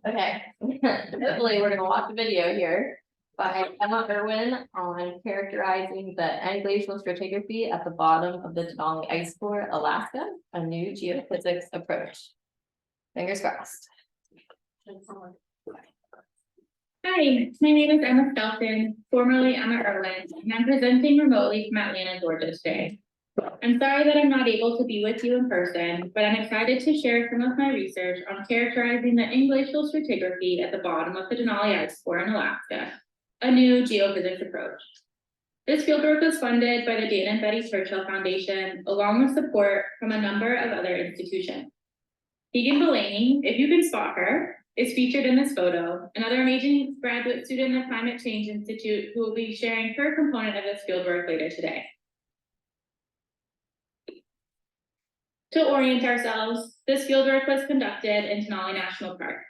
Okay, hopefully we're gonna watch a video here by Emma Irwin on characterizing the end glacial stratigraphy at the bottom of the Denali ice core, Alaska, a new geophysics approach. Fingers crossed. Hi, my name is Emma Skelton, formerly Emma Irwin, and I'm presenting remotely from Atlanta, Georgia today. I'm sorry that I'm not able to be with you in person, but I'm excited to share some of my research on characterizing the glacial stratigraphy at the bottom of the Denali ice core in Alaska, a new geophysics approach. This fieldwork was funded by the Dana and Betty Churchill Foundation, along with support from a number of other institutions. Keegan Delaney, if you can spot her, is featured in this photo, another amazing graduate student of Climate Change Institute who will be sharing her component of this fieldwork later today. To orient ourselves, this fieldwork was conducted in Denali National Park,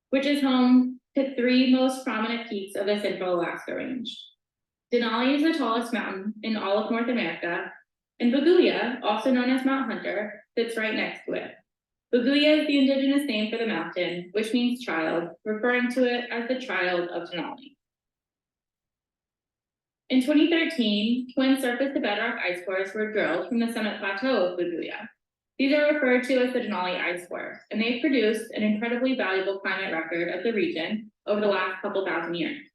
which is home to three most prominent peaks of the Central Alaska Range. Denali is the tallest mountain in all of North America, and Bogulia, also known as Mount Hunter, sits right next to it. Bogulia is the indigenous name for the mountain, which means child, referring to it as the child of Denali. In 2013, twin surface to bedrock ice cores were drilled from the summit plateau of Bogulia. These are referred to as the Denali ice cores, and they've produced an incredibly valuable climate record of the region over the last couple thousand years.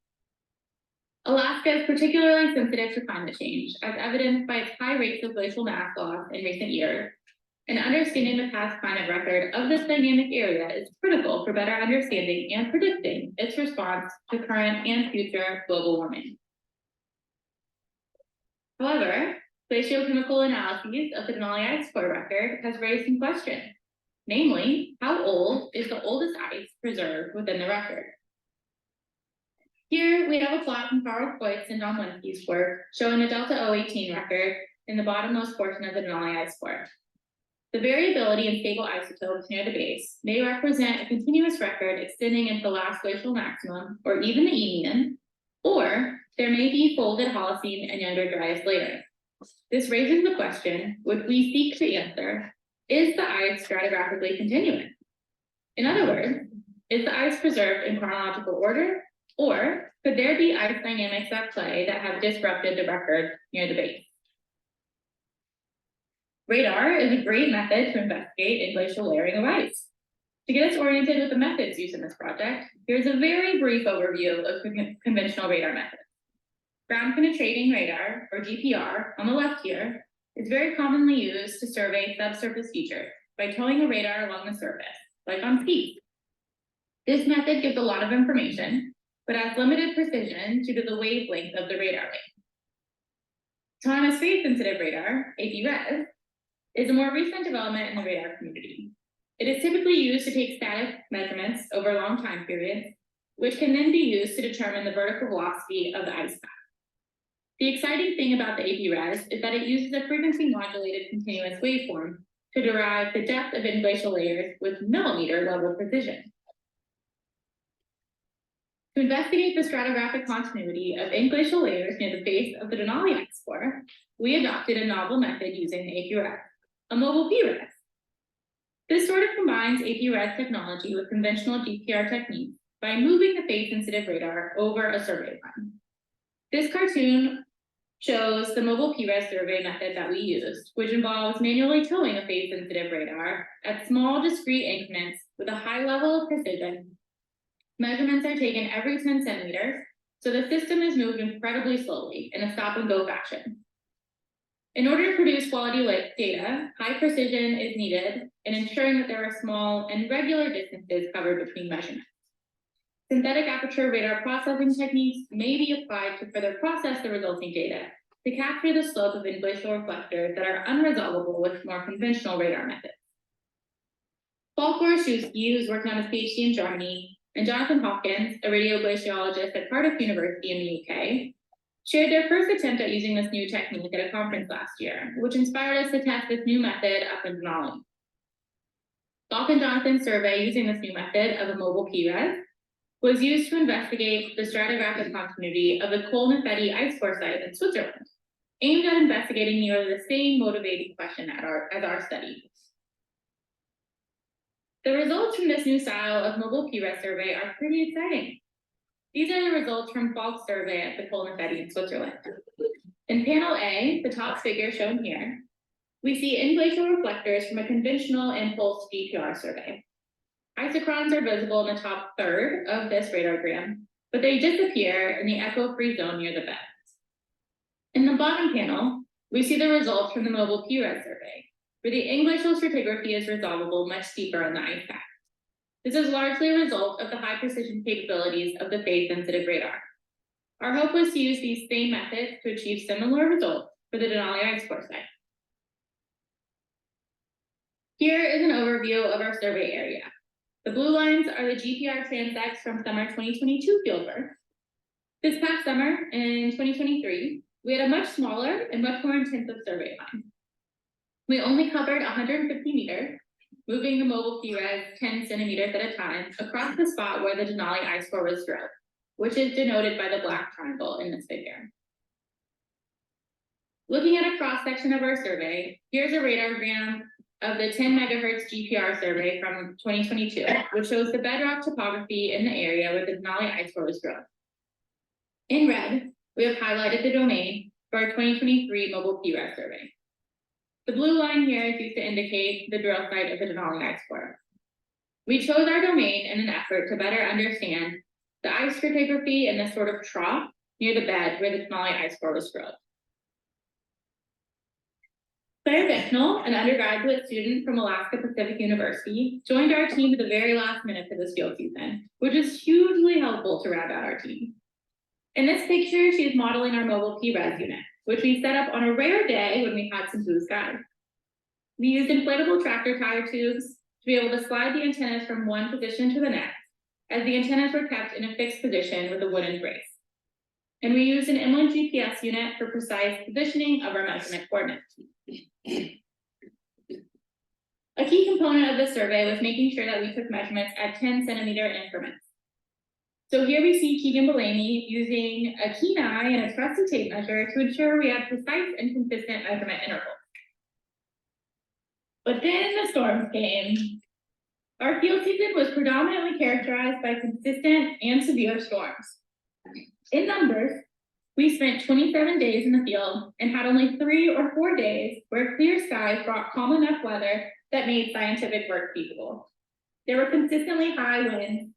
Alaska is particularly sensitive to climate change, as evidenced by its high rates of glacial mass loss in recent years. And understanding the past climate record of this dynamic area is critical for better understanding and predicting its response to current and future global warming. However, glacial-chemical analyses of the Denali ice core record has raised some questions. Namely, how old is the oldest ice preserved within the record? Here we have a plot from Carl Coit's and Don Linsky's work showing the Delta O18 record in the bottommost portion of the Denali ice core. The variability in stable isotopes near the base may represent a continuous record extending into the last glacial maximum, or even the Eemian, or there may be folded Holocene and younger dryas later. This raises the question, which we seek to answer, is the ice stratigraphically continuous? In other words, is the ice preserved in chronological order, or could there be ice dynamics at play that have disrupted the record near the base? Radar is a great method to investigate in glacial layering of ice. To get us oriented with the methods used in this project, here's a very brief overview of conventional radar methods. Ground penetrating radar, or GPR, on the left here, is very commonly used to survey subsurface features by towing a radar along the surface, like on skis. This method gives a lot of information, but has limited precision due to the wavelength of the radar wave. Autonomous phase-sensitive radar, AP-RES, is a more recent development in the radar community. It is typically used to take static measurements over long time periods, which can then be used to determine the vertical velocity of the ice path. The exciting thing about the AP-RES is that it uses a frequency modulated continuous waveform to derive the depth of interglacial layers with millimeter level precision. To investigate the stratigraphic continuity of interglacial layers near the base of the Denali ice core, we adopted a novel method using the AP-RES, a mobile P-RES. This sort of combines AP-RES technology with conventional GPR techniques by moving the phase-sensitive radar over a survey run. This cartoon shows the mobile P-RES survey method that we used, which involves manually towing a phase-sensitive radar at small, discrete increments with a high level of precision. Measurements are taken every 10 centimeters, so the system is moved incredibly slowly in a stop-and-go fashion. In order to produce quality data, high precision is needed in ensuring that there are small and regular distances covered between measurements. Synthetic aperture radar processing techniques may be applied to further process the resulting data to capture the slope of interglacial reflectors that are unresolvable with more conventional radar methods. Paul Koraszewski, who's working on his PhD in Germany, and Jonathan Hawkins, a radioglaciologist at Cardiff University in the UK, shared their first attempt at using this new technique at a conference last year, which inspired us to test this new method up in Denali. Falk and Jonathan's survey using this new method of a mobile P-RES was used to investigate the stratigraphic continuity of the Kolnefetti ice core site in Switzerland, aimed at investigating nearly the same motivating question as our study. The results from this new style of mobile PRES survey are pretty exciting. These are the results from Falk's survey at the Colnafetti in Switzerland. In panel A, the top figure shown here, we see in-glacial reflectors from a conventional impulse GPR survey. Isochrons are visible in the top third of this radargram, but they disappear in the echo-free zone near the beds. In the bottom panel, we see the results from the mobile PRES survey, where the in-glacial stratigraphy is resolvable much deeper in the ice pack. This is largely a result of the high precision capabilities of the phase-sensitive radar. Our hope was to use these same methods to achieve similar results for the Denali ice core site. Here is an overview of our survey area. The blue lines are the GPR transects from summer 2022 fieldwork. This past summer, in 2023, we had a much smaller and much more intensive survey line. We only covered 150 meters, moving the mobile PRES 10 centimeters at a time across the spot where the Denali ice core was drilled, which is denoted by the black triangle in this figure. Looking at a cross-section of our survey, here's a radargram of the 10 megahertz GPR survey from 2022, which shows the bedrock topography in the area where the Denali ice core was drilled. In red, we have highlighted the domain for our 2023 mobile PRES survey. The blue line here is used to indicate the drill site of the Denali ice core. We chose our domain in an effort to better understand the ice stratigraphy in this sort of trough near the bed where the Denali ice core was drilled. Claire Bicknell, an undergraduate student from Alaska Pacific University, joined our team at the very last minute for this field season, which is hugely helpful to round out our team. In this picture, she is modeling our mobile PRES unit, which we set up on a rare day when we had some blue sky. We used inflatable tractor tire tubes to be able to slide the antennas from one position to the next, as the antennas were kept in a fixed position with a wooden brace. And we used an inland GPS unit for precise positioning of our measurement coordinates. A key component of the survey was making sure that we took measurements at 10 centimeter increments. So here we see Keegan Bellamy using a keen eye and a trusty tape measure to ensure we had precise and consistent measurement intervals. But then the storms came. Our field season was predominantly characterized by consistent and severe storms. In numbers, we spent 27 days in the field and had only 3 or 4 days where clear skies brought calm enough weather that made scientific work feasible. There were consistently high winds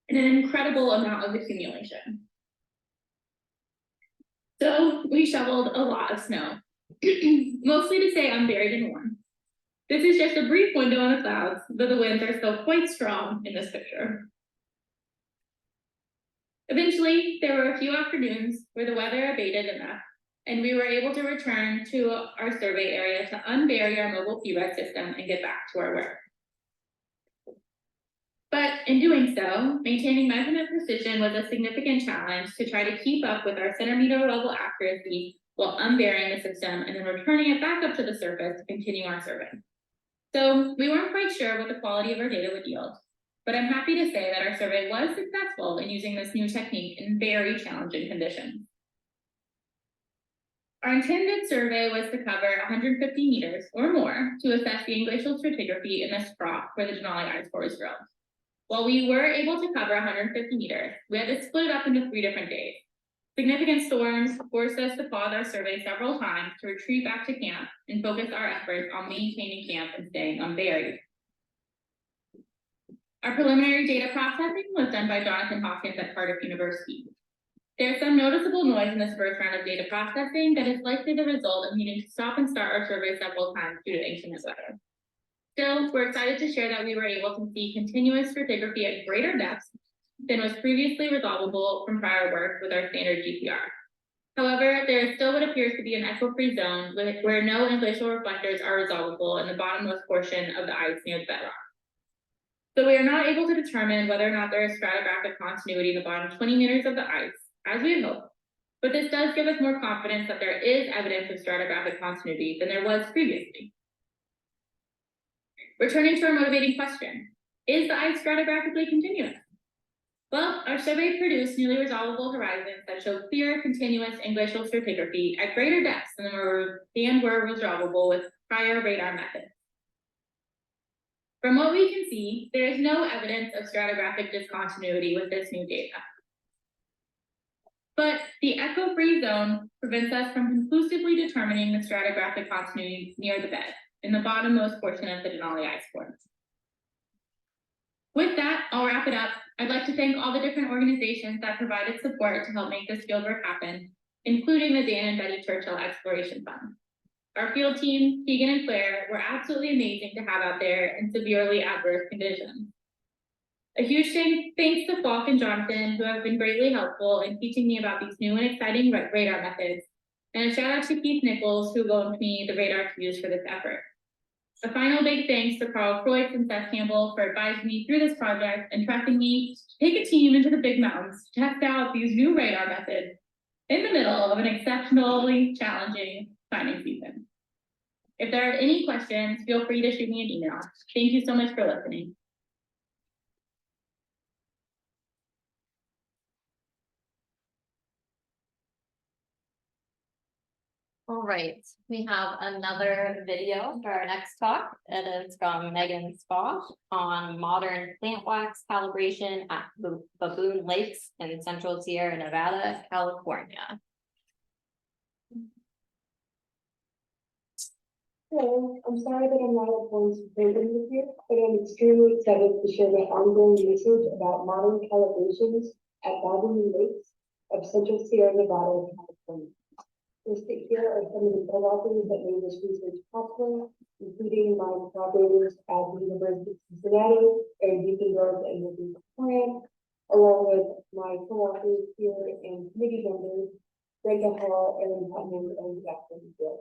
and an incredible amount of accumulation. So we shoveled a lot of snow, mostly to stay unburied and warm. This is just a brief window on the clouds, though the winds are still quite strong in this picture. Eventually, there were a few afternoons where the weather abated enough, and we were able to return to our survey area to unbury our mobile PRES system and get back to our work. But in doing so, maintaining measurement precision was a significant challenge to try to keep up with our centimeter level accuracy while unburying the system and then returning it back up to the surface to continue our survey. So we weren't quite sure what the quality of our data would yield, but I'm happy to say that our survey was successful in using this new technique in very challenging conditions. Our intended survey was to cover 150 meters or more to assess the in-glacial stratigraphy in this trough where the Denali ice core was drilled. While we were able to cover 150 meters, we had to split it up into 3 different days. Significant storms forced us to pause our survey several times to retreat back to camp and focus our efforts on maintaining camp and staying unburied. Our preliminary data processing was done by Jonathan Hawkins at Cardiff University. There's some noticeable noise in this first round of data processing that is likely the result of needing to stop and start our survey several times due to inclement weather. Still, we're excited to share that we were able to see continuous stratigraphy at greater depths than was previously resolvable from prior work with our standard GPR. However, there is still what appears to be an echo-free zone where no in-glacial reflectors are resolvable in the bottommost portion of the ice near the bedrock. So we are not able to determine whether or not there is stratigraphic continuity in the bottom 20 meters of the ice, as we had hoped, but this does give us more confidence that there is evidence of stratigraphic continuity than there was previously. Returning to our motivating question, is the ice stratigraphically continuous? Well, our survey produced nearly resolvable horizons that show clear, continuous in-glacial stratigraphy at greater depths than were resolvable with prior radar methods. From what we can see, there is no evidence of stratigraphic discontinuity with this new data. But the echo-free zone prevents us from conclusively determining the stratigraphic continuity near the bed, in the bottommost portion of the Denali ice core. With that, I'll wrap it up. I'd like to thank all the different organizations that provided support to help make this fieldwork happen, including the Dan and Betty Churchill Exploration Fund. Our field team, Keegan and Claire, were absolutely amazing to have out there in severely adverse conditions. A huge thanks to Falk and Jonathan, who have been greatly helpful in teaching me about these new and exciting radar methods. And a shout out to Keith Nichols, who loaned me the radar to use for this effort. A final big thanks to Carl Kreutz and Seth Campbell for advising me through this project and trusting me to take a team into the big mountains to test out these new radar methods in the middle of an exceptionally challenging signing season. If there are any questions, feel free to shoot me an email. Thank you so much for listening. All right, we have another video for our next talk. It is from Megan Spoff on modern plant wax calibration at Baboon Lakes in Central Sierra Nevada, California. Hello, I'm sorry that I'm not at once present with you, but I'm extremely excited to share my ongoing research about modern calibrations at Baboon Lakes of Central Sierra Nevada, California. Listed here are some of the co-authors that made this research possible, including my collaborators at the University of Cincinnati, Aaron Deekendorf and Ruby Corin, along with my co-authors here and committee members, Brenda Hall, Aaron Putnam, and Jackson Gill.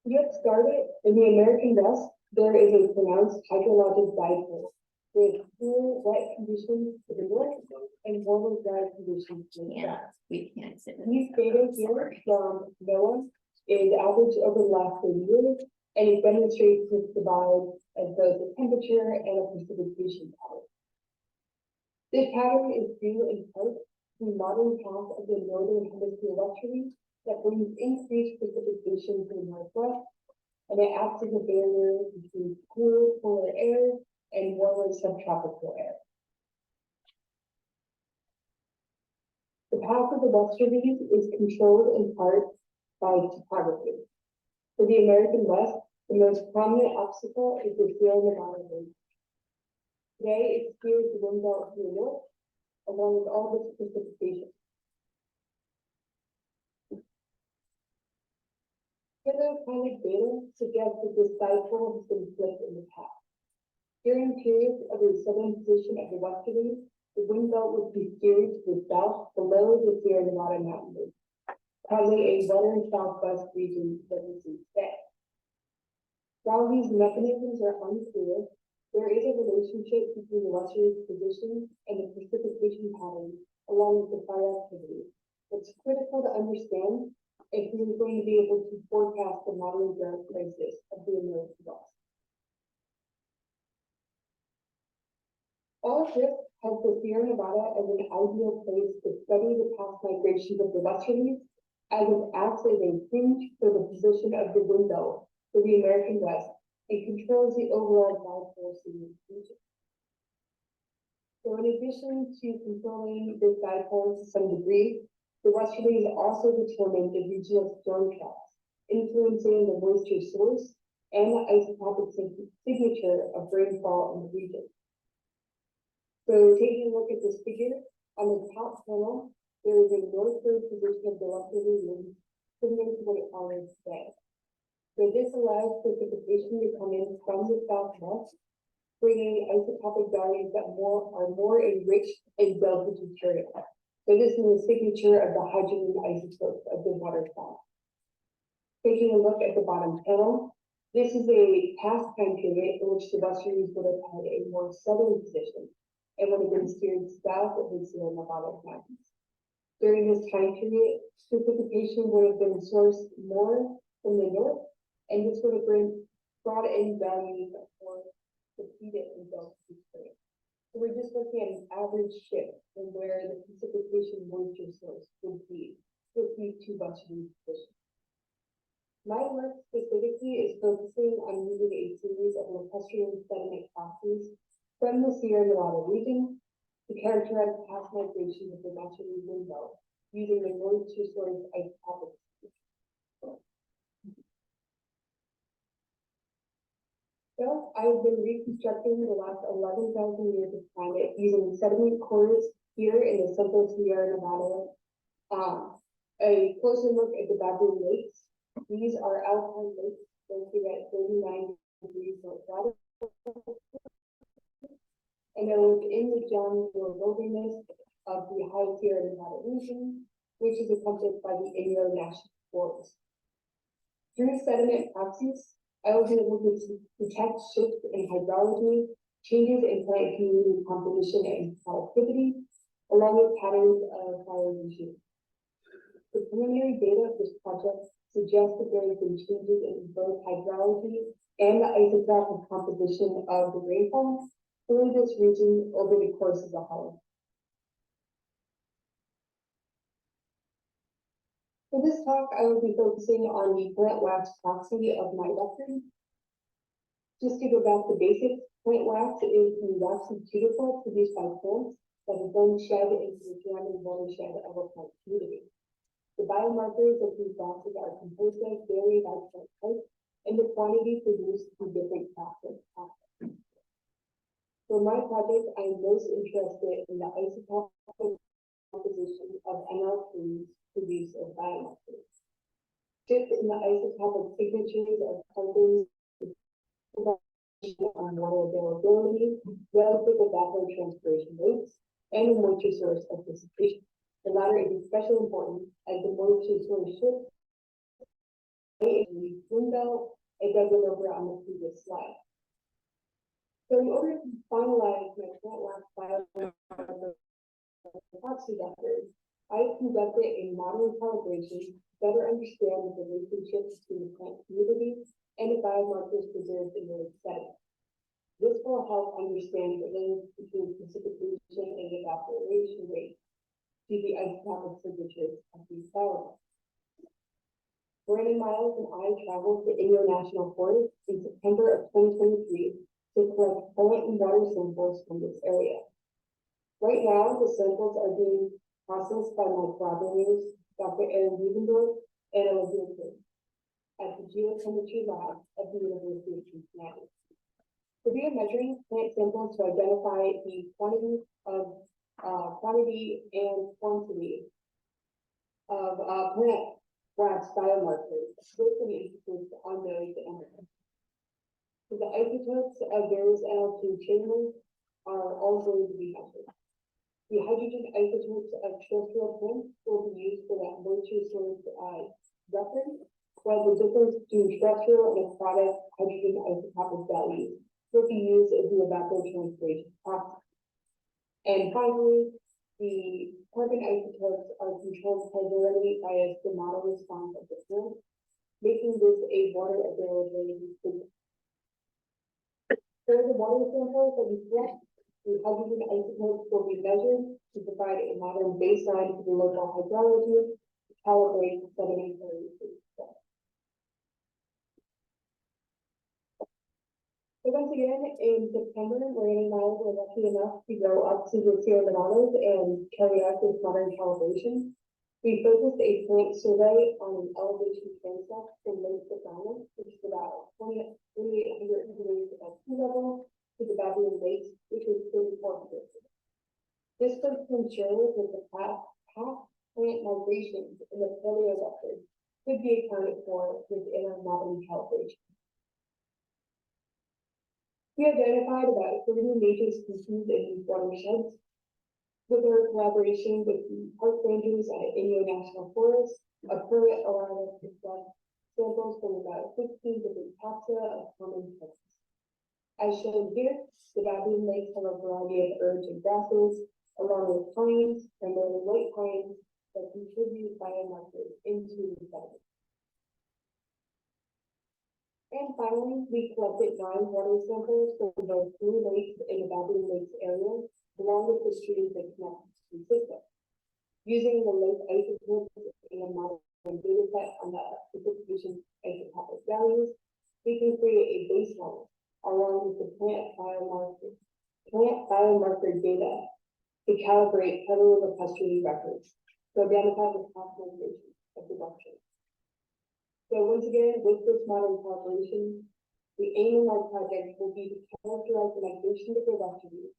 To get started, in the American West, there is a pronounced hydrologic dipole with cool, wet conditions to the north and warmer, dry conditions to the south. We can't sit. These data here from NOAA is averaged over the last 30 years, and it demonstrates this divide as both a temperature and a precipitation pattern. This pattern is due in part to modern path of the northern hemisphere westerly that brings increased precipitation to the northwest, and it acts as a barrier between cool polar air and warmer subtropical air. The path of the westerlies is controlled in part by topography. For the American West, the most prominent obstacle is the Sierra Nevada range. Today, it steers the wind belt to the north, along with all this precipitation. Paleoclimate data suggests that this dipole has been flipped in the past. During periods of the southern position of the westerlies, the wind belt would be steered to the south below the Sierra Nevada mountain range, causing a wetter southwest region that we see today. While these mechanisms are unclear, there is a relationship between the westerly's position and the precipitation pattern along with the fire activity. It's critical to understand if we are going to be able to forecast the modern drought crisis of the American West. All of this has the Sierra Nevada as an ideal place to study the past migrations of the westerlies, as it acts as a hinge for the position of the wind belt for the American West and controls the overall dipole region. So in addition to controlling this dipole to some degree, the westerlies also determine the regional storm tracks, influencing the moisture source and the isotopic signature of rainfall in the region. So taking a look at this figure, on the top panel, there is a northward position of the westerly wind, similar to what it follows today. So this allows precipitation to come in from the southwest, bringing isotopic values that are more enriched in delta deuterium. So this is the signature of the hydrogen isotopes of the water column. Taking a look at the bottom panel, this is a past time period in which the westerlies would have had a more southern position and would have been steered south of the Sierra Nevada mountains. During this time period, precipitation would have been sourced more from the north, and this would have brought in values that were depleted in delta deuterium. So we're just looking at an average shift in where the precipitation moisture source would be with these two westerly positions. My work specifically is focusing on using a series of equestrian sediment classes from the Sierra Nevada region to characterize past migration of the naturally window using the moisture source ice tablets. So I've been reconstructing the last 11,000 years of climate using sediment cores here in the central Sierra Nevada. A closer look at the Baboon Lakes. These are alpine lakes located at 39 degrees north latitude, and they're within the John Muir Wilderness of the High Sierra Nevada region, which is encompassed by the Inyo National Forest. Through sediment proxies, I was able to detect shifts in hydrology, changes in plant community composition and productivity, along with patterns of biology. The preliminary data of this project suggests that there have been changes in both hydrology and the isotrophic composition of the rainfall through this region over the course of the holiday. For this talk, I will be focusing on the plant wax proxy of my record. Just to go back to basics, plant wax is the waxy cuticle produced by plants that is then shed into the surrounding watershed of a plant community. The biomarkers of these waxes are composed of vary by plant type, and the quantity produced through different processes. For my project, I am most interested in the isotopic composition of NL3's produce of biomarkers. Shifts in the isotopic signatures of carbon on water availability, relative evapotranspiration rates, and the moisture source of dissipation. The latter is especially important as the moisture source shifts in the window as I went over on the previous slide. So in order to finalize my plant wax biomarker proxy record, I conducted a modeling calibration to better understand the relationship between the plant community and the biomarkers preserved in the setting. This will help understand the link between precipitation and evaporation rates to the isotopic signatures of these biomarkers. Brandon Miles and I traveled to Inyo National Forest in September of 2023 to collect plant and water samples from this area. Right now, the samples are being processed by my collaborators, Dr. Aaron Wiebendorf and Olivia King, at the geochemistry lab of the University of Cincinnati. So we are measuring plant samples to identify the quantity and quantity of plant wax biomarkers with an emphasis on those elements. So the isotopes of those NL2 chambers are all going to be measured. The hydrogen isotopes of terrestrial plants will be used for that moisture source reference, while the difference between terrestrial and aquatic hydrogen isotopic values will be used as the evapotranspiration process. And finally, the carbon isotopes are controlled primarily by the model response of the plant, making this a water availability signal. For the water samples that we collect, the hydrogen isotopes will be measured to provide a modern baseline for the local hydrology to calibrate sedimentary system. So once again, in September, Brandon and I were lucky enough to go up to the Sierra Nevadas and carry out this modern calibration. We focused a plant survey on an elevation transect from Lake Savannah, which is about 2,800 degrees above sea level, to the Baboon Lakes, which is 3,400. This was to ensure that the past plant migrations in the paleo record could be accounted for within our modeling calibration. We identified about 30 major species in these watersheds. With our collaboration with the park rangers at Inyo National Forest, a permit allowed us to collect samples from about 15 different taxa of common plants. As shown here, the Baboon Lakes have a variety of herbs and grasses, along with pines, primarily white pines, that contribute biomarkers into the sediment. And finally, we collected 9 water samples from both 3 lakes in the Baboon Lakes area, along with the streams that connect to the system. Using the lake isotopes in a modern data set on the precipitation biomarker data to calibrate federal custody records to identify the population of reduction. So once again, with this modern calibration, the aim in our project will be to characterize the migration of reductions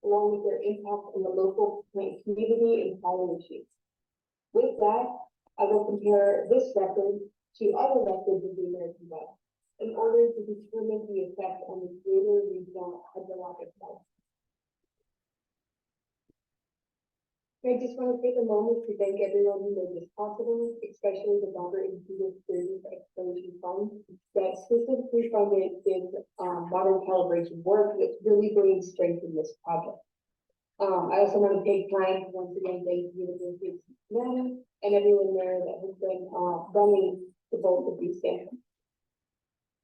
along with their impact on the local plant community and fire issues. With that, I will compare this record to other records of the American West in order to determine the effect on the greater regional hydrologic cycle. I just want to take a moment to thank everyone who made this possible, especially the Robert and Judith Sturgis Exploration Fund that specifically funded this modern calibration work that really brings strength in this project. I also want to take time to once again thank the University of Cincinnati and everyone there that has been running the both of these samples.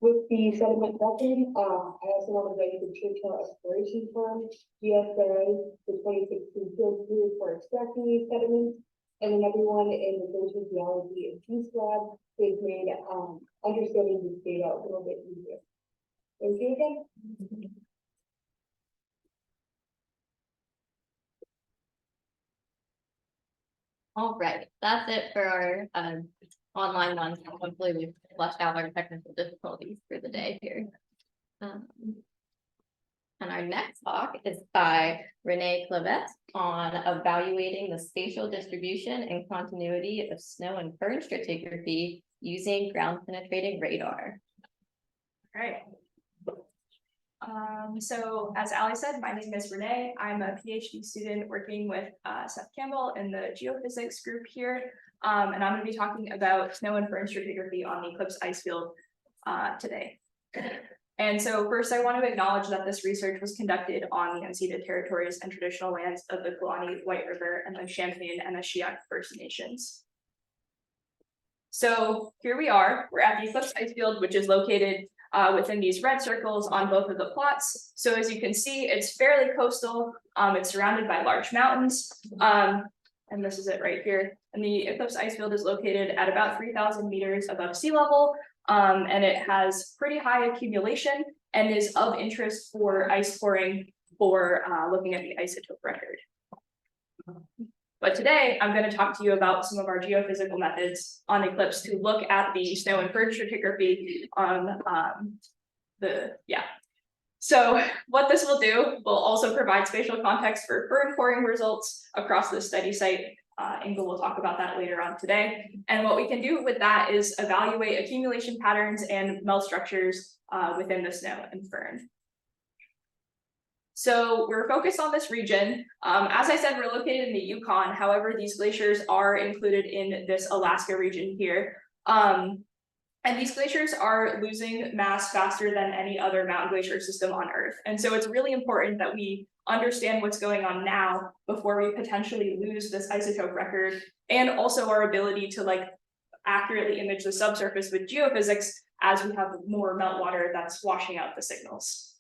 With the sediment record, I also want to thank the Churchill Exploration Fund, GSA, the 2016 field crew for extracting these sediments, and then everyone in the Ocean Geology and Peace Lab who has made understanding this data a little bit easier. Thank you again. All right, that's it for our online ones. Hopefully we've flushed out our technical difficulties for the day here. And our next talk is by Renee Clavette on evaluating the spatial distribution and continuity of snow and fern stratigraphy using ground penetrating radar. All right. So as Ali said, my name is Renee. I'm a PhD student working with Seth Campbell in the geophysics group here. And I'm going to be talking about snow and fern stratigraphy on the Eclipse ice field today. And so first I want to acknowledge that this research was conducted on the unceded territories and traditional lands of the Kulani, White River, and the Champlain and the Shiak First Nations. So here we are, we're at the Eclipse ice field, which is located within these red circles on both of the plots. So as you can see, it's fairly coastal. It's surrounded by large mountains. And this is it right here. And the Eclipse ice field is located at about 3,000 meters above sea level. And it has pretty high accumulation and is of interest for ice coring for looking at the isotope record. But today I'm going to talk to you about some of our geophysical methods on Eclipse to look at the snow and fern stratigraphy on So what this will do will also provide spatial context for fern coring results across the study site. Inga will talk about that later on today. And what we can do with that is evaluate accumulation patterns and melt structures within the snow and fern. So we're focused on this region. As I said, we're located in the Yukon. However, these glaciers are included in this Alaska region here. And these glaciers are losing mass faster than any other mountain glacier system on Earth. And so it's really important that we understand what's going on now before we potentially lose this isotope record, and also our ability to accurately image the subsurface with geophysics as we have more meltwater that's washing out the signals.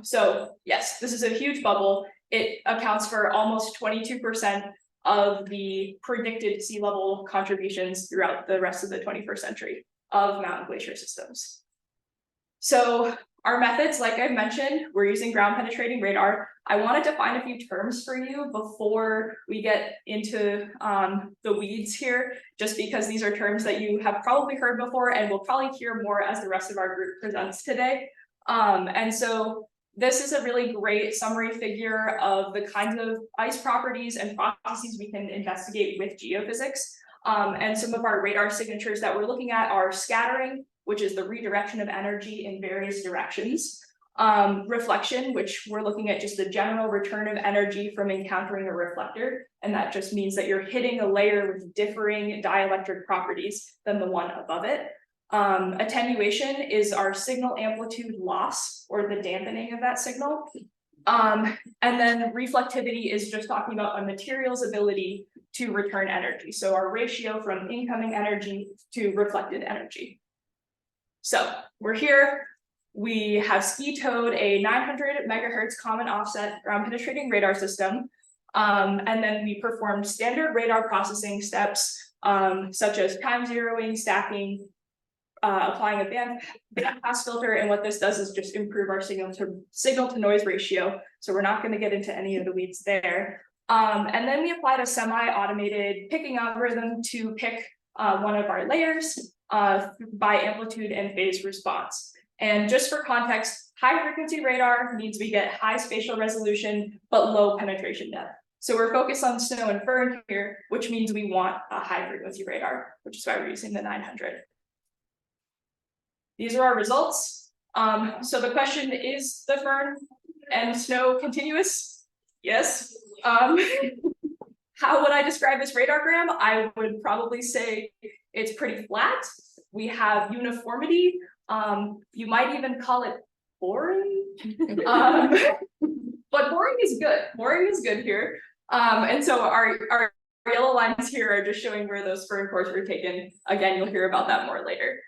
So yes, this is a huge bubble. It accounts for almost 22% of the predicted sea level contributions throughout the rest of the 21st century of mountain glacier systems. So our methods, like I mentioned, we're using ground penetrating radar. I want to define a few terms for you before we get into the weeds here, just because these are terms that you have probably heard before and will probably hear more as the rest of our group presents today. And so this is a really great summary figure of the kinds of ice properties and processes we can investigate with geophysics. And some of our radar signatures that we're looking at are scattering, which is the redirection of energy in various directions. Reflection, which we're looking at just the general return of energy from encountering a reflector. And that just means that you're hitting a layer with differing dielectric properties than the one above it. Attenuation is our signal amplitude loss, or the dampening of that signal. And then reflectivity is just talking about a material's ability to return energy. So our ratio from incoming energy to reflected energy. So we're here, we have ski-towed a 900 megahertz common offset ground penetrating radar system. And then we performed standard radar processing steps, such as time zeroing, stacking, applying a band pass filter, and what this does is just improve our signal to noise ratio. So we're not going to get into any of the weeds there. And then we applied a semi-automated picking algorithm to pick one of our layers by amplitude and phase response. And just for context, high frequency radar means we get high spatial resolution, but low penetration depth. So we're focused on snow and fern here, which means we want a high frequency radar, which is why we're using the 900. These are our results. So the question is the fern and snow continuous? Yes. How would I describe this radargram? I would probably say it's pretty flat. We have uniformity. You might even call it boring. But boring is good. Boring is good here. And so our yellow lines here are just showing where those fern cores were taken. Again, you'll hear about that more later.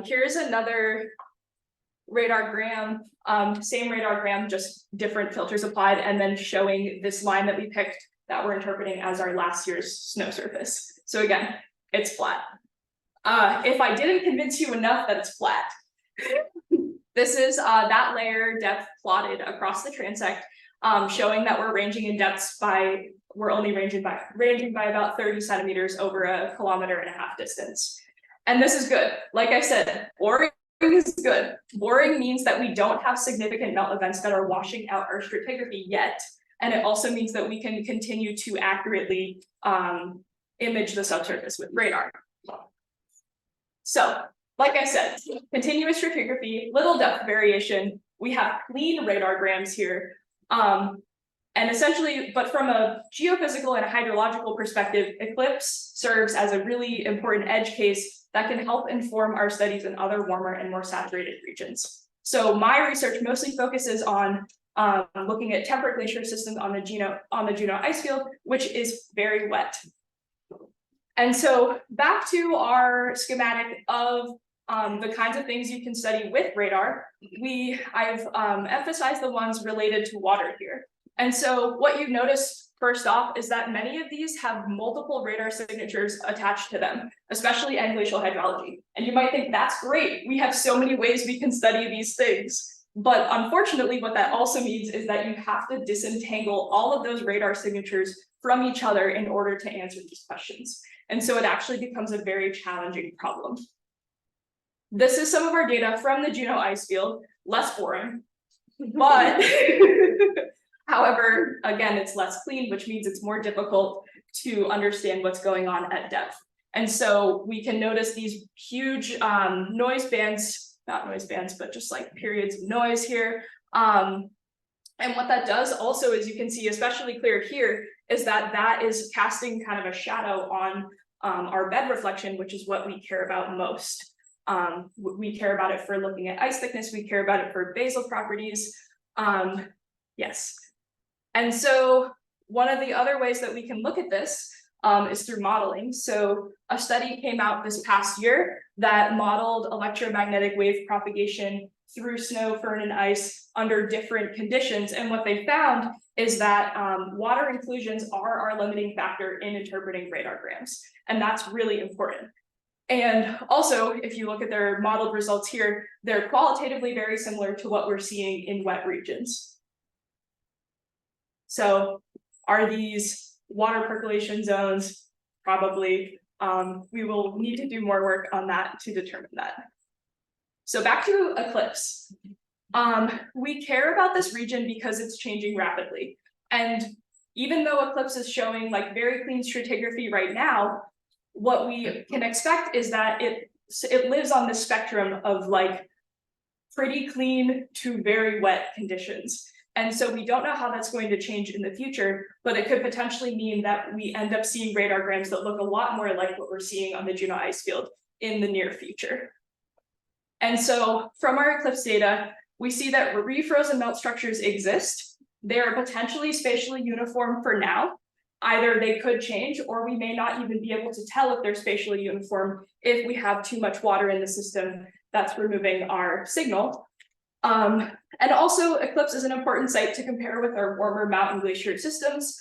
Here's another radargram, same radargram, just different filters applied, and then showing this line that we picked that we're interpreting as our last year's snow surface. So again, it's flat. If I didn't convince you enough that it's flat, this is that layer depth plotted across the transect, showing that we're ranging in depths by, we're only ranging by about 30 centimeters over a 1.5 kilometer distance. And this is good. Like I said, boring is good. Boring means that we don't have significant melt events that are washing out our stratigraphy yet. And it also means that we can continue to accurately image the subsurface with radar. So, like I said, continuous stratigraphy, little depth variation. We have clean radargrams here. And essentially, but from a geophysical and a hydrological perspective, Eclipse serves as a really important edge case that can help inform our studies in other warmer and more saturated regions. So my research mostly focuses on looking at temperate glacier systems on the Juneau ice field, which is very wet. And so back to our schematic of the kinds of things you can study with radar, I've emphasized the ones related to water here. And so what you notice first off is that many of these have multiple radar signatures attached to them, especially end glacial hydrology. And you might think that's great. We have so many ways we can study these things. But unfortunately, what that also means is that you have to disentangle all of those radar signatures from each other in order to answer these questions. And so it actually becomes a very challenging problem. This is some of our data from the Juneau ice field, less boring, but however, again, it's less clean, which means it's more difficult to understand what's going on at depth. And so we can notice these huge noise bands, not noise bands, but just like periods of noise here. And what that does also is you can see, especially clear here, is that that is casting kind of a shadow on our bed reflection, which is what we care about most. We care about it for looking at ice thickness. We care about it for basal properties. Yes. And so one of the other ways that we can look at this is through modeling. So a study came out this past year that modeled electromagnetic wave propagation through snow, fern, and ice under different conditions. And what they found is that water inclusions are our limiting factor in interpreting radargrams. And that's really important. And also, if you look at their modeled results here, they're qualitatively very similar to what we're seeing in wet regions. So are these water percolation zones? Probably. We will need to do more work on that to determine that. So back to Eclipse. We care about this region because it's changing rapidly. And even though Eclipse is showing like very clean stratigraphy right now, what we can expect is that it lives on the spectrum of like pretty clean to very wet conditions. And so we don't know how that's going to change in the future, but it could potentially mean that we end up seeing radargrams that look a lot more like what we're seeing on the Juneau ice field in the near future. And so from our Eclipse data, we see that refrozen melt structures exist. They are potentially spatially uniform for now. Either they could change, or we may not even be able to tell if they're spatially uniform if we have too much water in the system that's removing our signal. And also, Eclipse is an important site to compare with our warmer mountain glacier systems,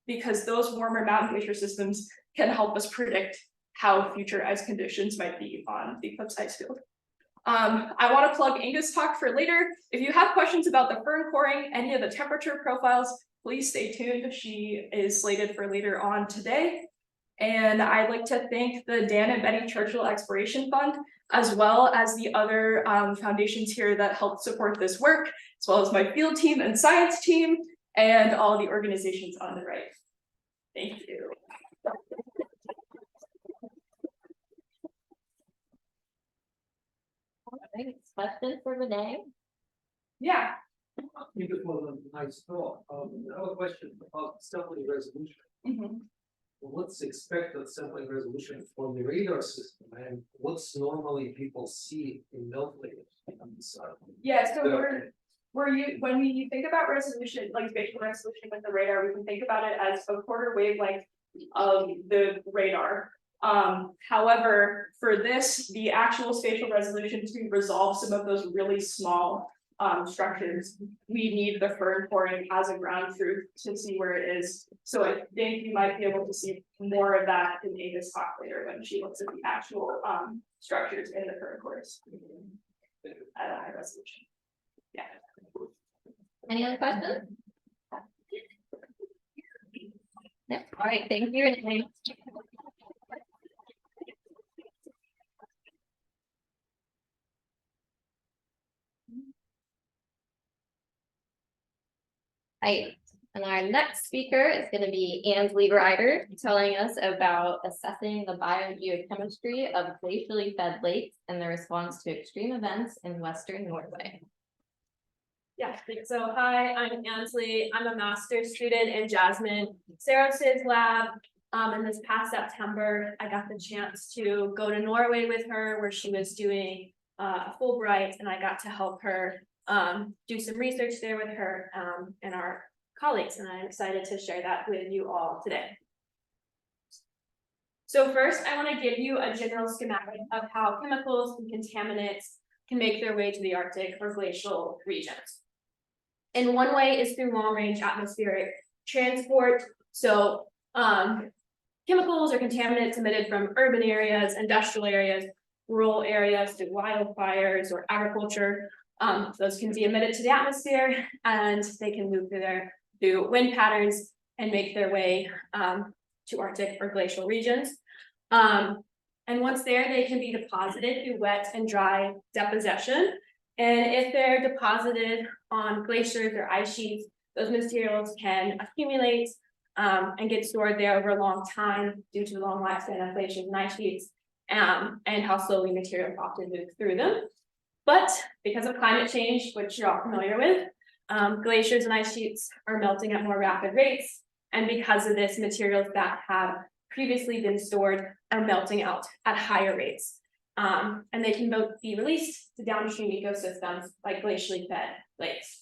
because those warmer mountain glacier systems can help us predict how future ice conditions might be on the Eclipse ice field. I want to plug Inga's talk for later. If you have questions about the fern coring, any of the temperature profiles, please stay tuned. She is slated for later on today. And I'd like to thank the Dan and Betty Churchill Exploration Fund, as well as the other foundations here that helped support this work, as well as my field team and science team, and all the organizations on the right. Thank you. Thanks. Question for Renee? Yeah. I think it was a nice thought. I have a question about sampling resolution. Mm-hmm. What's expected sampling resolution for the radar system, and what's normally people see in melt layers on the side? Yeah, so when we think about resolution, like spatial resolution with the radar, we can think about it as a quarter wavelength of the radar. However, for this, the actual spatial resolution to resolve some of those really small structures, we need the fern coring as a ground truth to see where it is. So I think you might be able to see more of that in Ava's talk later when she looks at the actual structures in the fern cores at a high resolution. Yeah. Any other questions? No. All right, thank you, Renee. Right, and our next speaker is going to be Ansley Ryder, telling us about assessing the biogeochemistry of glacially fed lakes and the response to extreme events in Western Norway. Yeah, so hi, I'm Ansley. I'm a master's student in Jasmine Saros's lab. And this past September, I got the chance to go to Norway with her where she was doing a Fulbright, and I got to help her do some research there with her and our colleagues, and I'm excited to share that with you all today. So first, I want to give you a general schematic of how chemicals and contaminants can make their way to the Arctic or glacial regions. And one way is through long-range atmospheric transport. So chemicals or contaminants emitted from urban areas, industrial areas, rural areas through wildfires or agriculture. Those can be emitted to the atmosphere, and they can move through wind patterns and make their way to Arctic or glacial regions. And once there, they can be deposited through wet and dry deposition. And if they're deposited on glaciers or ice sheets, those materials can accumulate and get stored there over a long time due to the long lifespan of glaciers and ice sheets, and how slowly materials often move through them. But because of climate change, which you're all familiar with, glaciers and ice sheets are melting at more rapid rates. And because of this, materials that have previously been stored are melting out at higher rates. And they can both be released to downstream ecosystems like glacially fed lakes.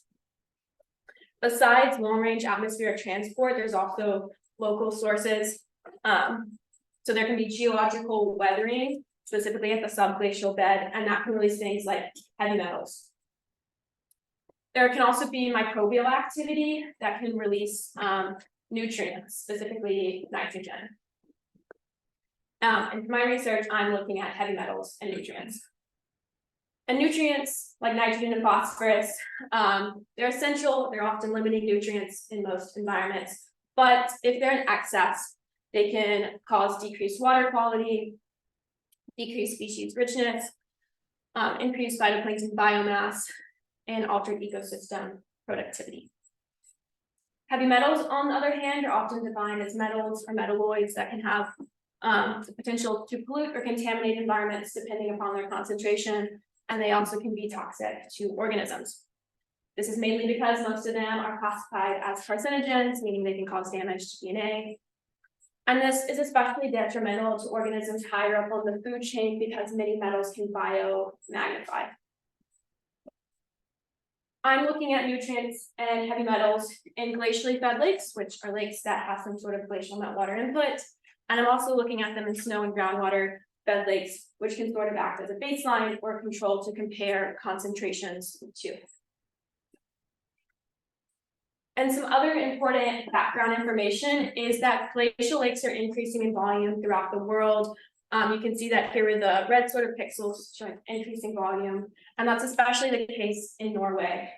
Besides long-range atmospheric transport, there's also local sources. So there can be geological weathering, specifically at the subglacial bed, and that can release things like heavy metals. There can also be microbial activity that can release nutrients, specifically nitrogen. And for my research, I'm looking at heavy metals and nutrients. And nutrients like nitrogen and phosphorus, they're essential. They're often limiting nutrients in most environments. But if they're in excess, they can cause decreased water quality, decreased species richness, increased phytoplankton biomass, and altered ecosystem productivity. Heavy metals, on the other hand, are often defined as metals or metalloids that can have the potential to pollute or contaminate environments depending upon their concentration, and they also can be toxic to organisms. This is mainly because most of them are classified as carcinogens, meaning they can cause damage to DNA. And this is especially detrimental to organisms higher up on the food chain because many metals can biomagnify. I'm looking at nutrients and heavy metals in glacially fed lakes, which are lakes that have some sort of glacial meltwater input. And I'm also looking at them in snow and groundwater fed lakes, which can sort of act as a baseline or control to compare concentrations to. And some other important background information is that glacial lakes are increasing in volume throughout the world. You can see that here with the red sort of pixels showing increasing volume, and that's especially the case in Norway.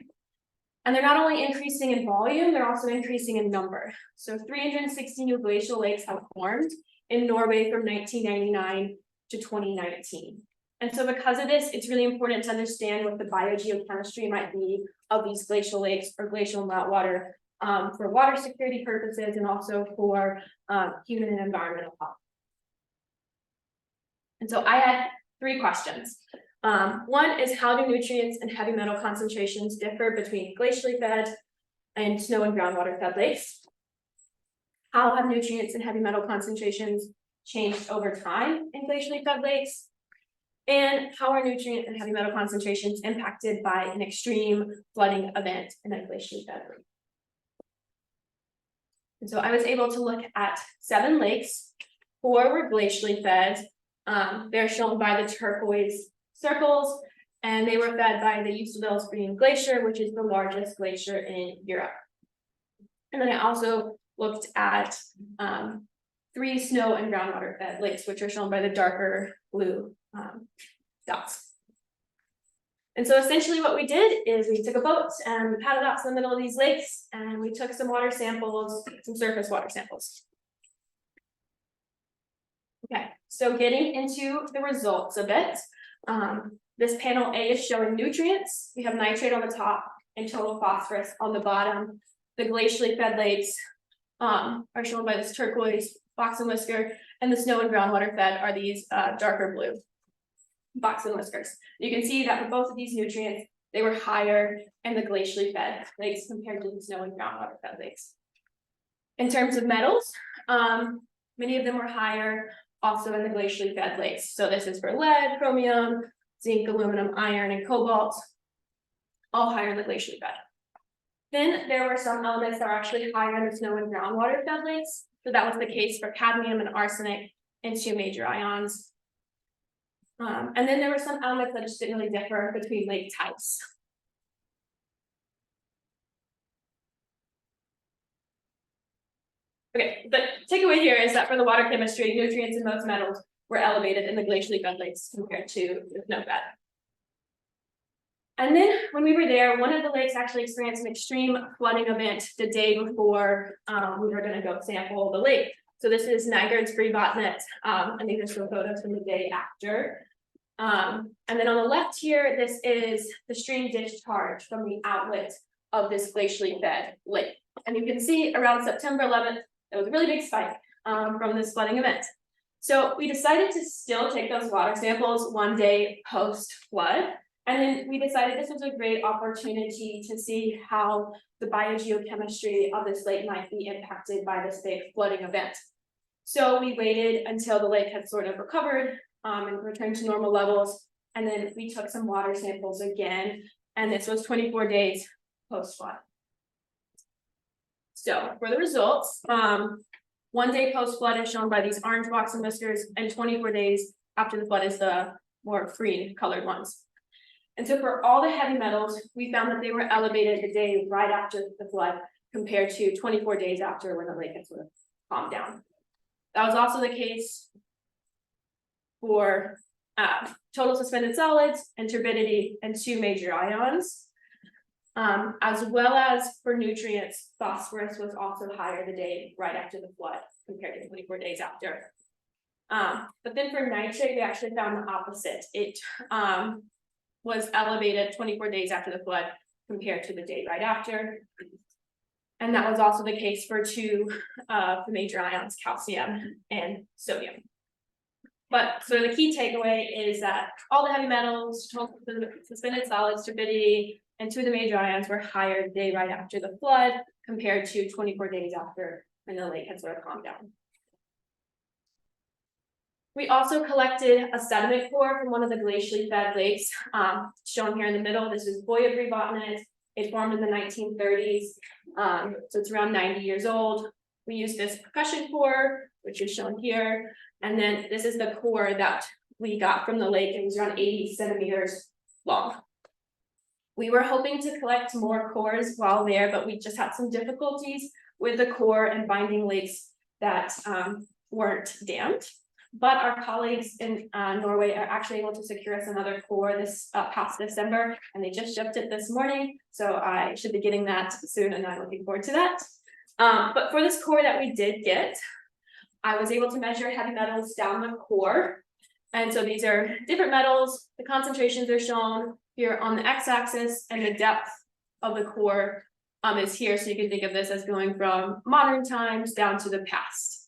And they're not only increasing in volume, they're also increasing in number. So 360 new glacial lakes have formed in Norway from 1999 to 2019. And so because of this, it's really important to understand what the biogeochemistry might be of these glacial lakes or glacial meltwater for water security purposes and also for human and environmental health. And so I had 3 questions. One is, how do nutrients and heavy metal concentrations differ between glacially fed and snow and groundwater fed lakes? How have nutrients and heavy metal concentrations changed over time in glacially fed lakes? And how are nutrient and heavy metal concentrations impacted by an extreme flooding event in a glacially fed lake? And so I was able to look at 7 lakes. 4 were glacially fed. They're shown by the turquoise circles, and they were fed by the Usedalsbreen Glacier, which is the largest glacier in Europe. And then I also looked at 3 snow and groundwater fed lakes, which are shown by the darker blue dots. And so essentially what we did is we took a boat and we paddled out to the middle of these lakes, and we took some water samples, some surface water samples. Okay, so getting into the results a bit. This panel A is showing nutrients. We have nitrate on the top and total phosphorus on the bottom. The glacially fed lakes are shown by this turquoise box and whisker, and the snow and groundwater fed are these darker blue box and whiskers. You can see that for both of these nutrients, they were higher in the glacially fed lakes compared to the snow and groundwater fed lakes. In terms of metals, many of them were higher also in the glacially fed lakes. So this is for lead, chromium, zinc, aluminum, iron, and cobalt, all higher in the glacially fed. Then there were some elements that were actually higher in the snow and groundwater fed lakes. So that was the case for cadmium and arsenic and 2 major ions. And then there were some elements that just didn't really differ between lake types. Okay, the takeaway here is that for the water chemistry, nutrients and most metals were elevated in the glacially fed lakes compared to the snow fed. And then when we were there, one of the lakes actually experienced an extreme flooding event the day before we were going to go sample the lake. So this is Nygårdsbribotnet, and these are some photos from the day after. And then on the left here, this is the stream discharge from the outlet of this glacially fed lake. And you can see around September 11th, there was a really big spike from this flooding event. So we decided to still take those water samples one day post flood. And then we decided this was a great opportunity to see how the biogeochemistry of this lake might be impacted by this big flooding event. So we waited until the lake had sort of recovered and returned to normal levels. And then we took some water samples again, and this was 24 days post flood. So for the results, 1 day post flood is shown by these orange box and whiskers, and 24 days after the flood is the more green colored ones. And so for all the heavy metals, we found that they were elevated the day right after the flood compared to 24 days after when the lake had sort of calmed down. That was also the case for total suspended solids and turbidity and 2 major ions. As well as for nutrients, phosphorus was also higher the day right after the flood compared to 24 days after. But then for nitrate, we actually found the opposite. It was elevated 24 days after the flood compared to the day right after. And that was also the case for 2 of the major ions, calcium and sodium. But so the key takeaway is that all the heavy metals, suspended solids, turbidity, and 2 of the major ions were higher the day right after the flood compared to 24 days after when the lake had sort of calmed down. We also collected a sediment core from one of the glacially fed lakes, shown here in the middle. This is Boyabribotnet. It formed in the 1930s, so it's around 90 years old. We used this percussion core, which is shown here, and then this is the core that we got from the lake. It was around 80 centimeters long. We were hoping to collect more cores while there, but we just had some difficulties with the core and binding lakes that weren't dammed. but our colleagues in Norway are actually able to secure us another core this past December, and they just shipped it this morning, so I should be getting that soon, and I'm looking forward to that. But for this core that we did get, I was able to measure heavy metals down the core. And so these are different metals, the concentrations are shown here on the x-axis, and the depth of the core is here, so you can think of this as going from modern times down to the past.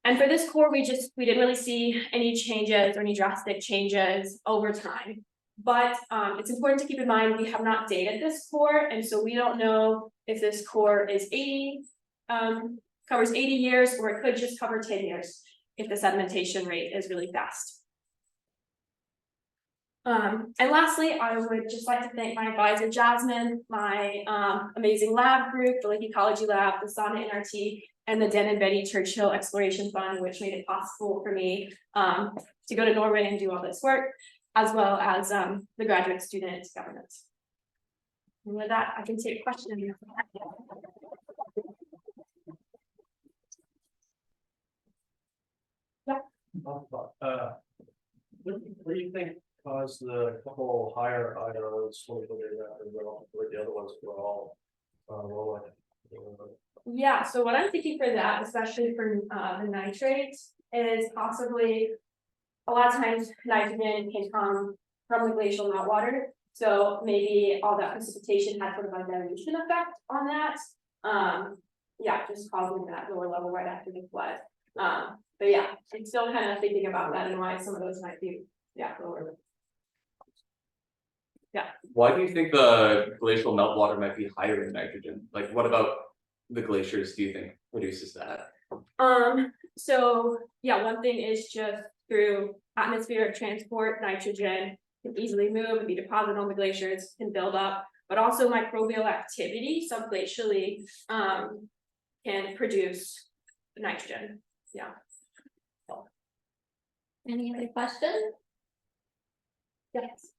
And for this core, we didn't really see any changes or any drastic changes over time. But it's important to keep in mind we have not dated this core, and so we don't know if this core is covers 80 years, or it could just cover 10 years if the sedimentation rate is really fast. And lastly, I would just like to thank my advisor, Jasmine, my amazing lab group, the Lake Ecology Lab, the Sauna NRT, and the Dan and Betty Churchill Exploration Fund, which made it possible for me to go to Norway and do all this work, as well as the graduate student government. And with that, I can take questions. What do you think caused the couple higher IROs when we look at that, and the other ones were all lower? Yeah, so what I'm thinking for that, especially for the nitrate, is possibly a lot of times nitrogen can come from the glacial meltwater. So maybe all that precipitation had sort of a dilution effect on that. Yeah, just causing that lower level right after the flood. But yeah, I'm still kind of thinking about that and why some of those might be, yeah, lower. Yeah. Why do you think the glacial meltwater might be higher in nitrogen? Like, what about the glaciers do you think produces that? So yeah, one thing is just through atmospheric transport, nitrogen can easily move and be deposited on the glaciers, can build up, but also microbial activity subglacially can produce nitrogen. Yeah. Any other questions? Yes.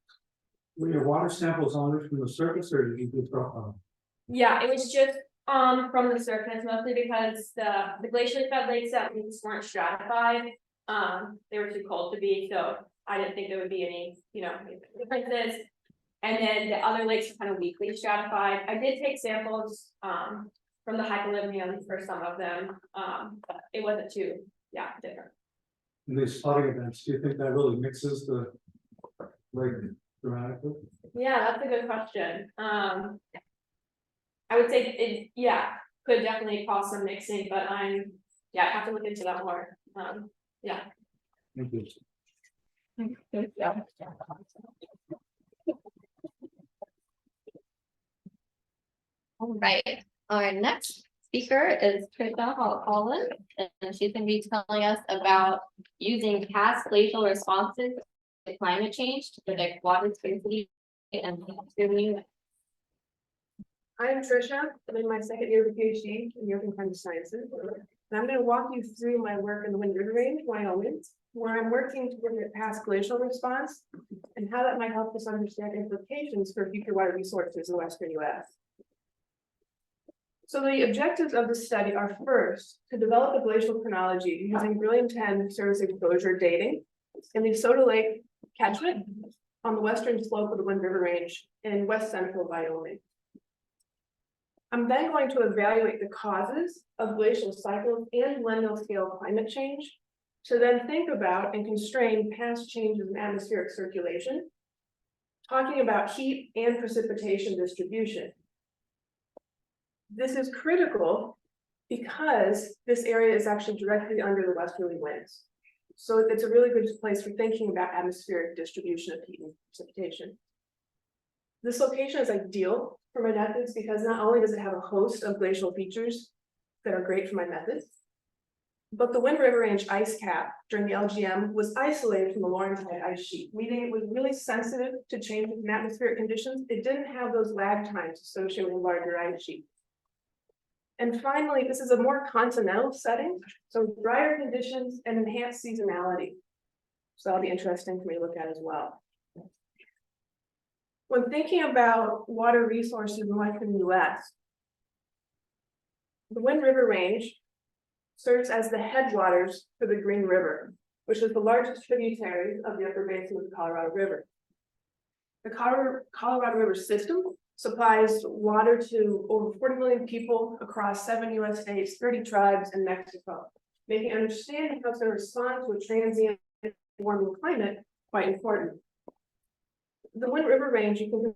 Were your water samples only from the surface, or did you do profile? Yeah, it was just from the surface, mostly because the glacially fed lakes that we just weren't stratified. They were too cold to be, so I didn't think there would be any, differences. And then the other lakes are kind of weakly stratified. I did take samples from the hypolymium for some of them, but it wasn't too, different. In these spotting events, do you think that really mixes the lake dramatically? Yeah, that's a good question. I would say it, could definitely cause some mixing, but I have to look into that more. Yeah. Thank you. Yeah. All right, our next speaker is Trisha Holland, and she's going to be telling us about using past glacial responses to climate change to predict water scarcity and consuming. I'm Trisha. I'm in my second year of a PhD in European Climate Sciences. And I'm going to walk you through my work in the Wind River Range, Wyoming, where I'm working to look at past glacial response and how that might help us understand implications for future water resources in the Western US. So the objectives of the study are first, to develop a glacial chronology using Beryllium 10 surface exposure dating in the Soda Lake catchment on the western slope of the Wind River Range in west central Wyoming. I'm then going to evaluate the causes of glacial cycles and millennial scale climate change to then think about and constrain past changes in atmospheric circulation, talking about heat and precipitation distribution. This is critical because this area is actually directly under the westerly winds. So it's a really good place for thinking about atmospheric distribution of heat and precipitation. This location is ideal for my methods because not only does it have a host of glacial features that are great for my methods, but the Wind River Range ice cap during the LGM was isolated from the Laurentide ice sheet, meaning it was really sensitive to changes in atmospheric conditions. It didn't have those lag times associated with larger ice sheets. And finally, this is a more continental setting, so drier conditions and enhanced seasonality. So that'll be interesting for me to look at as well. When thinking about water resources in the western US, the Wind River Range serves as the headwaters for the Green River. which is the largest tributary of the upper basin of the Colorado River. The Colorado River system supplies water to over 40 million people across 7 US states, 30 tribes, and Mexico, making understanding how to respond to a transient warming climate quite important. The Wind River Range, you can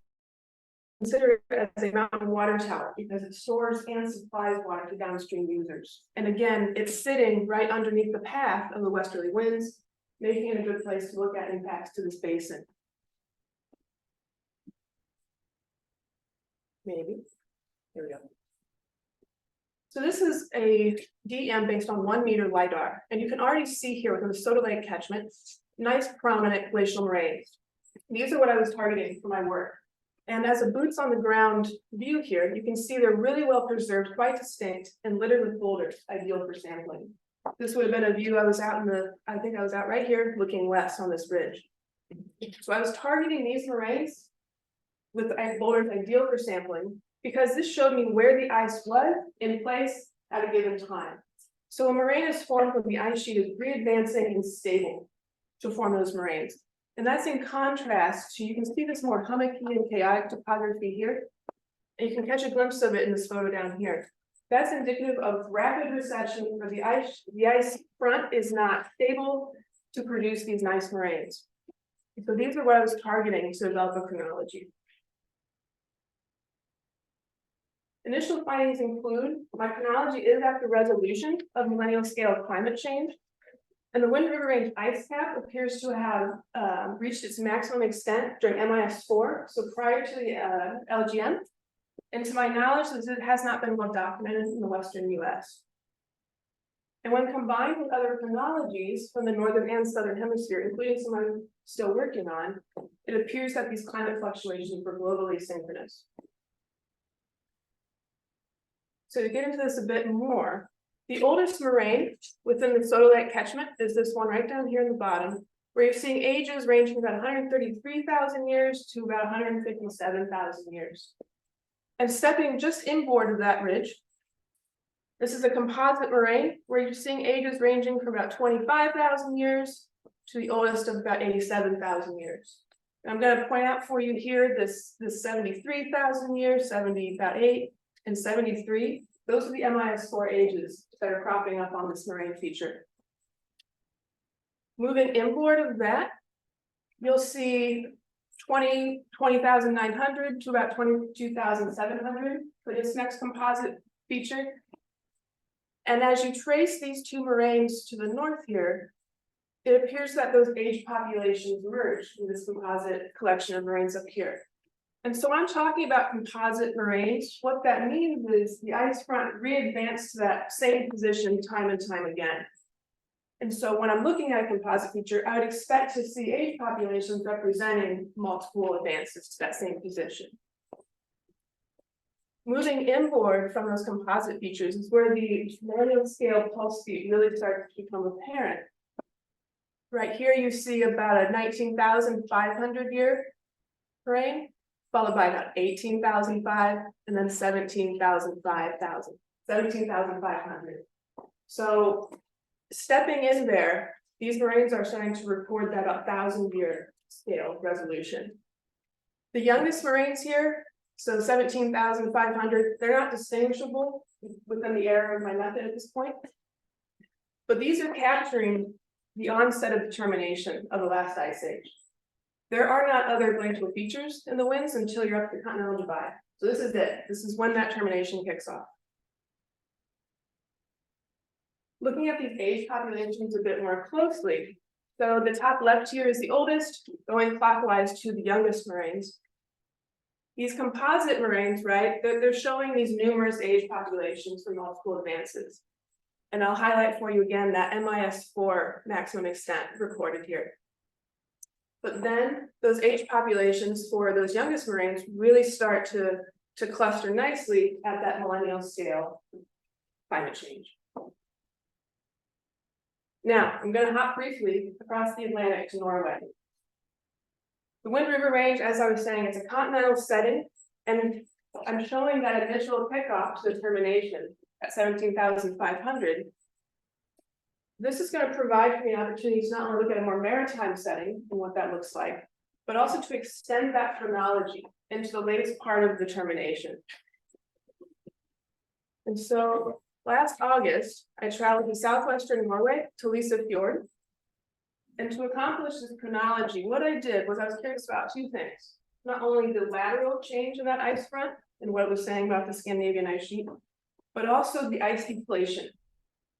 consider it as a mountain water tower because it stores and supplies water to downstream users. And again, it's sitting right underneath the path of the westerly winds, making it a good place to look at impacts to this basin. Maybe. Here we go. So this is a DEM based on 1 meter LiDAR, and you can already see here within the Soda Lake catchment, nice prominent glacial moraines. These are what I was targeting for my work. And as a boots on the ground view here, you can see they're really well preserved, quite distinct, and littered with boulders, ideal for sampling. This would have been a view I was out I think I was out right here looking west on this ridge. So I was targeting these moraines with boulders ideal for sampling because this showed me where the ice was in place at a given time. So a moraine is formed when the ice sheet is re-advancing and stable to form those moraines. And that's in contrast to, you can see this more hummocky and chaotic topography here. And you can catch a glimpse of it in this photo down here. That's indicative of rapid recession where the ice front is not stable to produce these nice moraines. So these are what I was targeting to develop a chronology. Initial findings include, my chronology is after resolution of millennial scale climate change. And the Wind River Range ice cap appears to have reached its maximum extent during MIS4, so prior to the LGM. And to my knowledge, this has not been well documented in the Western US. And when combined with other chronologies from the Northern and Southern Hemisphere, including some I'm still working on, it appears that these climate fluctuations were globally synchronous. So to get into this a bit more, the oldest moraine within the Soda Lake catchment is this one right down here in the bottom, where you're seeing ages ranging from about 133,000 years to about 157,000 years. And stepping just inboard of that ridge, this is a composite moraine where you're seeing ages ranging from about 25,000 years to the oldest of about 87,000 years. And I'm going to point out for you here this 73,000 years, 70 about 8, and 73. Those are the MIS4 ages that are cropping up on this moraine feature. Moving inboard of that, you'll see 20,900 to about 22,700 for this next composite feature. And as you trace these two moraines to the north here, it appears that those age populations merge in this composite collection of moraines up here. And so when I'm talking about composite moraines, what that means is the ice front re-advanced to that same position time and time again. And so when I'm looking at a composite feature, I would expect to see age populations representing multiple advances to that same position. Moving inboard from those composite features is where the millennial scale pulse speed really starts to become apparent. Right here, you see about a 19,500 year moraine, followed by about 18,005, and then 17,500. So stepping in there, these moraines are starting to record that 1,000-year scale resolution. The youngest moraines here, so 17,500, they're not distinguishable within the era of my method at this point. But these are capturing the onset of the termination of the last ice age. There are not other glacial features in the winds until you're up the Continental Divide. So this is it. This is when that termination kicks off. Looking at these age populations a bit more closely. So the top left here is the oldest, going clockwise to the youngest moraines. These composite moraines, right, they're showing these numerous age populations for multiple advances. And I'll highlight for you again that MIS4 maximum extent recorded here. But then those age populations for those youngest moraines really start to cluster nicely at that millennial scale climate change. Now, I'm going to hop briefly across the Atlantic to Norway. The Wind River Range, as I was saying, it's a continental setting, and I'm showing that initial kickoff to the termination at 17,500. this is gonna provide me opportunities not only look at a more maritime setting and what that looks like, but also to extend that chronology into the latest part of the termination. And so last August, I traveled to southwestern Norway to Lisa Fjord. And to accomplish this chronology, what I did was I was curious about two things. Not only the lateral change in that ice front and what it was saying about the Scandinavian ice sheet, but also the ice deflation.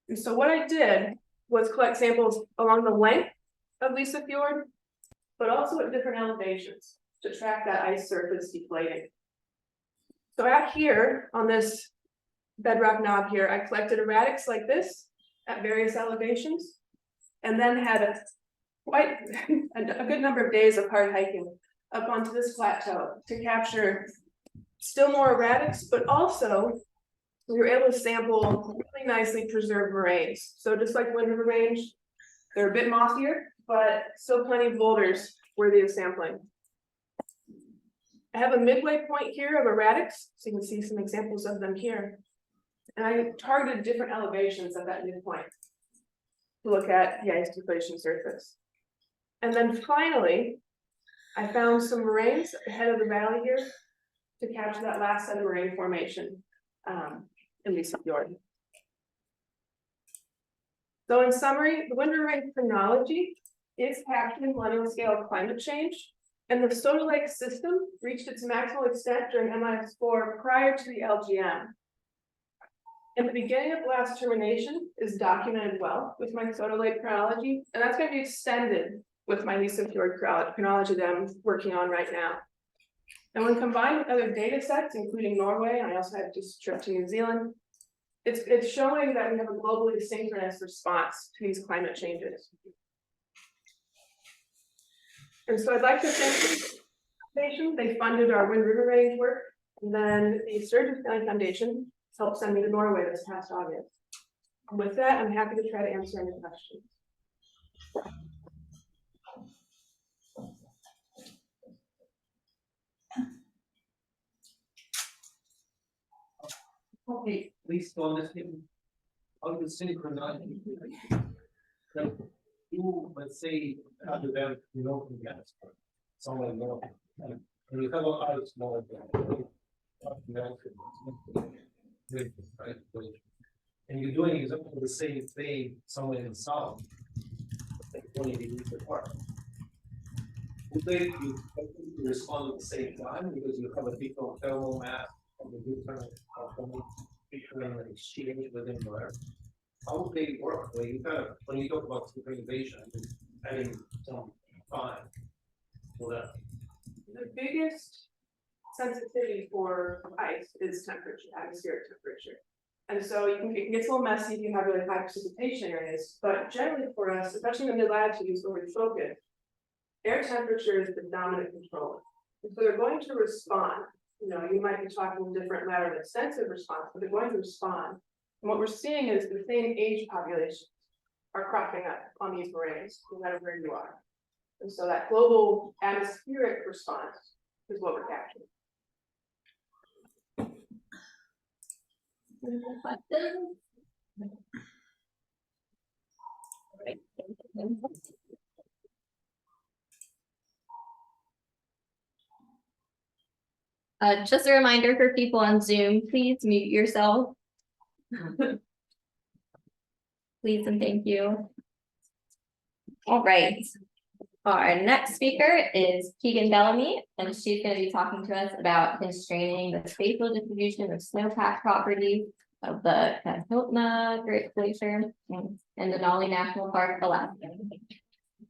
And so what I did was collect samples along the length of Lisa Fjord, but also at different elevations to track that ice surface deflating. So out here on this bedrock knob here, I collected erratics like this at various elevations, and then had a good number of days of hard hiking up onto this plateau to capture still more erratics, but also we were able to sample really nicely preserved moraines. So just like Wind River Range, they're a bit mossier, but still plenty of boulders worthy of sampling. I have a midway point here of erratics, so you can see some examples of them here. And I targeted different elevations at that midpoint to look at the ice deflation surface. And then finally, I found some moraines at the head of the valley here to capture that last set of moraine formation in Lisa Fjord. So in summary, the Wind River Range chronology is capturing millennial scale climate change, and the Soda Lake system reached its maximal extent during MIS4 prior to the LGM. And the beginning of last termination is documented well with my Soda Lake chronology, and that's going to be extended with my Lisa Fjord chronology that I'm working on right now. And when combined with other data sets, including Norway, and I also had just a trip to New Zealand, it's showing that we have a globally synchronous response to these climate changes. And so I'd like to thank the foundation. They funded our Wind River Range work, and then the Sturgis County Foundation helped send me to Norway this past August. And with that, I'm happy to try to answer any questions. Okay, please to understand how to synchronize. Like you, let's say, have the event, you know, from gas, somewhere north, and you have a other small event. And you're doing exactly the same thing somewhere in the south, like 20 degrees apart. Would they you respond at the same time because you have a different thermal mass and the different exchange within there? How would they work? Like you kind of, when you talk about synchronization, adding some time for that. The biggest sensitivity for ice is temperature, atmospheric temperature. And so it can get a little messy if you have really high precipitation areas, but generally for us, especially in the mid-latitudes where we focus, air temperature is the dominant controller. And so they're going to respond. You know, you might be talking different matter of extensive response, but they're going to respond. And what we're seeing is the same age populations are cropping up on these moraines, no matter where you are. And so that global atmospheric response is what we're capturing. Just a reminder for people on Zoom, please mute yourself. Please and thank you. All right. Our next speaker is Keegan Bellamy, and she's going to be talking to us about constraining the spatial distribution of snowpack properties of the Kahiltna Great Glacier and Denali National Park, Alaska.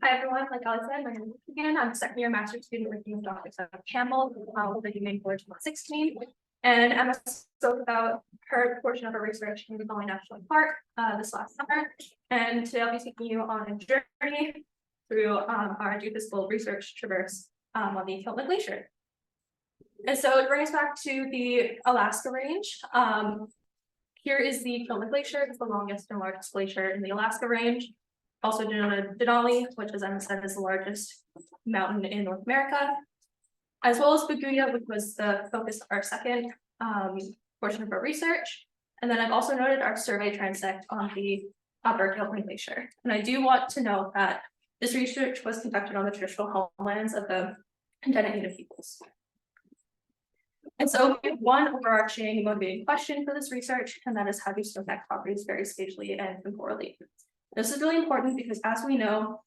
Hi, everyone. Like Alex said, my name is Keegan. I'm a second year master's student working with Dr. Sarah Campbell, with the UMaine College 2016. And Emma spoke about her portion of her research in the Denali National Park this last summer. And today I'll be taking you on a journey through our geophysical research traverse on the Kahiltna Glacier. And so it brings us back to the Alaska range. Here is the Kahiltna Glacier. It's the longest and largest glacier in the Alaska range. Also denoted Denali, which, as Emma said, is the largest mountain in North America, as well as Baguia, which was the focus of our second portion of our research. And then I've also noted our survey transect on the Upper Kilburn Glacier. And I do want to note that this research was conducted on the traditional homelands of the indigenous Native peoples. And so we have one overarching motivating question for this research, and that is how do snowpack properties vary spatially and temporally? This is really important because, as we know,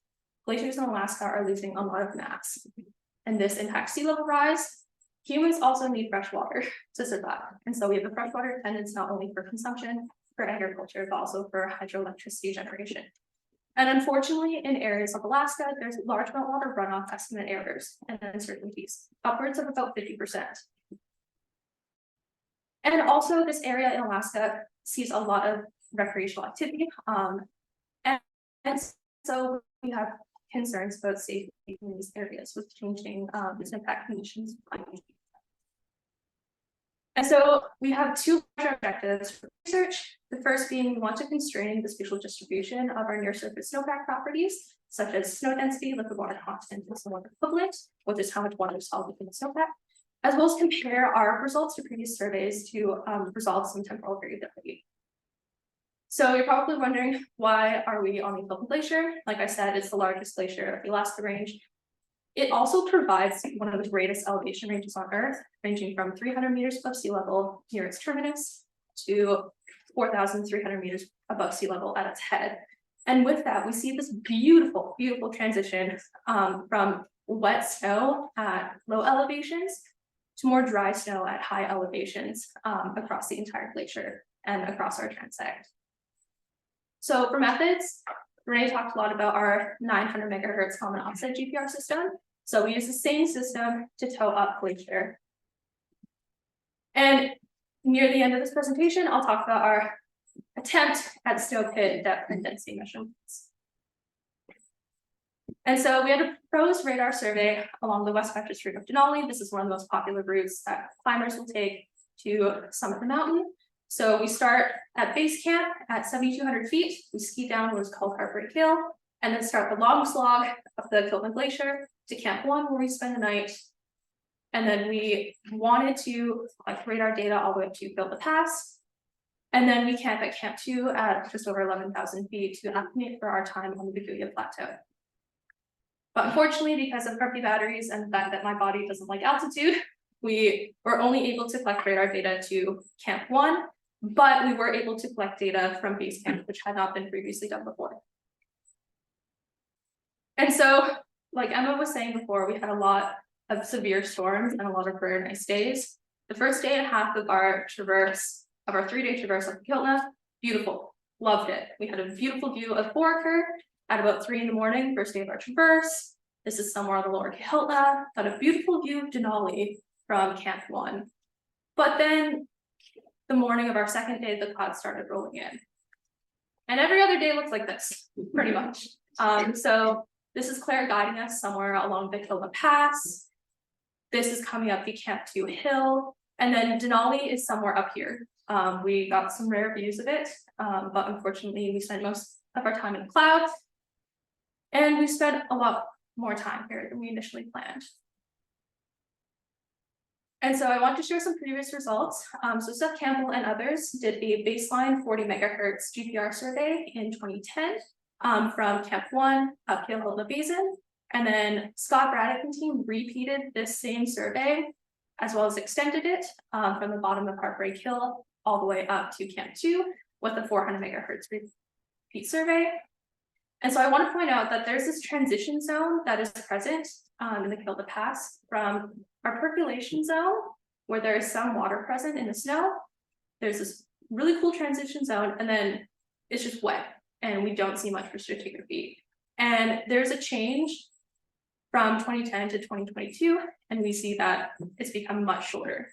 glaciers in Alaska are losing a lot of mass, and this impacts sea level rise. Humans also need fresh water to survive, and so we have a freshwater dependence not only for consumption, for agriculture, but also for hydroelectricity generation. And unfortunately, in areas of Alaska, there's large meltwater runoff estimate errors and uncertainties, upwards of about 50%. And also, this area in Alaska sees a lot of recreational activity, and so we have concerns about safety in these areas with changing snowpack conditions. And so we have two objectives for research. The first being we want to constrain the spatial distribution of our near surface snowpack properties, such as snow density, liquid water content, and snow water equivalent, which is how much water is held within the snowpack, as well as compare our results to previous surveys to results in temporal variability. So you're probably wondering, why are we on the Kilburn Glacier? Like I said, it's the largest glacier of the Alaska Range. It also provides one of the greatest elevation ranges on Earth, ranging from 300 meters above sea level near its terminus to 4,300 meters above sea level at its head. And with that, we see this beautiful, beautiful transition from wet snow at low elevations to more dry snow at high elevations across the entire glacier and across our transect. So for methods, Renee talked a lot about our 900 megahertz common offset GPR system. So we use the same system to tow up glacier. And near the end of this presentation, I'll talk about our attempt at snow pit depth and density measurements. And so we had a proposed radar survey along the west vector street of Denali. This is one of the most popular routes that climbers will take to summit the mountain. So we start at base camp at 7,200 feet. We ski down what is called Heartbreak Hill, and then start the long slog of the Kilburn Glacier to Camp 1, where we spend the night. And then we wanted to radar data all the way up to Kilburn Pass. And then we camp at Camp 2 at just over 11,000 feet to estimate for our time on the Biguya Plateau. But unfortunately, because of crappy batteries and the fact that my body doesn't like altitude, we were only able to collect radar data to Camp 1, but we were able to collect data from base camp, which had not been previously done before. And so, like Emma was saying before, we had a lot of severe storms and a lot of very nice days. The first day and a half of our traverse, of our 3-day traverse of Kiltna, beautiful, loved it. We had a beautiful view of Foraker at about 3 in the morning, first day of our traverse. This is somewhere on the lower Kiltna, got a beautiful view of Denali from Camp 1. But then the morning of our second day, the clouds started rolling in. And every other day looks like this, pretty much. So this is Claire guiding us somewhere along the Kilburn Pass. This is coming up the Camp 2 hill. And then Denali is somewhere up here. We got some rare views of it, but unfortunately we spent most of our time in the clouds. And we spent a lot more time here than we initially planned. And so I want to share some previous results. So Seth Campbell and others did a baseline 40 megahertz GPR survey in 2010 from Camp 1 up Hilda Basin. And then Scott Braddock and team repeated this same survey, as well as extended it from the bottom of Heartbreak Hill all the way up to Camp 2 with a 400 megahertz repeat survey. And so I want to point out that there's this transition zone that is present in the Kilda Pass from our percolation zone, where there is some water present in the snow. There's this really cool transition zone, and then it's just wet, and we don't see much for stratigraphy. And there's a change from 2010 to 2022, and we see that it's become much shorter.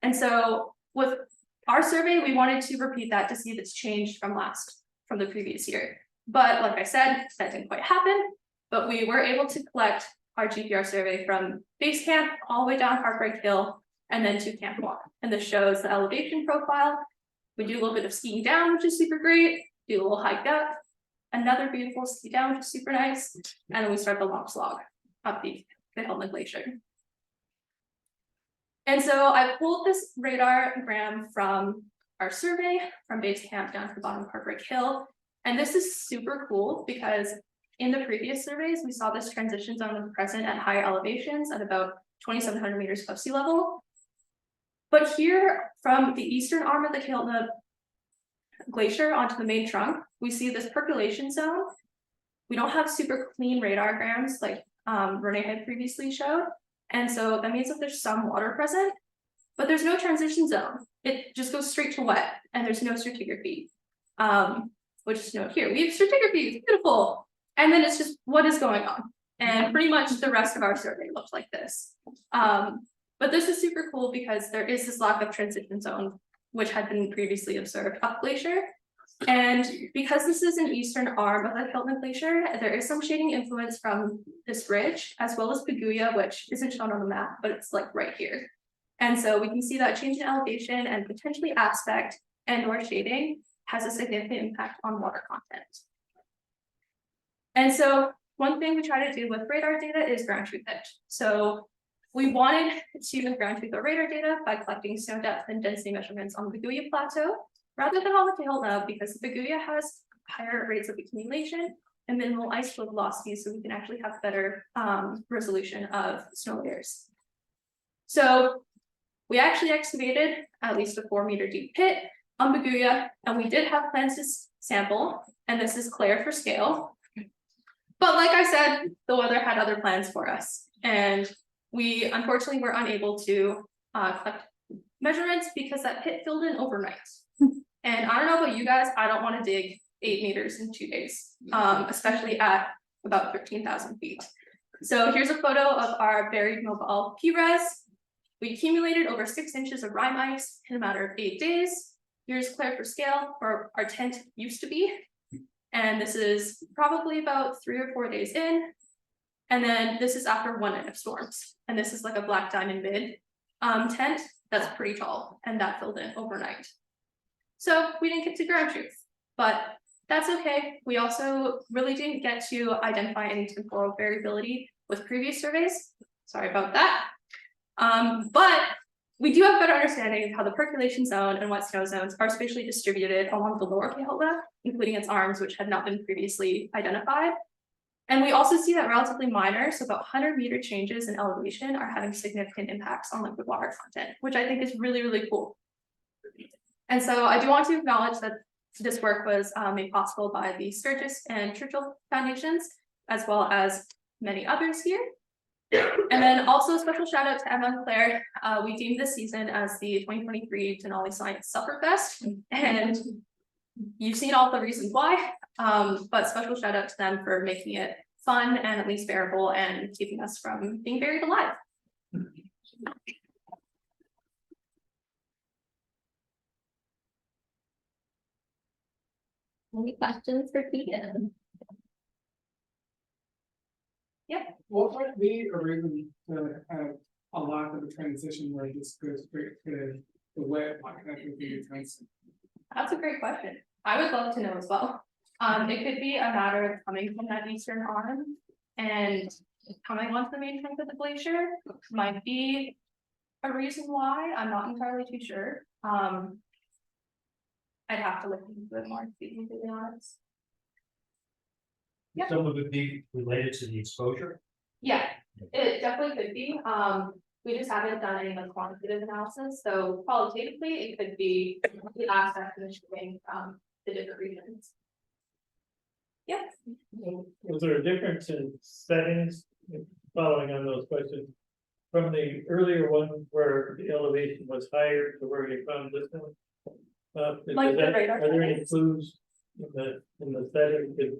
And so with our survey, we wanted to repeat that to see if it's changed from the previous year. But like I said, that didn't quite happen, but we were able to collect our GPR survey from base camp all the way down Heartbreak Hill and then to Camp 1. And this shows the elevation profile. We do a little bit of skiing down, which is super great, do a little hike up, another beautiful ski down, which is super nice, and then we start the long slog up the Hilda Glacier. And so I pulled this radar gram from our survey from base camp down to the bottom of Heartbreak Hill. And this is super cool because in the previous surveys, we saw this transition zone was present at higher elevations at about 2,700 meters above sea level. But here from the eastern arm of the Kiltna Glacier onto the main trunk, we see this percolation zone. We don't have super clean radiograms like Renee had previously showed. And so that means that there's some water present, but there's no transition zone. It just goes straight to wet and there's no stratigraphy. Which is note here, we have stratigraphy, it's beautiful. And then it's just what is going on. And pretty much the rest of our survey looks like this. But this is super cool because there is this lack of transition zone, which had been previously observed up glacier. And because this is an eastern arm of the Kiltna Glacier, there is some shading influence from this ridge, as well as Paguya, which isn't shown on the map, but it's like right here. And so we can see that change in elevation and potentially aspect and or shading has a significant impact on water content. And so one thing we try to do with radar data is ground truth it. So we wanted to ground truth our radar data by collecting snow depth and density measurements on the Paguya Plateau, rather than on the Kiltna, because the Paguya has higher rates of accumulation and minimal ice flow velocities, so we can actually have better resolution of snow layers. So we actually excavated at least a 4-meter deep pit on Paguya, and we did have plans to sample, and this is Claire for scale. But like I said, the weather had other plans for us, and we unfortunately were unable to collect measurements because that pit filled in overnight. And I don't know about you guys, I don't want to dig 8 meters in 2 days, especially at about 13,000 feet. So here's a photo of our buried mobile P-res. We accumulated over 6 inches of rime ice in a matter of 8 days. Here's Claire for scale, where our tent used to be. And this is probably about 3 or 4 days in. And then this is after 1 night of storms. And this is like a black diamond mid tent that's pretty tall, and that filled in overnight. So we didn't get to ground truth, but that's okay. We also really didn't get to identify any temporal variability with previous surveys. Sorry about that. But we do have a better understanding of how the percolation zone and wet snow zones are spatially distributed along the lower Kiltna, including its arms, which had not been previously identified. And we also see that relatively minor, so about 100-meter changes in elevation are having significant impacts on liquid water content, which I think is really, really cool. And so I do want to acknowledge that this work was made possible by the Sturgis and Churchill Foundations, as well as many others here. And then also a special shout out to Emma and Claire. We deemed this season as the 2023 Denali Science Sufferfest, and you've seen all the reasons why, but special shout out to them for making it fun and at least bearable and keeping us from being buried alive. Any questions for Keegan? What might be a reason to have a lack of a transition where it just goes straight to the wet, like that would be a transition? That's a great question. I would love to know as well. It could be a matter of coming from that eastern arm and coming onto the main trunk of the glacier might be a reason why. I'm not entirely too sure. I'd have to look into it more, to be completely honest. Yeah. Some of it be related to the exposure? Yeah, it definitely could be. We just haven't done any like quantitative analysis, so qualitatively it could be the aspect of shipping from the different regions. Yeah. Was there a difference in settings, following on those questions, from the earlier one where the elevation was higher to where you found this one? Like the radar are there any settings? clues in the setting?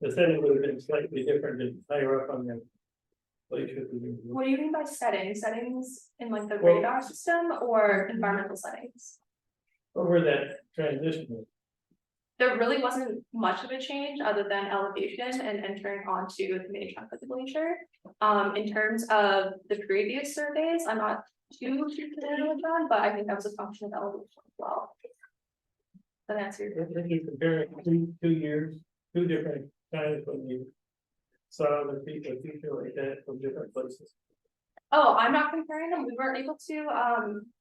The setting would have been slightly different than higher up on the glacier. What do you mean by settings? Settings in like the Well- radar system or environmental settings? Over that transition. There really wasn't much of a change other than elevation and entering onto the main trunk of the glacier. In terms of the previous surveys, I'm not too familiar with them, but I think that was a function of elevation as well. That answered. If you compare 2 years, 2 different times when you saw the feature like that from different places. Oh, I'm not comparing them. We weren't able to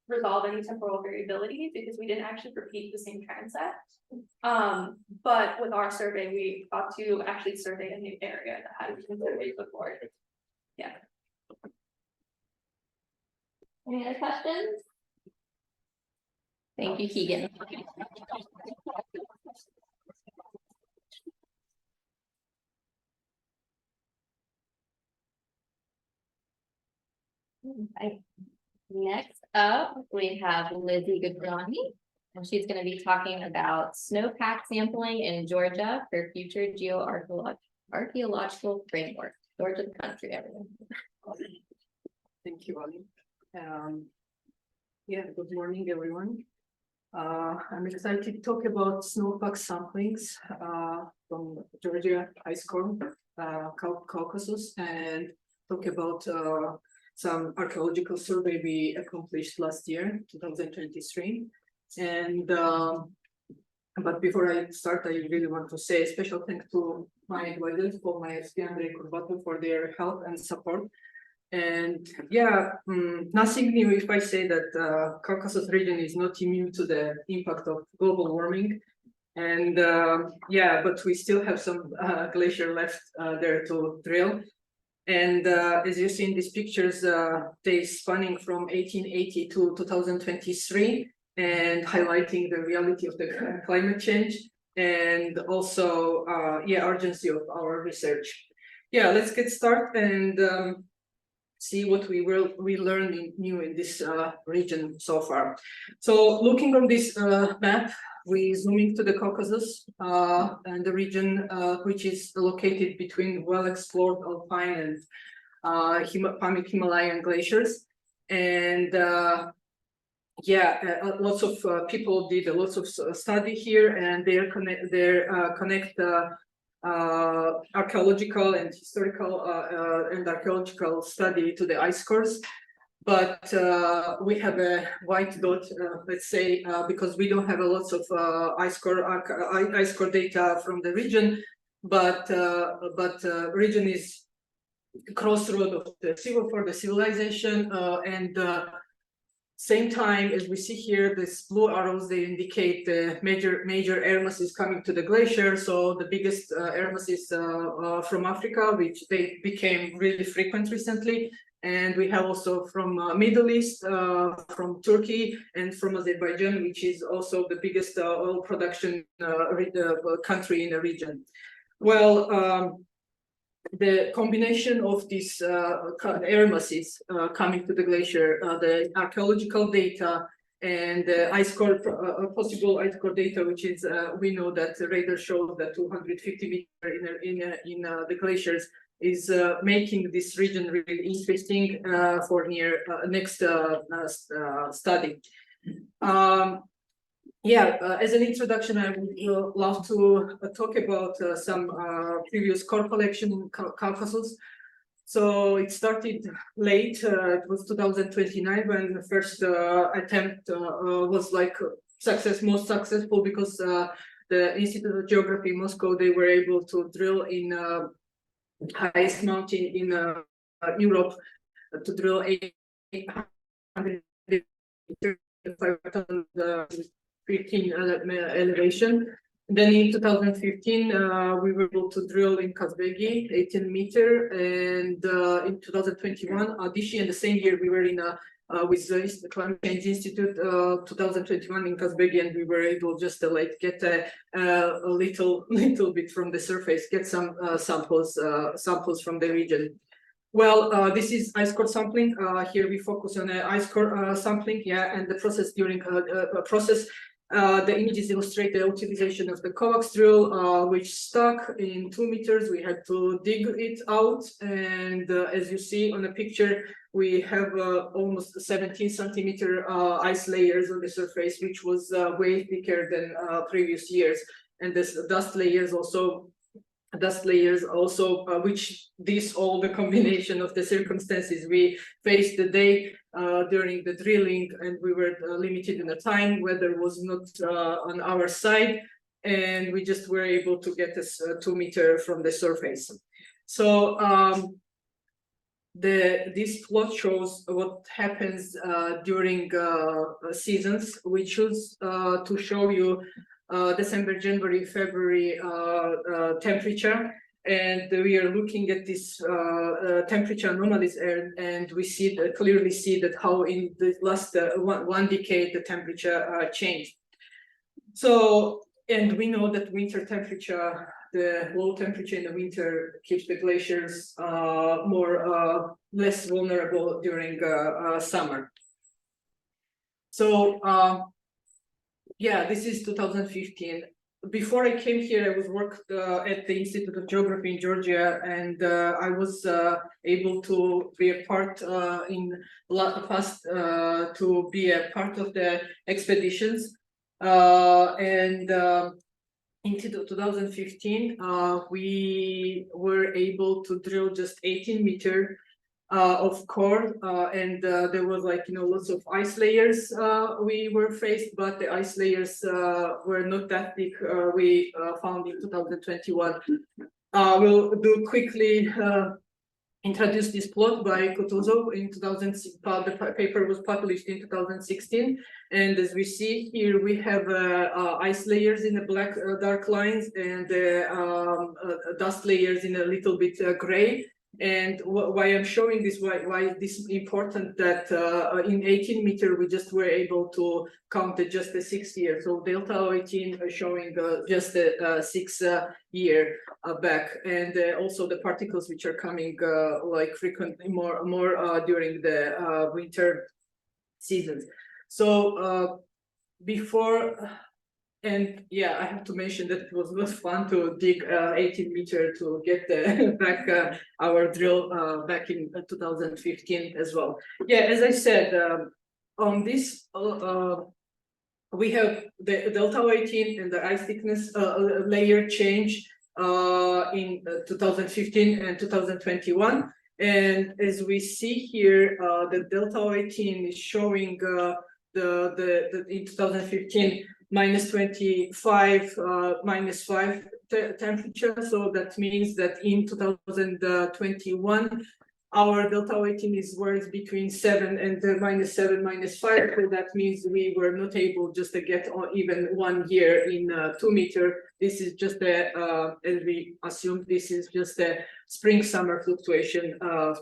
resolve any temporal variability because we didn't actually repeat the same transect. But with our survey, we got to actually survey a new area that hadn't been surveyed before. Yeah. Any other questions? Thank you, Keegan. Okay. Next up, we have Lizzie Gudrani, and she's gonna be talking about snowpack sampling in Georgia for future archaeological framework. Georgia the country, everyone. Thank you, Ali. Yeah, good morning, everyone. I'm excited to talk about snowpack samplings from Georgia High School, Caucasus, and talk about some archaeological survey we accomplished last year, 2023. And but before I start, I really want to say a special thanks to my advisors, for my Andrei Kurbatov, for their help and support. And yeah, nothing new if I say that Caucasus region is not immune to the impact of global warming. And yeah, but we still have some glacier left there to drill. And as you see in these pictures, they spanning from 1880 to 2023 and highlighting the reality of the climate change and also yeah, urgency of our research. Yeah, let's get started and see what we learned new in this region so far. So looking on this map, we zooming to the Caucasus and the region which is located between well-explored alpine and Himalayan glaciers. And yeah, lots of people did lots of study here, and they connect archaeological and historical and archaeological study to the ice cores. But we have a white dot, let's say, because we don't have a lots of ice core data from the region, but region is crossroad of the civilization and same time as we see here, these blue arrows, they indicate the major air masses coming to the glacier. So the biggest air masses from Africa, which they became really frequent recently. And we have also from Middle East, from Turkey, and from Azerbaijan, which is also the biggest oil production country in the region. Well, the combination of these air masses coming to the glacier, the archaeological data, and the ice core, possible ice core data, which is we know that the radar shows that 250 meters in the glaciers is making this region really interesting for next study. Yeah, as an introduction, I would love to talk about some previous core collection in Caucasus. So it started late, it was 2029 when the first attempt was like most successful because the Institute of Geography in Moscow, they were able to drill in highest mountain in Europe to drill 815 elevation. Then in 2015, we were able to drill in Kazbegi, 18 meter, and in 2021, Adishi, and the same year we were in with the Climate Change Institute, 2021 in Kazbegi, and we were able just to like get a little bit from the surface, get some samples from the region. Well, this is ice core sampling. Here we focus on ice core sampling, yeah, and the process during process. The images illustrate the utilization of the coax drill, which stuck in 2 meters. We had to dig it out, and as you see on the picture, we have almost 17 centimeter ice layers on the surface, which was way thicker than previous years. And this dust layers also, which all the combination of the circumstances we faced the day during the drilling, and we were limited in the time, weather was not on our side, and we just were able to get this 2 meter from the surface. So this plot shows what happens during seasons. We choose to show you December, January, February temperature, and we are looking at this temperature anomalies, and we clearly see that how in the last one decade the temperature changed. So, and we know that winter temperature, the low temperature in the winter keeps the glaciers less vulnerable during summer. So yeah, this is 2015. Before I came here, I was worked at the Institute of Geography in Georgia, and I was able to be a part in the past to be a part of the expeditions. In 2015, we were able to drill just 18 meters of core, and there was lots of ice layers we were faced, but the ice layers were not that big. We found in 2021. We'll do quickly introduce this plot by Kutuzov in 2006. The paper was published in 2016, and as we see here, we have ice layers in the black dark lines, and dust layers in a little bit gray. And why I'm showing this, why this is important, that in 18 meter we just were able to count just the 6 years. So delta 18 showing just the 6 year back, and also the particles which are coming frequently more during the winter seasons. So before. And yeah, I have to mention that it was not fun to dig 18 meters to get back our drill back in 2015 as well. Yeah, as I said, on this we have the delta 18 and the ice thickness layer change in 2015 and 2021. And as we see here, the delta 18 is showing the in 2015 minus 25, minus 5 temperature. So that means that in 2021, our delta 18 is worth between 7 and minus 7, minus 5. So that means we were not able just to get even 1 year in 2 meter. This is just as we assume, this is just a spring-summer fluctuation on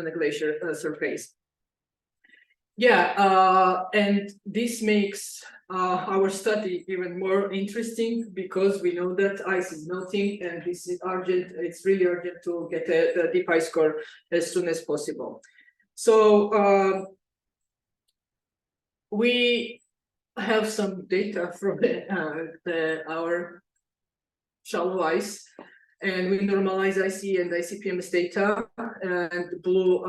the glacier surface. Yeah, and this makes our study even more interesting, because we know that ice is melting, and this is urgent. It's really urgent to get the deep ice core as soon as possible. So we have some data from our shallow ice, and we normalize IC and ICPMS data, and the blue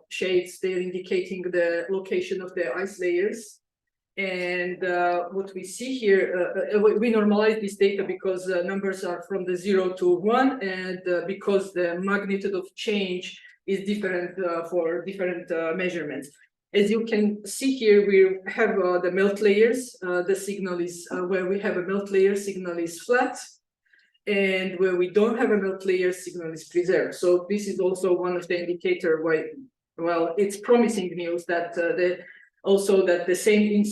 shades, they're indicating the location of the ice layers. And what we see here, we normalize this data because numbers are from the 0 to 1, and because the magnitude of change is different for different measurements. As you can see here, we have the melt layers. The signal is where we have a melt layer, signal is flat. And where we don't have a melt layer, signal is preserved. So this is also one of the indicator why, well, it's promising news that also that the same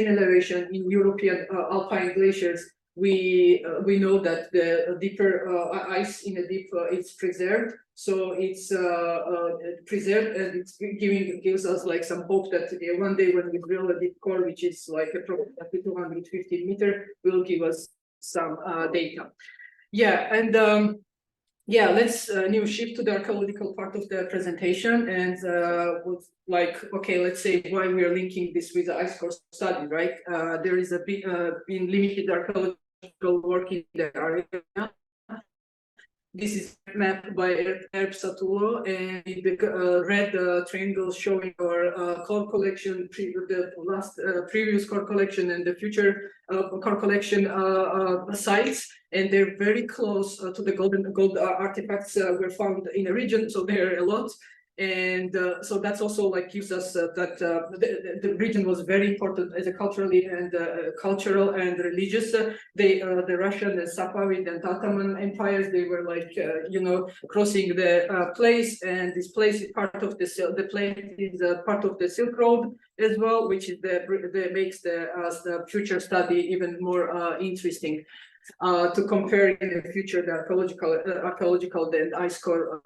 elevation in European alpine glaciers, we know that the deeper ice in the deep it's preserved. So it's preserved, and it's gives us like some hope that one day when we drill a deep core, which is like approximately 250 meters, will give us some data. Yeah, and yeah, let's new shift to the archaeological part of the presentation, and with okay, let's say why we are linking this with the ice core study, right? There is a bit been limited archaeological work in the area. This is mapped by Erb Satulo, and the red triangle showing our core collection, the last previous core collection and the future core collection sites, and they're very close to the gold artifacts were found in the region, so there are a lot. And so that's also like gives us that the region was very important as a culturally and cultural and religious. The Russian, the Safavid and Ottoman empires, they were like crossing the place, and this place is part of the place is part of the Silk Road as well, which is the makes the future study even more interesting. To compare in the future the archaeological and ice core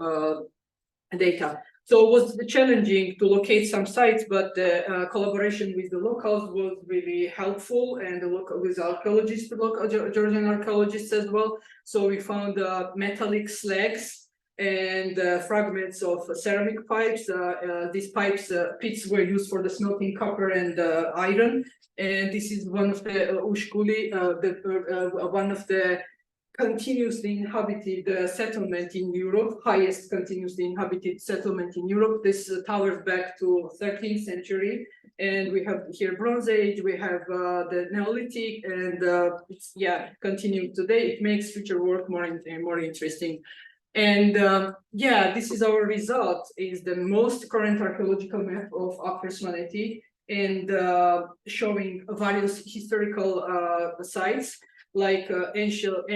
data. So it was challenging to locate some sites, but the collaboration with the locals was really helpful, and the local with archaeologists, local Georgian archaeologists as well. So we found metallic slags and fragments of ceramic pipes. These pits were used for the smelting copper and iron. And this is one of the Ushkuli, one of the continuously inhabited settlement in Europe, highest continuously inhabited settlement in Europe. This towers back to 13th century, and we have here Bronze Age, we have the Neolithic, and it's continuing today. It makes future work more interesting. And this is our result, is the most current archaeological map of Upper Svaneti, and showing various historical sites like ancient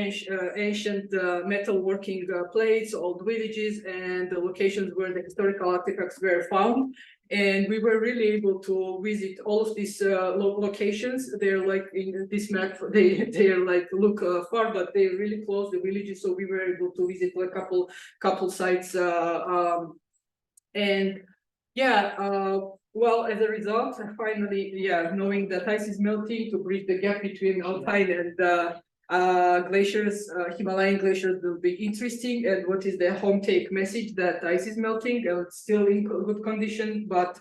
metalworking plates, old villages, and the locations where the historical artifacts were found. And we were really able to visit all of these locations. They're like in this map, they're like look far, but they're really close, the villages. So we were able to visit a couple sites. Well, as a result, finally, knowing that ice is melting to bridge the gap between alpine and glaciers, Himalayan glaciers will be interesting. And what is the home take message? That ice is melting, it's still in good condition, but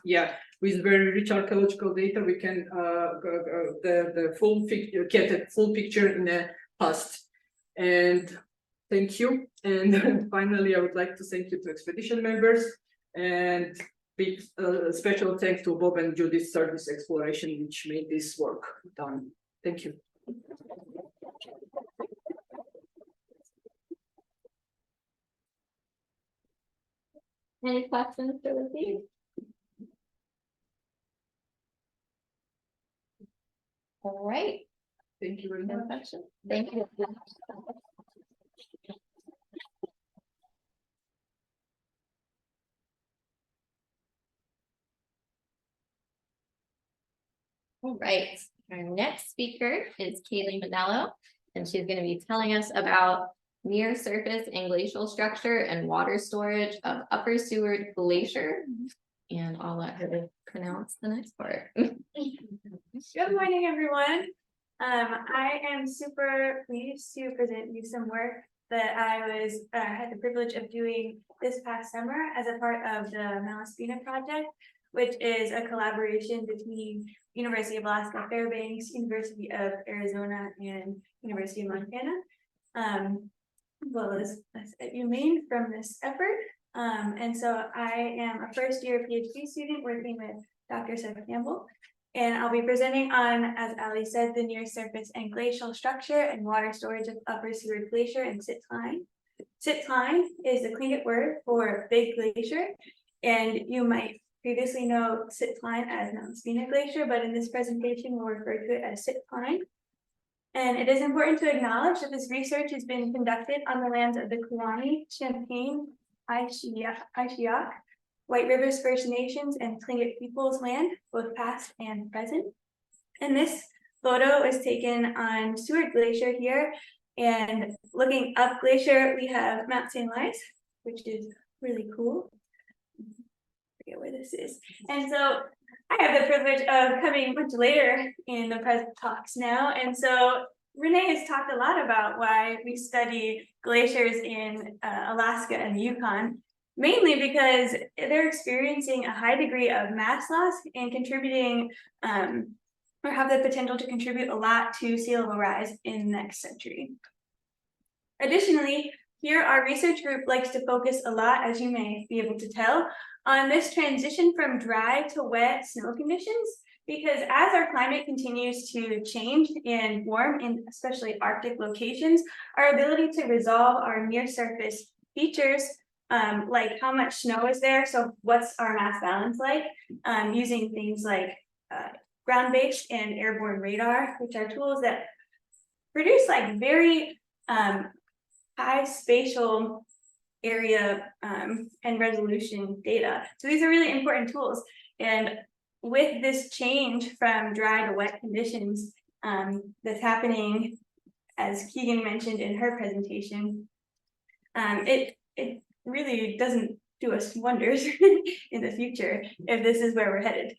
with very rich archaeological data, we can the full picture, get a full picture in the past. And thank you. And finally, I would like to thank you to expedition members, and big special thanks to Bob and Judith start this exploration, which made this work done. Thank you. Any questions for Lizzie? All right. Thank you very much. Thank you. All right, our next speaker is Kaylee Manello, and she's going to be telling us about near surface and glacial structure and water storage of Upper Seward Glacier. And I'll let her pronounce the next part. Good morning, everyone. I am super pleased to present you some work that I had the privilege of doing this past summer as a part of the Malaspina project, which is a collaboration between University of Alaska Fairbanks, University of Arizona, and University of Montana, well as UMaine from this effort. And so I am a first year PhD student working with Dr. Seth Campbell, and I'll be presenting on, as Ali said, the near surface and glacial structure and water storage of Upper Seward Glacier and Sitline. Sitline is the Tlingit word for big glacier, and you might previously know Sitline as Malaspina Glacier, but in this presentation we'll refer to it as Sitline. And it is important to acknowledge that this research has been conducted on the lands of the Kulani, Champagne, Aishiyak, White Rivers First Nations, and Tlingit peoples land, both past and present. And this photo is taken on Seward Glacier here, and looking up glacier, we have Mount St. Elias, which is really cool. Forget where this is. And so I have the privilege of coming much later in the present talks now. And so Renee has talked a lot about why we study glaciers in Alaska and the Yukon, mainly because they're experiencing a high degree of mass loss and contributing or have the potential to contribute a lot to sea level rise in the next century. Additionally, here our research group likes to focus a lot, as you may be able to tell, on this transition from dry to wet snow conditions, because as our climate continues to change and warm in especially Arctic locations, our ability to resolve our near surface features like how much snow is there, so what's our mass balance like, using things like ground-based and airborne radar, which are tools that produce like very high spatial area and resolution data. So these are really important tools. And with this change from dry to wet conditions that's happening, as Keegan mentioned in her presentation, it really doesn't do us wonders in the future if this is where we're headed.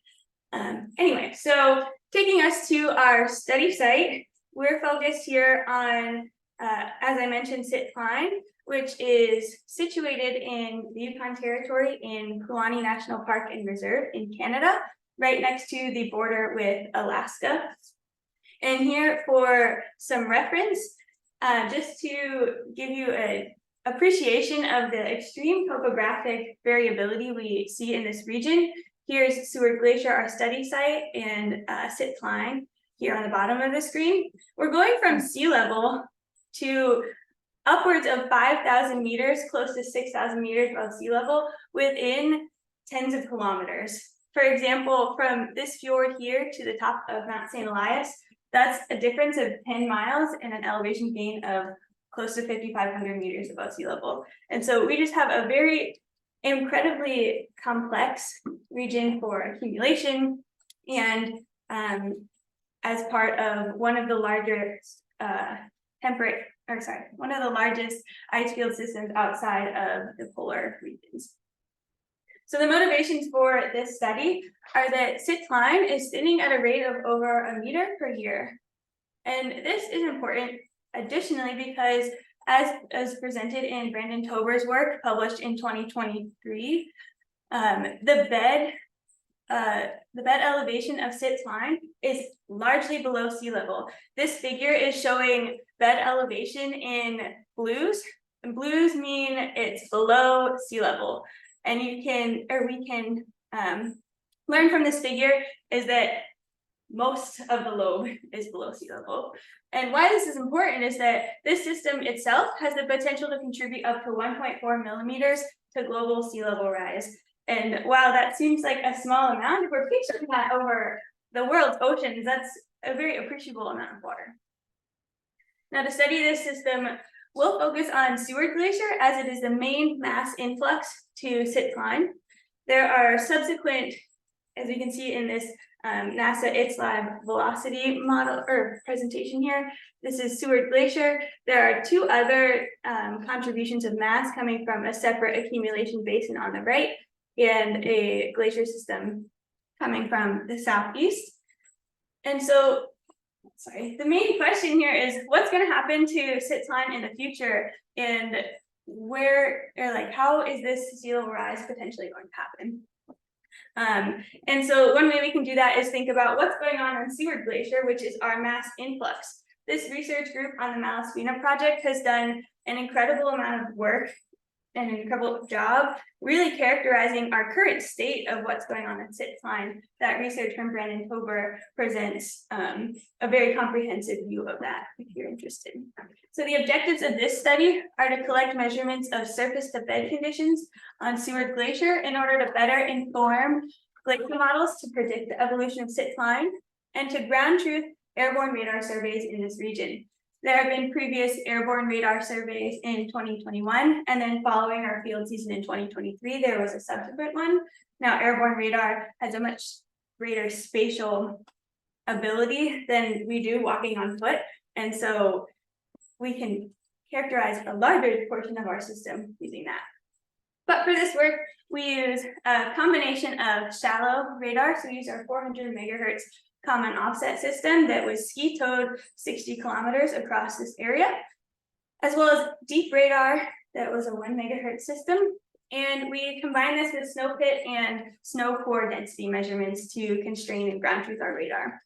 Anyway, so taking us to our study site, we're focused here on, as I mentioned, Sit Klein, which is situated in the Yukon Territory in Kluane National Park and Reserve in Canada, right next to the border with Alaska. And here for some reference, just to give you an appreciation of the extreme topographic variability we see in this region, here's Seward Glacier, our study site, and Sit Klein here on the bottom of the screen. We're going from sea level to upwards of 5,000 meters, close to 6,000 meters above sea level within tens of kilometers. For example, from this fjord here to the top of Mount St. Elias, that's a difference of 10 miles and an elevation gain of close to 5,500 meters above sea level. And so we just have a very incredibly complex region for accumulation, and as part of one of the largest one of the largest ice field systems outside of the polar regions. So the motivations for this study are that Sit Klein is thinning at a rate of over a meter per year. And this is important additionally because, as presented in Brandon Tober's work published in 2023, the bed elevation of Sit Klein is largely below sea level. This figure is showing bed elevation in blues, and blues mean it's below sea level. And we can learn from this figure is that most of the lobe is below sea level. And why this is important is that this system itself has the potential to contribute up to 1.4 millimeters to global sea level rise. And while that seems like a small amount, if we're picturing that over the world's oceans, that's a very appreciable amount of water. Now, to study this system, we'll focus on Seward Glacier as it is the main mass influx to Sit Klein. There are subsequent, as we can see in this NASA ITSLab velocity model or presentation here, this is Seward Glacier. There are two other contributions of mass coming from a separate accumulation basin on the right, and a glacier system coming from the southeast. And so, the main question here is what's going to happen to Sit Klein in the future, and where, or like, how is this sea level rise potentially going to happen? And so one way we can do that is think about what's going on Seward Glacier, which is our mass influx. This research group on the Malaspina project has done an incredible amount of work and an incredible job really characterizing our current state of what's going on at Sit Klein. That research from Brandon Tober presents a very comprehensive view of that, if you're interested. So the objectives of this study are to collect measurements of surface to bed conditions on Seward Glacier in order to better inform glacier models to predict the evolution of Sit Klein, and to ground truth airborne radar surveys in this region. There have been previous airborne radar surveys in 2021, and then following our field season in 2023, there was a subsequent one. Now, airborne radar has a much greater spatial ability than we do walking on foot, and so we can characterize a larger portion of our system using that. But for this work, we use a combination of shallow radar, so we use our 400 megahertz common offset system that was ski towed 60 kilometers across this area, as well as deep radar that was a 1 megahertz system. And we combine this with snow pit and snow core density measurements to constrain and ground truth our radar.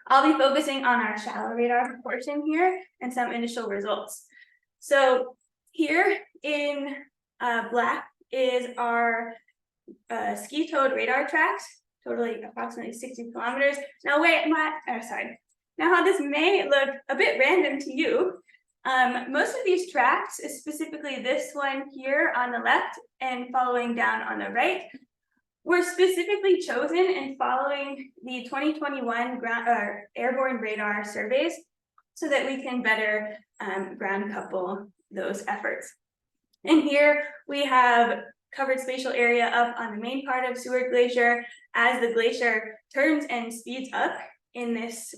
I'll be focusing on our shallow radar portion here and some initial results. So here in black is our ski towed radar tracks, totally approximately 60 kilometers. Now wait, now how this may look a bit random to you, Most of these tracks, specifically this one here on the left and following down on the right, were specifically chosen in following the 2021 airborne radar surveys so that we can better ground couple those efforts. And here we have covered spatial area up on the main part of Seward Glacier as the glacier turns and speeds up in this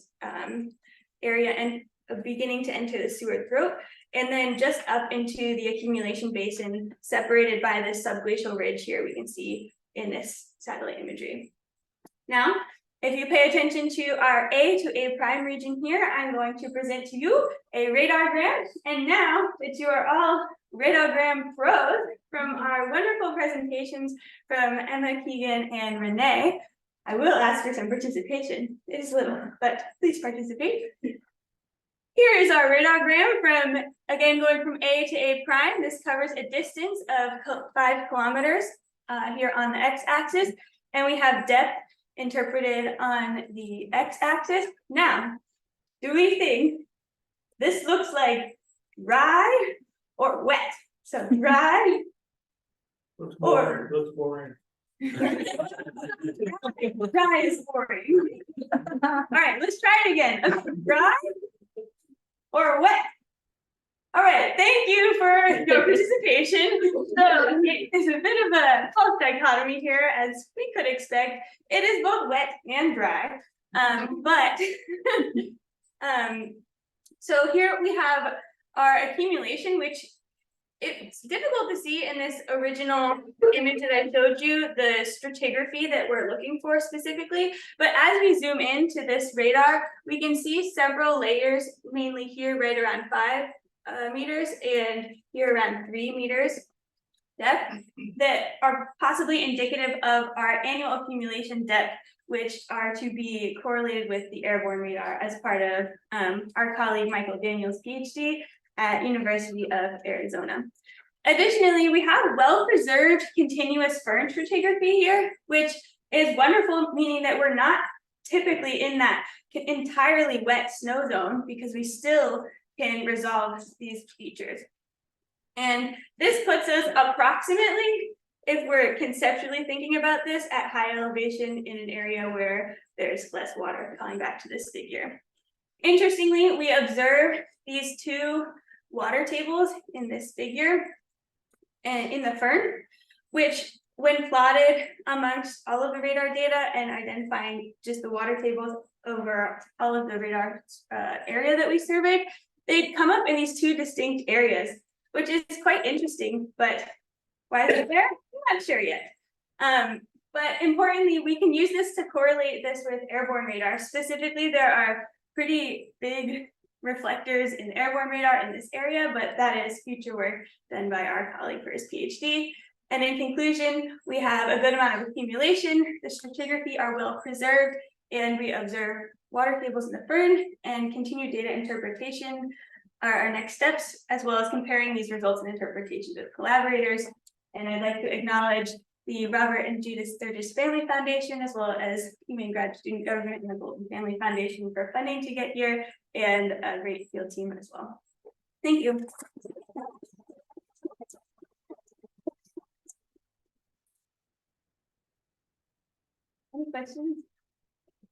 area and beginning to enter the Seward Throat, and then just up into the accumulation basin separated by this subglacial ridge here we can see in this satellite imagery. Now, if you pay attention to our A to A prime region here, I'm going to present to you a radargram. And now that you are all radargram pros from our wonderful presentations from Emma, Keegan, and Renee, I will ask for some participation. It is little, but please participate. Here is our radargram from, again, going from A to A prime. This covers a distance of 5 kilometers here on the x-axis, and we have depth interpreted on the x-axis. Now, do we think this looks like dry or wet? So dry Looks or boring. dry is boring. All right, let's try it again. Dry or wet? All right, thank you for your participation. So it is a bit of a false dichotomy here, as we could expect. It is both wet and dry, so here we have our accumulation, which it's difficult to see in this original image that I showed you, the stratigraphy that we're looking for specifically. But as we zoom into this radar, we can see several layers, mainly here right around 5 meters and here around 3 meters depth, that are possibly indicative of our annual accumulation depth, which are to be correlated with the airborne radar as part of our colleague Michael Daniels' PhD at University of Arizona. Additionally, we have well-preserved continuous fern stratigraphy here, which is wonderful, meaning that we're not typically in that entirely wet snow zone because we still can resolve these features. And this puts us approximately, if we're conceptually thinking about this, at high elevation in an area where there's less water, calling back to this figure. Interestingly, we observe these 2 water tables in this figure and in the fern, which when plotted amongst all of the radar data and identifying just the water tables over all of the radar area that we surveyed, they come up in these 2 distinct areas, which is quite interesting, but why is it there? I'm not sure yet. But importantly, we can use this to correlate this with airborne radar. Specifically, there are pretty big reflectors in airborne radar in this area, but that is future work done by our colleague for his PhD. And in conclusion, we have a good amount of accumulation, the stratigraphy are well preserved, and we observe water tables in the fern, and continued data interpretation are our next steps, as well as comparing these results and interpretations with collaborators. And I'd like to acknowledge the Robert and Judith Sturgis Family Foundation, as well as Humane Grad Student Government and the Golden Family Foundation for funding to get here, and a great field team as well. Thank you. Any questions?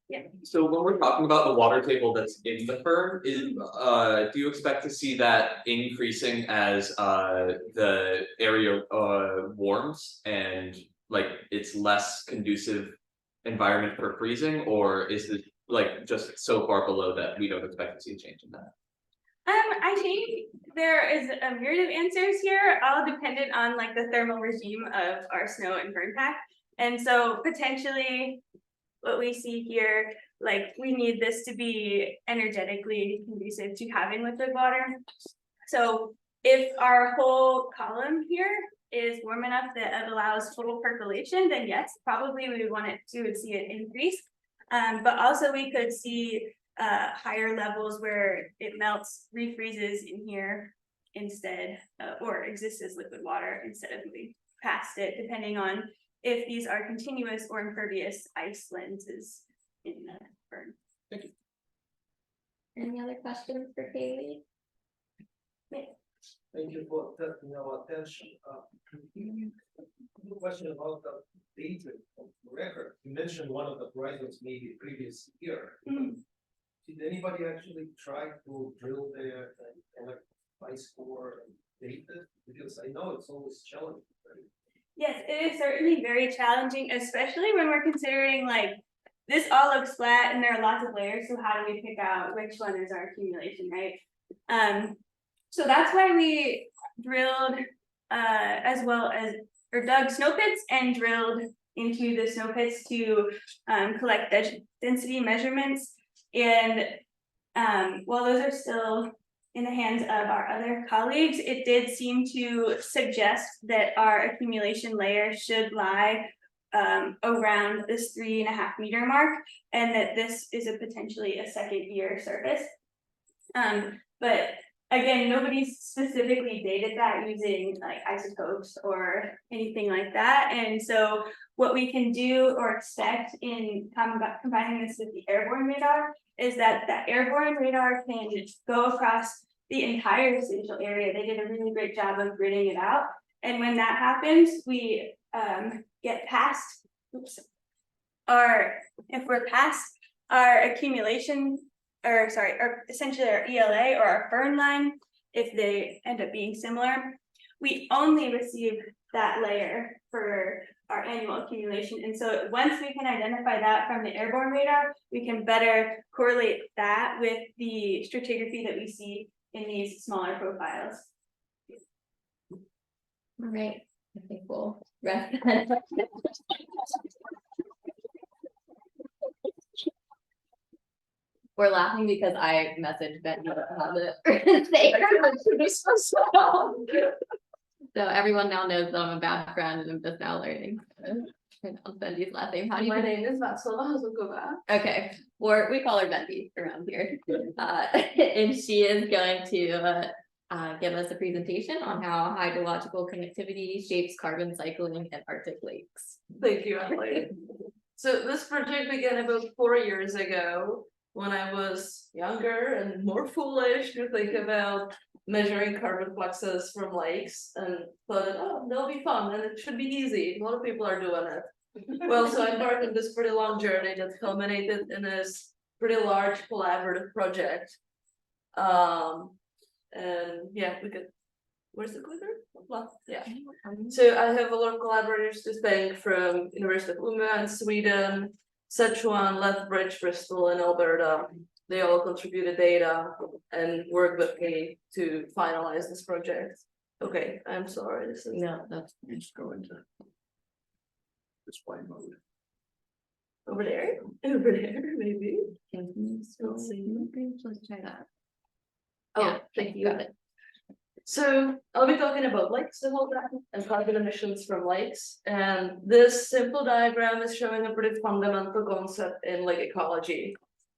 Yeah. So when we're talking about the water table that's in the fern, do you expect to see that increasing as the area warms and like it's less conducive environment for freezing, or is it like just so far below that we don't expect to see a change in that? I think there is a myriad of answers here, all dependent on like the thermal regime of our snow and fern pack. And so potentially what we see here, like we need this to be energetically conducive to having liquid water. So if our whole column here is warm enough that it allows total percolation, then yes, probably we would want it to see it increase. But also we could see higher levels where it melts, refreezes in here instead, or exists as liquid water instead of moving past it, depending on if these are continuous or impervious ice lenses in the fern. Thank you. Any other questions for Kaylee? Thank you for taking our attention. Question about the data of the record. You mentioned one of the horizons maybe previous year. Did anybody actually try to drill there and collect ice core data? Because I know it's always challenging. Right? Yes, it is certainly very challenging, especially when we're considering like, this all looks flat and there are lots of layers, so how do we pick out which one is our accumulation, right? So that's why we drilled, as well as, or dug snow pits and drilled into the snow pits to collect density measurements. And while those are still in the hands of our other colleagues, it did seem to suggest that our accumulation layer should lie around this 3.5 meter mark, and that this is a potentially a second year surface. But again, nobody's specifically dated that using like isotopes or anything like that. And so what we can do or expect in combining this with the airborne radar is that that airborne radar can go across the entire spatial area. They did a really great job of gridding it out. And when that happens, we get past, if we're past our accumulation, or sorry, or essentially our ELA or our Fern line, if they end up being similar, we only receive that layer for our annual accumulation. And so once we can identify that from the airborne radar, we can better correlate that with the stratigraphy that we see in these smaller profiles. All right, I think we'll rest. We're laughing because I messaged Benny about it. So everyone now knows that I'm a bad friend and I'm just now learning. I'll Bendy's last name. How do you? My name is Vatsala Hazukova. Okay, or we call her Bendy around here. And she is going to give us a presentation on how hydrological connectivity shapes carbon cycling in Arctic lakes. Thank you, Emily. So this project began about 4 years ago when I was younger and more foolish to think about measuring carbon fluxes from lakes and thought, oh, that'll be fun and it should be easy. A lot of people are doing it. Well, so I embarked on this pretty long journey that culminated in this pretty large collaborative project. And yeah, we could, where's the clicker? Well, yeah. So I have a lot of collaborators to thank from University of Umeå in Sweden, Sichuan, Lethbridge, Bristol, and Alberta. They all contributed data and worked with me to finalize this project. Okay, I'm sorry. This is No, that's Just go into display mode. over there. Over there, maybe. let's see. Let's try that. Oh, Yeah, thank you. got it. So I'll be talking about lakes the whole time and carbon emissions from lakes. And this simple diagram is showing a pretty fundamental concept in lake ecology.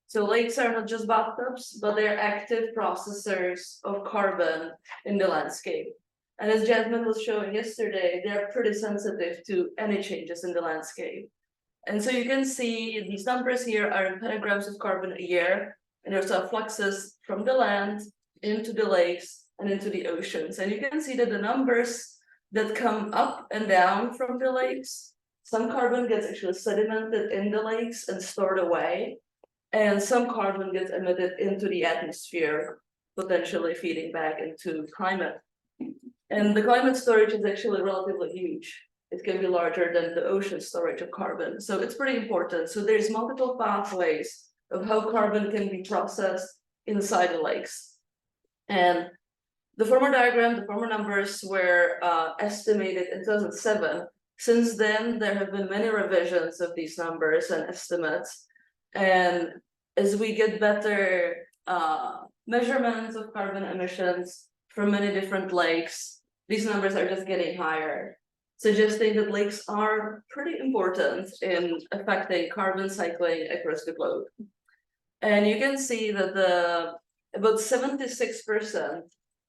So lakes are not just bathtubs, but they're active processors of carbon in the landscape. And as Jasmine was showing yesterday, they're pretty sensitive to any changes in the landscape. And so you can see these numbers here are in petagrams of carbon a year, and there's fluxes from the land into the lakes and into the oceans. And you can see that the numbers that come up and down from the lakes, some carbon gets actually sedimented in the lakes and stored away, and some carbon gets emitted into the atmosphere, potentially feeding back into climate. And the climate storage is actually relatively huge. It can be larger than the ocean storage of carbon. So it's pretty important. So there's multiple pathways of how carbon can be processed inside the lakes. And the former diagram, the former numbers were estimated in 2007. Since then, there have been many revisions of these numbers and estimates. And as we get better measurements of carbon emissions from many different lakes, these numbers are just getting higher, suggesting that lakes are pretty important in affecting carbon cycling across the globe. And you can see that about 76%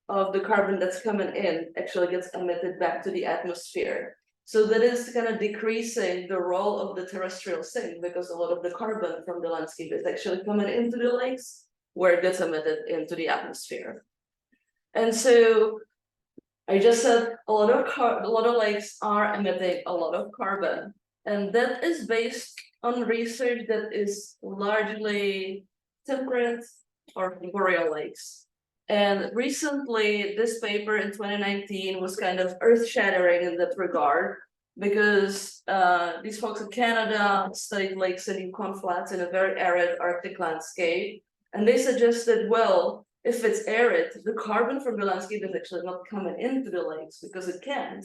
of the carbon that's coming in actually gets emitted back to the atmosphere. So that is kind of decreasing the role of the terrestrial sink, because a lot of the carbon from the landscape is actually coming into the lakes where it gets emitted into the atmosphere. And so I just said a lot of lakes are emitting a lot of carbon, and that is based on research that is largely temperate or boreal lakes. And recently, this paper in 2019 was kind of earth-shattering in that regard, because these folks in Canada studied lakes in Yukon Flats in a very arid Arctic landscape, and they suggested, well, if it's arid, the carbon from the landscape is actually not coming into the lakes because it can't.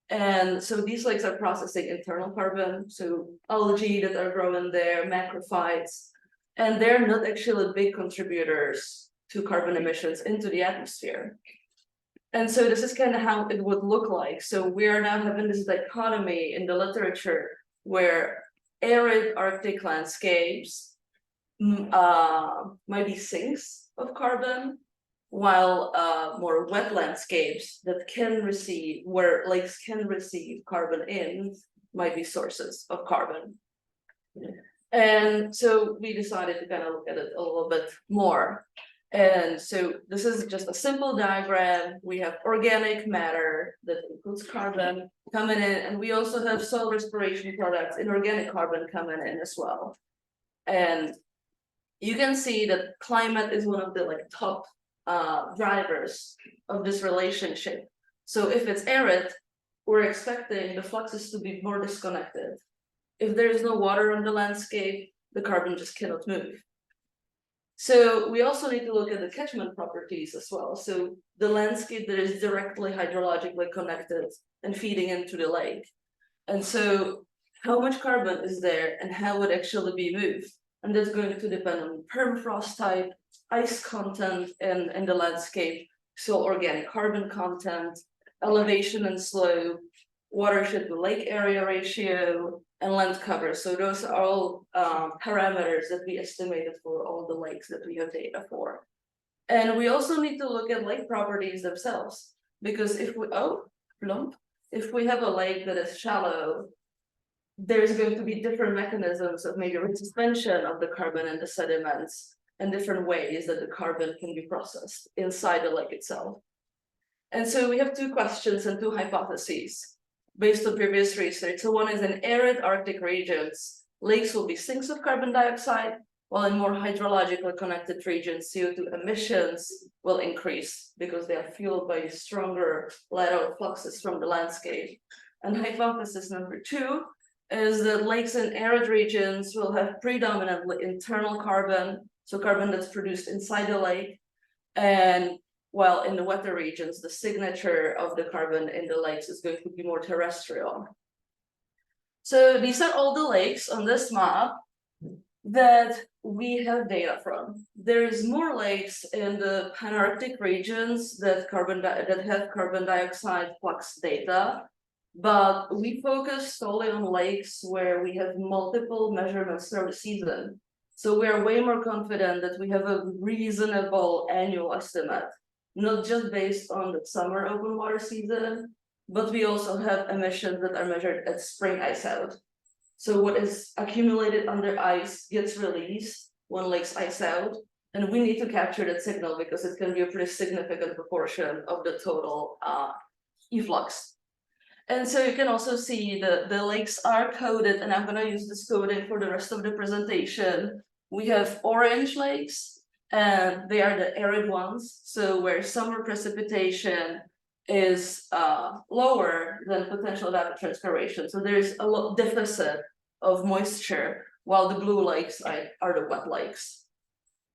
And so these lakes are processing internal carbon, so algae that are growing there, macrophytes, and they're not actually big contributors to carbon emissions into the atmosphere. And so this is kind of how it would look like. So we are now having this dichotomy in the literature where arid Arctic landscapes might be sinks of carbon, while more wet landscapes that can receive, where lakes can receive carbon in, might be sources of carbon. And so we decided to kind of look at it a little bit more. And so this is just a simple diagram. We have organic matter that includes carbon coming in, and we also have soil respiration products, inorganic carbon coming in as well. And you can see that climate is one of the top drivers of this relationship. So if it's arid, we're expecting the fluxes to be more disconnected. If there is no water on the landscape, the carbon just cannot move. So we also need to look at the catchment properties as well. So the landscape that is directly hydrologically connected and feeding into the lake. And so how much carbon is there and how would actually be moved? And that's going to depend on permafrost type, ice content in the landscape, so organic carbon content, elevation and slope, watershed to lake area ratio, and land cover. So those are all parameters that we estimated for all the lakes that we have data for. And we also need to look at lake properties themselves, because if we have a lake that is shallow, there's going to be different mechanisms of maybe suspension of the carbon in the sediments and different ways that the carbon can be processed inside the lake itself. And so we have two questions and two hypotheses based on previous research. So one is in arid Arctic regions, lakes will be sinks of carbon dioxide, while in more hydrologically connected regions, CO2 emissions will increase because they are fueled by stronger lateral fluxes from the landscape. And hypothesis number two is that lakes in arid regions will have predominantly internal carbon, so carbon that's produced inside the lake, and while in the wetter regions, the signature of the carbon in the lakes is going to be more terrestrial. So these are all the lakes on this map that we have data from. There's more lakes in the Panarctic regions that have carbon dioxide flux data, but we focus solely on lakes where we have multiple measurements throughout the season. So we are way more confident that we have a reasonable annual estimate, not just based on the summer open water season, but we also have emissions that are measured at spring ice out. So what is accumulated under ice gets released when lakes ice out, and we need to capture that signal because it can be a pretty significant proportion of the total efflux. And so you can also see the lakes are coded, and I'm gonna use this coding for the rest of the presentation. We have orange lakes, and they are the arid ones, so where summer precipitation is lower than potential evapotranspiration. So there's a lot deficit of moisture, while the blue lakes are the wet lakes.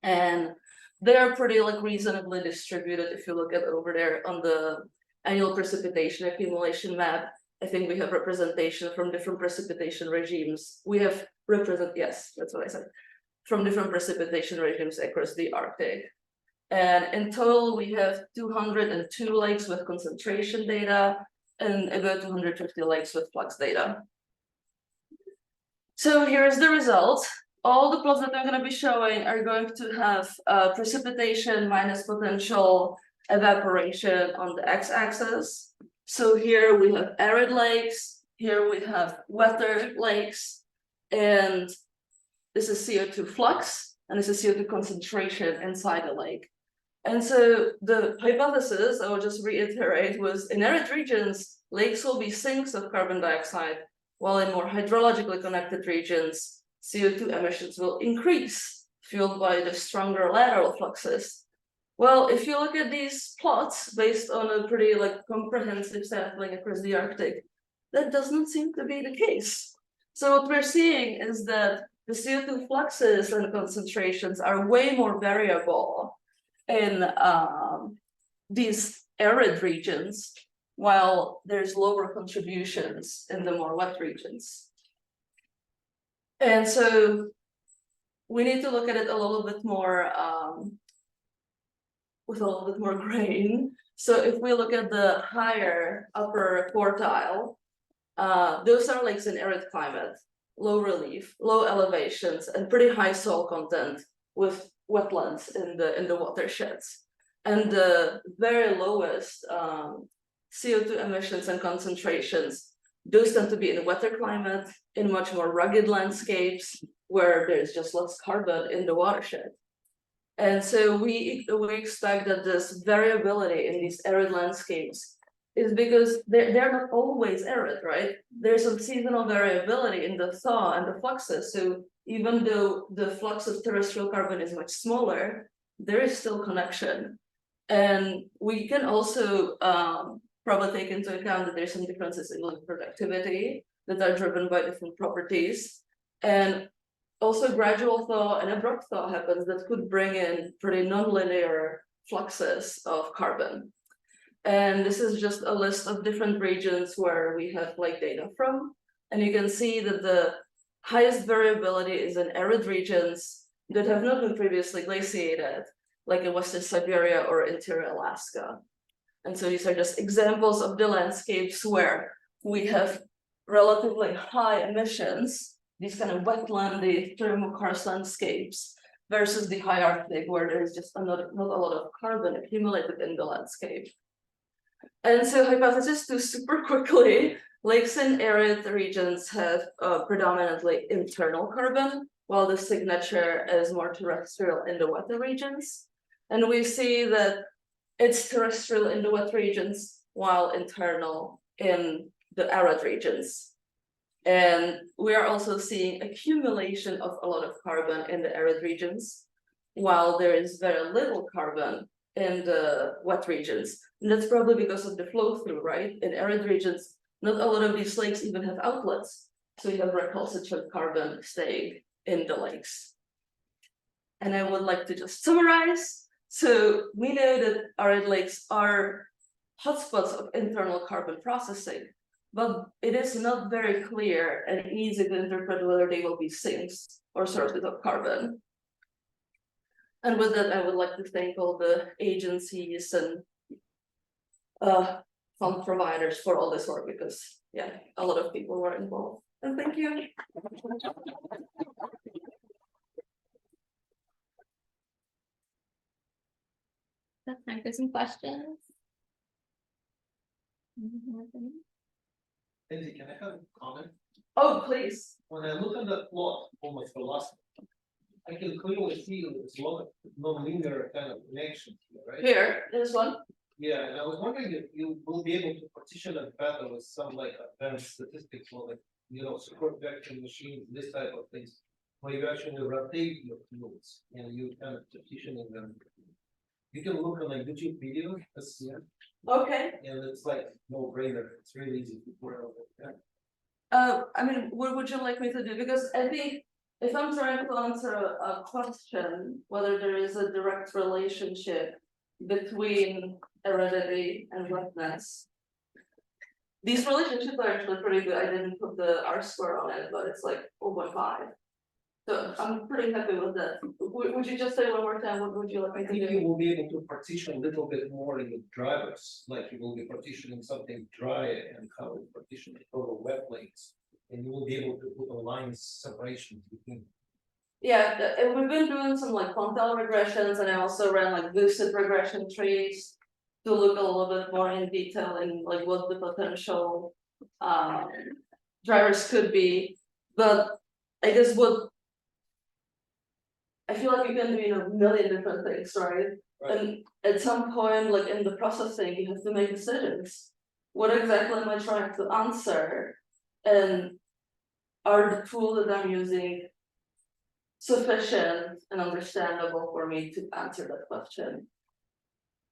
And they are pretty reasonably distributed. If you look at over there on the annual precipitation accumulation map, I think we have representation from different precipitation regimes. We have yes, that's what I said, from different precipitation regimes across the Arctic. And in total, we have 202 lakes with concentration data and about 250 lakes with flux data. So here's the result. All the plots that I'm going to be showing are going to have precipitation minus potential evaporation on the x-axis. So here we have arid lakes, here we have wetter lakes, and this is CO2 flux, and this is CO2 concentration inside the lake. And so the hypothesis, I will just reiterate, was in arid regions, lakes will be sinks of carbon dioxide, while in more hydrologically connected regions, CO2 emissions will increase, fueled by the stronger lateral fluxes. Well, if you look at these plots based on a pretty like comprehensive sampling across the Arctic, that does not seem to be the case. So what we're seeing is that the CO2 fluxes and concentrations are way more variable in these arid regions, while there's lower contributions in the more wet regions. And so we need to look at it a little bit more with a little bit more grain. So if we look at the higher upper quartile, those are lakes in arid climate, low relief, low elevations, and pretty high soil content with wetlands in the watersheds. And the very lowest CO2 emissions and concentrations, those tend to be in wetter climate, in much more rugged landscapes, where there's just less carbon in the watershed. And so we expect that this variability in these arid landscapes is because they're not always arid, right? There's some seasonal variability in the thaw and the fluxes. So even though the flux of terrestrial carbon is much smaller, there is still connection. And we can also probably take into account that there's some differences in productivity that are driven by different properties. And also gradual thaw and abrupt thaw happens that could bring in pretty nonlinear fluxes of carbon. And this is just a list of different regions where we have like data from. And you can see that the highest variability is in arid regions that have not been previously glaciated, like in Western Siberia or interior Alaska. And so these are just examples of the landscapes where we have relatively high emissions, these kind of wetlandy thermokarst landscapes, versus the high Arctic, where there's just not a lot of carbon accumulated in the landscape. And so hypothesis 2, super quickly, lakes in arid regions have predominantly internal carbon, while the signature is more terrestrial in the wetter regions. And we see that it's terrestrial in the wet regions, while internal in the arid regions. And we are also seeing accumulation of a lot of carbon in the arid regions, while there is very little carbon in the wet regions. And that's probably because of the flow through, right? In arid regions, not a lot of these lakes even have outlets. So you have recalcitrant carbon staying in the lakes. And I would like to just summarize. So we know that arid lakes are hotspots of internal carbon processing, but it is not very clear and easy to interpret whether they will be sinks or sources of carbon. And with that, I would like to thank all the agencies and fund providers for all this work, because yeah, a lot of people were involved. And thank you. That's time for some questions. Lindsay, can I have a comment? Oh, please. When I look at that plot, almost the last, I can clearly see there's a lot of non-linear kind of connections here, right? Here, there's one. Yeah, and I was wondering if you will be able to partition that better with some like advanced statistics or like, you know, support vector machines, this type of things, where you actually rotate your fields and you kind of partitioning them. You can look on like YouTube video, yeah. Okay. And it's like no brainer. It's really easy to work out. I mean, what would you like me to do? Because I think if I'm trying to answer a question, whether there is a direct relationship between aridity and wetness, these relationships are actually pretty good. I didn't put the R-square on it, but it's like 0.5. So I'm pretty happy with that. Would you just say one more time, what would you like me I to think do? you will be able to partition a little bit more in the drivers, like you will be partitioning something dry and how to partition the total wet lakes. And you will be able to put a line separation between. Yeah, and we've been doing some like quantile regressions, and I also ran like boosted regression trees to look a little bit more in detail in like what the potential drivers could be. But I guess what I feel like you can do a million different things, right? And at some point, like in the processing, you have to make decisions. What exactly am I trying to answer? And are the tools that I'm using sufficient and understandable for me to answer that question?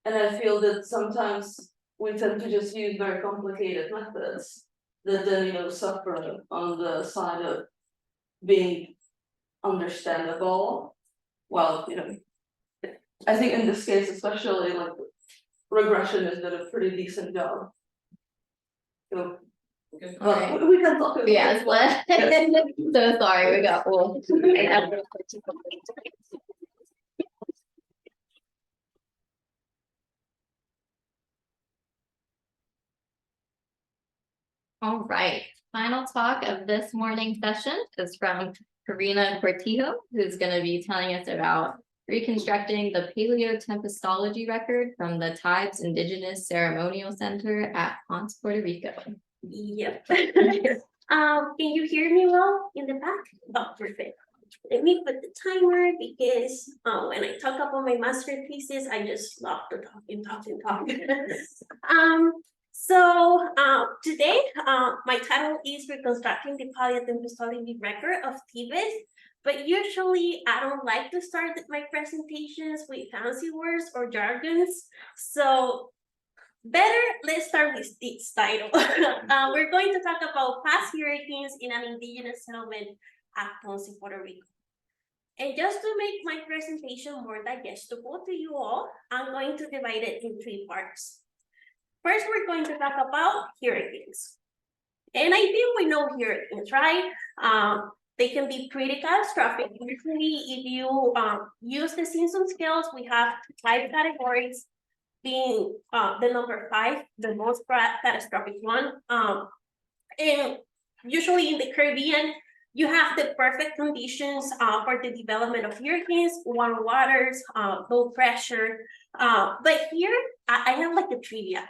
And I feel that sometimes we tend to just use very complicated methods that then, suffer on the side of being understandable. Well, I think in this case, especially like regression has done a pretty decent job. So, Alright. we can talk about Yes, so sorry, we got full. All right, final talk of this morning's session is from Karina Cortijo, who's gonna be telling us about reconstructing the paleotempestology record from the Tides Indigenous Ceremonial Center at Ponce, Puerto Rico. Yep. Can you hear me well in the back? Oh, perfect. Let me put the timer because when I talk about my masterpieces, I just love to talk and talk and talk. So today, my title is Reconstructing the Paleotempestology Record of Tibet. But usually I don't like to start my presentations with fancy words or jargons. So better, let's start with this title. We're going to talk about past hurricanes in an indigenous settlement at Ponce, Puerto Rico. And just to make my presentation more digestible to you all, I'm going to divide it in 3 parts. First, we're going to talk about hurricanes. And I think we know hurricanes, right? They can be pretty catastrophic. Usually, if you use the Simpson scales, we have 5 categories, being the number 5, the most catastrophic one. And usually in the Caribbean, you have the perfect conditions for the development of hurricanes, warm waters, low pressure. But here, I have like a trivia.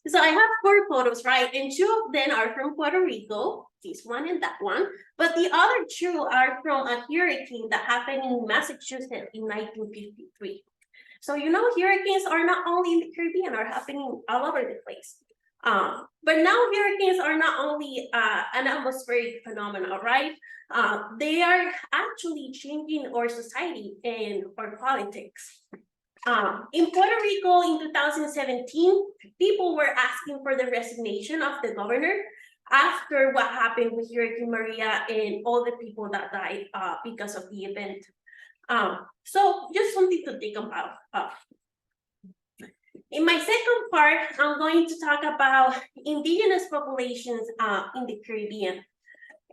So I have 4 photos, right? And 2 of them are from Puerto Rico, this one and that one. But the other 2 are from a hurricane that happened in Massachusetts in 1953. So hurricanes are not only in the Caribbean, are happening all over the place. But now hurricanes are not only an atmospheric phenomenon, right? They are actually changing our society and our politics. In Puerto Rico in 2017, people were asking for the resignation of the governor after what happened with Hurricane Maria and all the people that died because of the event. So just something to think about. In my second part, I'm going to talk about indigenous populations in the Caribbean.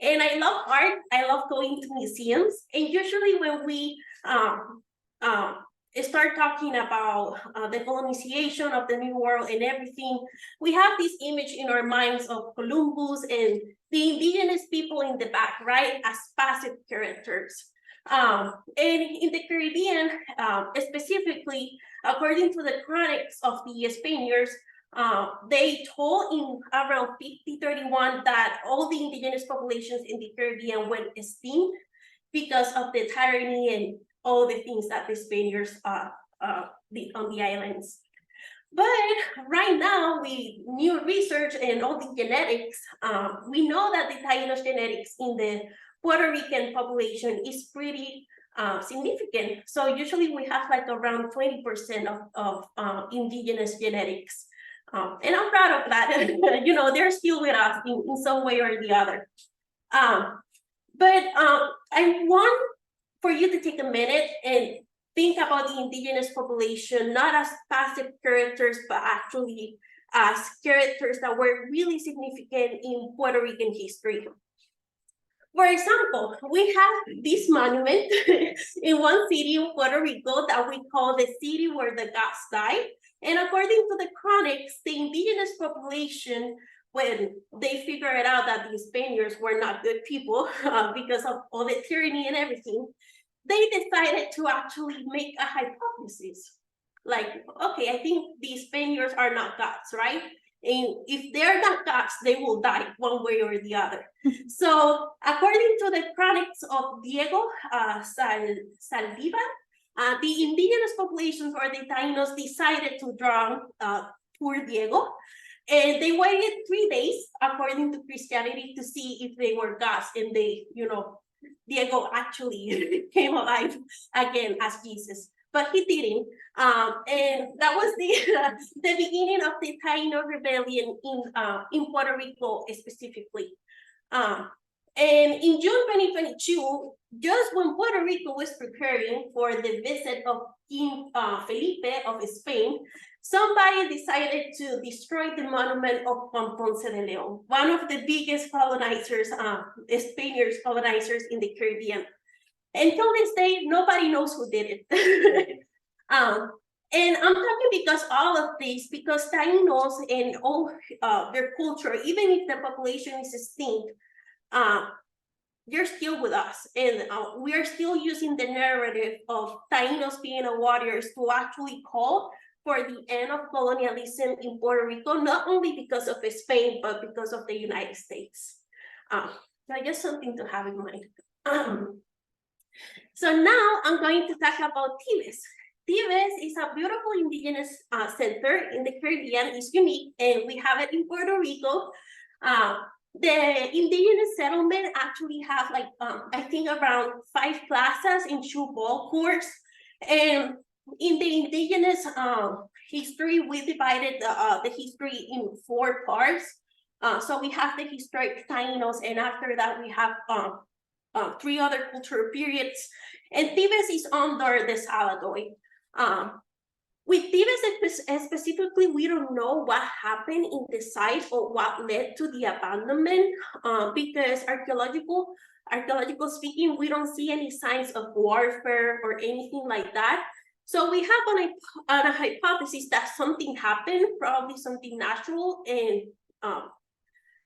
And I love art, I love going to museums, and usually when we start talking about the colonization of the New World and everything, we have this image in our minds of Columbus and the indigenous people in the back, right, as passive characters. And in the Caribbean, specifically, according to the chronics of the Spaniards, they told in around 1531 that all the indigenous populations in the Caribbean went extinct because of the tyranny and all the things that the Spaniards did on the islands. But right now, with new research and all the genetics, we know that the Taínos genetics in the Puerto Rican population is pretty significant. So usually we have like around 20% of indigenous genetics. And I'm proud of that. They're still with us in some way or the other. But I want for you to take a minute and think about the indigenous population, not as passive characters, but actually as characters that were really significant in Puerto Rican history. For example, we have this monument in one city in Puerto Rico that we call the city where the gods died. And according to the chronics, the indigenous population, when they figured out that the Spaniards were not good people because of all the tyranny and everything, they decided to actually make a hypothesis. Like, okay, I think the Spaniards are not gods, right? And if they're not gods, they will die one way or the other. So according to the chronicles of Diego Saldivar, the indigenous populations or the Taínos decided to drown poor Diego. And they waited 3 days, according to Christianity, to see if they were gods. And they, Diego actually came alive again as Jesus, but he didn't. And that was the beginning of the Taino rebellion in Puerto Rico specifically. And in June 2022, just when Puerto Rico was preparing for the visit of King Felipe of Spain, somebody decided to destroy the monument of Juan Ponce de Leon, one of the biggest colonizers, Spaniards colonizers in the Caribbean. Until this day, nobody knows who did it. And I'm talking because all of this, because Taínos and all their culture, even if the population is extinct, they're still with us. And we are still using the narrative of Taínos being warriors to actually call for the end of colonialism in Puerto Rico, not only because of Spain, but because of the United States. So I guess something to have in mind. So now I'm going to talk about Tibes. Tibes is a beautiful indigenous center in the Caribbean. It's unique, and we have it in Puerto Rico. The indigenous settlement actually have like, I think around 5 plazas and 2 ball courts. And in the indigenous history, we divided the history in 4 parts. So we have the historic Taínos, and after that we have 3 other cultural periods. And Tibes is under the Saladoy. With Tibes specifically, we don't know what happened in the site or what led to the abandonment, because archaeological speaking, we don't see any signs of warfare or anything like that. So we have a hypothesis that something happened, probably something natural, and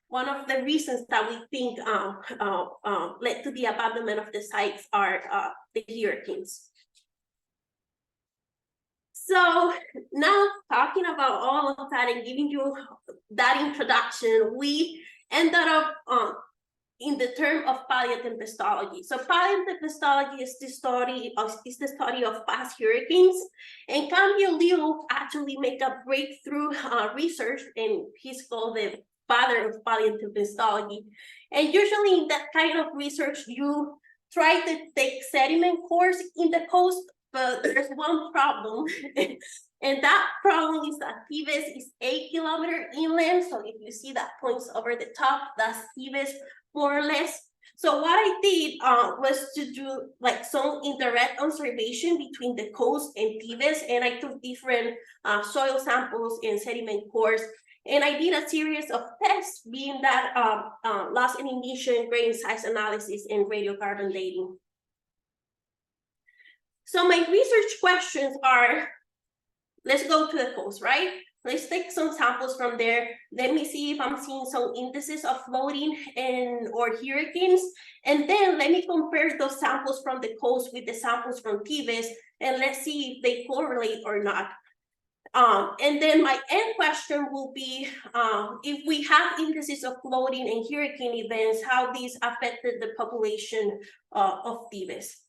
one of the reasons that we think led to the abandonment of the sites are the hurricanes. So now talking about all of that and giving you that introduction, we ended up in the term of paleotempestology. So paleotempestology is the study of past hurricanes, and Camille Liu actually made a breakthrough research, and he's called the father of paleotempestology. And usually in that kind of research, you try to take sediment cores in the coast, but there's one problem, and that problem is that Tibes is 8 kilometers inland. So if you see that points over the top, that's Tibes more or less. So what I did was to do like some indirect observation between the coast and Tibes, and I took different soil samples and sediment cores. And I did a series of tests, being that loss and emission, grain size analysis, and radiocarbon dating. So my research questions are, let's go to the coast, right? Let's take some samples from there. Let me see if I'm seeing some indices of flooding or hurricanes. And then let me compare those samples from the coast with the samples from Tibes, and let's see if they correlate or not. And then my end question will be, if we have indices of flooding and hurricane events, how these affected the population of Tibes.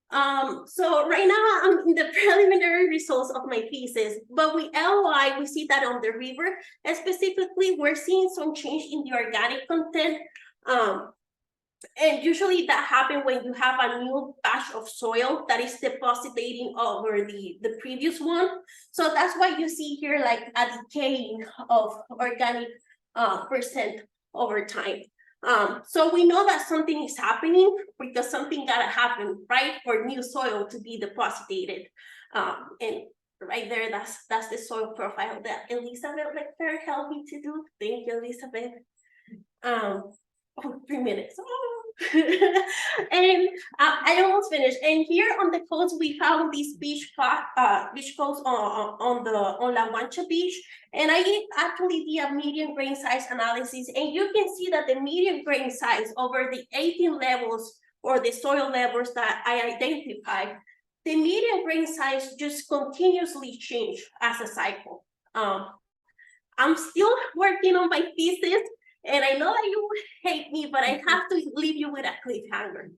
So right now I'm in the preliminary results of my thesis, but with LOI, we see that on the river, and specifically, we're seeing some change in the organic content. And usually that happens when you have a new batch of soil that is depositing over the previous one. So that's why you see here like a decaying of organic percent over time. So we know that something is happening because something gotta happen, right, for new soil to be deposited. And right there, that's the soil profile that Elizabeth Lecter helped me to do. Thank you, Elizabeth. 3 minutes. And I almost finished. And here on the coast, we found this beach coast on La Mancha beach. And I actually did a median grain size analysis, and you can see that the median grain size over the 18 levels or the soil levels that I identified, the median grain size just continuously change as a cycle. I'm still working on my thesis, and I know that you hate me, but I have to leave you with a cliffhanger.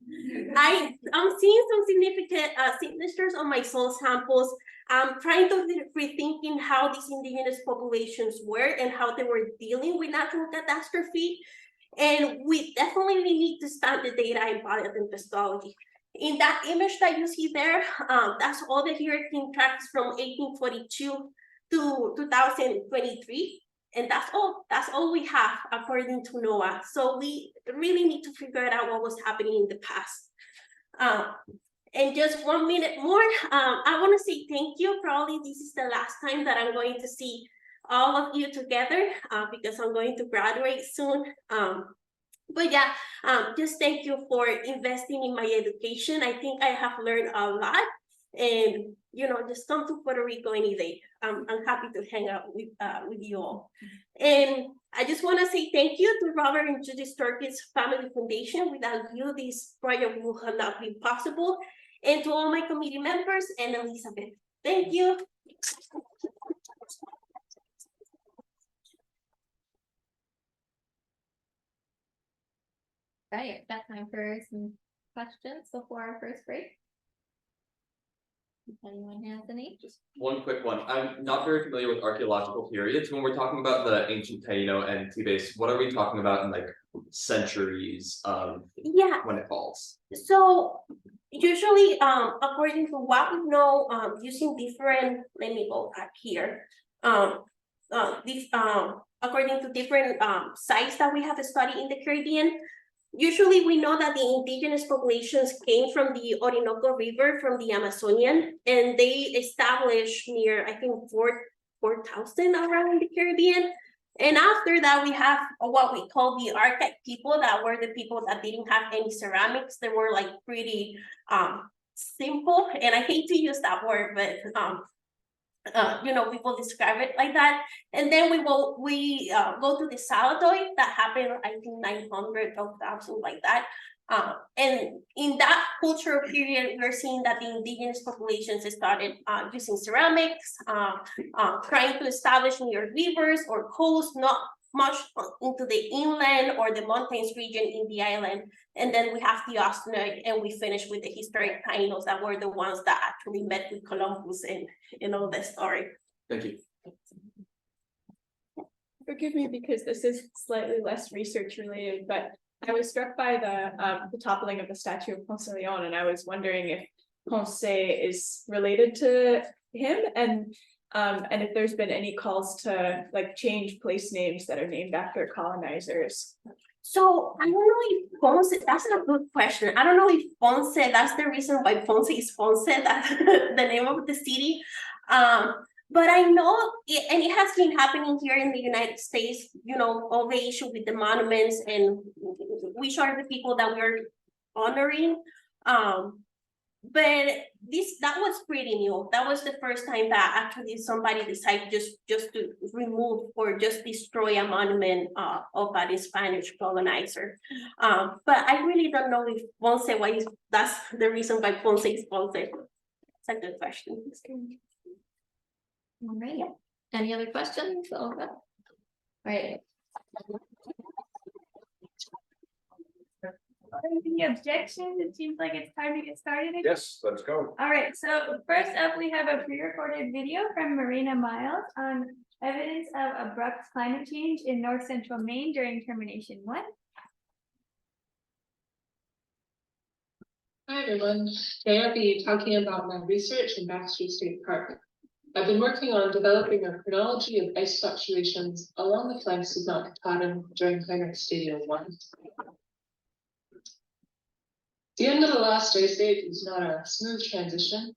I'm seeing some significant signatures on my soil samples. I'm trying to rethinking how these indigenous populations were and how they were dealing with natural catastrophe. And we definitely need to study the data in paleontology. In that image that you see there, that's all the hurricane tracks from 1842 to 2023. And that's all we have according to NOAA. So we really need to figure out what was happening in the past. And just 1 minute more, I want to say thank you. Probably this is the last time that I'm going to see all of you together because I'm going to graduate soon. But yeah, just thank you for investing in my education. I think I have learned a lot, and just come to Puerto Rico any day. I'm happy to hang out with you all. And I just want to say thank you to Robert and Judith Turkey's Family Foundation. Without you, this project would have not been possible. And to all my committee members and Elizabeth, thank you. Right, that's time for some questions before our first break. If anyone has any? Just one quick one. I'm not very familiar with archaeological periods. When we're talking about the ancient Taino and T-base, what are we talking about in like centuries Yeah. when it falls? So usually, according to what we know, using different, let me go back here. According to different sites that we have studied in the Caribbean, usually we know that the indigenous populations came from the Orinoco River, from the Amazonian, and they established near, I think, 4,000 around the Caribbean. And after that, we have what we call the archaic people, that were the people that didn't have any ceramics. They were like pretty simple, and I hate to use that word, but people describe it like that. And then we go to the Saladoid that happened, I think 900 or 1000 like that. And in that cultural period, we're seeing that the indigenous populations started using ceramics, trying to establish near rivers or coasts, not much into the inland or the mountains region in the island. And then we have the Austinoid, and we finish with the historic Tainos that were the ones that actually met with Columbus and all that story. Thank you. Forgive me because this is slightly less research related, but I was struck by the toppling of the statue of Ponce de Leon, and I was wondering if Ponce is related to him, and if there's been any calls to like change place names that are named after colonizers. So I don't know if Ponce, that's a good question. I don't know if Ponce, that's the reason why Ponce is Ponce, that's the name of the city. But I know, and it has been happening here in the United States, all the issue with the monuments, and which are the people that we're honoring. But that was pretty new. That was the first time that actually somebody decided just to remove or just destroy a monument of a Spanish colonizer. But I really don't know if Ponce, that's the reason why Ponce is Ponce. It's a good question. All right. Any other questions? All right. Any objections? It seems like it's time to get started. Yes, let's go. All right, so first up, we have a pre-recorded video from Marina Miles on evidence of abrupt climate change in north central Maine during termination 1. Hi everyone, today I'll be talking about my research in Baxter State Park. I've been working on developing a chronology of ice fluctuations along the flanks of Mount Katahdin during Climate Stadium 1. The end of the last ice age was not a smooth transition.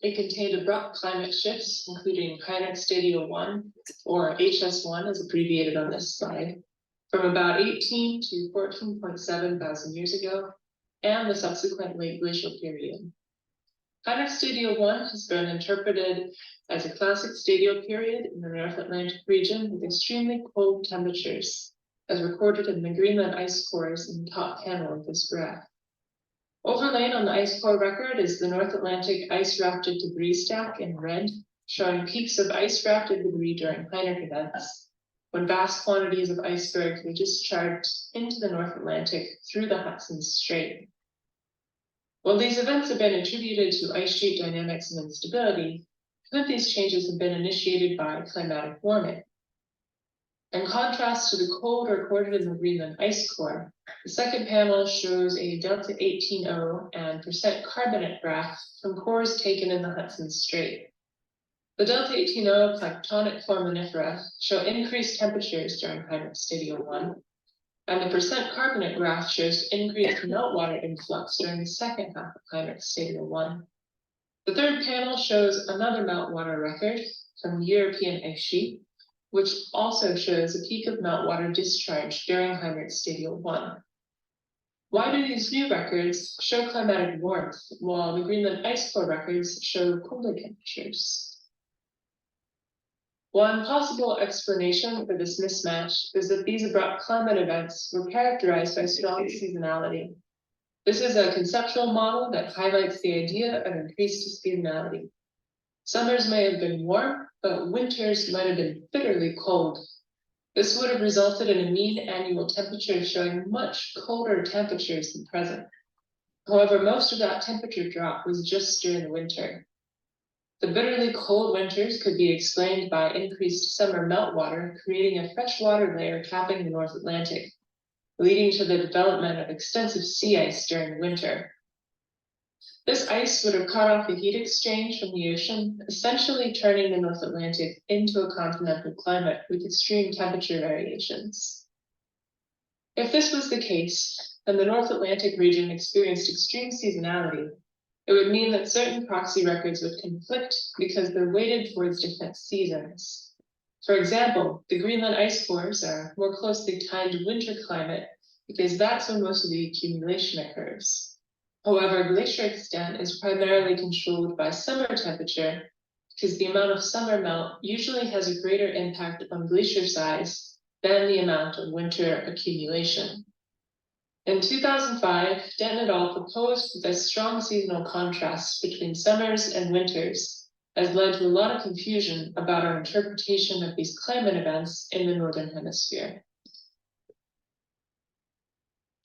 It contained abrupt climate shifts, including Climate Stadium 1, or HS1 as abbreviated on this slide, from about 18 to 14.7 thousand years ago, and the subsequent late glacial period. Climate Stadium 1 has been interpreted as a classic stadial period in the North Atlantic region with extremely cold temperatures, as recorded in the Greenland ice cores in the top panel of this graph. Overlaid on the ice core record is the North Atlantic ice rafted debris stack in red, showing peaks of ice-rafted debris during Heinrich events, when vast quantities of icebergs were discharged into the North Atlantic through the Hudson Strait. While these events have been attributed to ice sheet dynamics and instability, some of these changes have been initiated by climatic warming. In contrast to the cold recorded in the Greenland ice core, the second panel shows a delta 18O and percent carbonate graph from cores taken in the Hudson Strait. The delta 18O planktonic foraminifera show increased temperatures during Heinrich Stadio 1, and the percent carbonate graph shows increased meltwater influx during the second half of Heinrich Stadio 1. The third panel shows another meltwater record from the European ice sheet, which also shows a peak of meltwater discharge during Heinrich Stadio 1. Why do these new records show climatic warmth, while the Greenland ice core records show colder temperatures? One possible explanation for this mismatch is that these abrupt climate events were characterized by strong seasonality. This is a conceptual model that highlights the idea of increased seasonality. Summers may have been warm, but winters might have been bitterly cold. This would have resulted in a mean annual temperature showing much colder temperatures than present. However, most of that temperature drop was just during the winter. The bitterly cold winters could be explained by increased summer meltwater, creating a freshwater layer capping the North Atlantic, leading to the development of extensive sea ice during the winter. This ice would have cut off the heat exchange from the ocean, essentially turning the North Atlantic into a continental climate with extreme temperature variations. If this was the case, and the North Atlantic region experienced extreme seasonality, it would mean that certain proxy records would conflict because they're weighted towards different seasons. For example, the Greenland ice cores are more closely tied to winter climate because that's when most of the accumulation occurs. However, glacier extent is primarily controlled by summer temperature because the amount of summer melt usually has a greater impact on glacier size than the amount of winter accumulation. In 2005, Denton et al. Proposed that strong seasonal contrast between summers and winters has led to a lot of confusion about our interpretation of these climate events in the Northern Hemisphere.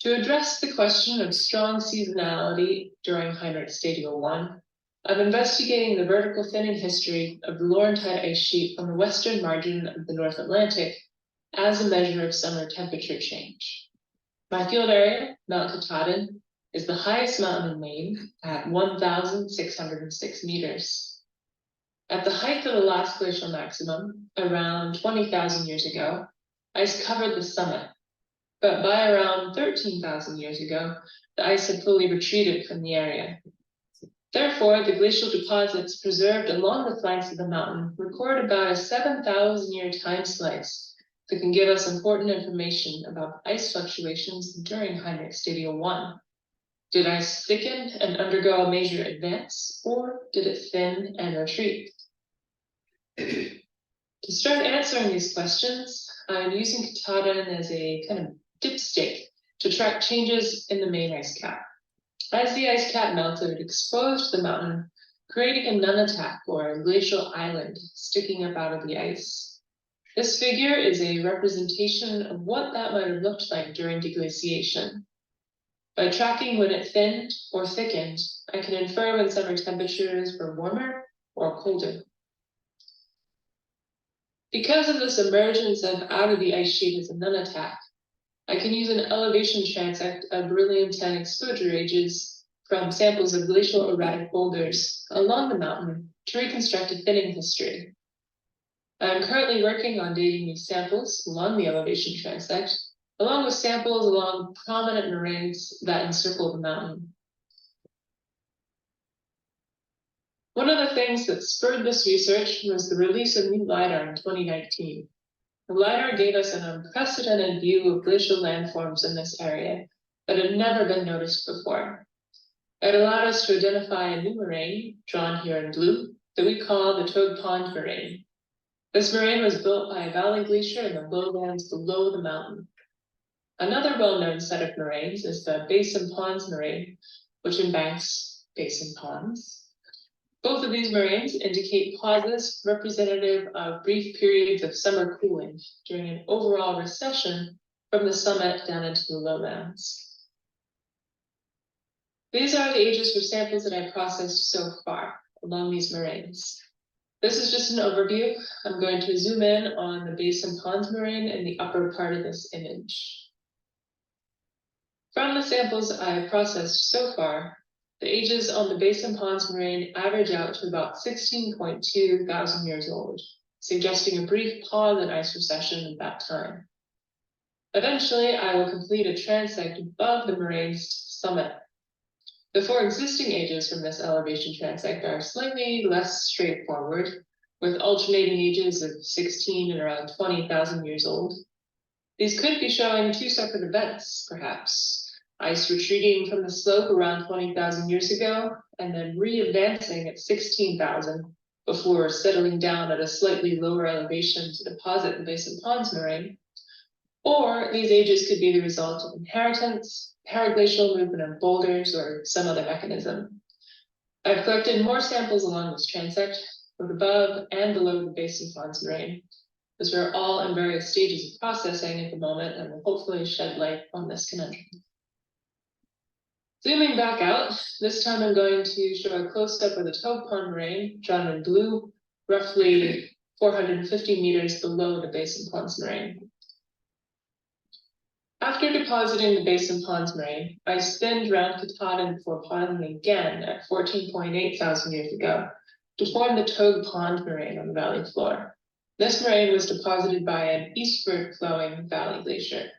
To address the question of strong seasonality during Heinrich Stadio 1, I'm investigating the vertical thinning history of the Laurentide ice sheet on the western margin of the North Atlantic as a measure of summer temperature change. My field area, Mount Katahdin, is the highest mountain in Maine at 1,606 meters. At the height of the last glacial maximum, around 20,000 years ago, ice covered the summit. But by around 13,000 years ago, the ice had fully retreated from the area. Therefore, the glacial deposits preserved along the flanks of the mountain record about a 7,000-year time slice that can give us important information about ice fluctuations during Heinrich Stadio 1. Did ice thicken and undergo a major advance, or did it thin and retreat? To start answering these questions, I'm using Katahdin as a kind of dipstick to track changes in the main ice cap. As the ice cap melted, it exposed the mountain, creating a nunatak, or a glacial island, sticking up out of the ice. This figure is a representation of what that might have looked like during deglaciation. By tracking when it thinned or thickened, I can infer when summer temperatures were warmer or colder. Because of this emergence of out of the ice sheet as a nunatak, I can use an elevation transect of beryllium 10 exposure ages from samples of glacial erratic boulders along the mountain to reconstruct a thinning history. I'm currently working on dating these samples along the elevation transect, along with samples along prominent moraines that encircle the mountain. One of the things that spurred this research was the release of new LiDAR in 2019. The LiDAR gave us an unprecedented view of glacial landforms in this area that had never been noticed before. It allowed us to identify a new moraine, drawn here in blue, that we call the Toad Pond Moraine. This moraine was built by a valley glacier in the lowlands below the mountain. Another well-known set of moraines is the Basin Ponds Moraine, which embanks basin ponds. Both of these moraines indicate pauses representative of brief periods of summer cooling during an overall recession from the summit down into the lowlands. These are the ages for samples that I processed so far along these moraines. This is just an overview. I'm going to zoom in on the Basin Ponds moraine in the upper part of this image. From the samples I have processed so far, the ages on the Basin Ponds moraine average out to about 16.2 thousand years old, suggesting a brief pause in ice recession at that time. Eventually, I will complete a transect above the moraine's summit. The four existing ages from this elevation transect are slightly less straightforward, with alternating ages of 16 and around 20,000 years old. These could be showing two separate events, perhaps. Ice retreating from the slope around 20,000 years ago, and then re-advancing at 16,000 before settling down at a slightly lower elevation to deposit the Basin Ponds moraine. Or these ages could be the result of inheritance, paraglacial movement of boulders, or some other mechanism. I've collected more samples along this transect, both above and below the Basin Ponds moraine, as we're all in various stages of processing at the moment and will hopefully shed light on this conundrum. Zooming back out, this time I'm going to show a close-up of the Toad Pond moraine, drawn in blue, roughly 450 meters below the Basin Ponds moraine. After depositing the Basin Ponds moraine, I spinned around Katahdin before pausing again at 14.8 thousand years ago to form the Toad Pond moraine on the valley floor. This moraine was deposited by an eastward flowing valley glacier.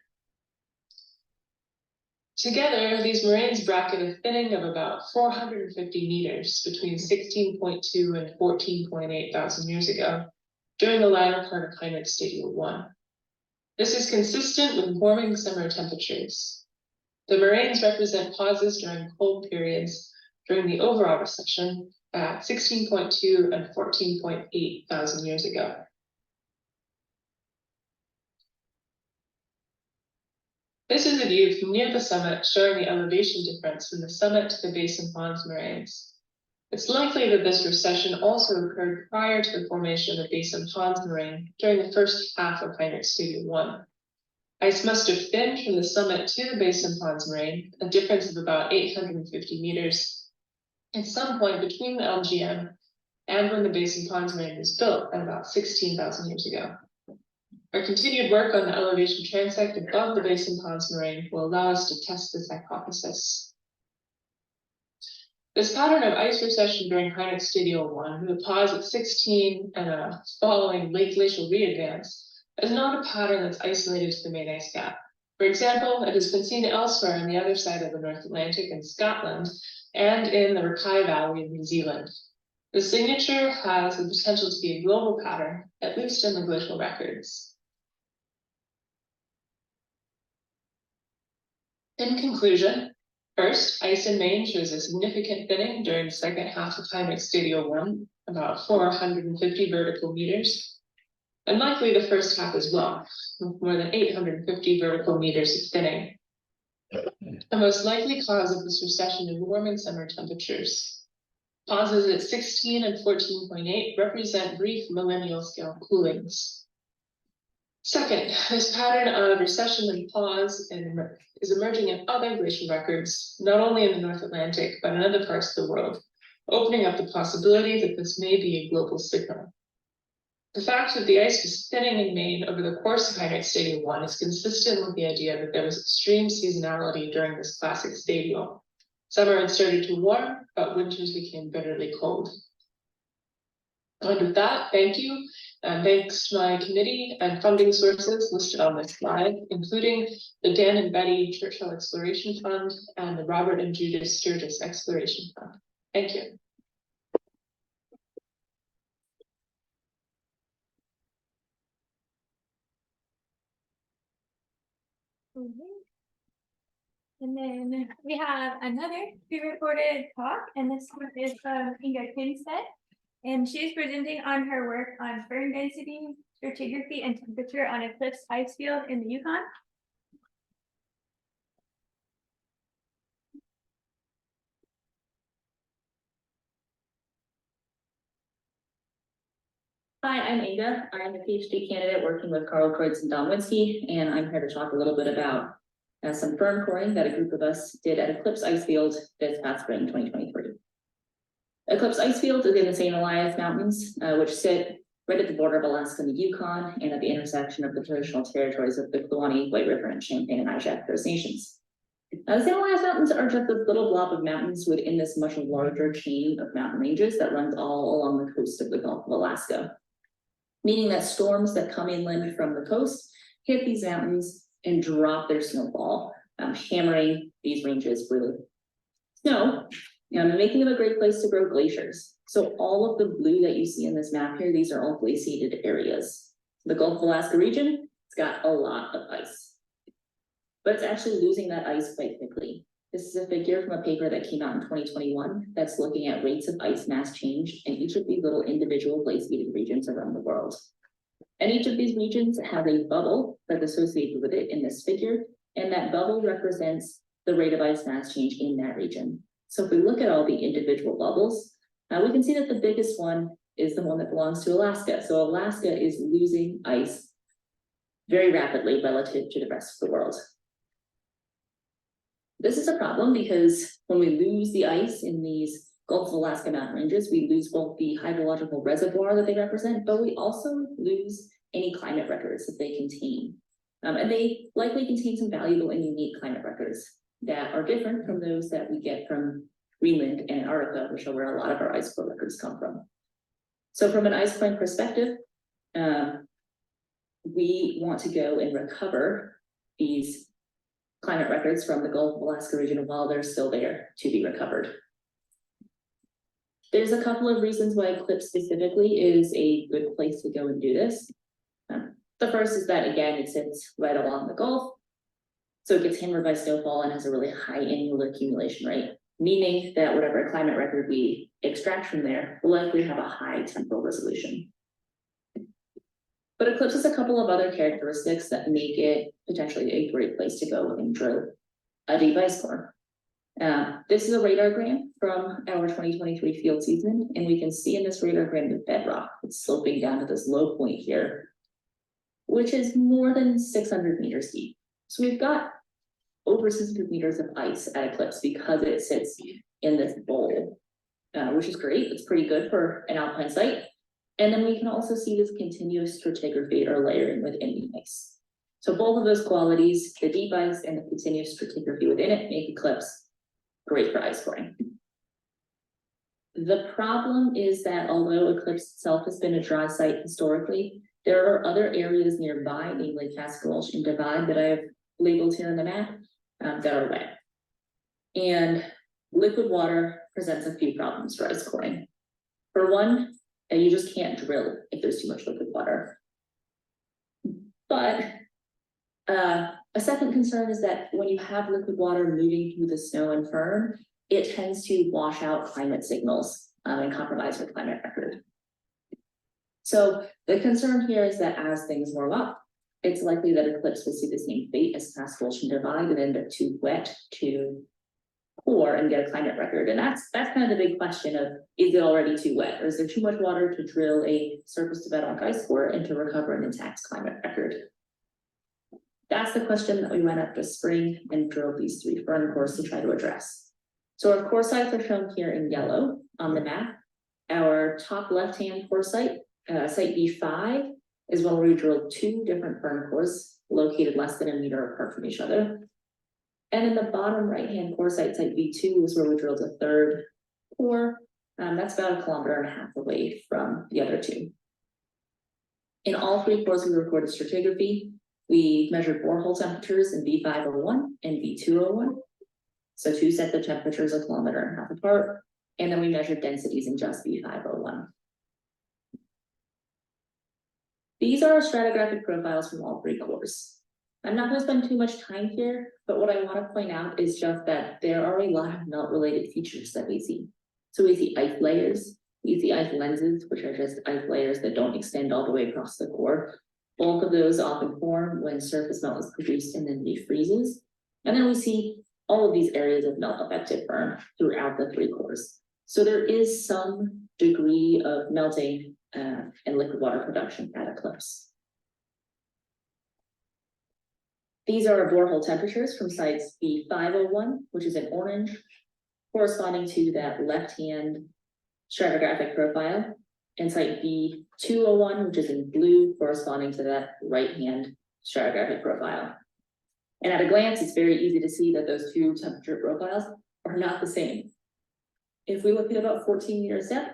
Together, these moraines bracket a thinning of about 450 meters between 16.2 and 14.8 thousand years ago, during the latter part of Heinrich Stadium 1. This is consistent with warming summer temperatures. The moraines represent pauses during cold periods during the overall recession at 16.2 and 14.8 thousand years ago. This is a view from near the summit showing the elevation difference from the summit to the Basin Ponds moraines. It's likely that this recession also occurred prior to the formation of the Basin Ponds moraine during the first half of Heinrich Stadium 1. Ice must have thinned from the summit to the Basin Ponds moraine, a difference of about 850 meters, at some point between the LGM and when the Basin Ponds moraine was built at about 16,000 years ago. Our continued work on the elevation transect above the Basin Ponds moraine will allow us to test this hypothesis. This pattern of ice recession during Heinrich Stadium 1, with a pause at 16 and a following late glacial readvance, is not a pattern that's isolated to the main ice cap. For example, it has been seen elsewhere on the other side of the North Atlantic in Scotland and in the Rakai Valley of New Zealand. The signature has the potential to be a global pattern, at least in the glacial records. In conclusion, first, ice in Maine shows a significant thinning during the second half of Heinrich Stadium 1, about 450 vertical meters, and likely the first half as well, with more than 850 vertical meters of thinning. The most likely cause of this recession is warming summer temperatures. Pauses at 16 and 14.8 represent brief millennial scale coolings. Second, this pattern of recession and pause is emerging in other glacial records, not only in the North Atlantic, but in other parts of the world, opening up the possibility that this may be a global signal. The fact that the ice was thinning in Maine over the course of Heinrich Stadium 1 is consistent with the idea that there was extreme seasonality during this classic stadium. Summer had started to warm, but winters became bitterly cold. And with that, thank you. And thanks to my committee and funding sources listed on this slide, including the Dan and Betty Churchill Exploration Fund and the Robert and Judith Sturgis Exploration Fund. Thank you. And then we have another pre-recorded talk, and this one is from Inga Kinstead. And she's presenting on her work on firn density, stratigraphy, and temperature on a cliffs ice field in the Yukon. Hi, I'm Inga. I'm a PhD candidate working with Carl Kreutz and Don Winsky, and I'm here to talk a little bit about some firm coring that a group of us did at Eclipse Ice Field this past spring, 2023. Eclipse Ice Field is in the St. Elias Mountains, which sit right at the border of Alaska and the Yukon, and at the intersection of the traditional territories of the Kluane, White River, and Champaign and Ijack First Nations. Now, the St. Elias Mountains are just this little blob of mountains within this much larger chain of mountain ranges that runs all along the coast of the Gulf of Alaska. Meaning that storms that come inland from the coast hit these mountains and drop their snowfall, hammering these ranges with snow, and making them a great place to grow glaciers. So all of the blue that you see in this map here, these are all glaciated areas. The Gulf of Alaska region, it's got a lot of ice, but it's actually losing that ice quite quickly. This is a figure from a paper that came out in 2021 that's looking at rates of ice mass change in each of these little individual glaciated regions around the world. And each of these regions has a bubble that's associated with it in this figure, and that bubble represents the rate of ice mass change in that region. So if we look at all the individual bubbles, we can see that the biggest one is the one that belongs to Alaska. So Alaska is losing ice very rapidly relative to the rest of the world. This is a problem because when we lose the ice in these Gulf of Alaska mountain ranges, we lose both the hydrological reservoir that they represent, but we also lose any climate records that they contain. And they likely contain some valuable and unique climate records that are different from those that we get from Greenland and Antarctica, which are where a lot of our ice core records come from. So from an ice coring perspective, we want to go and recover these climate records from the Gulf of Alaska region while they're still there to be recovered. There's a couple of reasons why Eclipse specifically is a good place to go and do this. The first is that, again, it sits right along the Gulf, so it gets hammered by snowfall and has a really high annual accumulation rate, meaning that whatever climate record we extract from there will likely have a high temporal resolution. But Eclipse has a couple of other characteristics that make it potentially a great place to go and drill a deep ice core. This is a radargram from our 2023 field season, and we can see in this radargram the bedrock. It's sloping down to this low point here, which is more than 600 meters deep. So we've got over 600 meters of ice at Eclipse because it sits in this bowl, which is great. It's pretty good for an alpine site. And then we can also see this continuous stratigraphy or layering within the ice. So both of those qualities, the deep ice and the continuous stratigraphy within it, make Eclipse great for ice coring. The problem is that although Eclipse itself has been a dry site historically, there are other areas nearby, namely Cass Gulch and Divide, that I have labeled here in the map, that are wet. And liquid water presents a few problems for ice coring. For one, you just can't drill if there's too much liquid water. But a second concern is that when you have liquid water moving through the snow and firn, it tends to wash out climate signals and compromise your climate record. So the concern here is that as things warm up, it's likely that Eclipse will see the same fate as Cass Gulch and Divide and end up too wet to core and get a climate record. And that's kind of the big question of, is it already too wet, or is there too much water to drill a surface to bedrock ice core and to recover an intact climate record? That's the question that we went up this spring and drilled these 3 firn cores to try to address. So our core sites are shown here in yellow on the map. Our top left-hand core site, site B5, is one where we drilled 2 different firn cores located less than a meter apart from each other. And in the bottom right-hand core site, site B2, is where we drilled a 3rd core. That's about 1.5 kilometers away from the other 2. In all 3 cores, we recorded stratigraphy. We measured borehole temperatures in B501 and B201. So 2 sets of temperatures 1.5 kilometers apart. And then we measured densities in just B501. These are stratigraphic profiles from all 3 cores. I'm not going to spend too much time here, but what I want to point out is just that there are a lot of melt-related features that we see. So we see ice layers, we see ice lenses, which are just ice layers that don't extend all the way across the core. Both of those often form when surface melt is produced and then refreezes. And then we see all of these areas of melt-affected firn throughout the 3 cores. So there is some degree of melting and liquid water production at eclipse. These are borehole temperatures from sites B501, which is in orange, corresponding to that left-hand stratigraphic profile, and site B201, which is in blue, corresponding to that right-hand stratigraphic profile. And at a glance, it's very easy to see that those two temperature profiles are not the same. If we look at about 14 meters depth,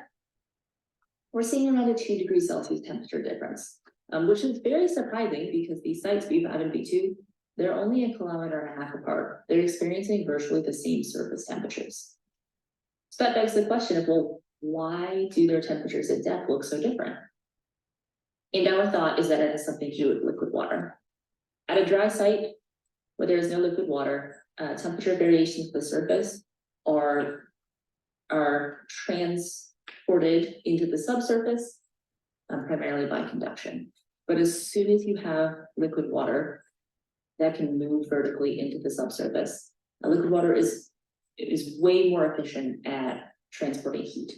we're seeing around a 2 degrees Celsius temperature difference, which is very surprising because these sites B5 and B2, they're only 1.5 kilometers apart. They're experiencing virtually the same surface temperatures. So that begs the question of, well, why do their temperatures at depth look so different? And our thought is that it has something to do with liquid water. At a dry site where there is no liquid water, temperature variations to the surface are transported into the subsurface, primarily by conduction. But as soon as you have liquid water that can move vertically into the subsurface, liquid water is way more efficient at transporting heat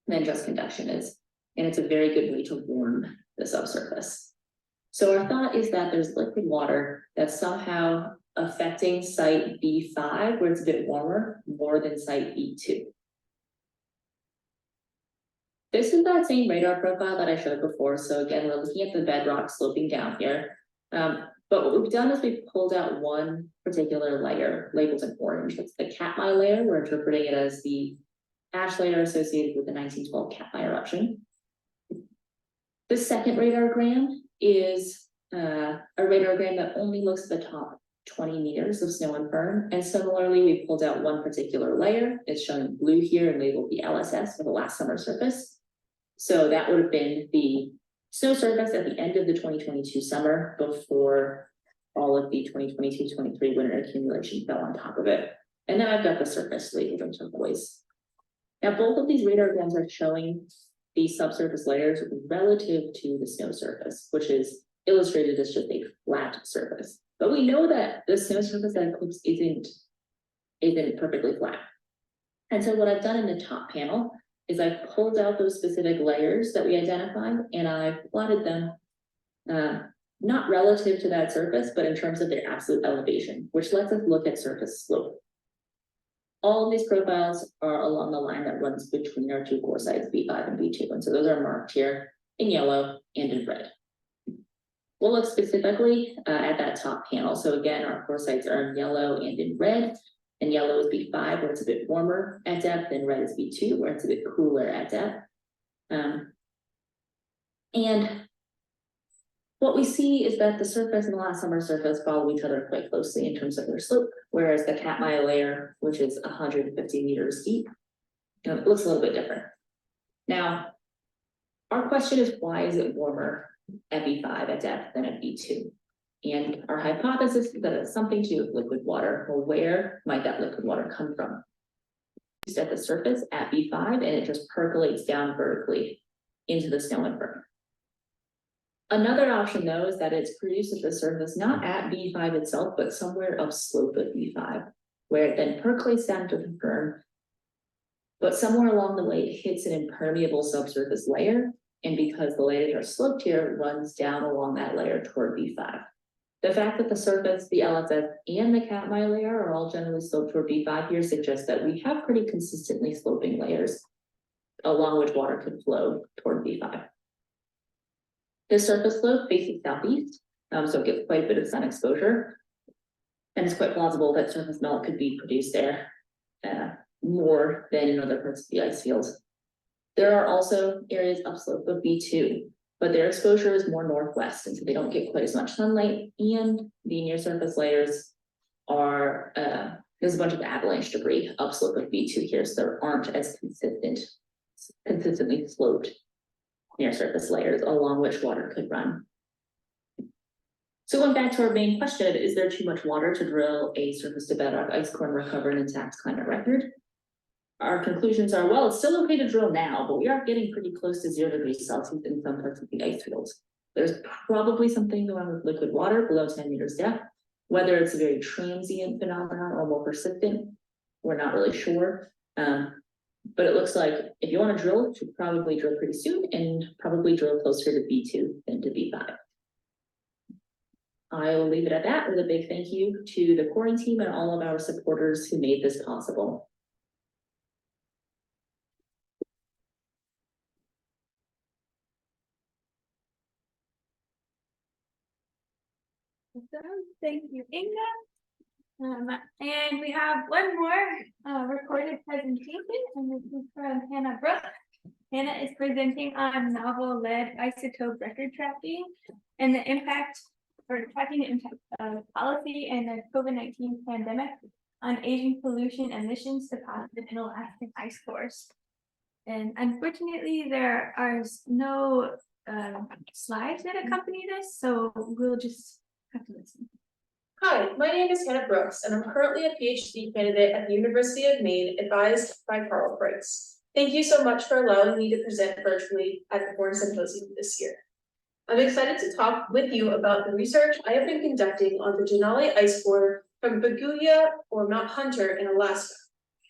than just conduction is. And it's a very good way to warm the subsurface. So our thought is that there's liquid water that's somehow affecting site B5, where it's a bit warmer, more than site B2. This is that same radar profile that I showed before. So again, we're looking at the bedrock sloping down here. But what we've done is we've pulled out one particular layer labeled in orange. That's the Katmai layer. We're interpreting it as the ash layer associated with the 1912 Katmai eruption. The second radargram is a radargram that only looks at the top 20 meters of snow and firn. And similarly, we pulled out one particular layer. It's shown in blue here and labeled the LSS for the last summer surface. So that would have been the snow surface at the end of the 2022 summer before all of the 2022-23 winter accumulation fell on top of it. And then I've got the surface labeled in turquoise. Now, both of these radargrams are showing the subsurface layers relative to the snow surface, which is illustrated as just a flat surface. But we know that the snow surface at eclipse isn't perfectly flat. And so what I've done in the top panel is I've pulled out those specific layers that we identified and I've plotted them not relative to that surface, but in terms of their absolute elevation, which lets us look at surface slope. All of these profiles are along the line that runs between our two core sites, B5 and B2. And so those are marked here in yellow and in red. We'll look specifically at that top panel. So again, our core sites are in yellow and in red. And yellow is B5, where it's a bit warmer at depth, and red is B2, where it's a bit cooler at depth. And what we see is that the surface and the last summer surface follow each other quite closely in terms of their slope, whereas the Katmai layer, which is 150 meters deep, it looks a little bit different. Now, our question is, why is it warmer at B5 at depth than at B2? And our hypothesis is that it's something to do with liquid water. Well, where might that liquid water come from? Just at the surface at B5, and it just percolates down vertically into the snow and firn. Another option, though, is that it's produced at the surface, not at B5 itself, but somewhere upslope of B5, where it then percolates down to the firn. But somewhere along the way, it hits an impermeable subsurface layer. And because the layers are sloped here, it runs down along that layer toward B5. The fact that the surface, the LSS, and the Katmai layer are all generally sloped toward B5 here suggests that we have pretty consistently sloping layers along which water could flow toward B5. The surface slope faces southeast, so it gets quite a bit of sun exposure. And it's quite plausible that surface melt could be produced there more than in other parts of the ice fields. There are also areas upslope of B2, but their exposure is more northwest, and so they don't get quite as much sunlight, and the near surface layers are, there's a bunch of avalanche debris upslope of B2 here, so there aren't as consistently sloped near surface layers along which water could run. So going back to our main question, is there too much water to drill a surface to bedrock ice core and recover an intact climate record? Our conclusions are, well, it's still okay to drill now, but we are getting pretty close to 0 degrees Celsius in some parts of the ice fields. There's probably something going on with liquid water below 10 meters depth. Whether it's a very transient phenomenon or more persistent, we're not really sure. But it looks like if you want to drill, you should probably drill pretty soon and probably drill closer to B2 than to B5. I will leave it at that with a big thank you to the coring team and all of our supporters who made this possible. Awesome. Thank you, Inga. And we have one more recorded presentation, and this is from Hannah Brooks. Hannah is presenting on novel lead isotope record tracking and the impact, or tracking the impact of policy and the COVID-19 pandemic on Asian pollution emissions deposited in Alaskan ice cores. And unfortunately, there are no slides that accompany this, so we'll just have to listen. Hi, my name is Hannah Brooks, and I'm currently a PhD candidate at the University of Maine, advised by Carl Kreutz. Thank you so much for allowing me to present virtually at the Bourne Symposium this year. I'm excited to talk with you about the research I have been conducting on the Denali ice core from Beguia or Mount Hunter in Alaska.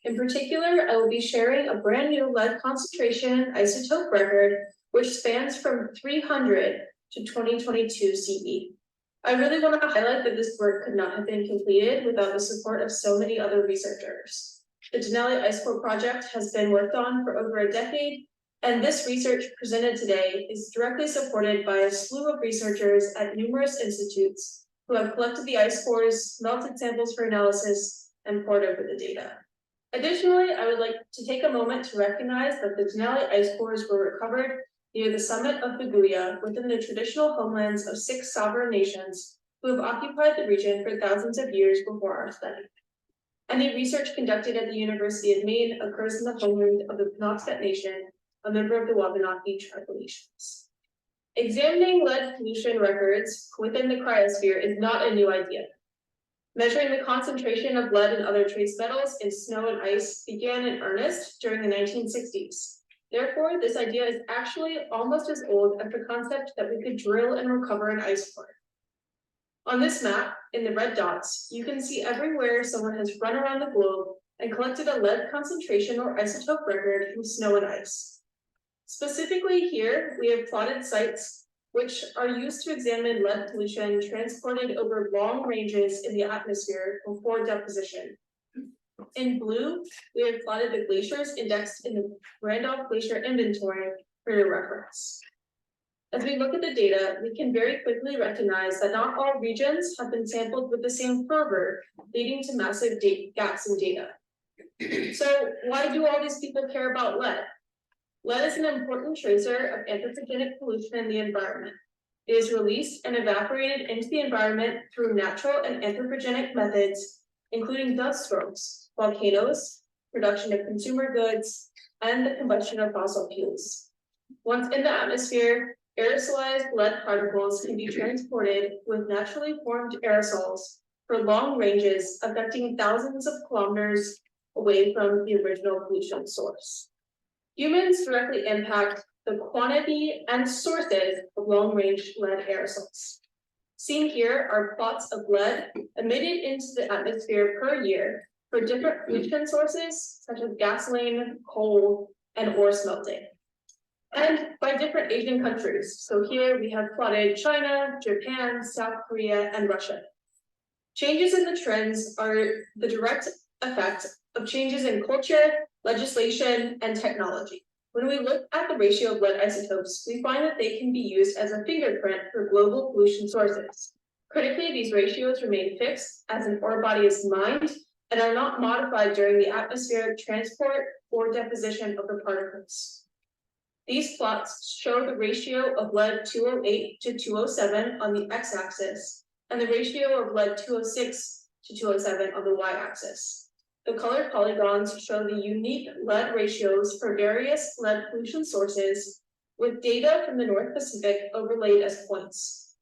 In particular, I will be sharing a brand new lead concentration isotope record, which spans from 300 to 2022 CE. I really want to highlight that this work could not have been completed without the support of so many other researchers. The Denali Ice Core project has been worked on for over a decade, and this research presented today is directly supported by a slew of researchers at numerous institutes who have collected the ice cores, melted samples for analysis, and poured over the data. Additionally, I would like to take a moment to recognize that the Denali ice cores were recovered near the summit of Beguia within the traditional homelands of 6 sovereign nations who have occupied the region for thousands of years before our study. Any research conducted at the University of Maine occurs in the homeland of the Penobscot Nation, a member of the Wabanaki tribal nations. Examining lead pollution records within the cryosphere is not a new idea. Measuring the concentration of lead and other trace metals in snow and ice began in earnest during the 1960s. Therefore, this idea is actually almost as old as the concept that we could drill and recover an ice core. On this map, in the red dots, you can see everywhere someone has run around the globe and collected a lead concentration or isotope record from snow and ice. Specifically here, we have plotted sites which are used to examine lead pollution transported over long ranges in the atmosphere before deposition. In blue, we have plotted the glaciers indexed in the Randolph Glacier Inventory for your reference. As we look at the data, we can very quickly recognize that not all regions have been sampled with the same fervor, leading to massive gaps in data. So why do all these people care about lead? Lead is an important tracer of anthropogenic pollution in the environment. It is released and evaporated into the environment through natural and anthropogenic methods, including dust storms, volcanoes, production of consumer goods, and the combustion of fossil fuels. Once in the atmosphere, aerosolized lead particles can be transported with naturally formed aerosols for long ranges, affecting thousands of kilometers away from the original pollution source. Humans directly impact the quantity and sources of long-range lead aerosols. Seen here are plots of lead emitted into the atmosphere per year for different pollution sources, such as gasoline, coal, and ore smelting, and by different Asian countries. So here we have plotted China, Japan, South Korea, and Russia. Changes in the trends are the direct effect of changes in culture, legislation, and technology. When we look at the ratio of lead isotopes, we find that they can be used as a fingerprint for global pollution sources. Critically, these ratios remain fixed as an ore body is mined and are not modified during the atmospheric transport or deposition of the particles. These plots show the ratio of lead 208 to 207 on the x-axis and the ratio of lead 206 to 207 on the y-axis. The colored polygons show the unique lead ratios for various lead pollution sources with data from the North Pacific overlaid as points.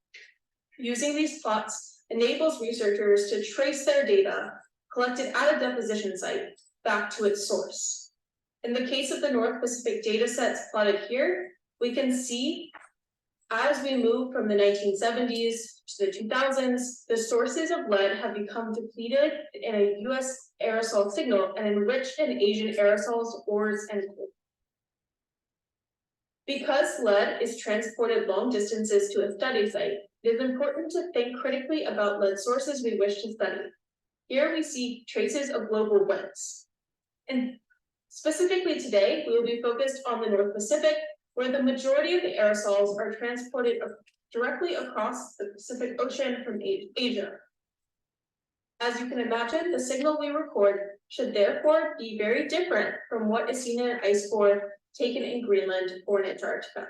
Using these plots enables researchers to trace their data collected at a deposition site back to its source. In the case of the North Pacific data sets plotted here, we can see As we move from the 1970s to the 2000s, the sources of lead have become depleted in a US aerosol signal and enriched in Asian aerosols, ores, and coal. Because lead is transported long distances to a study site, it is important to think critically about lead sources we wish to study. Here we see traces of global winds. And specifically today, we will be focused on the North Pacific, where the majority of the aerosols are transported directly across the Pacific Ocean from Asia. As you can imagine, the signal we record should therefore be very different from what is seen in an ice core taken in Greenland or in Antarctica.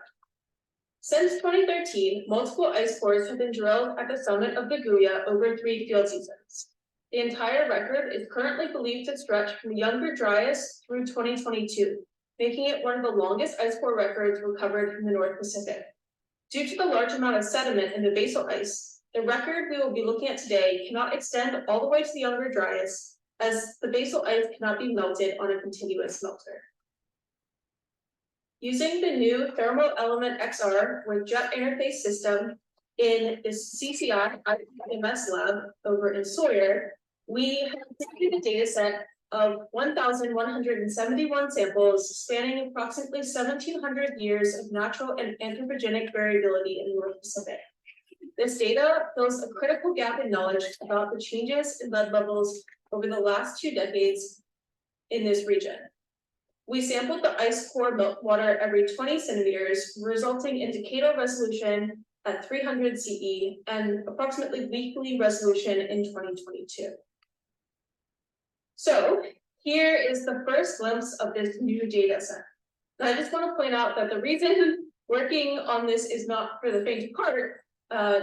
Since 2013, multiple ice cores have been drilled at the summit of the Guya over 3 field seasons. The entire record is currently believed to stretch from Younger Dryas through 2022, making it one of the longest ice core records recovered from the North Pacific. Due to the large amount of sediment in the basal ice, the record we will be looking at today cannot extend all the way to the Younger Dryas, as the basal ice cannot be melted on a continuous melter. Using the new Thermal Element XR with jet interface system in the CCI IMS lab over in Sawyer, we have taken a data set of 1,171 samples spanning approximately 1,700 years of natural and anthropogenic variability in the North Pacific. This data fills a critical gap in knowledge about the changes in lead levels over the last 2 decades in this region. We sampled the ice core meltwater every 20 centimeters, resulting in decadal resolution at 300 CE and approximately weekly resolution in 2022. So here is the first glimpse of this new data set. And I just want to point out that the reason working on this is not for the faint of heart,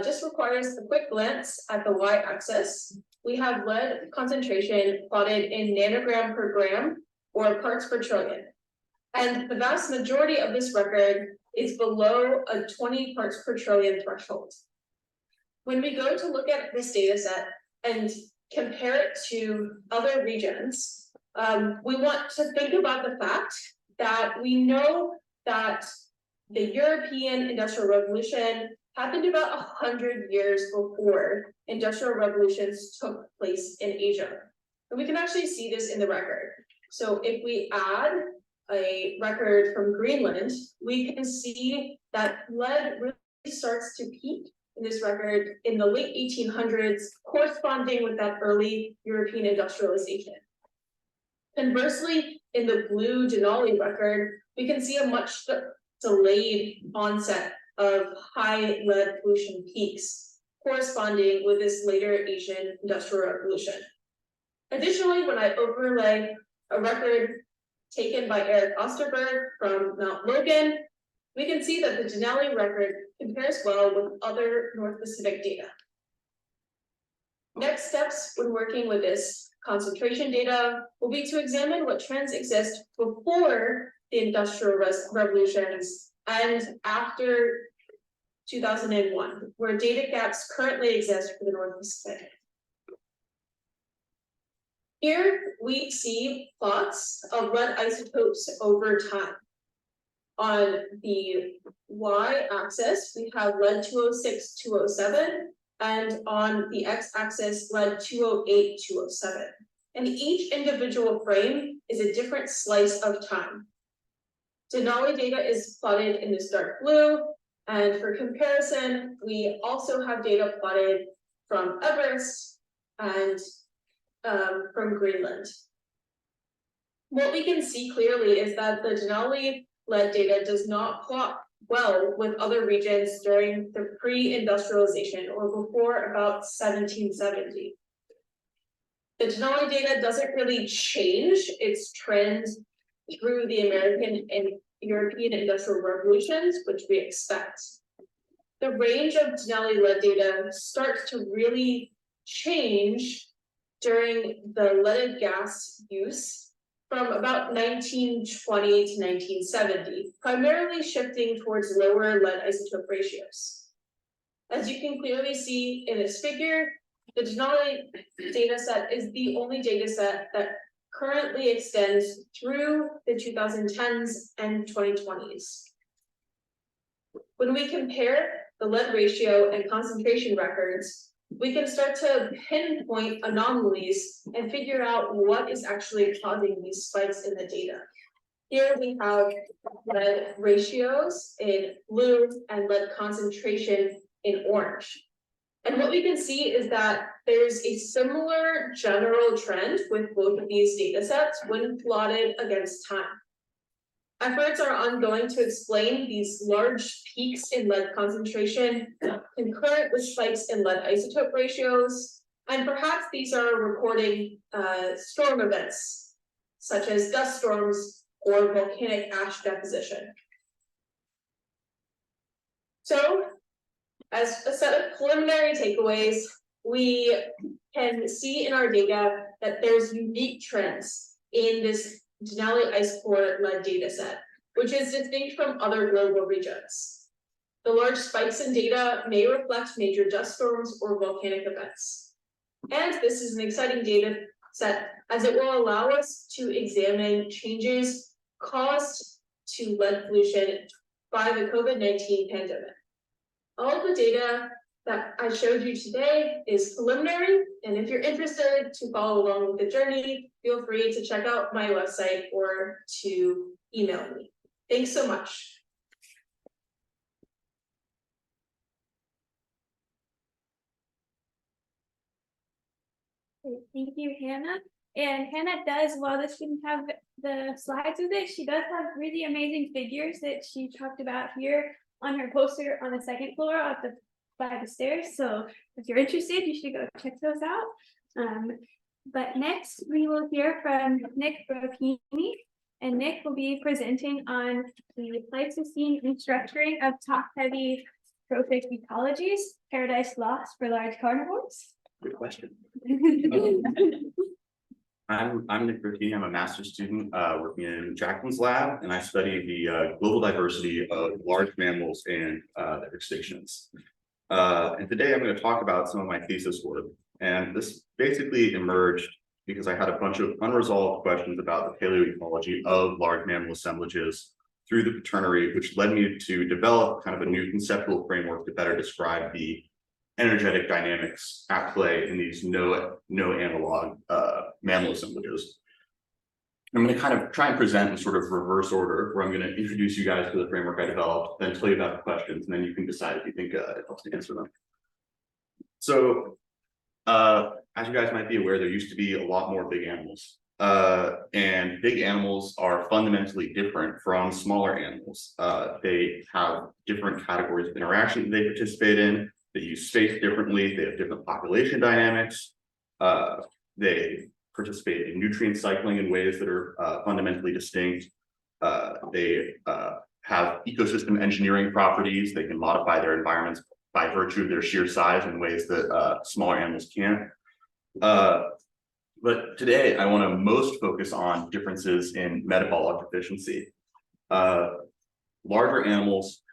just requires a quick glance at the y-axis. We have lead concentration plotted in nanogram per gram or parts per trillion. And the vast majority of this record is below a 20 parts per trillion threshold. When we go to look at this data set and compare it to other regions, we want to think about the fact that we know that the European Industrial Revolution happened about 100 years before industrial revolutions took place in Asia. And we can actually see this in the record. So if we add a record from Greenland, we can see that lead really starts to peak in this record in the late 1800s, corresponding with that early European industrialization. Conversely, in the blue Denali record, we can see a much delayed onset of high lead pollution peaks, corresponding with this later Asian Industrial Revolution. Additionally, when I overlay a record taken by Eric Osterberg from Mount Logan, we can see that the Denali record compares well with other North Pacific data. Next steps when working with this concentration data will be to examine what trends exist before the Industrial Revolutions and after 2001, where data gaps currently exist for the North Pacific. Here we see plots of lead isotopes over time. On the y-axis, we have lead 206, 207, and on the x-axis, lead 208, 207. And each individual frame is a different slice of time. Denali data is plotted in this dark blue, and for comparison, we also have data plotted from Everest and from Greenland. What we can see clearly is that the Denali lead data does not plot well with other regions during the pre-industrialization or before about 1770. The Denali data doesn't really change its trends through the American and European industrial revolutions, which we expect. The range of Denali lead data starts to really change during the leaded gas use from about 1920 to 1970, primarily shifting towards lower lead isotope ratios. As you can clearly see in this figure, the Denali data set is the only data set that currently extends through the 2010s and 2020s. When we compare the lead ratio and concentration records, we can start to pinpoint anomalies and figure out what is actually causing these spikes in the data. Here we have lead ratios in blue and lead concentration in orange. And what we can see is that there's a similar general trend with both of these data sets when plotted against time. Efforts are ongoing to explain these large peaks in lead concentration, concurrent with spikes in lead isotope ratios, and perhaps these are recording storm events, such as dust storms or volcanic ash deposition. So, as a set of preliminary takeaways, we can see in our data that there's unique trends in this Denali ice core lead data set, which is distinct from other global regions. The large spikes in data may reflect major dust storms or volcanic events. And this is an exciting data set as it will allow us to examine changes caused to lead pollution by the COVID-19 pandemic. All of the data that I showed you today is preliminary, and if you're interested to follow along with the journey, feel free to check out my website or to email me. Thanks so much. Thank you, Hannah. And Hannah does, while this didn't have the slides with it, she does have really amazing figures that she talked about here on her poster on the second floor at the by the stairs. So if you're interested, you should go check those out. But next we will hear from Nick Brocchini, and Nick will be presenting on the Pleistocene restructuring of top-heavy trophic ecologies, paradise lost for large carnivores. Good question. I'm Nick Brocchini. I'm a master's student working in Jacqueline's lab, and I study the global diversity of large mammals and their extinctions. And today I'm going to talk about some of my thesis work. And this basically emerged because I had a bunch of unresolved questions about the paleoecology of large mammal assemblages through the Quaternary, which led me to develop kind of a new conceptual framework to better describe the energetic dynamics at play in these no analog mammal assemblages. I'm going to kind of try and present in sort of reverse order, where I'm going to introduce you guys to the framework I developed, then tell you about the questions, and then you can decide if you think it helps to answer them. So, as you guys might be aware, there used to be a lot more big animals. And big animals are fundamentally different from smaller animals. They have different categories of interaction that they participate in. They use space differently. They have different population dynamics. They participate in nutrient cycling in ways that are fundamentally distinct. They have ecosystem engineering properties. They can modify their environments by virtue of their sheer size in ways that smaller animals can't. But today I want to most focus on differences in metabolic efficiency. Larger animals,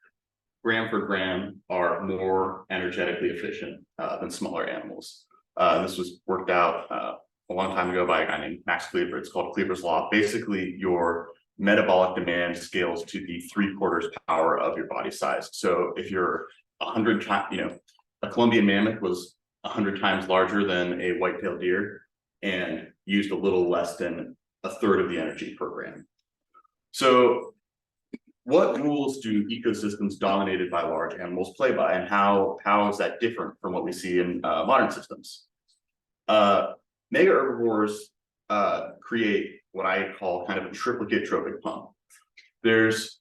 gram for gram, are more energetically efficient than smaller animals. This was worked out a long time ago by a guy named Max Kleber. It's called Kleber's law. Basically, your metabolic demand scales to the 3/4 power of your body size. So if you're 100 times, a Columbian mammoth was 100 times larger than a white-tailed deer and used a little less than 1/3 of the energy per gram. So what rules do ecosystems dominated by large animals play by, and how is that different from what we see in modern systems? Mega herbivores create what I call kind of a triplicate trophic pump. There's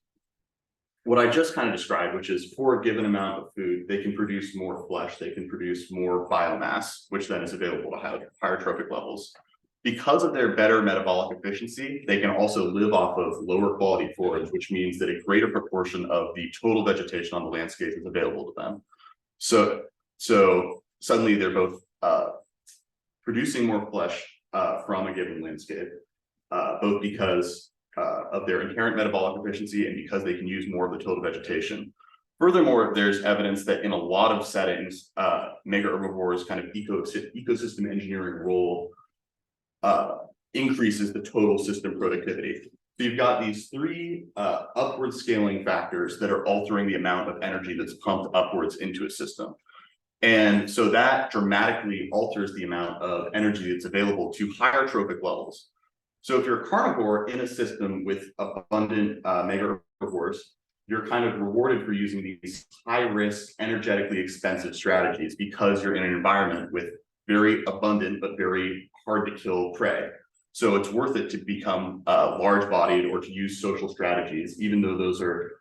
what I just kind of described, which is for a given amount of food, they can produce more flesh, they can produce more biomass, which then is available to higher trophic levels. Because of their better metabolic efficiency, they can also live off of lower quality forage, which means that a greater proportion of the total vegetation on the landscape is available to them. So suddenly they're both producing more flesh from a given landscape, both because of their inherent metabolic efficiency and because they can use more of the total vegetation. Furthermore, there's evidence that in a lot of settings, mega herbivores' kind of ecosystem engineering role increases the total system productivity. So you've got these three upward scaling factors that are altering the amount of energy that's pumped upwards into a system. And so that dramatically alters the amount of energy that's available to higher trophic levels. So if you're a carnivore in a system with abundant mega herbivores, you're kind of rewarded for using these high risk, energetically expensive strategies because you're in an environment with very abundant but very hard to kill prey. So it's worth it to become large bodied or to use social strategies, even though those are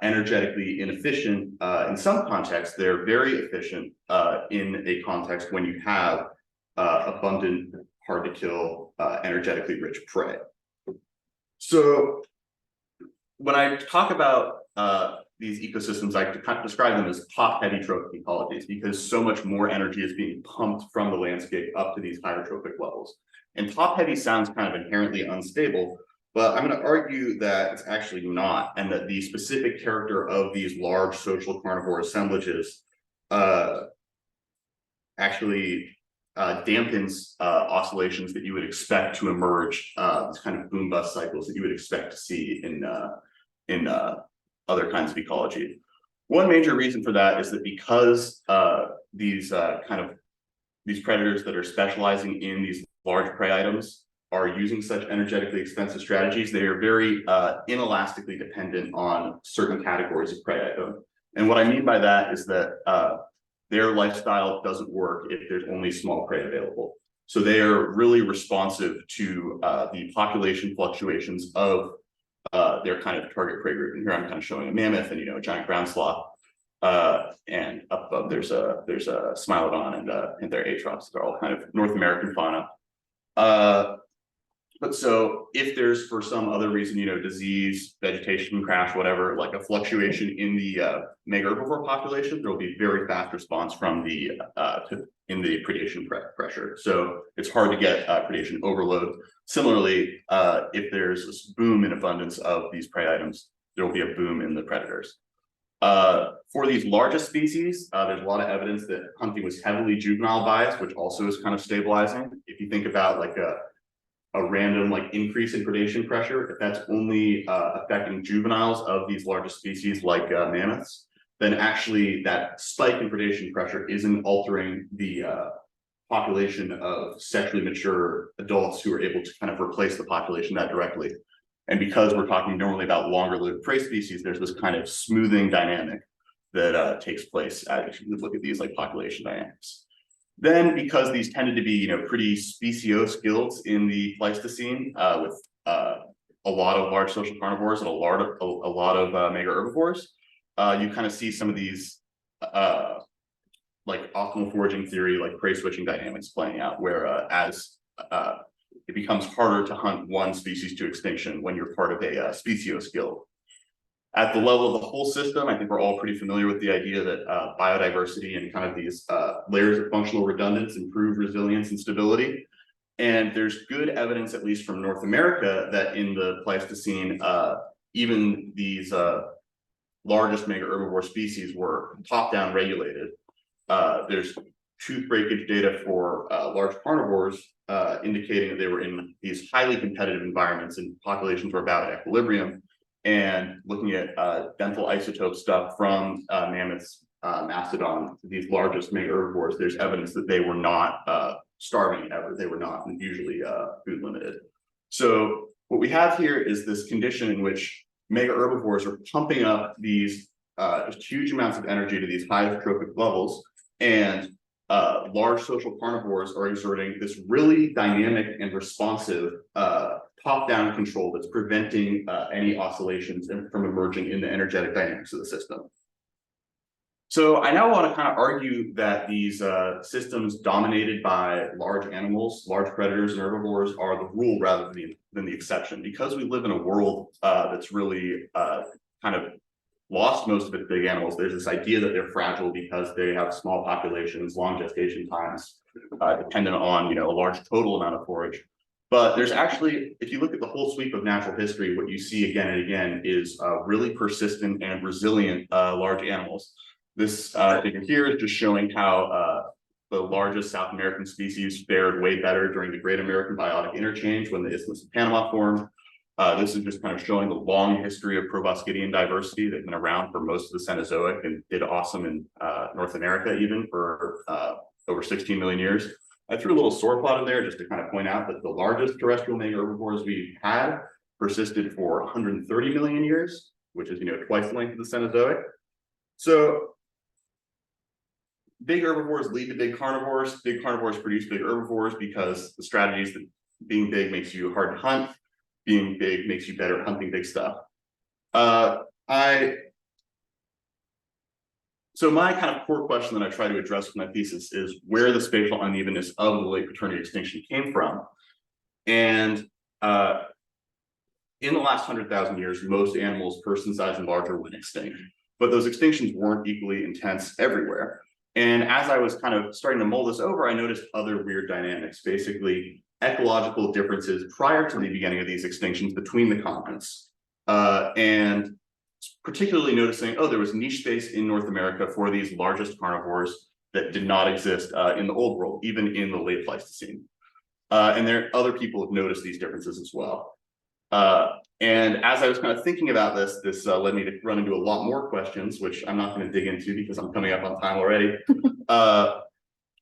energetically inefficient. In some contexts, they're very efficient in a context when you have abundant, hard to kill, energetically rich prey. So when I talk about these ecosystems, I kind of describe them as top-heavy trophic ecologies because so much more energy is being pumped from the landscape up to these higher trophic levels. And top-heavy sounds kind of inherently unstable, but I'm going to argue that it's actually not, and that the specific character of these large social carnivore assemblages actually dampens oscillations that you would expect to emerge, these kind of boom-bust cycles that you would expect to see in other kinds of ecology. One major reason for that is that because these predators that are specializing in these large prey items are using such energetically expensive strategies, they are very inelastically dependent on certain categories of prey item. And what I mean by that is that their lifestyle doesn't work if there's only small prey available. So they are really responsive to the population fluctuations of their kind of target prey group. And here I'm kind of showing a mammoth and a giant ground sloth. And up above there's a Smilodon and their atrops. They're all kind of North American fauna. But so if there's for some other reason, disease, vegetation crash, whatever, like a fluctuation in the mega herbivore population, there will be very fast response from the in the predation pressure. So it's hard to get predation overload. Similarly, if there's this boom in abundance of these prey items, there will be a boom in the predators. For these largest species, there's a lot of evidence that hunting was heavily juvenile biased, which also is kind of stabilizing. If you think about like a random increase in predation pressure, if that's only affecting juveniles of these largest species like mammoths, then actually that spike in predation pressure isn't altering the population of sexually mature adults who are able to kind of replace the population that directly. And because we're talking normally about longer lived prey species, there's this kind of smoothing dynamic that takes place as you look at these population dynamics. Then, because these tended to be, pretty speciose guilds in the Pleistocene, with a lot of large social carnivores and a lot of mega herbivores, you kind of see some of these, optimal foraging theory, prey switching dynamics playing out, where as it becomes harder to hunt one species to extinction when you're part of a speciose guild. At the level of the whole system, I think we're all pretty familiar with the idea that biodiversity and kind of these layers of functional redundance improve resilience and stability. And there's good evidence, at least from North America, that in the Pleistocene, even these largest mega herbivore species were top-down regulated. There's tooth breakage data for large carnivores indicating that they were in these highly competitive environments and populations were about at equilibrium. And looking at dental isotope stuff from mammoths, mastodon, these largest mega herbivores, there's evidence that they were not starving ever. They were not usually food limited. So what we have here is this condition in which mega herbivores are pumping up these just huge amounts of energy to these high trophic levels, and large social carnivores are exerting this really dynamic and responsive top-down control that's preventing any oscillations from emerging in the energetic dynamics of the system. So I now want to kind of argue that these systems dominated by large animals, large predators and herbivores are the rule rather than the exception. Because we live in a world that's really kind of lost most of its big animals, there's this idea that they're fragile because they have small populations, long gestation times, dependent on a large total amount of forage. But there's actually, if you look at the whole sweep of natural history, what you see again and again is really persistent and resilient large animals. This figure here is just showing how the largest South American species fared way better during the Great American Biotic Interchange when the Isthmus of Panama formed. This is just kind of showing the long history of proboscidean diversity. They've been around for most of the Cenozoic and did awesome in North America even for over 16 million years. I threw a little sword plot in there just to kind of point out that the largest terrestrial mega herbivores we've had persisted for 130 million years, which is, twice the length of the Cenozoic. So big herbivores lead to big carnivores. Big carnivores produce big herbivores because the strategies that being big makes you hard to hunt. Being big makes you better at hunting big stuff. So my kind of core question that I try to address with my thesis is where the spatial unevenness of the late Quaternary extinction came from. And in the last 100,000 years, most animals, person size and larger, went extinct. But those extinctions weren't equally intense everywhere. And as I was kind of starting to mull this over, I noticed other weird dynamics, basically ecological differences prior to the beginning of these extinctions between the continents. And particularly noticing, there was niche space in North America for these largest carnivores that did not exist in the old world, even in the late Pleistocene. And other people have noticed these differences as well. And as I was kind of thinking about this led me to run into a lot more questions, which I'm not going to dig into because I'm coming up on time already.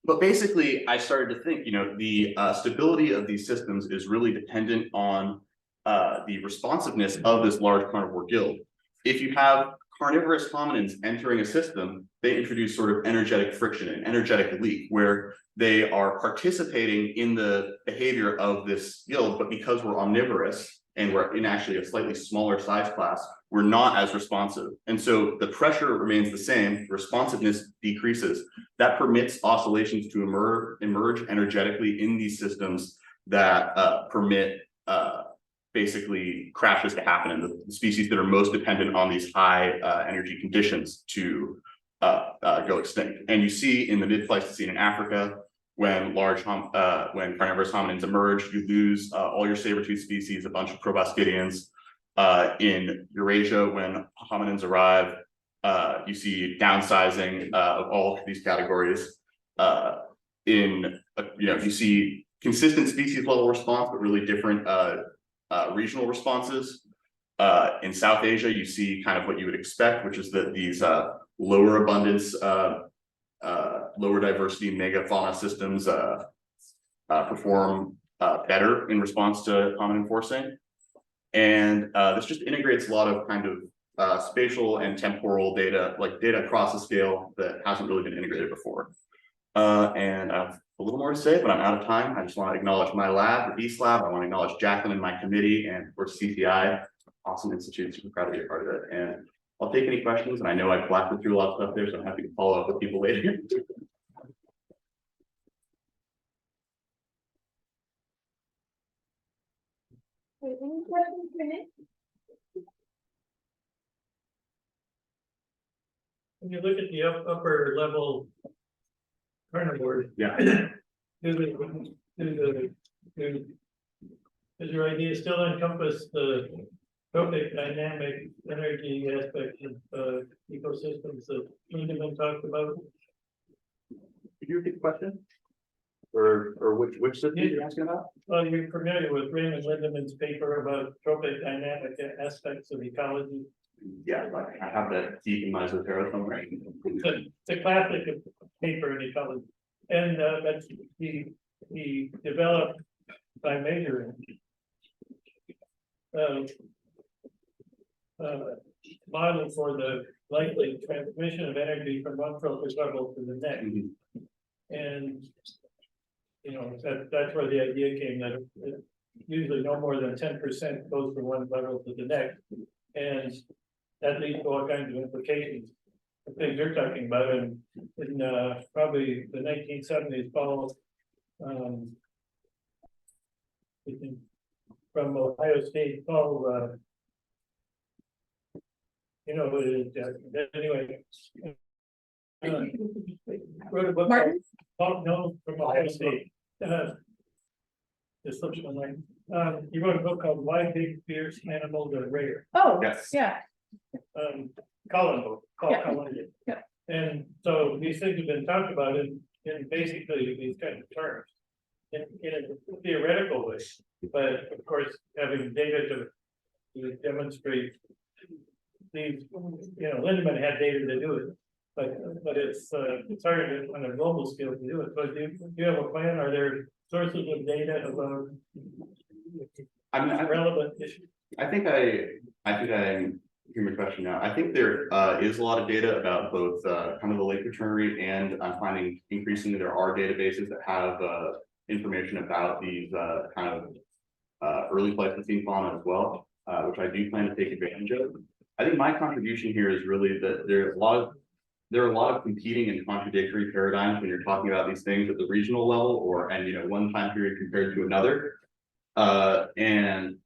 But basically, I started to think, the stability of these systems is really dependent on the responsiveness of this large carnivore guild. If you have carnivorous hominins entering a system, they introduce sort of energetic friction, an energetic leak, where they are participating in the behavior of this guild, but because we're omnivorous and we're in actually a slightly smaller size class, we're not as responsive. And so the pressure remains the same, responsiveness decreases. That permits oscillations to emerge energetically in these systems that permit basically crashes to happen in the species that are most dependent on these high energy conditions to go extinct. And you see in the mid-Pleistocene in Africa, when when carnivorous hominins emerge, you lose all your saber-toothed species, a bunch of proboscideans. In Eurasia, when hominins arrive, you see downsizing of all of these categories. You see consistent species level response, but really different regional responses. In South Asia, you see kind of what you would expect, which is that these lower abundance, lower diversity megafauna systems perform better in response to hominin forcing. And this just integrates a lot of kind of spatial and temporal data, like data across the scale that hasn't really been integrated before. And I have a little more to say, but I'm out of time. I just want to acknowledge my lab, the East Lab. I want to acknowledge Jacqueline and my committee, and of course CTI, awesome institute, super proud to be a part of it. And I'll take any questions, and I know I've blasted through a lot of stuff there, so I'm happy to follow up with people later. Any questions for Nick? When you look at the upper level carnivores. Yeah. Does your idea still encompass the trophic dynamic energy aspects of ecosystems that Lindemann talked about? Could you repeat the question? Or which system you're asking about? Well, you're familiar with Raymond Lindemann's paper about trophic dynamic aspects of ecology. Yeah, I have that deep in my Zotero somewhere. It's a classic paper in ecology, and that's he developed by measuring model for the likely transmission of energy from one trophic level to the next. And that's where the idea came, that usually no more than 10% goes from one level to the next, and that leads to all kinds of implications. The things you're talking about in probably the 1970s, Paul from Ohio State, Paul, you know who it is, anyway. Wrote a book Martin? no, from Ohio State. This looks like he wrote a book called Why Big Fierce Animals Are Rare. Oh, Yes. yeah. Colin book, Yeah. Colin. Yeah. And so these things have been talked about in basically these kind of terms. In a theoretical way, but of course, having data to to demonstrate these, Lindemann had data to do it. But it's hard on a global scale to do it, but do you have a plan, are there sources of data about relevant issues? I think I hear your question now. I think there is a lot of data about both kind of the lake return and I'm finding increasingly there are databases that have information about these kind of early Pleistocene fauna as well, which I do plan to take advantage of. I think my contribution here is really that there are a lot of competing and contradictory paradigms when you're talking about these things at the regional level and one time period compared to another. And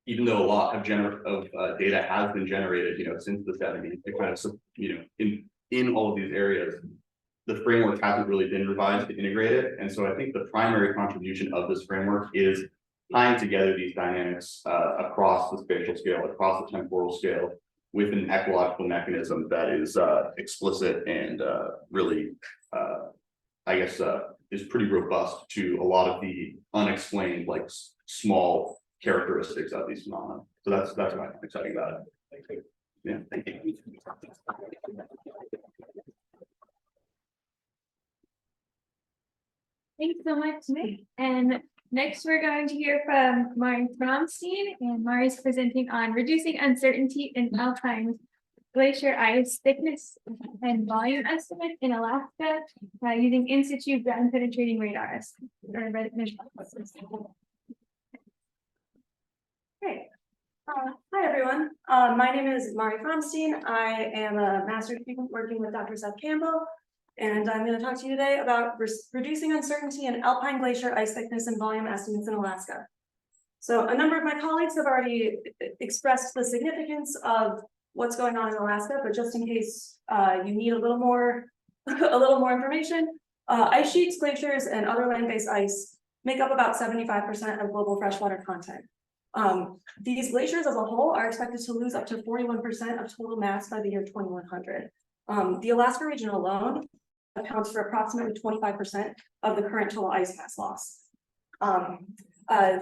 even though a lot of data has been generated, since the 70s, it kind of, in all of these areas, the framework hasn't really been revised to integrate it. And so I think the primary contribution of this framework is tying together these dynamics across the spatial scale, across the temporal scale, with an ecological mechanism that is explicit and really, I guess, is pretty robust to a lot of the unexplained, like small characteristics of these phenomena. So that's why I'm excited about it. Thank you. Yeah, thank you. Thanks so much, Nick. And next, we're going to hear from Mari Bromstein, and Mari is presenting on reducing uncertainty in alpine glacier ice thickness and volume estimate in Alaska using in situ ground penetrating radar. Great. Hi, everyone. My name is Mari Bromstein. I am a master's student working with Dr. Seth Campbell, and I'm going to talk to you today about reducing uncertainty in alpine glacier ice thickness and volume estimates in Alaska. So a number of my colleagues have already expressed the significance of what's going on in Alaska, but just in case you need a little more information, ice sheets, glaciers, and other land-based ice make up about 75% of global freshwater content. These glaciers as a whole are expected to lose up to 41% of total mass by the year 2100. The Alaska region alone accounts for approximately 25% of the current total ice mass loss.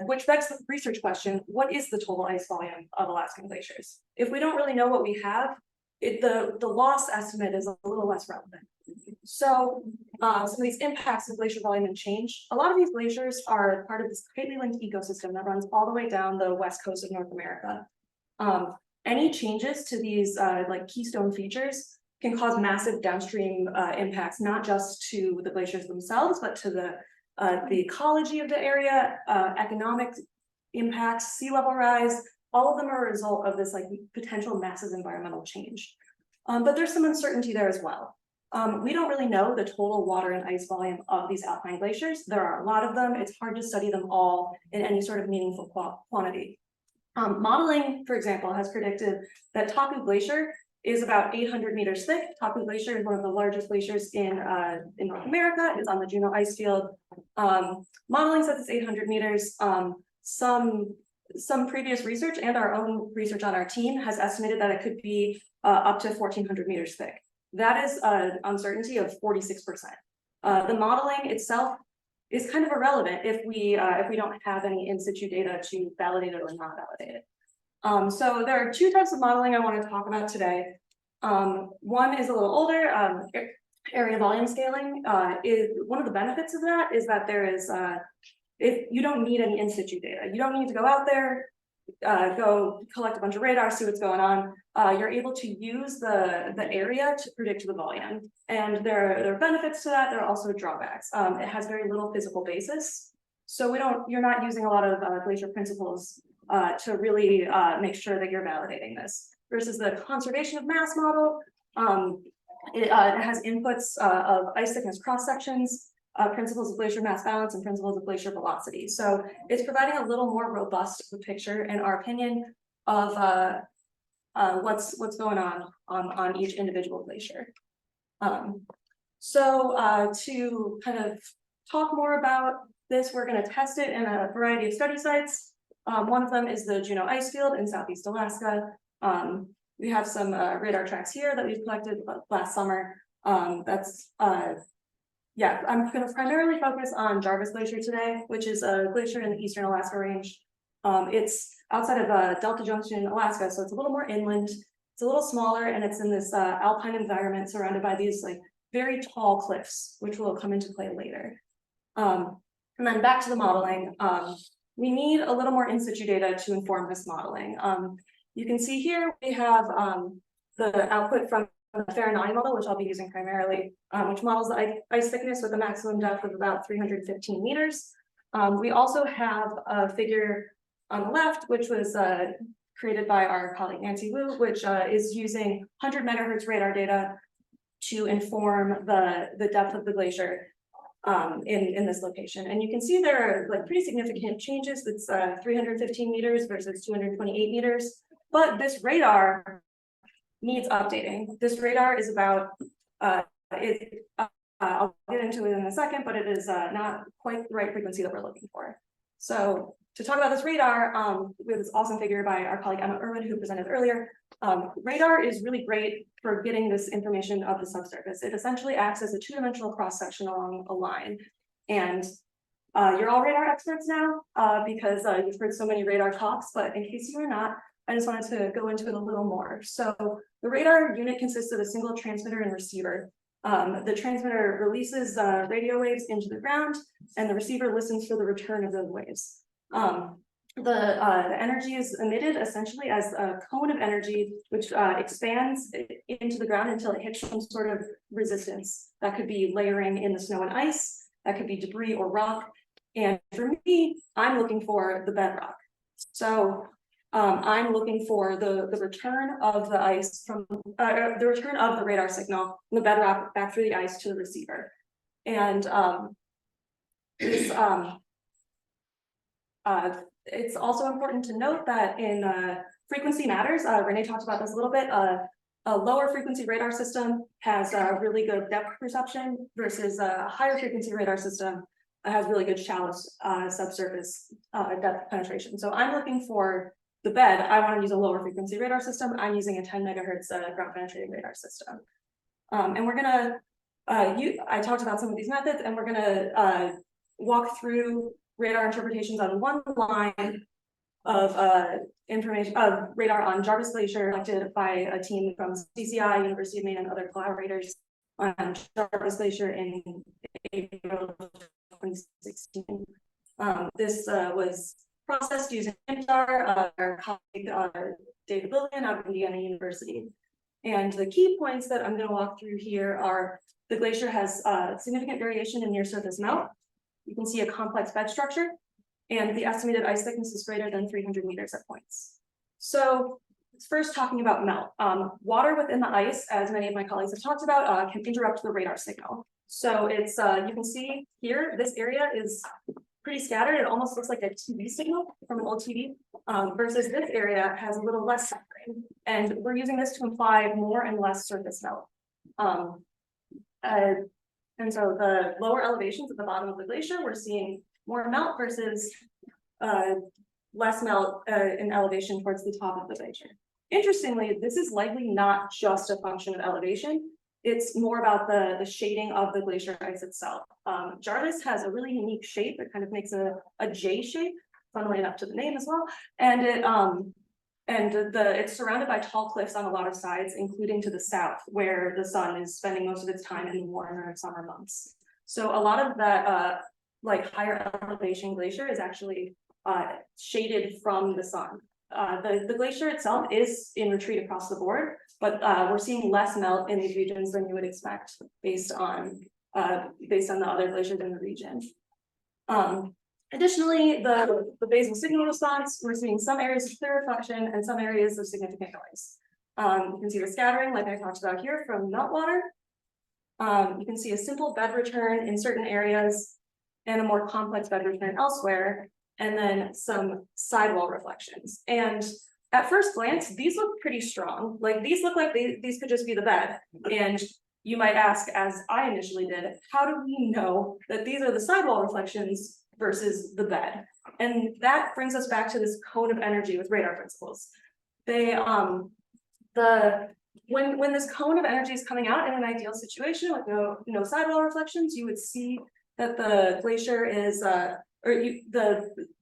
Which begs the research question, what is the total ice volume of Alaskan glaciers? If we don't really know what we have, the loss estimate is a little less relevant. So some of these impacts of glacier volume and change, a lot of these glaciers are part of this tightly linked ecosystem that runs all the way down the west coast of North America. Any changes to these like keystone features can cause massive downstream impacts, not just to the glaciers themselves, but to the ecology of the area, economic impacts, sea level rise. All of them are a result of this like potential massive environmental change. But there's some uncertainty there as well. We don't really know the total water and ice volume of these alpine glaciers. There are a lot of them. It's hard to study them all in any sort of meaningful quantity. Modeling, for example, has predicted that Taku Glacier is about 800 meters thick. Taku Glacier is one of the largest glaciers in North America. It's on the Juneau ice field. Modeling says it's 800 meters. Some previous research and our own research on our team has estimated that it could be up to 1400 meters thick. That is an uncertainty of 46%. The modeling itself is kind of irrelevant if we don't have any in situ data to validate it or not validate it. So there are two types of modeling I want to talk about today. One is a little older. Area volume scaling is one of the benefits of that is that there is if you don't need any in situ data, you don't need to go out there, go collect a bunch of radar, see what's going on. You're able to use the area to predict the volume, and there are benefits to that. There are also drawbacks. It has very little physical basis, so you're not using a lot of glacier principles to really make sure that you're validating this. Versus the conservation of mass model, it has inputs of ice thickness cross sections, principles of glacier mass balance, and principles of glacier velocity. So it's providing a little more robust picture, in our opinion, of what's going on each individual glacier. So to kind of talk more about this, we're going to test it in a variety of study sites. One of them is the Juneau ice field in Southeast Alaska. We have some radar tracks here that we've collected last summer. Yeah, I'm going to primarily focus on Jarvis Glacier today, which is a glacier in the Eastern Alaska Range. It's outside of Delta Junction, Alaska, so it's a little more inland. It's a little smaller, and it's in this alpine environment surrounded by these like very tall cliffs, which will come into play later. And then back to the modeling. We need a little more in situ data to inform this modeling. You can see here we have the output from the Fahrenheit model, which I'll be using primarily, which models the ice thickness with a maximum depth of about 315 meters. We also have a figure on the left, which was created by our colleague Nancy Wu, which is using 100 megahertz radar data to inform the depth of the glacier in this location. And you can see there are like pretty significant changes. It's 315 meters versus 228 meters. But this radar needs updating. This radar is about, I'll get into it in a second, but it is not quite the right frequency that we're looking for. So to talk about this radar, we have this awesome figure by our colleague Emma Irwin, who presented earlier. Radar is really great for getting this information of the subsurface. It essentially acts as a two-dimensional cross-section along a line. And you're all radar experts now because you've heard so many radar talks, but in case you are not, I just wanted to go into it a little more. So the radar unit consists of a single transmitter and receiver. The transmitter releases radio waves into the ground, and the receiver listens for the return of those waves. The energy is emitted essentially as a cone of energy, which expands into the ground until it hits some sort of resistance. That could be layering in the snow and ice, that could be debris or rock. And for me, I'm looking for the bedrock. So I'm looking for the return of the ice from the return of the radar signal from the bedrock back through the ice to the receiver. And it's also important to note that in frequency matters. Renee talked about this a little bit. A lower frequency radar system has a really good depth perception versus a higher frequency radar system has really good shallow subsurface depth penetration. So I'm looking for the bed. I want to use a lower frequency radar system. I'm using a 10 megahertz ground penetrating radar system. And we're gonna, I talked about some of these methods, and we're gonna walk through radar interpretations on one line of information of radar on Jarvis Glacier, collected by a team from CCI, University of Maine, and other collaborators on Jarvis Glacier in April 2016. This was processed using IMSAR, our colleague David Lillian out of Indiana University. And the key points that I'm going to walk through here are the glacier has significant variation in near surface melt. You can see a complex bed structure, and the estimated ice thickness is greater than 300 meters at points. So first talking about melt. Water within the ice, as many of my colleagues have talked about, can interrupt the radar signal. So it's you can see here, this area is pretty scattered. It almost looks like a TV signal from an old TV, versus this area has a little less scattering. And we're using this to imply more and less surface melt. And so the lower elevations at the bottom of the glacier, we're seeing more melt versus less melt in elevation towards the top of the glacier. Interestingly, this is likely not just a function of elevation. It's more about the shading of the glacier ice itself. Jarvis has a really unique shape. It kind of makes a J shape, funnily enough to the name as well. And it's surrounded by tall cliffs on a lot of sides, including to the south, where the sun is spending most of its time in the warmer summer months. So a lot of that like higher elevation glacier is actually shaded from the sun. The glacier itself is in retreat across the board, but we're seeing less melt in these regions than you would expect based on the other glaciers in the region. Additionally, the basal signal response, we're seeing some areas of clear reflection and some areas of significant noise. You can see the scattering, like I talked about here, from meltwater. You can see a simple bed return in certain areas and a more complex bed return elsewhere, and then some sidewall reflections. And at first glance, these look pretty strong. Like these look like these could just be the bed. And you might ask, as I initially did, how do we know that these are the sidewall reflections versus the bed? And that brings us back to this cone of energy with radar principles. They when this cone of energy is coming out in an ideal situation with no sidewall reflections, you would see that the glacier is the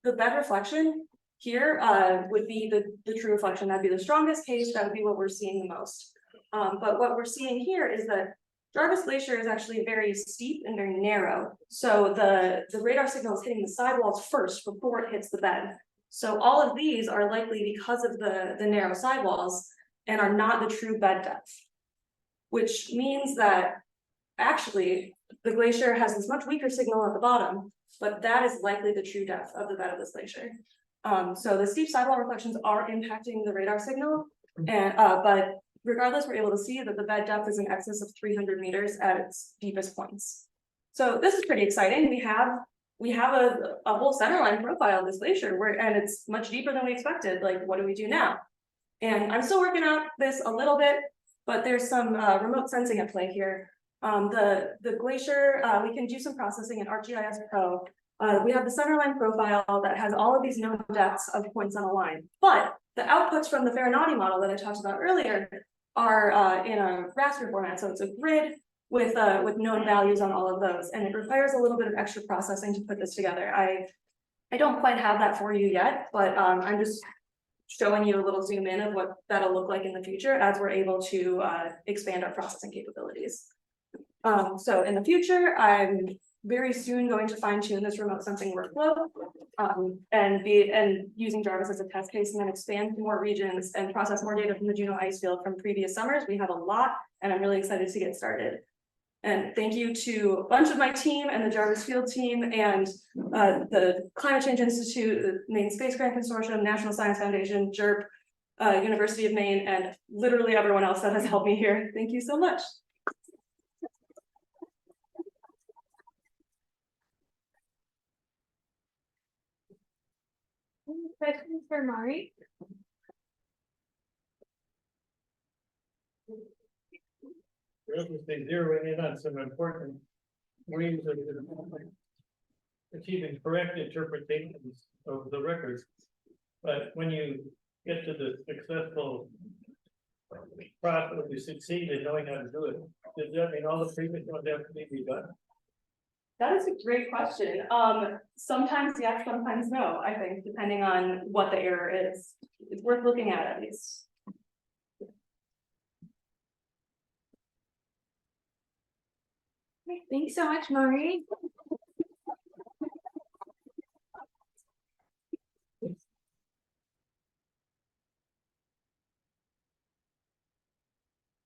bed reflection here would be the true reflection. That'd be the strongest case. That would be what we're seeing the most. But what we're seeing here is that Jarvis Glacier is actually very steep and very narrow. So the radar signal is hitting the sidewalls first before it hits the bed. So all of these are likely because of the narrow sidewalls and are not the true bed depth. Which means that actually the glacier has this much weaker signal at the bottom, but that is likely the true depth of the bed of this glacier. So the steep sidewall reflections are impacting the radar signal, and but regardless, we're able to see that the bed depth is in excess of 300 meters at its deepest points. So this is pretty exciting. We have a whole centerline profile of this glacier, and it's much deeper than we expected. Like, what do we do now? And I'm still working out this a little bit, but there's some remote sensing at play here. The glacier, we can do some processing in ArcGIS Pro. We have the centerline profile that has all of these known depths of points on a line, but the outputs from the Farinati model that I talked about earlier are in a raster format. So it's a grid with known values on all of those, and it requires a little bit of extra processing to put this together. I don't quite have that for you yet, but I'm just showing you a little zoom in of what that'll look like in the future as we're able to expand our processing capabilities. So in the future, I'm very soon going to fine tune this remote sensing workflow and using Jarvis as a test case, and then expand to more regions and process more data from the Juneau ice field from previous summers. We have a lot, and I'm really excited to get started. And thank you to a bunch of my team and the Jarvis Field team and the Climate Change Institute, the Maine Space Grant Consortium, National Science Foundation, JERP, University of Maine, and literally everyone else that has helped me here. Thank you so much. Any questions for Mari? We're obviously zeroing in on some important ways of achieving correct interpretations of the records. But when you get to the successful process, you succeed in knowing how to do it, does that mean all the previous ones have to be redone? That is a great question. Sometimes yes, sometimes no, I think, depending on what the error is. It's worth looking at least. Thanks so much, Mari.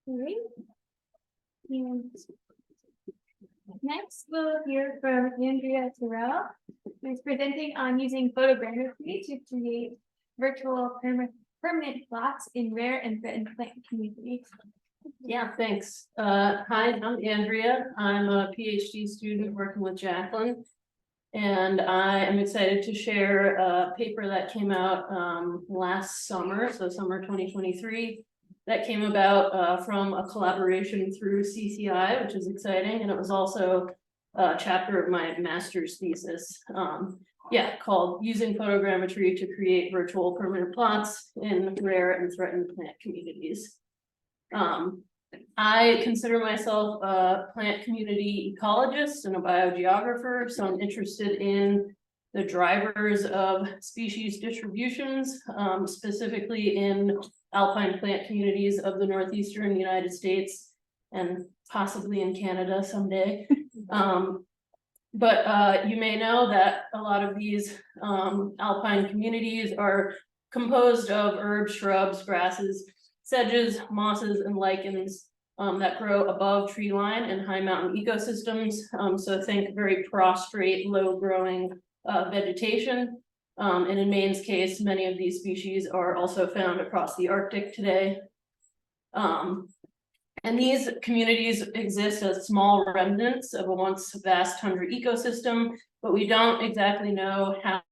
Alright. And next, we'll hear from Andrea Terrell, who's presenting on using photogrammetry to create virtual permanent plots in rare and threatened plant communities. Yeah, thanks. Hi, I'm Andrea. I'm a PhD student working with Jacqueline. And I am excited to share a paper that came out last summer, so summer 2023, that came about from a collaboration through CCI, which is exciting. And it was also a chapter of my master's thesis, called Using Photogrammetry to Create Virtual Permanent Plots in Rare and Threatened Plant Communities. I consider myself a plant community ecologist and a biogeographer, so I'm interested in the drivers of species distributions, specifically in alpine plant communities of the northeastern United States and possibly in Canada someday. But you may know that a lot of these alpine communities are composed of herbs, shrubs, grasses, sedges, mosses, and lichens that grow above tree line in high mountain ecosystems. So think very prostrate, low-growing vegetation. And in Maine's case, many of these species are also found across the Arctic today. And these communities exist as small remnants of a once vast tundra ecosystem, but we don't exactly know how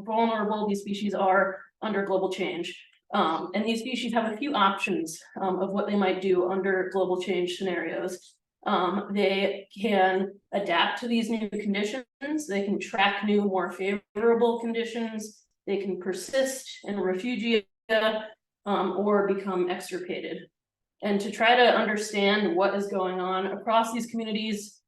vulnerable these species are under global change. And these species have a few options of what they might do under global change scenarios. They can adapt to these new conditions. They can track new, more favorable conditions. They can persist in refugia or become extirpated. And to try to understand what is going on across these communities,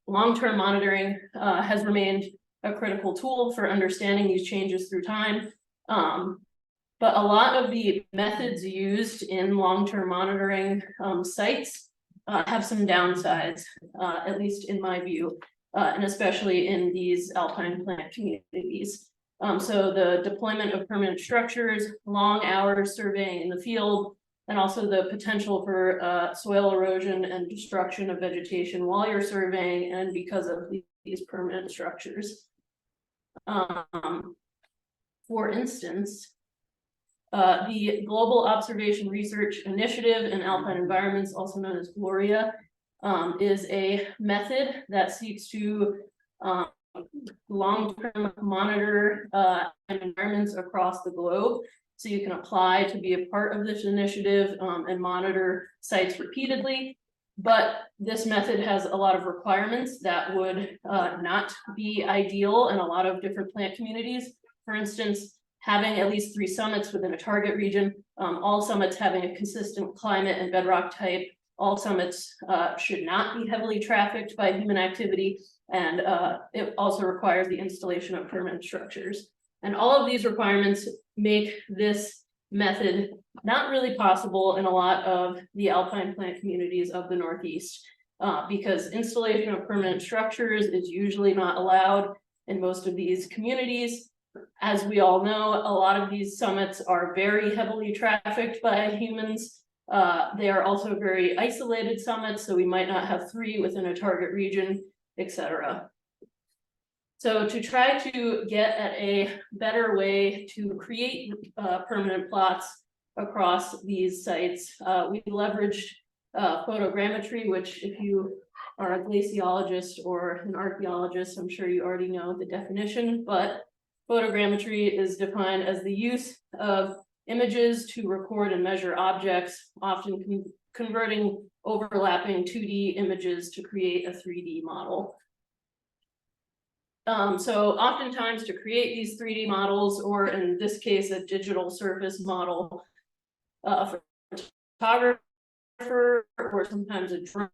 long-term monitoring has remained a critical tool for understanding these changes through time. But a lot of the methods used in long-term monitoring sites have some downsides, at least in my view, and especially in these alpine plant communities. So the deployment of permanent structures, long hours surveying in the field, and also the potential for soil erosion and destruction of vegetation while you're surveying and because of these permanent structures. For instance, the Global Observation Research Initiative in Alpine Environments, also known as GLORIA, is a method that seeks to long-term monitor environments across the globe. So you can apply to be a part of this initiative and monitor sites repeatedly. But this method has a lot of requirements that would not be ideal in a lot of different plant communities. For instance, having at least 3 summits within a target region, all summits having a consistent climate and bedrock type, all summits should not be heavily trafficked by human activity, and it also requires the installation of permanent structures. And all of these requirements make this method not really possible in a lot of the alpine plant communities of the Northeast, because installation of permanent structures is usually not allowed in most of these communities. As we all know, a lot of these summits are very heavily trafficked by humans. They are also very isolated summits, so we might not have 3 within a target region, etc. So to try to get at a better way to create permanent plots across these sites, we leveraged photogrammetry, which if you are a glaciologist or an archaeologist, I'm sure you already know the definition, but photogrammetry is defined as the use of images to record and measure objects, often converting overlapping 2D images to create a 3D model. So oftentimes to create these 3D models, or in this case, a digital surface model, for a photographer or sometimes a drone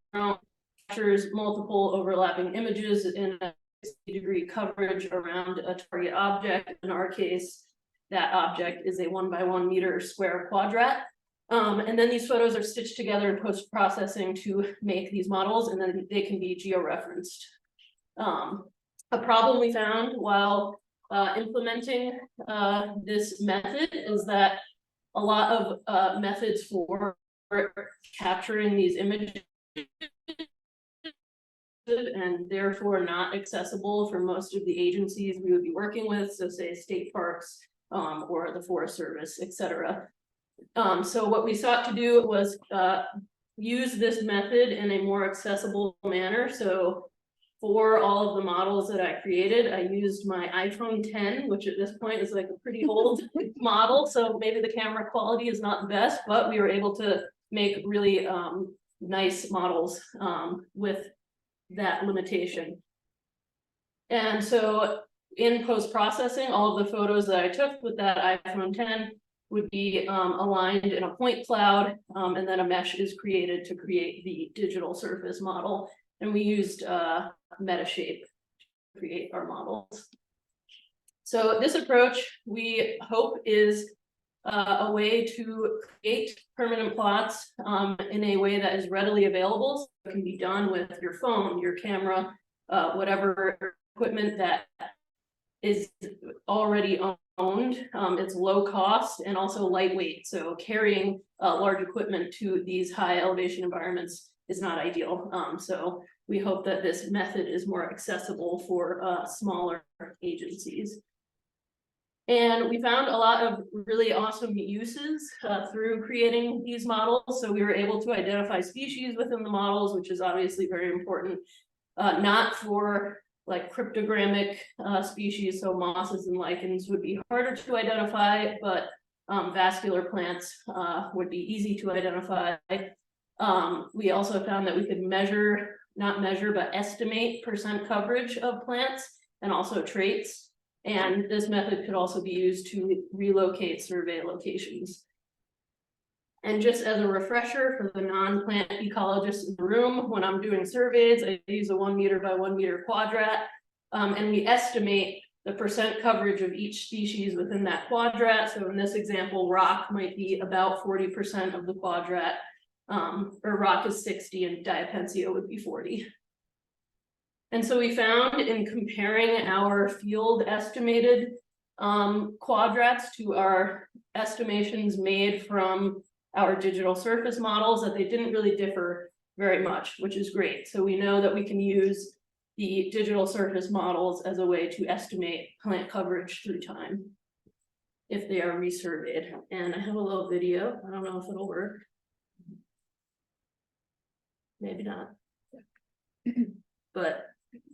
captures multiple overlapping images in a 60-degree coverage around a target object. In our case, that object is a 1 by 1 meter square quadrat. And then these photos are stitched together in post-processing to make these models, and then they can be georeferenced. A problem we found while implementing this method is that a lot of methods for capturing these images and therefore not accessible for most of the agencies we would be working with, so say state parks or the Forest Service, etc. So what we sought to do was use this method in a more accessible manner. So for all of the models that I created, I used my iPhone 10, which at this point is like a pretty old model, so maybe the camera quality is not the best, but we were able to make really nice models with that limitation. And so in post-processing, all of the photos that I took with that iPhone 10 would be aligned in a point cloud, and then a mesh is created to create the digital surface model. And we used Metashape to create our models. So this approach, we hope, is a way to create permanent plots in a way that is readily available. So it can be done with your phone, your camera, whatever equipment that is already owned. It's low cost and also lightweight. So carrying large equipment to these high elevation environments is not ideal. So we hope that this method is more accessible for smaller agencies. And we found a lot of really awesome uses through creating these models. So we were able to identify species within the models, which is obviously very important, not for like cryptogamic species, so mosses and lichens would be harder to identify, but vascular plants would be easy to identify. We also found that we could not measure, but estimate percent coverage of plants and also traits. And this method could also be used to relocate survey locations. And just as a refresher for the non-plant ecologists in the room, when I'm doing surveys, I use a 1 meter by 1 meter quadrat. And we estimate the percent coverage of each species within that quadrat. So in this example, rock might be about 40% of the quadrat. Or rock is 60 and diapensia would be 40. And so we found in comparing our field estimated quadrats to our estimations made from our digital surface models that they didn't really differ very much, which is great. So we know that we can use the digital surface models as a way to estimate plant coverage through time if they are resurveyed. And I have a little video. I don't know if it'll work. Maybe not. But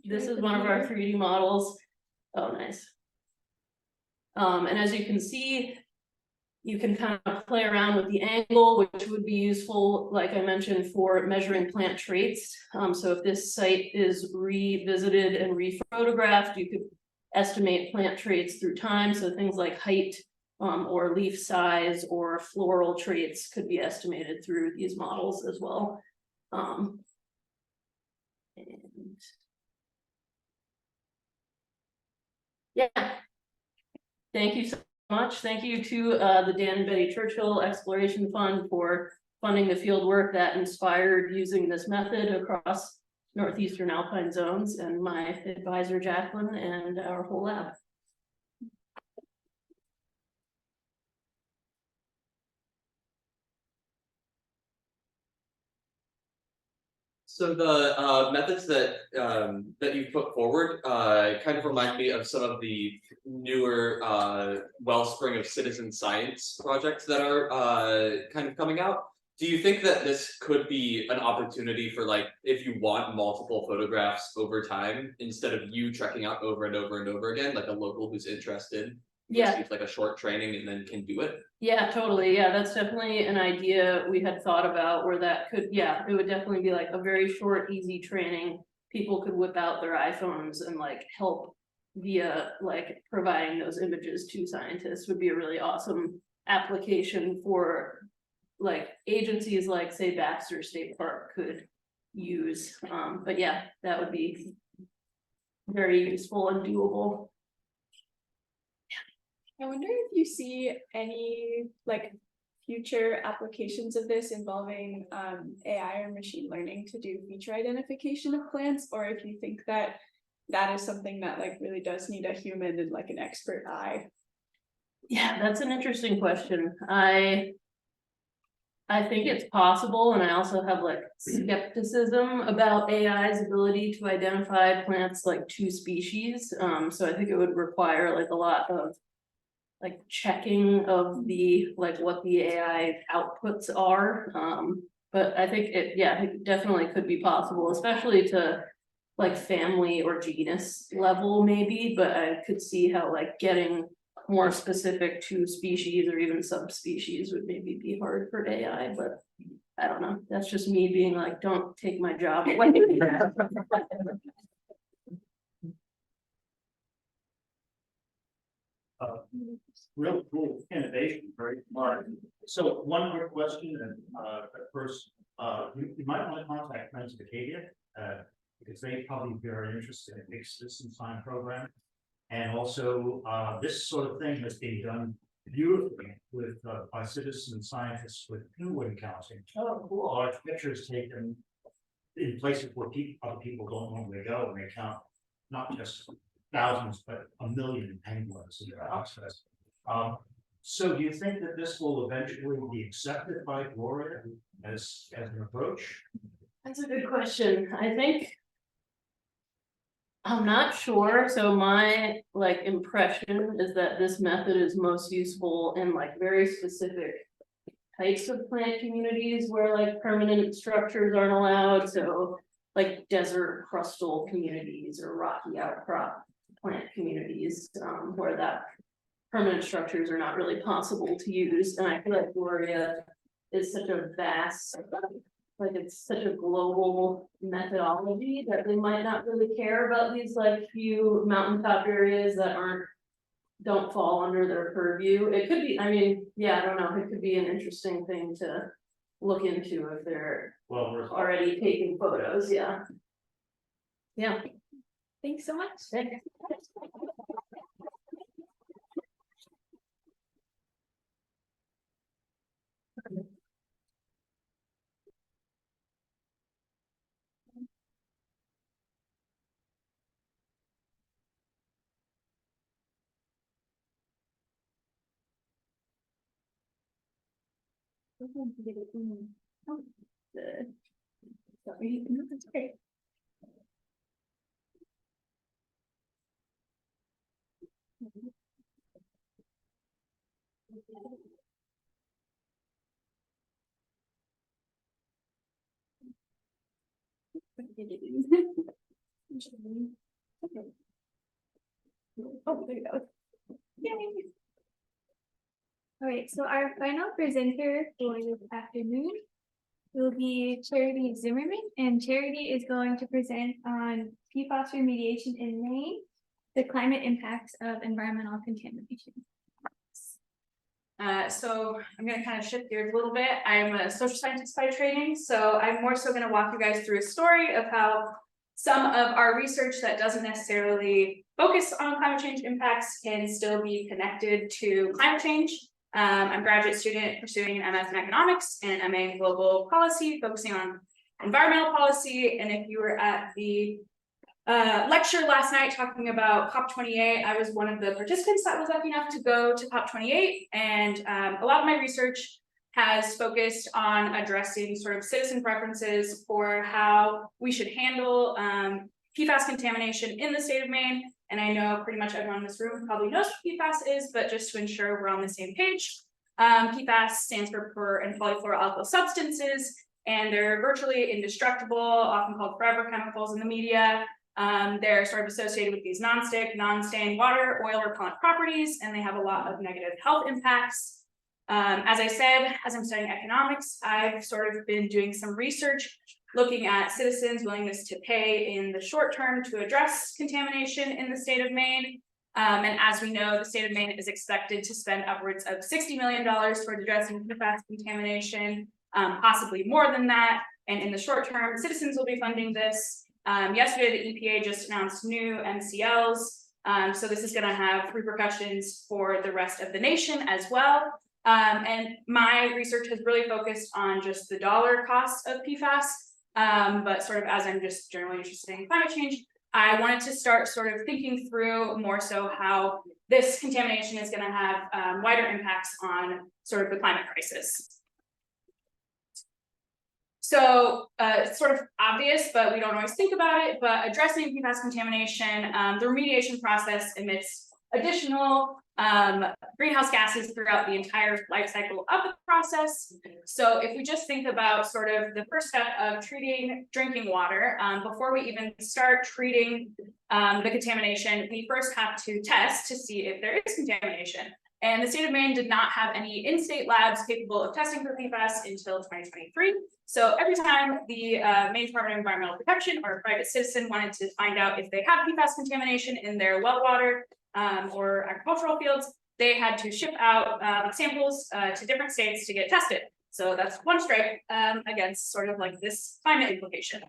this is one of our 3D models. Oh, nice. And as you can see, you can kind of play around with the angle, which would be useful, like I mentioned, for measuring plant traits. So if this site is revisited and rephotographed, you could estimate plant traits through time. So things like height or leaf size or floral traits could be estimated through these models as well. And yeah, thank you so much. Thank you to the Dan and Betty Churchill Exploration Fund for funding the field work that inspired using this method across northeastern alpine zones, and my advisor Jacqueline and our whole lab. So the methods that you put forward kind of remind me of some of the newer wellspring of citizen science projects that are kind of coming out. Do you think that this could be an opportunity for, like, if you want multiple photographs over time, instead of you trekking out over and over and over again, like a local who's interested receives like a short training and then can do it? Yeah, totally. Yeah, that's definitely an idea we had thought about, where that could, yeah, it would definitely be like a very short, easy training. People could whip out their iPhones and like help via like providing those images to scientists would be a really awesome application for like agencies like, say, Baxter State Park could use. But yeah, that would be very useful and doable. I wonder if you see any like future applications of this involving AI or machine learning to do feature identification of plants, or if you think that that is something that like really does need a human and like an expert eye. Yeah, that's an interesting question. I think it's possible, and I also have like skepticism about AI's ability to identify plants like two species. So I think it would require like a lot of like checking of the like what the AI outputs are. But I think it definitely could be possible, especially to like family or genus level maybe, but I could see how like getting more specific to species or even subspecies would maybe be hard for AI, but I don't know. That's just me being like, don't take my job away. Real cool innovation, very smart. So one more question, and at first, you might want to contact Friends of Acadia, because they probably be very interested in a big citizen science program. And also, this sort of thing has been done beautifully with by citizen scientists with pinwood counting. Oh, cool! Large pictures taken in places where other people don't normally go, and they count not just thousands, but 1 million penguins in their access. So do you think that this will eventually be accepted by Gloria as an approach? That's a good question. I think I'm not sure. So my like impression is that this method is most useful in like very specific types of plant communities where like permanent structures aren't allowed. So like desert crustal communities or rocky outcrop plant communities, where that permanent structures are not really possible to use. And I feel like Gloria is such a vast, like it's such a global methodology that they might not really care about these like few mountaintop areas that don't fall under their purview. It could be, I mean, yeah, I don't know, it could be an interesting thing to look into if they're already taking photos. Yeah. Thanks so much. Sorry, no, that's great. Oh, there you go. Yay. All right, so our final presenter for this afternoon will be Charity Zimmerman, and Charity is going to present on PFAS remediation in Maine, the climate impacts of environmental contamination. So I'm gonna kind of shift gears a little bit. I'm a social scientist by training, so I'm more so gonna walk you guys through a story of how some of our research that doesn't necessarily focus on climate change impacts can still be connected to climate change. I'm a graduate student pursuing an MS in economics and an MA in global policy, focusing on environmental policy. And if you were at the lecture last night talking about COP28, I was one of the participants that was lucky enough to go to COP28, and a lot of my research has focused on addressing sort of citizen preferences for how we should handle PFAS contamination in the state of Maine. And I know pretty much everyone in this room probably knows what PFAS is, but just to ensure we're on the same page, PFAS stands for per and polyfluoroalkyl substances, and they're virtually indestructible, often called forever chemicals in the media. They're sort of associated with these non-stick, non-stain water, oil, or plant properties, and they have a lot of negative health impacts. As I said, as I'm studying economics, I've sort of been doing some research looking at citizens' willingness to pay in the short term to address contamination in the state of Maine. And as we know, the state of Maine is expected to spend upwards of $60 million towards addressing PFAS contamination, possibly more than that. And in the short term, citizens will be funding this. Yesterday, the EPA just announced new MCLs. So this is going to have repercussions for the rest of the nation as well. And my research has really focused on just the dollar cost of PFAS. But sort of as I'm just generally interested in climate change, I wanted to start sort of thinking through more so how this contamination is going to have wider impacts on sort of the climate crisis. So it's sort of obvious, but we don't always think about it, but addressing PFAS contamination, the remediation process emits additional greenhouse gases throughout the entire life cycle of the process. So if we just think about sort of the first step of treating drinking water, before we even start treating the contamination, we first have to test to see if there is contamination. And the state of Maine did not have any in-state labs capable of testing for PFAS until 2023. So every time the Maine Department of Environmental Protection or a private citizen wanted to find out if they had PFAS contamination in their well water or agricultural fields, they had to ship out samples to different states to get tested. So that's one strike against sort of like this climate implication.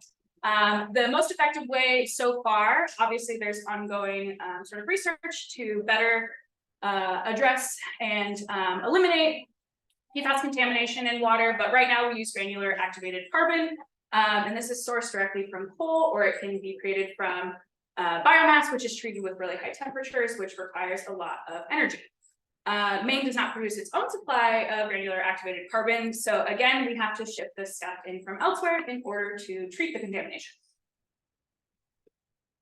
The most effective way so far, obviously there's ongoing sort of research to better address and eliminate PFAS contamination in water, but right now we use granular activated carbon, and this is sourced directly from coal, or it can be created from biomass, which is treated with really high temperatures, which requires a lot of energy. Maine does not produce its own supply of granular activated carbon, so again, we have to ship this stuff in from elsewhere in order to treat the contamination.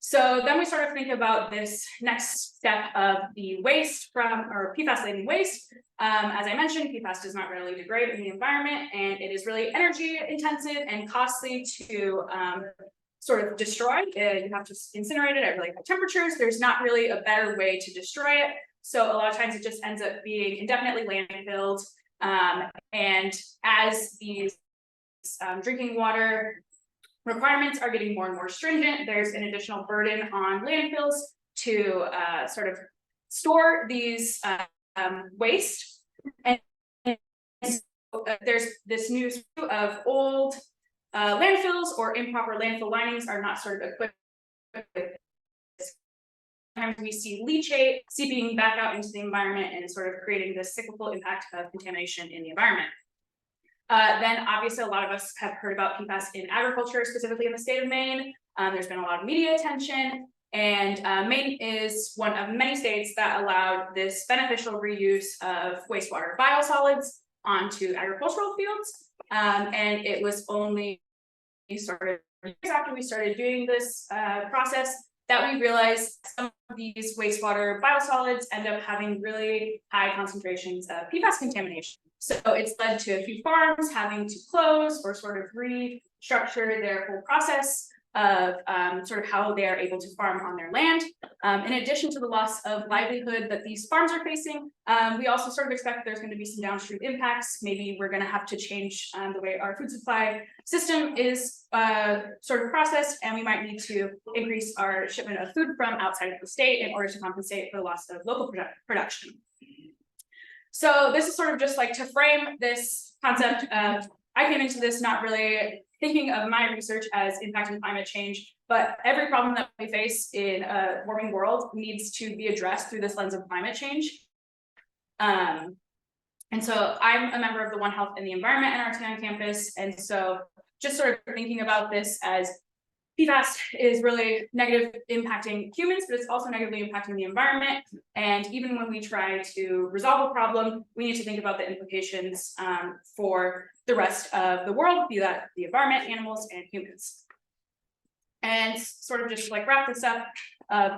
So then we sort of think about this next step of the waste from, or PFAS-laden waste. As I mentioned, PFAS does not readily degrade in the environment, and it is really energy intensive and costly to sort of destroy. You have to incinerate it at really high temperatures. There's not really a better way to destroy it. So a lot of times it just ends up being indefinitely landfilled. And as these drinking water requirements are getting more and more stringent, there's an additional burden on landfills to sort of store these waste. And there's this new issue of old landfills or improper landfill linings are not sort of equipped with sometimes we see leachate seeping back out into the environment and sort of creating this cyclical impact of contamination in the environment. Then obviously a lot of us have heard about PFAS in agriculture, specifically in the state of Maine. There's been a lot of media attention, and Maine is one of many states that allowed this beneficial reuse of wastewater biosolids onto agricultural fields. And it was only sort of years after we started doing this process that we realized some of these wastewater biosolids end up having really high concentrations of PFAS contamination. So it's led to a few farms having to close or sort of restructure their whole process of sort of how they are able to farm on their land. In addition to the loss of livelihood that these farms are facing, we also sort of expect there's going to be some downstream impacts. Maybe we're going to have to change the way our food supply system is sort of processed, and we might need to increase our shipment of food from outside of the state in order to compensate for the loss of local production. So this is sort of just like to frame this concept of, I came into this not really thinking of my research as impacting climate change, but every problem that we face in a warming world needs to be addressed through this lens of climate change. And so I'm a member of the One Health and the Environment NRT on campus. And so just sort of thinking about this as PFAS is really negative impacting humans, but it's also negatively impacting the environment. And even when we try to resolve a problem, we need to think about the implications for the rest of the world, be that the environment, animals, and humans. And sort of just like wrap this up,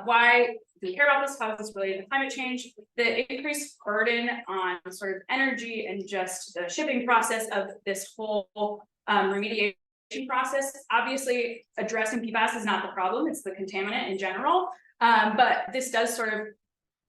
why we care about this, how this is related to climate change, the increased burden on sort of energy and just the shipping process of this whole remediation process. Obviously, addressing PFAS is not the problem, it's the contaminant in general. But this does sort of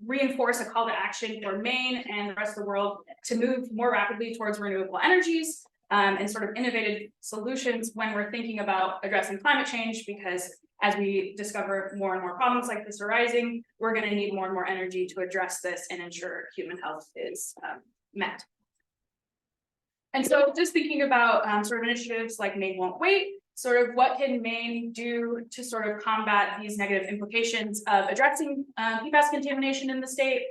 reinforce a call to action for Maine and the rest of the world to move more rapidly towards renewable energies and sort of innovative solutions when we're thinking about addressing climate change, because as we discover more and more problems like this arising, we're going to need more and more energy to address this and ensure human health is met. And so just thinking about sort of initiatives like Maine Won't Wait, sort of what can Maine do to sort of combat these negative implications of addressing PFAS contamination in the state.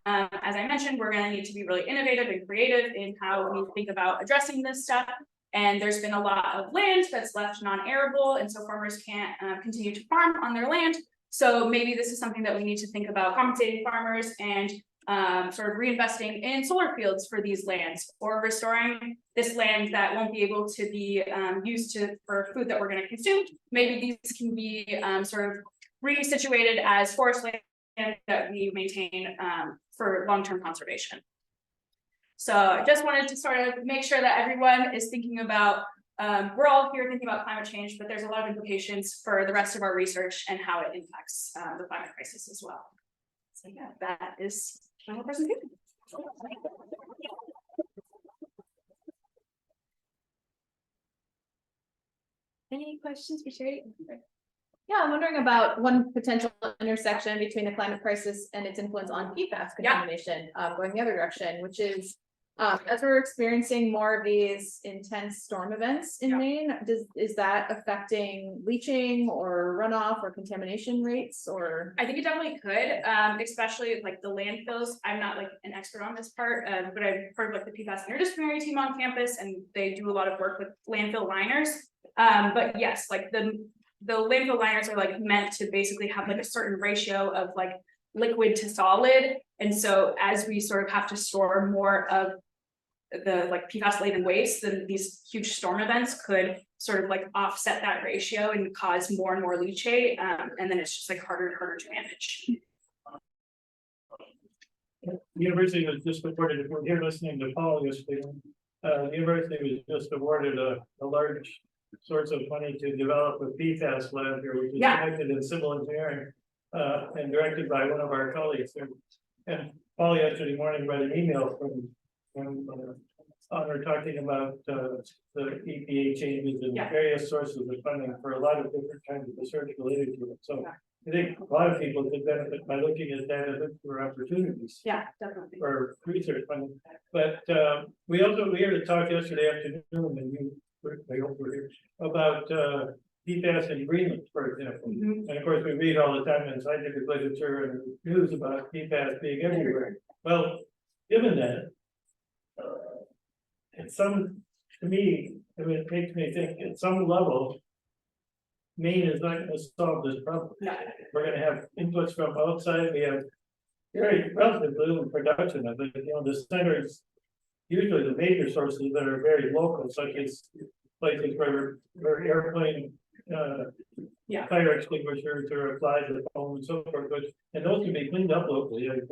As I mentioned, we're going to need to be really innovative and creative in how we think about addressing this stuff. And there's been a lot of land that's left non-arable, and so farmers can't continue to farm on their land. So maybe this is something that we need to think about compensating farmers and sort of reinvesting in solar fields for these lands, or restoring this land that won't be able to be used for food that we're going to consume. Maybe these can be sort of resituated as forest land that we maintain for long-term conservation. So I just wanted to sort of make sure that everyone is thinking about, we're all here thinking about climate change, but there's a lot of implications for the rest of our research and how it impacts the climate crisis as well. So yeah, that is my whole presentation. Any questions for Sherry? Yeah, I'm wondering about one potential intersection between the climate crisis and its influence on PFAS contamination, going the other direction, which is as we're experiencing more of these intense storm events in Maine, is that affecting leaching or runoff or contamination rates? Or I think it definitely could, especially like the landfills. I'm not like an expert on this part, but I'm part of like the PFAS interdisciplinary team on campus, and they do a lot of work with landfill liners. But yes, like the landfill liners are like meant to basically have like a certain ratio of like liquid to solid. And so as we sort of have to store more of the like PFAS laden waste, then these huge storm events could sort of like offset that ratio and cause more and more leachate. And then it's just like harder and harder to manage. The university was just reported, if we're here listening to Paul yesterday, the university was just awarded a large source of money to develop a PFAS lab here, which is connected in civil engineering and directed by one of our colleagues there. And Paul yesterday morning read an email from Honor talking about the EPA changes and various sources of funding for a lot of different kinds of research related to it. So I think a lot of people could benefit by looking at that and look for opportunities. Yeah, definitely. For research funding. But we had a talk yesterday afternoon, and I hope we're here, about PFAS in Greenland, for example. And of course, we read all the time in scientific literature and news about PFAS being everywhere. Well, given that, it's some, to me, I mean, it makes me think at some level, Maine is not gonna solve this problem. We're gonna have inputs from outside, we have very relatively little production of it, the centers. Usually the major sources that are very local, such as places where airplane fire extinguishers are applied to the home and so forth, and those can be cleaned up locally, they're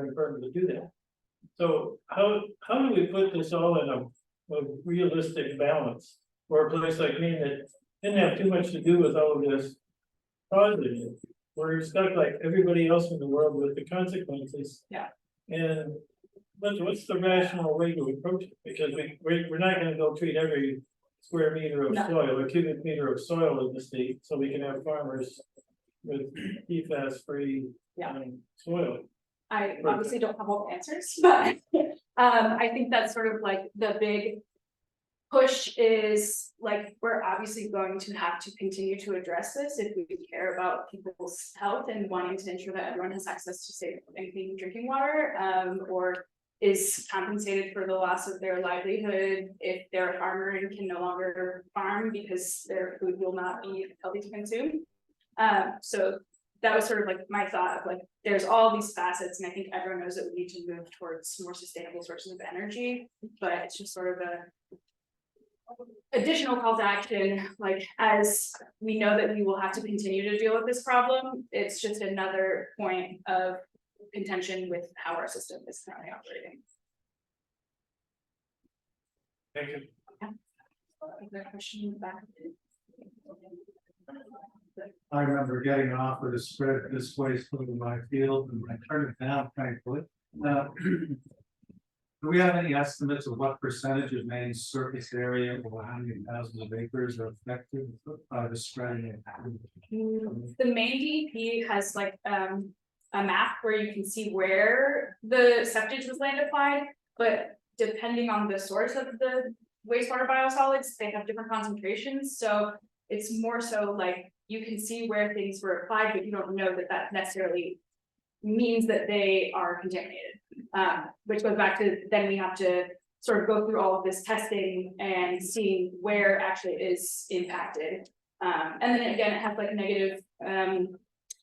confirmed to do that. So how do we put this all in a realistic balance for a place like Maine that didn't have too much to do with all of this positive? We're stuck like everybody else in the world with the consequences. And what's the rational way to approach it? Because we're not gonna go treat every square meter of soil or cubic meter of soil in the state, so we can have farmers with PFAS free soil. I obviously don't have all the answers, but I think that's sort of like the big push is like, we're obviously going to have to continue to address this if we care about people's health and wanting to ensure that everyone has access to safe and clean drinking water, or is compensated for the loss of their livelihood if they're a farmer and can no longer farm because their food will not be healthy to consume. So that was sort of like my thought of like, there's all these facets, and I think everyone knows that we need to move towards more sustainable sources of energy, but it's just sort of a additional call to action, like as we know that we will have to continue to deal with this problem, it's just another point of contention with how our system is currently operating. Thank you. Is there a question in the back? I remember getting an offer to spread this waste over my field and I turned it down, thankfully. Do we have any estimates of what percentage of Maine's surface area or how many thousands of acres are affected by the spreading? The Maine DEP has like a map where you can see where the septage was land applied, but depending on the source of the wastewater biosolids, they have different concentrations. So it's more so like you can see where things were applied, but you don't know that that necessarily means that they are contaminated. Which goes back to then we have to sort of go through all of this testing and seeing where actually it is impacted. And then again, it has like negative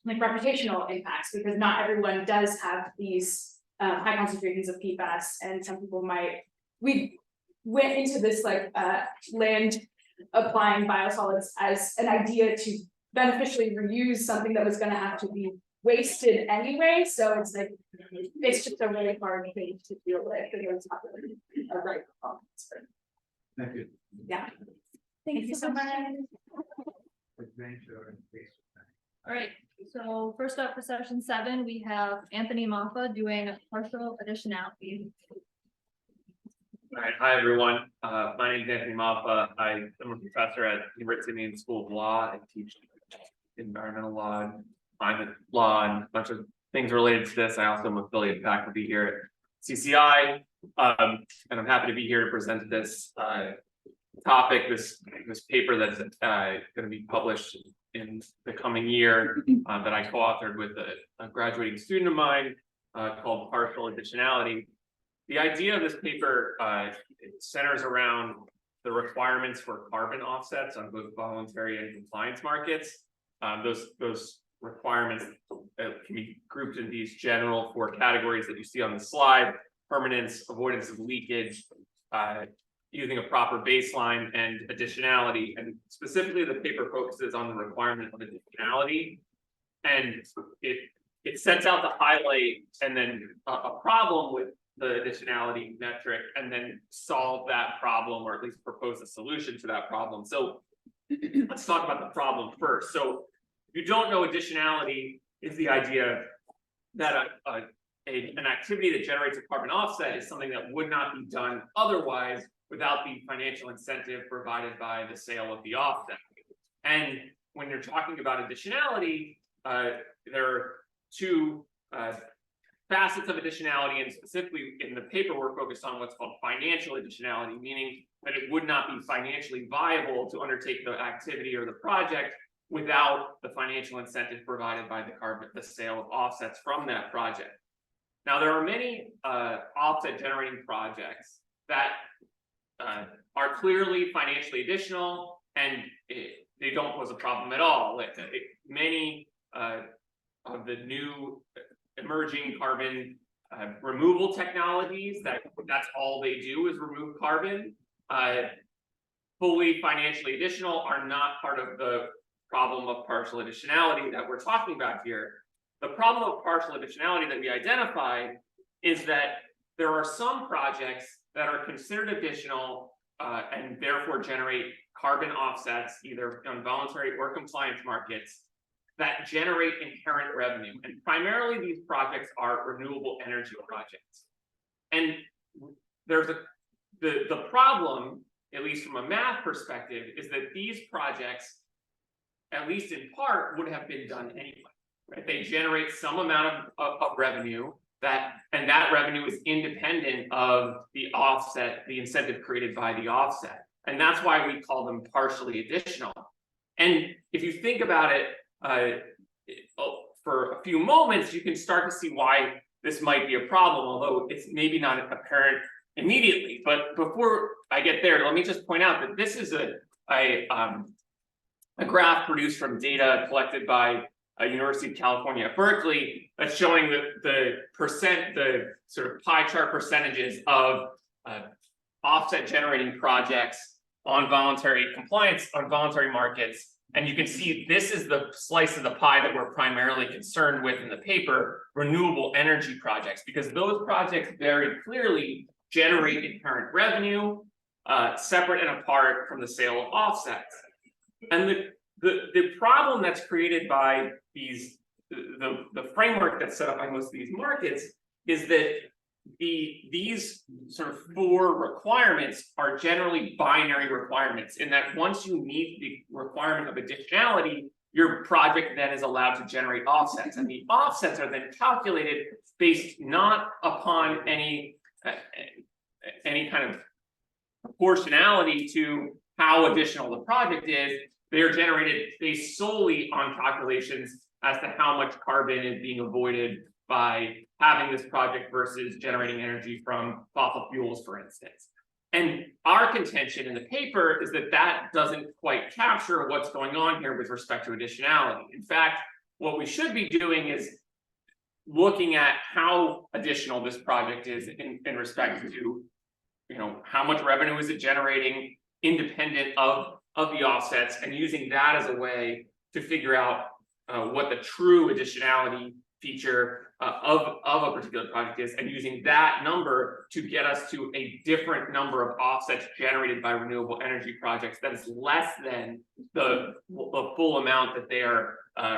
like reputational impacts because not everyone does have these high concentrations of PFAS, and some people might. We went into this like land applying biosolids as an idea to beneficially reuse something that was going to have to be wasted anyway, so it's like it's just a really hard thing to deal with. It's not really a right performance. Thank you. Yeah. Thank you so much. All right, so first up for session 7, we have Anthony Maffa doing partial additionality. All right, hi everyone. My name is Anthony Maffa. I am a professor at University of Maine School of Law. I teach environmental law, climate law, and a bunch of things related to this. I also am affiliated faculty here at CCI, and I'm happy to be here to present this topic, this paper that's going to be published in the coming year that I co-authored with a graduating student of mine called Partial Additionality. The idea of this paper centers around the requirements for carbon offsets on both voluntary and compliance markets. Those requirements can be grouped in these general 4 categories that you see on the slide: permanence, avoidance of leakage, using a proper baseline, and additionality. And specifically, the paper focuses on the requirement of additionality, and it sets out to highlight and then a problem with the additionality metric, and then solve that problem, or at least propose a solution to that problem. So let's talk about the problem first. So if you don't know, additionality is the idea that an activity that generates a carbon offset is something that would not be done otherwise without the financial incentive provided by the sale of the offset. And when you're talking about additionality, there are 2 facets of additionality, and specifically in the paper, we're focused on what's called financial additionality, meaning that it would not be financially viable to undertake the activity or the project without the financial incentive provided by the sale of offsets from that project. Now, there are many offset generating projects that are clearly financially additional, and they don't pose a problem at all. Many of the new emerging carbon removal technologies, that's all they do is remove carbon, fully financially additional, are not part of the problem of partial additionality that we're talking about here. The problem of partial additionality that we identified is that there are some projects that are considered additional and therefore generate carbon offsets, either on voluntary or compliance markets, that generate inherent revenue. And primarily these projects are renewable energy projects. And there's the problem, at least from a math perspective, is that these projects, at least in part, would have been done anyway. Right? They generate some amount of revenue, and that revenue is independent of the offset, the incentive created by the offset. And that's why we call them partially additional. And if you think about it for a few moments, you can start to see why this might be a problem, although it's maybe not apparent immediately. But before I get there, let me just point out that this is a graph produced from data collected by University of California at Berkeley that's showing the sort of pie chart percentages of offset generating projects on voluntary compliance, on voluntary markets. And you can see this is the slice of the pie that we're primarily concerned with in the paper, renewable energy projects, because those projects very clearly generate inherent revenue, separate and apart from the sale of offsets. And the problem that's created by the framework that's set up by most of these markets is that these sort of 4 requirements are generally binary requirements, in that once you meet the requirement of additionality, your project then is allowed to generate offsets, and the offsets are then calculated based not upon any kind of proportionality to how additional the project is. They are generated based solely on calculations as to how much carbon is being avoided by having this project versus generating energy from fossil fuels, for instance. And our contention in the paper is that that doesn't quite capture what's going on here with respect to additionality. In fact, what we should be doing is looking at how additional this project is in respect to, how much revenue is it generating independent of the offsets, and using that as a way to figure out what the true additionality feature of a particular project is, and using that number to get us to a different number of offsets generated by renewable energy projects that is less than the full amount that they are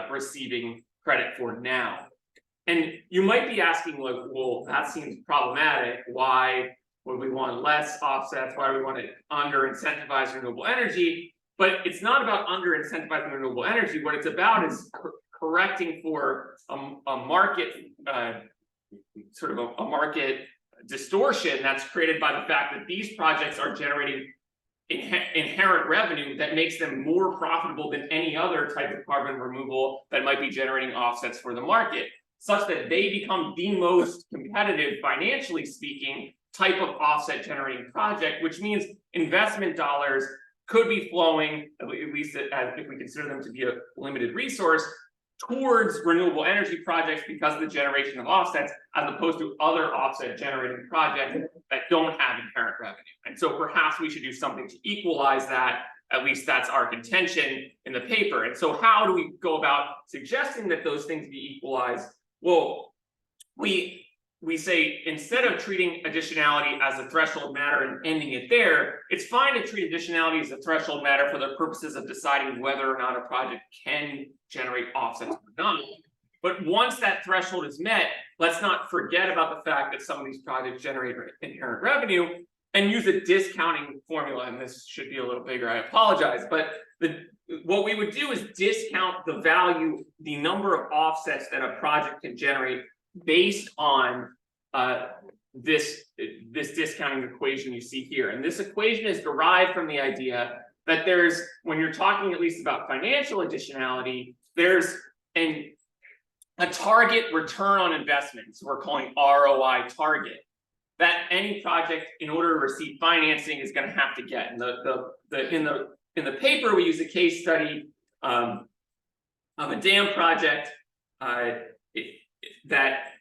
receiving credit for now. And you might be asking, like, well, that seems problematic. Why would we want less offsets? Why do we want to under-incentivize renewable energy? But it's not about under-incentivizing renewable energy. What it's about is correcting for a market, sort of a market distortion that's created by the fact that these projects are generating inherent revenue that makes them more profitable than any other type of carbon removal that might be generating offsets for the market, such that they become the most competitive, financially speaking, type of offset generating project, which means investment dollars could be flowing, at least if we consider them to be a limited resource, towards renewable energy projects because of the generation of offsets, as opposed to other offset generating projects that don't have inherent revenue. And so perhaps we should do something to equalize that. At least that's our contention in the paper. And so how do we go about suggesting that those things be equalized? Well, we say, instead of treating additionality as a threshold matter and ending it there, it's fine to treat additionality as a threshold matter for the purposes of deciding whether or not a project can generate offsets or not. But once that threshold is met, let's not forget about the fact that some of these projects generate inherent revenue and use a discounting formula. And this should be a little bigger, I apologize. But what we would do is discount the value, the number of offsets that a project can generate based on this discounting equation you see here. And this equation is derived from the idea that there's, when you're talking at least about financial additionality, there's a target return on investment, so we're calling ROI target, that any project in order to receive financing is going to have to get. And in the paper we use a case study of a dam project that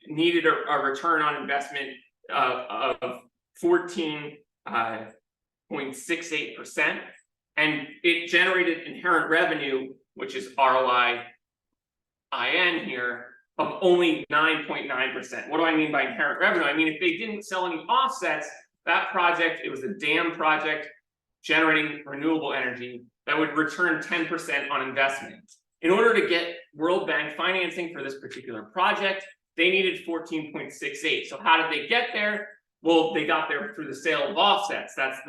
needed a return on investment of 14.68%, and it generated inherent revenue, which is ROI IN here, of only 9.9%. What do I mean by inherent revenue? I mean, if they didn't sell any offsets, that project, it was a dam project generating renewable energy that would return 10% on investment. In order to get World Bank financing for this particular project, they needed 14.68. So how did they get there? Well, they got there through the sale of offsets. That's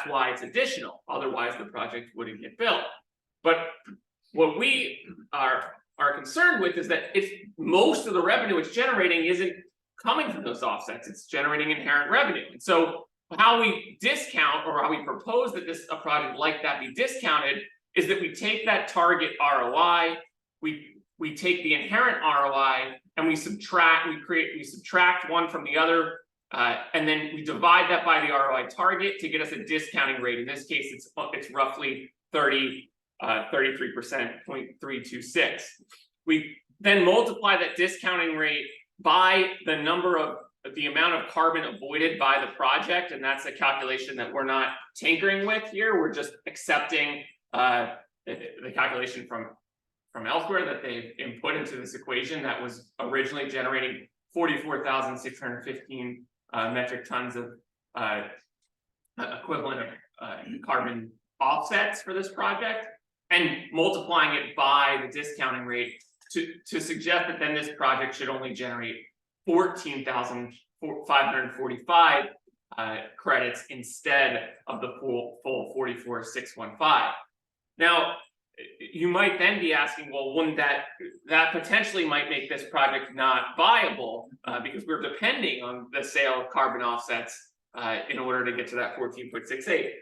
why it's additional. Otherwise, the project wouldn't get built. But what we are concerned with is that if most of the revenue it's generating isn't coming from those offsets, it's generating inherent revenue. And so how we discount, or how we propose that a project like that be discounted, is that we take that target ROI, we take the inherent ROI, and we subtract one from the other, and then we divide that by the ROI target to get us a discounting rate. In this case, it's roughly 33%, we then multiply that discounting rate by the amount of carbon avoided by the project, and that's a calculation that we're not tinkering with here. We're just accepting the calculation from elsewhere that they've input into this equation that was originally generating 44,615 metric tons of equivalent of carbon offsets for this project, and multiplying it by the discounting rate to suggest that then this project should only generate 14,545 credits instead of the full 44,615. Now, you might then be asking, well, wouldn't that potentially might make this project not viable because we're depending on the sale of carbon offsets in order to get to that 14.68.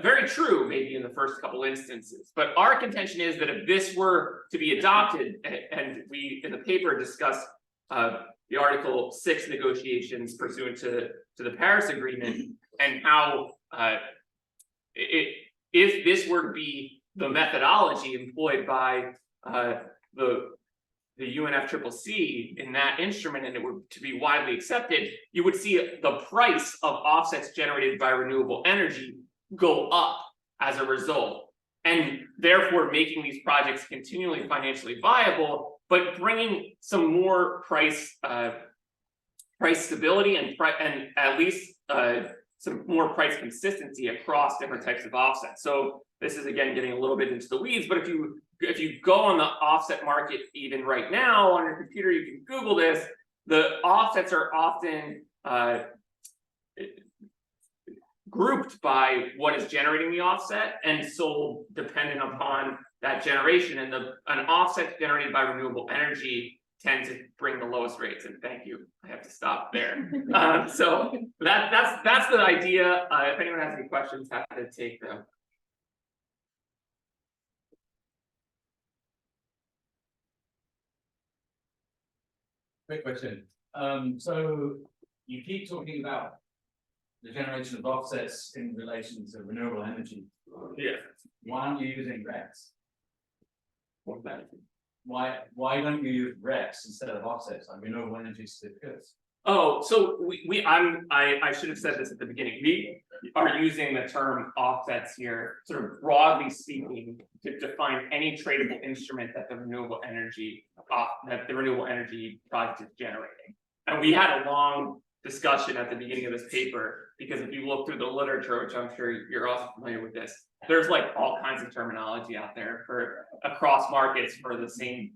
Very true, maybe in the first couple instances, but our contention is that if this were to be adopted, and we in the paper discuss the Article 6 negotiations pursuant to the Paris Agreement, and how if this were to be the methodology employed by the UNFCCC in that instrument, and it were to be widely accepted, you would see the price of offsets generated by renewable energy go up as a result, and therefore making these projects continually financially viable, but bringing some more price stability and at least some more price consistency across different types of offsets. So this is again getting a little bit into the weeds, but if you go on the offset market even right now on your computer, you can Google this. The offsets are often grouped by what is generating the offset and sold dependent upon that generation, and an offset generated by renewable energy tends to bring the lowest rates. And thank you, I have to stop there. So that's the idea. If anyone has any questions, happy to take them. Quick question. So you keep talking about the generation of offsets in relation to renewable energy. Yeah. Why aren't you using RECs? What benefit? Why don't you use RECs instead of offsets, like renewable energy certificates? Oh, so I should have said this at the beginning. We are using the term offsets here, sort of broadly speaking, to define any tradable instrument that the renewable energy project is generating. And we had a long discussion at the beginning of this paper, because if you look through the literature, which I'm sure you're also familiar with this, there's like all kinds of terminology out there for across markets for the same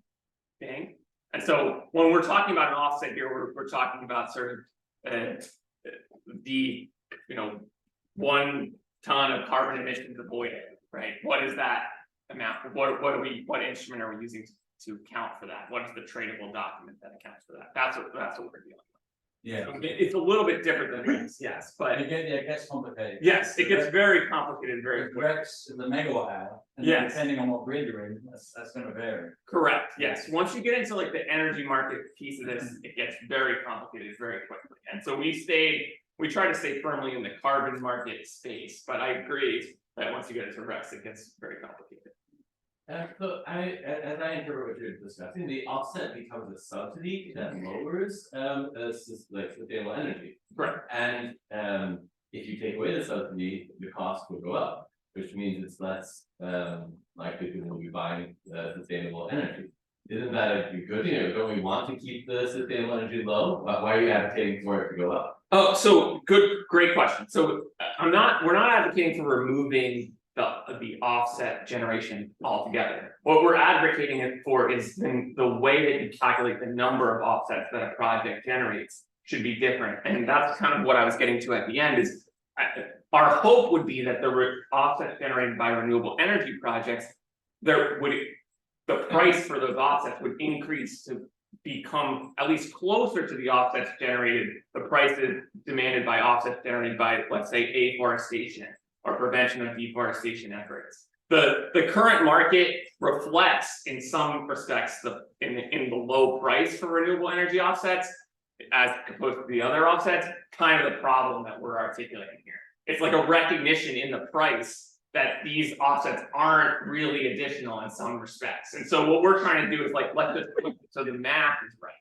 thing. And so when we're talking about an offset here, we're talking about sort of the 1 ton of carbon emissions avoided, right? What is that amount? What instrument are we using to account for that? What is the tradable document that accounts for that? That's what we're dealing with. Yeah. It's a little bit different than this, yes, but It gets complicated. yes, it gets very complicated very quickly. Rex is the megawatt hour, and Yes. depending on what grid you're in, that's gonna vary. Correct, yes. Once you get into like the energy market piece of this, it gets very complicated very quickly. And so we try to stay firmly in the carbon market space, but I agree that once you get into Rex, it gets very complicated. So as I interpret what you're discussing, the offset becomes a subsidy that lowers like sustainable energy. Correct. And if you take away the subsidy, the cost will go up, which means it's less likely people will be buying sustainable energy. Isn't that a good thing? Don't we want to keep the sustainable energy low? Why are you advocating for it to go up? Oh, so great question. So we're not advocating for removing the offset generation altogether. What we're advocating it for is the way that you calculate the number of offsets that a project generates should be different. And that's kind of what I was getting to at the end is our hope would be that the offsets generated by renewable energy projects, the price for those offsets would increase to become at least closer to the offsets generated, the prices demanded by offsets generated by, let's say, afforestation or prevention of deforestation efforts. The current market reflects in some respects in the low price for renewable energy offsets as opposed to the other offsets, kind of the problem that we're articulating here. It's like a recognition in the price that these offsets aren't really additional in some respects. And so what we're trying to do is like so the math is right.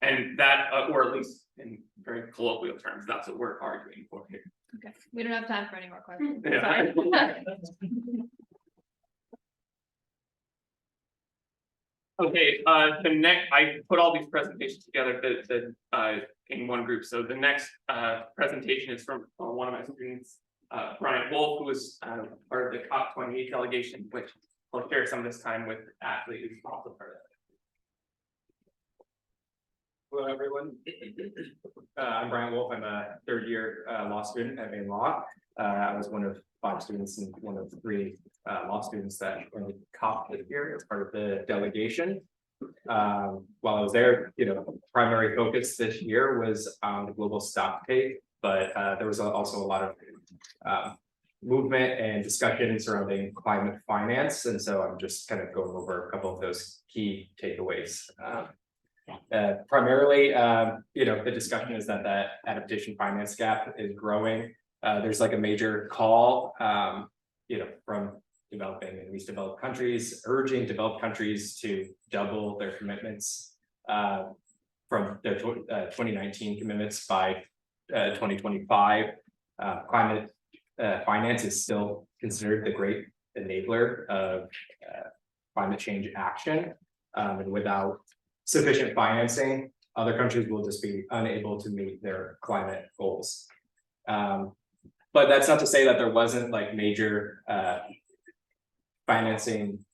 And that or at least in very colloquial terms, that's what we're arguing for here. Okay, we don't have time for any more questions. Yeah. Sorry. Okay, the next, I put all these presentations together in one group. So the next presentation is from one of my students, Brian Wolf, who was part of the COP28 delegation, which I'll share some of this time with Ashley, who's also part of that. Hello, everyone. I'm Brian Wolf. I'm a third year law student at Maine Law. I was one of 5 students and one of 3 law students that joined COP this year as part of the delegation. While I was there, primary focus this year was on the global stocktake, but there was also a lot of movement and discussion surrounding climate finance. And so I'm just kind of going over a couple of those key takeaways. Primarily, the discussion is that adaptation finance gap is growing. There's like a major call, from developing and least developed countries, urging developed countries to double their commitments from their 2019 commitments by 2025. Climate finance is still considered the great enabler of climate change action, and without sufficient financing, other countries will just be unable to meet their climate goals. But that's not to say that there wasn't like major financing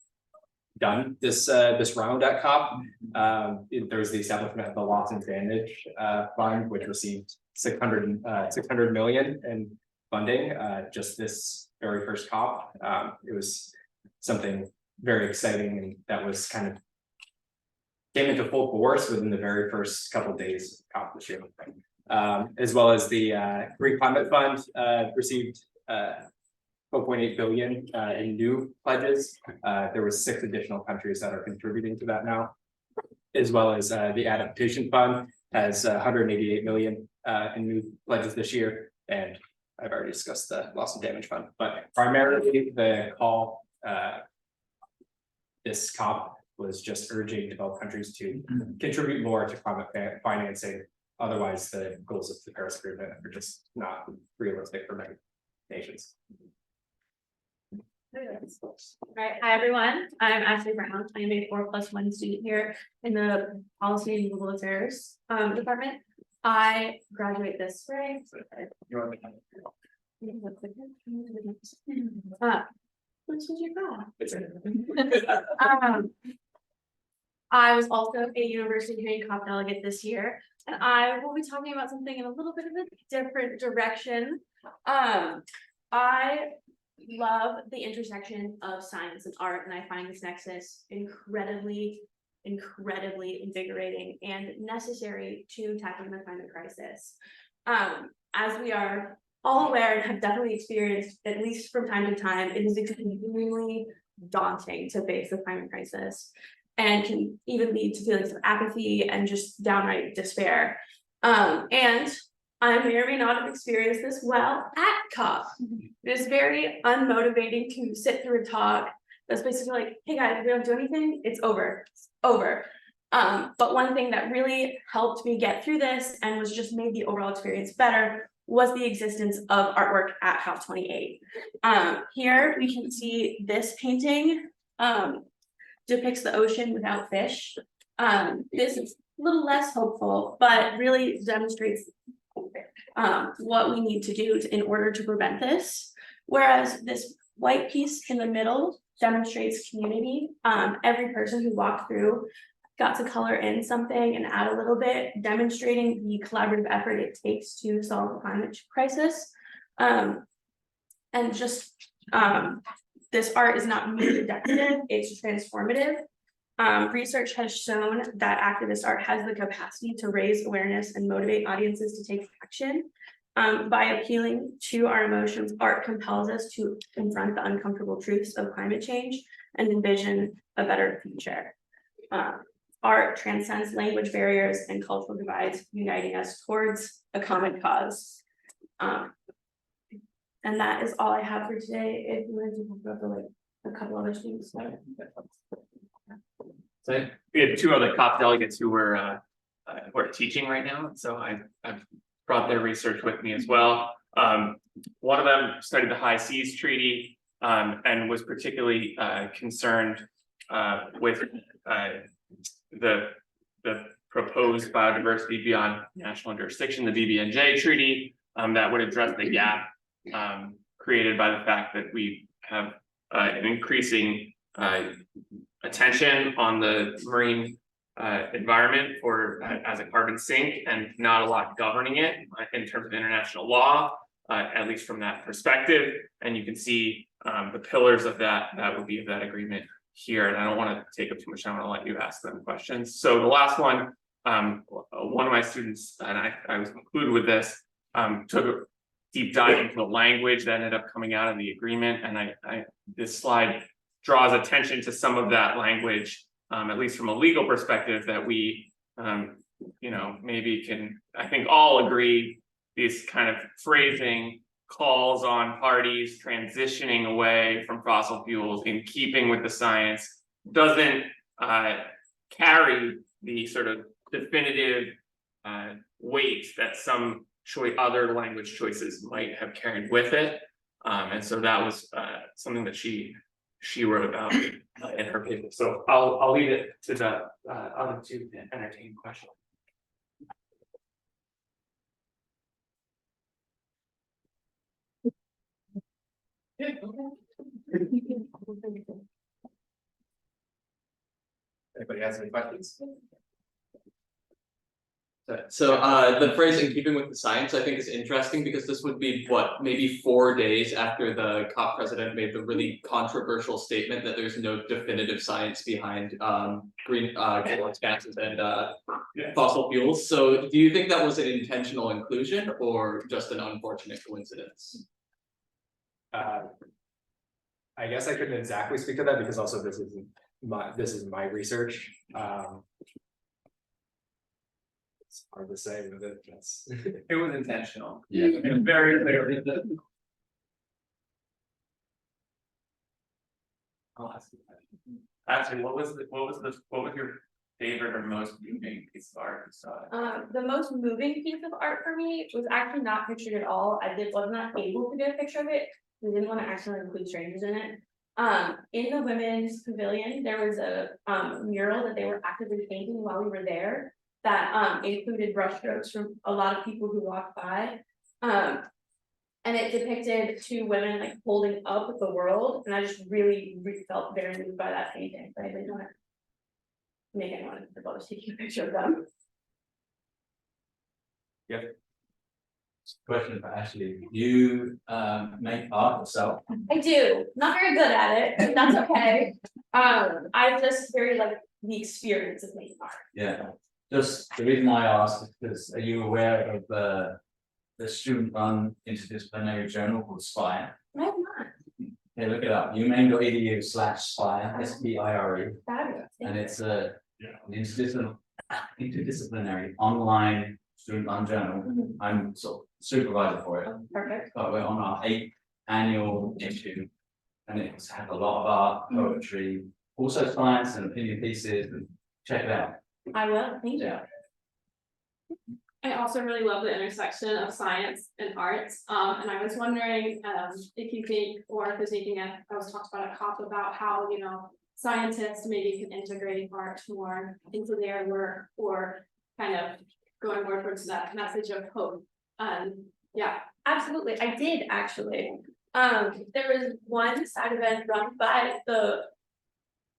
done this round at COP. There was the establishment of the Loss and Damage Fund, which received 600 million in funding just this very first COP. It was something very exciting, and that was kind of came into full force within the very first couple of days of COP this year. As well as the Green Climate Fund received 4.8 billion in new pledges. There were 6 additional countries that are contributing to that now, as well as the Adaptation Fund has 188 million in new pledges this year, and I've already discussed the Loss and Damage Fund. But primarily the call this COP was just urging developed countries to contribute more to climate financing. Otherwise, the goals of the Paris Agreement are just not realistic for many nations. All right, hi everyone. I'm Ashley Brown. I am a 4+1 student here in the Policy and Global Affairs department. I graduate this spring. Which is your call? I was also a University of Maine COP delegate this year, and I will be talking about something in a little bit of a different direction. I love the intersection of science and art, and I find this nexus incredibly incredibly invigorating and necessary to tackling the climate crisis. As we are all aware and have definitely experienced, at least from time to time, it is extremely daunting to face the climate crisis and can even lead to feelings of apathy and just downright despair. And I may or may not have experienced this well at COP. It is very unmotivating to sit through a talk that's basically like, hey guys, if we don't do anything, it's over, it's over. But one thing that really helped me get through this and was just made the overall experience better was the existence of artwork at COP 28. Here we can see this painting depicts the ocean without fish. This is a little less hopeful, but really demonstrates what we need to do in order to prevent this. Whereas this white piece in the middle demonstrates community. Every person who walked through got to color in something and add a little bit, demonstrating the collaborative effort it takes to solve the climate crisis. And just this art is not merely decorative, it's transformative. Research has shown that activist art has the capacity to raise awareness and motivate audiences to take action. By appealing to our emotions, art compels us to confront the uncomfortable truths of climate change and envision a better future. Art transcends language barriers and cultural divides, uniting us towards a common cause. And that is all I have for today. If you want to talk about like a couple other things. So we had two other COP delegates who were teaching right now, so I've brought their research with me as well. One of them studied the High Seas Treaty and was particularly concerned with the proposed biodiversity beyond national jurisdiction, the BBNJ treaty, that would address the gap created by the fact that we have an increasing attention on the marine environment for as a carbon sink and not a lot governing it in terms of international law, at least from that perspective. And you can see the pillars of that would be of that agreement here. And I don't want to take up too much time. I want to let you ask them questions. So the last one, one of my students, and I was included with this, took a deep dive into the language that ended up coming out of the agreement. And this slide draws attention to some of that language, at least from a legal perspective, that we, maybe can, I think all agree, this kind of phrasing calls on parties transitioning away from fossil fuels in keeping with the science, doesn't carry the sort of definitive weight that some other language choices might have carried with it. And so that was something that she wrote about in her paper. So I'll leave it to the other two to entertain questions. Anybody has any questions? So the phrase "in keeping with the science" I think is interesting because this would be maybe 4 days after the COP president made the really controversial statement that there's no definitive science behind greenhouse gases and fossil fuels. So do you think that was an intentional inclusion or just an unfortunate coincidence? I guess I couldn't exactly speak to that because also this is my research. It's hard to say with it. It was intentional. Yeah. Very clearly. I'll ask you a question. Actually, what was your favorite or most moving piece of art you saw? The most moving piece of art for me was actually not pictured at all. Was not able to get a picture of it. We didn't want to accidentally include strangers in it. In the women's pavilion, there was a mural that they were actively painting while we were there that included brushstrokes from a lot of people who walked by. And it depicted two women like holding up the world. And I just really felt very moved by that painting. But I didn't want to make anyone involved taking a picture of them. Yep. Question for Ashley, you make art yourself? I do, not very good at it, but that's okay. I just very like the experience of making art. Yeah, just the reason I ask is because are you aware of the student-run interdisciplinary journal called Spire? I'm not. Okay, look it up, umaine.edu/Spire, SPIRE, Fabulous. and it's an interdisciplinary online student-run journal. I'm sort of supervisor for it. Perfect. But we're on our 8th annual issue, and it's had a lot of art, poetry, also science and opinion pieces, and check it out. I will, thank you. Yeah. I also really love the intersection of science and arts, and I was wondering, if you think, or if there's anything I was talked about at COP about how, you know, scientists maybe can integrate art more into their work, or kind of going more towards that message of hope. Yeah, absolutely, I did actually. There was one side event run by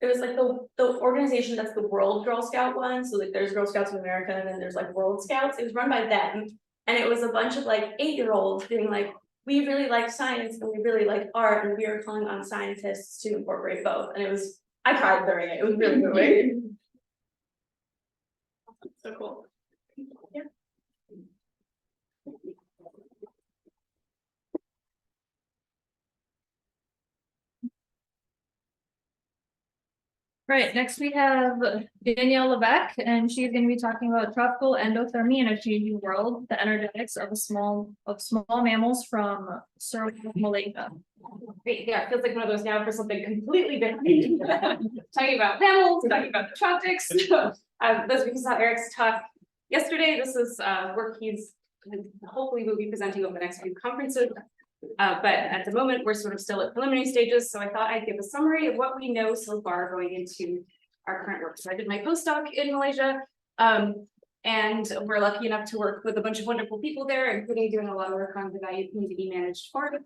it was like the organization that's the World Girl Scout one, so like there's Girl Scouts of America and then there's like World Scouts. It was run by them, and it was a bunch of like 8-year-olds being like, we really like science and we really like art, and we are calling on scientists to incorporate both. And it was, I cried during it. It was really moving. So cool. Yeah. Right, next we have Danielle Levesque, and she's gonna be talking about tropical endothermy in a changing world, the energetics of small mammals from Malaysia. Great, yeah, it feels like one of those now for something completely different. Talking about mammals, talking about the tropics. Those because saw Eric's talk yesterday. This is work he's hopefully will be presenting over the next few conferences. But at the moment, we're sort of still at preliminary stages, so I thought I'd give a summary of what we know so far going into our current work. So I did my postdoc in Malaysia, and we're lucky enough to work with a bunch of wonderful people there, including doing a lot of work on the value community managed forest.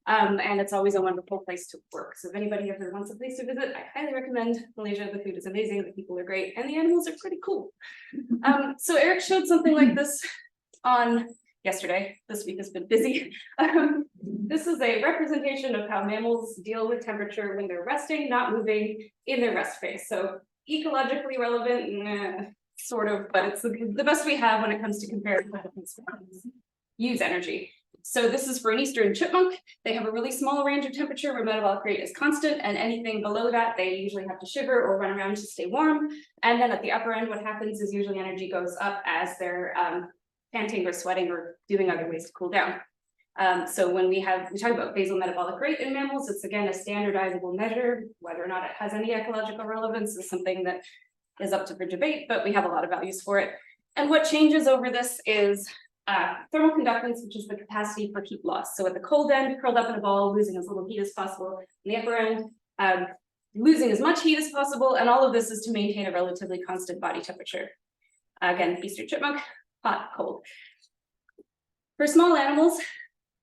And it's always a wonderful place to work. So if anybody ever wants a place to visit, I highly recommend Malaysia. The food is amazing, the people are great, and the animals are pretty cool. So Eric showed something like this on yesterday. This week has been busy. This is a representation of how mammals deal with temperature when they're resting, not moving in their rest phase. So ecologically relevant, sort of, but it's the best we have when it comes to comparing use energy. So this is for an eastern chipmunk. They have a really small range of temperature where metabolic rate is constant, and anything below that, they usually have to shiver or run around to stay warm. And then at the upper end, what happens is usually energy goes up as they're panting or sweating or doing other ways to cool down. So when we talk about basal metabolic rate in mammals, it's again a standardizable measure. Whether or not it has any ecological relevance is something that is up for debate, but we have a lot of values for it. And what changes over this is thermal conductance, which is the capacity for heat loss. So at the cold end, curled up in a ball, losing as little heat as possible. In the upper end, losing as much heat as possible. And all of this is to maintain a relatively constant body temperature. Again, eastern chipmunk, hot, cold. For small animals,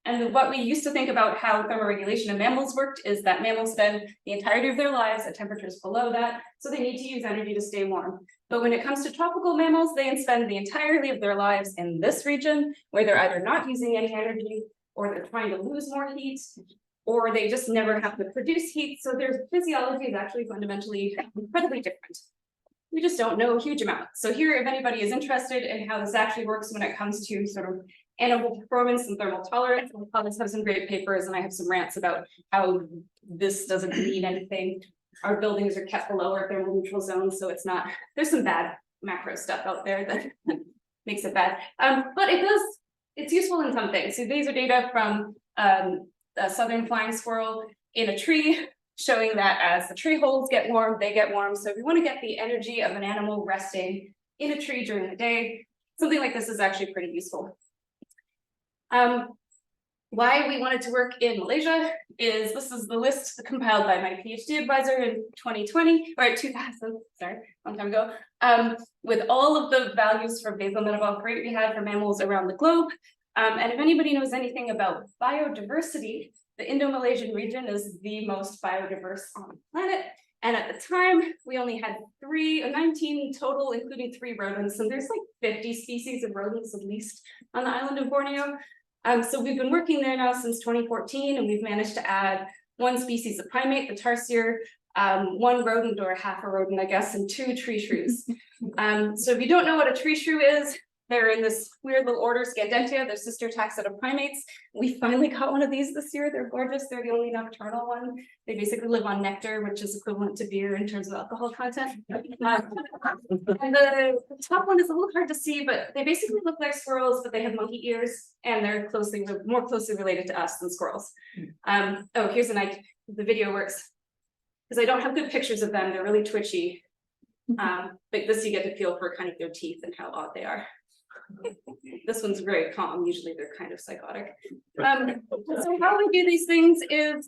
and what we used to think about how thermoregulation in mammals worked is that mammals spend the entirety of their lives at temperatures below that, so they need to use energy to stay warm. But when it comes to tropical mammals, they spend the entirety of their lives in this region, where they're either not using any energy, or they're trying to lose more heat, or they just never have to produce heat. So their physiology is actually fundamentally incredibly different. We just don't know a huge amount. So here, if anybody is interested in how this actually works when it comes to sort of animal performance and thermal tolerance, I'll probably have some great papers, and I have some rants about how this doesn't mean anything. Our buildings are kept below our thermal neutral zone, so it's not, there's some bad macro stuff out there that makes it bad. But it's useful in some things. So these are data from a southern flying squirrel in a tree, showing that as the tree holes get warm, they get warm. So if you want to get the energy of an animal resting in a tree during the day, something like this is actually pretty useful. Why we wanted to work in Malaysia is this is the list compiled by my PhD advisor in 2020 or 2000, sorry, long time ago, with all of the values for basal metabolic rate we had for mammals around the globe. And if anybody knows anything about biodiversity, the Indo-Malaysian region is the most biodiverse on the planet. And at the time, we only had 19 total, including 3 rodents. And there's like 50 species of rodents at least on the island of Borneo. So we've been working there now since 2014, and we've managed to add one species of primate, the tarsier, one rodent or half a rodent, I guess, and 2 tree shrews. So if you don't know what a tree shrew is, they're in this weird little order, Scandentia, they're sister taxa of primates. We finally caught one of these this year. They're gorgeous. They're the only nocturnal one. They basically live on nectar, which is equivalent to beer in terms of alcohol content. And the top one is a little hard to see, but they basically look like squirrels, but they have monkey ears, and they're more closely related to us than squirrels. Oh, here's the video works, because I don't have good pictures of them. They're really twitchy. But this you get to feel for kind of their teeth and how odd they are. This one's very calm. Usually they're kind of psychotic. So how we do these things is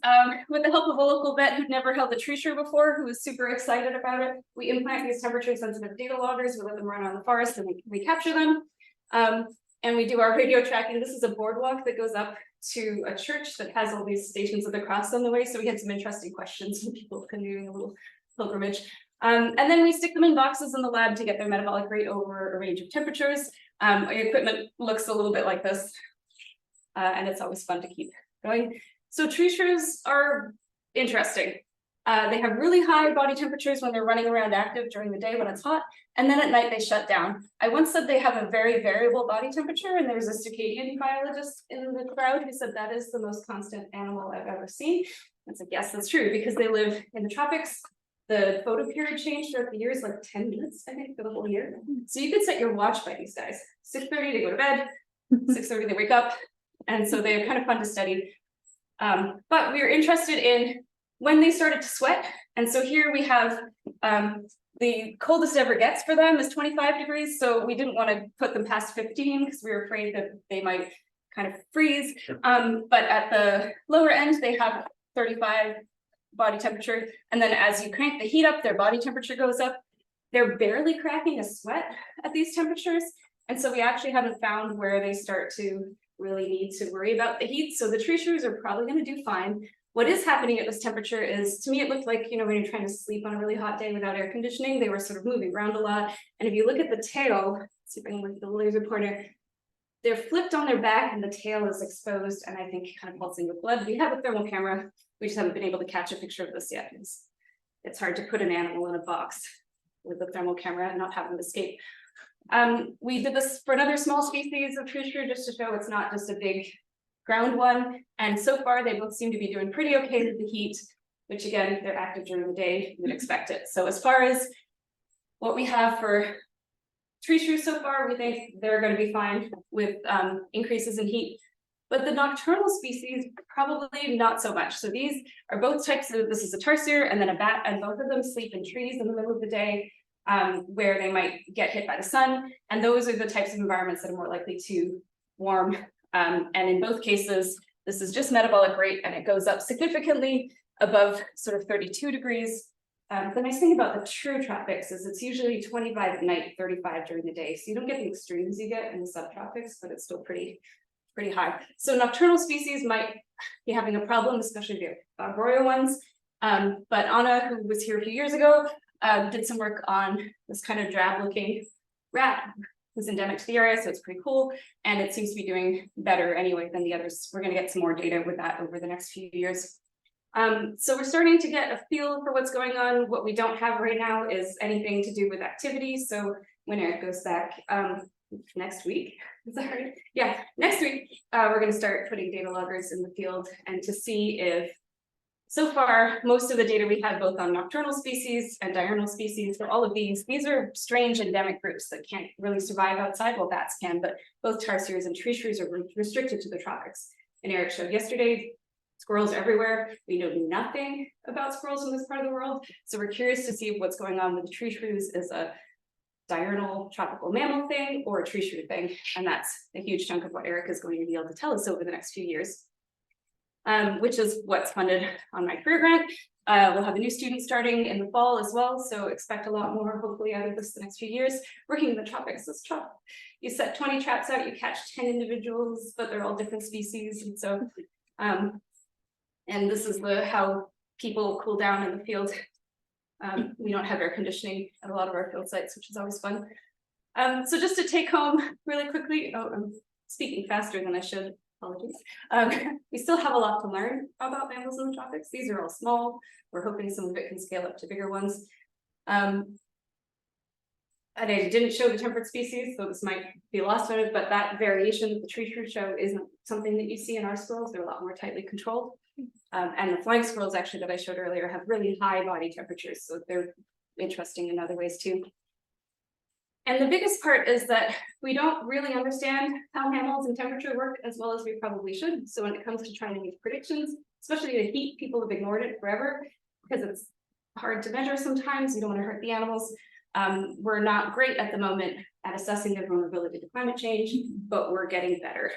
with the help of a local vet who'd never held a tree shrew before, who was super excited about it. We implant these temperature sensitive data loggers. We let them run around the forest and we capture them. And we do our radio tracking. This is a boardwalk that goes up to a church that has all these stations of the cross on the way. So we had some interesting questions from people canoeing a little pilgrimage. And then we stick them in boxes in the lab to get their metabolic rate over a range of temperatures. Our equipment looks a little bit like this, and it's always fun to keep going. So tree shrews are interesting. They have really high body temperatures when they're running around active during the day when it's hot, and then at night they shut down. I once said they have a very variable body temperature, and there's a circadian biologist in the crowd who said that is the most constant animal I've ever seen. It's like, yes, that's true, because they live in the tropics. The photo period changed throughout the year is like 10 minutes, I think, for the whole year. So you could set your watch by these guys. 6:30 they go to bed, 6:30 they wake up, and so they're kind of fun to study. But we were interested in when they started to sweat, and so here we have the coldest it ever gets for them is 25 degrees, so we didn't want to put them past 15 because we were afraid that they might kind of freeze. But at the lower end, they have 35 body temperature, and then as you crank the heat up, their body temperature goes up. They're barely cracking a sweat at these temperatures, and so we actually haven't found where they start to really need to worry about the heat. So the tree shrews are probably going to do fine. What is happening at this temperature is, to me, it looked like, when you're trying to sleep on a really hot day without air conditioning, they were sort of moving around a lot. And if you look at the tail, let's see if I can look at the laser pointer, they're flipped on their back and the tail is exposed and I think kind of pulsing with blood. We have a thermal camera. We just haven't been able to catch a picture of this yet. It's hard to put an animal in a box with a thermal camera and not have them escape. We did this for another small species of tree shrew just to show it's not just a big ground one. And so far they both seem to be doing pretty okay with the heat, which again, they're active during the day, you would expect it. So as far as what we have for tree shrews so far, we think they're going to be fine with increases in heat. But the nocturnal species, probably not so much. So these are both types of, this is a tarsier and then a bat, and both of them sleep in trees in the middle of the day where they might get hit by the sun. And those are the types of environments that are more likely to warm. And in both cases, this is just metabolic rate and it goes up significantly above sort of 32 degrees. The nice thing about the true tropics is it's usually 25 at night, 35 during the day. So you don't get the extremes you get in the subtropics, but it's still pretty high. So nocturnal species might be having a problem, especially the arboreal ones. But Anna, who was here a few years ago, did some work on this kind of drab looking rat who's endemic to the area. So it's pretty cool. And it seems to be doing better anyway than the others. We're going to get some more data with that over the next few years. So we're starting to get a feel for what's going on. What we don't have right now is anything to do with activity. So when Eric goes back next week, is that right? Yeah, next week, we're going to start putting data loggers in the field and to see if, so far, most of the data we have both on nocturnal species and diurnal species, so all of these are strange endemic groups that can't really survive outside. Well, bats can, but both tarsiers and tree shrews are restricted to the tropics. And Eric showed yesterday, squirrels are everywhere. We know nothing about squirrels in this part of the world. So we're curious to see if what's going on with the tree shrews is a diurnal tropical mammal thing or a tree shrew thing. And that's a huge chunk of what Eric is going to be able to tell us over the next few years, which is what's funded on my career grant. We'll have a new student starting in the fall as well. So expect a lot more hopefully out of this the next few years. Working in the tropics is tough. You set 20 traps out, you catch 10 individuals, but they're all different species. And so, and this is how people cool down in the field. We don't have air conditioning at a lot of our field sites, which is always fun. So just to take home really quickly, I'm speaking faster than I should. apologies. We still have a lot to learn about mammals in the tropics. These are all small. We're hoping some of it can scale up to bigger ones. And I didn't show the temperate species, so this might be lost on it, but that variation that the tree shrew show isn't something that you see in our squirrels. They're a lot more tightly controlled. And the flying squirrels actually that I showed earlier have really high body temperatures, so they're interesting in other ways too. And the biggest part is that we don't really understand how mammals and temperature work as well as we probably should. So when it comes to trying to make predictions, especially the heat, people have ignored it forever because it's hard to measure sometimes. You don't want to hurt the animals. We're not great at the moment at assessing their vulnerability to climate change, but we're getting better.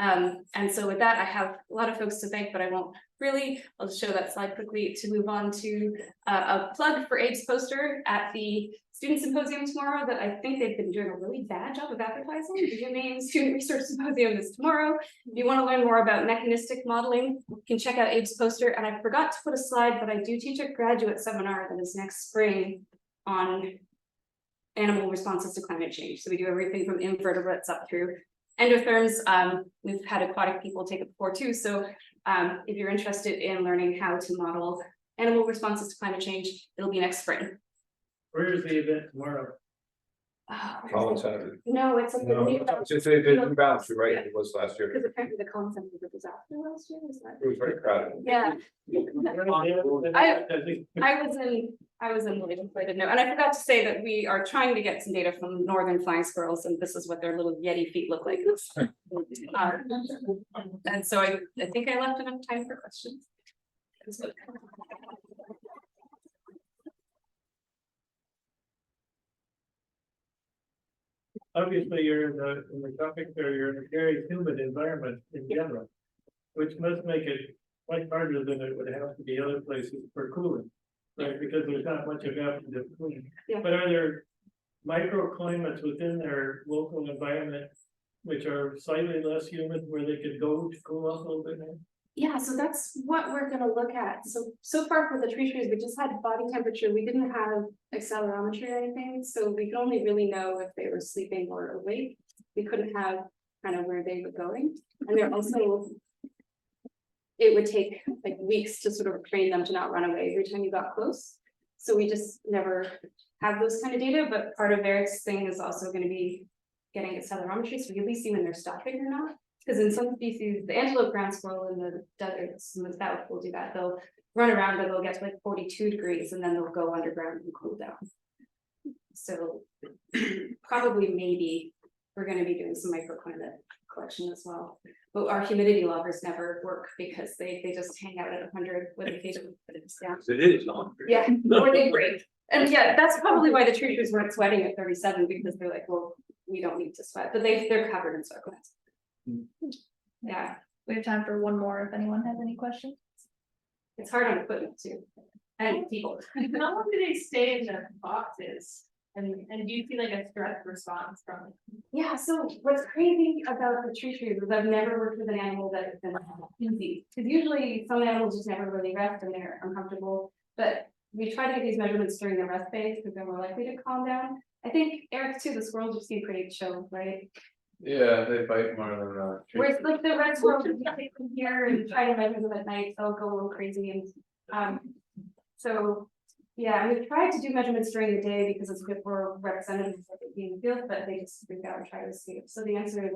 And so with that, I have a lot of folks to thank, but I won't really. I'll just show that slide quickly to move on to a plug for Abe's poster at the Student Symposium tomorrow that I think they've been doing a really bad job of advertising. The main Student Research Symposium is tomorrow. If you want to learn more about mechanistic modeling, you can check out Abe's poster. And I forgot to put a slide, but I do teach a graduate seminar that is next spring on animal responses to climate change. So we do everything from invertebrates up through endotherms. We've had aquatic people take it before too. So if you're interested in learning how to model animal responses to climate change, it'll be next spring. Where is the event tomorrow? Collins Center. No, it's at the new. It's a new balance, right? It was last year. Because apparently the Collins Center was a disaster last year, is that? It was very crowded. Yeah. I was in Malaysia, so I didn't know. And I forgot to say that we are trying to get some data from northern flying squirrels, and this is what their little Yeti feet look like. And so I think I left enough time for questions. Obviously, you're in the tropics, or you're in a very humid environment in general, which must make it much harder than it would have to be other places for cooling, right? Because there's not much of that to cooling. Yeah. But are there microclimates within their local environment which are slightly less humid where they could go to cool off a little bit more? Yeah, so that's what we're gonna look at. So far for the tree trees, we just had body temperature. We didn't have accelerometry or anything, so we could only really know if they were sleeping or awake. We couldn't have kind of where they were going. And they're also, it would take like weeks to sort of train them to not run away every time you got close. So we just never have those kind of data, but part of Eric's thing is also gonna be getting accelerometry, so we at least see when they're stopping or not. Because in some species, the antelope ground squirrel in the deserts in the south will do that. They'll run around, but they'll get to like 42 degrees and then they'll go underground and cool down. So probably maybe we're going to be doing some microclimate collection as well. But our humidity loggers never work because they just hang out at 100 with occasional. Yeah. It is not. Yeah, or they break. And yeah, that's probably why the tree trees weren't sweating at 37 because they're like, well, we don't need to sweat, but they're covered in sweat glands. Yeah, We have time for one more if anyone has any questions. it's hard on equipment too, and people. How long do they stay in the boxes? And do you see like a stress response from it? Yeah, so what's crazy about the tree trees is I've never worked with an animal that has been easy. Because usually some animals just never really rest and they're uncomfortable. But we try to get these measurements during the rest phase because they're more likely to calm down. I think Eric too, the squirrels just seem pretty chill, right? Yeah, they bite more than Whereas like the red squirrels, we take them here and try to measure them at night, they'll go a little crazy and so. Yeah, we've tried to do measurements during the day because it's a bit more representative of it being field, but they just freak out and try to escape. So the answer is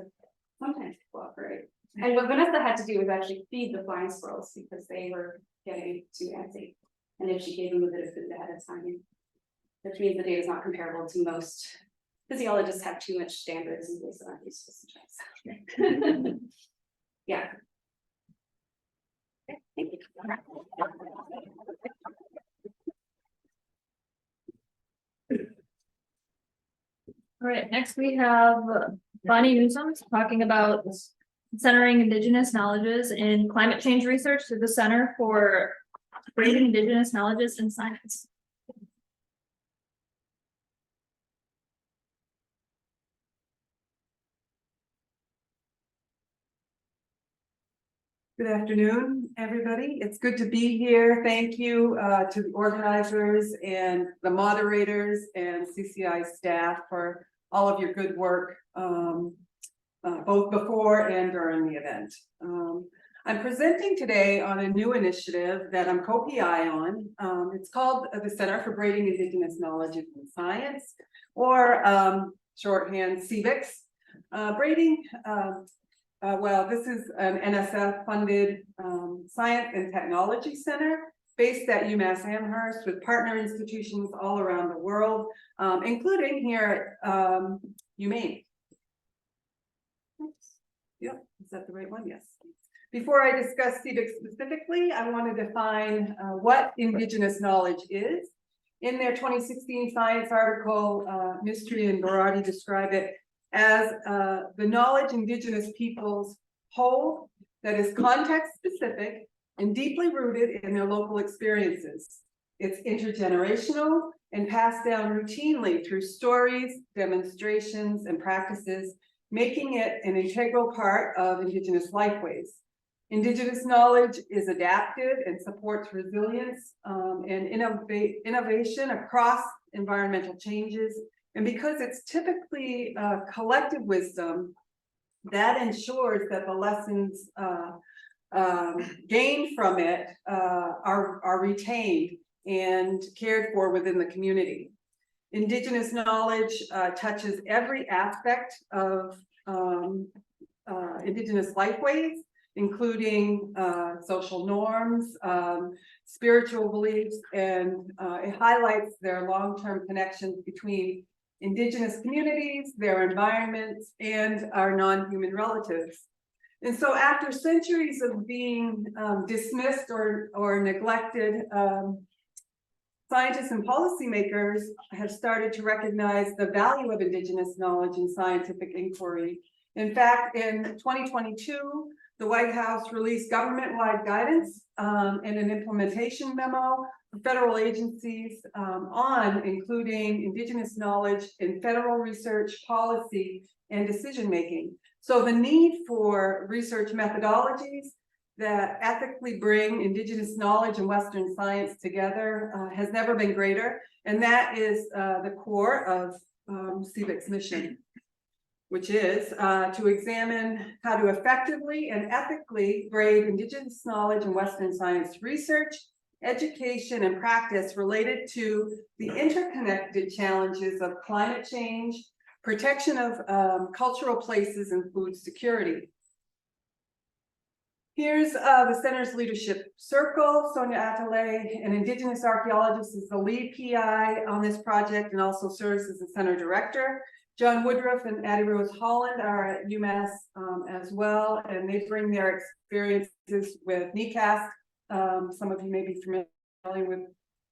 sometimes they cooperate. And what Vanessa had to do was actually feed the flying squirrels because they were getting too antsy. And if she gave them a bit of food ahead of time, which means the data is not comparable to most physiologists have too much standards and things that aren't useful sometimes. Yeah. Okay, thank you. All right, next we have Bonnie Newsome talking about centering Indigenous knowledges in climate change research through the Center for Raising Indigenous Knowledges in Science. Good afternoon, everybody. It's good to be here. Thank you to the organizers and the moderators and CCI staff for all of your good work. both before and during the event. I'm presenting today on a new initiative that I'm co-PI on. It's called the Center for Braiding Indigenous Knowledge in Science, or shorthand CBICS. Braiding, well, this is an NSF-funded science and technology center based at UMass Amherst with partner institutions all around the world, including here at UMaine. Yep, is that the right one? Yes. Before I discuss CBIC specifically, I want to define what Indigenous knowledge is. In their 2016 science article, Mystery and Berardi describe it as the knowledge Indigenous peoples hold that is context specific and deeply rooted in their local experiences. It's intergenerational and passed down routinely through stories, demonstrations, and practices, making it an integral part of Indigenous lifeways. Indigenous knowledge is adaptive and supports resilience and innovation across environmental changes. And because it's typically collective wisdom, that ensures that the lessons gained from it are retained and cared for within the community. Indigenous knowledge touches every aspect of Indigenous lifeways, including social norms, spiritual beliefs, and it highlights their long-term connections between Indigenous communities, their environments, and our non-human relatives. And so after centuries of being dismissed or neglected, scientists and policymakers have started to recognize the value of Indigenous knowledge in scientific inquiry. In fact, in 2022, the White House released government-wide guidance and an implementation memo for federal agencies on including Indigenous knowledge in federal research policy and decision-making. So the need for research methodologies that ethically bring Indigenous knowledge and Western science together has never been greater. And that is the core of CBIC's mission, which is to examine how to effectively and ethically braid Indigenous knowledge and Western science research, education, and practice related to the interconnected challenges of climate change, protection of cultural places, and food security. Here's the center's leadership circle. Sonia Atale, an Indigenous archaeologist, is the lead PI on this project and also serves as the center director. John Woodruff and Addie Rose Holland are at UMass as well, and they bring their experiences with NECAS. Some of you may be familiar with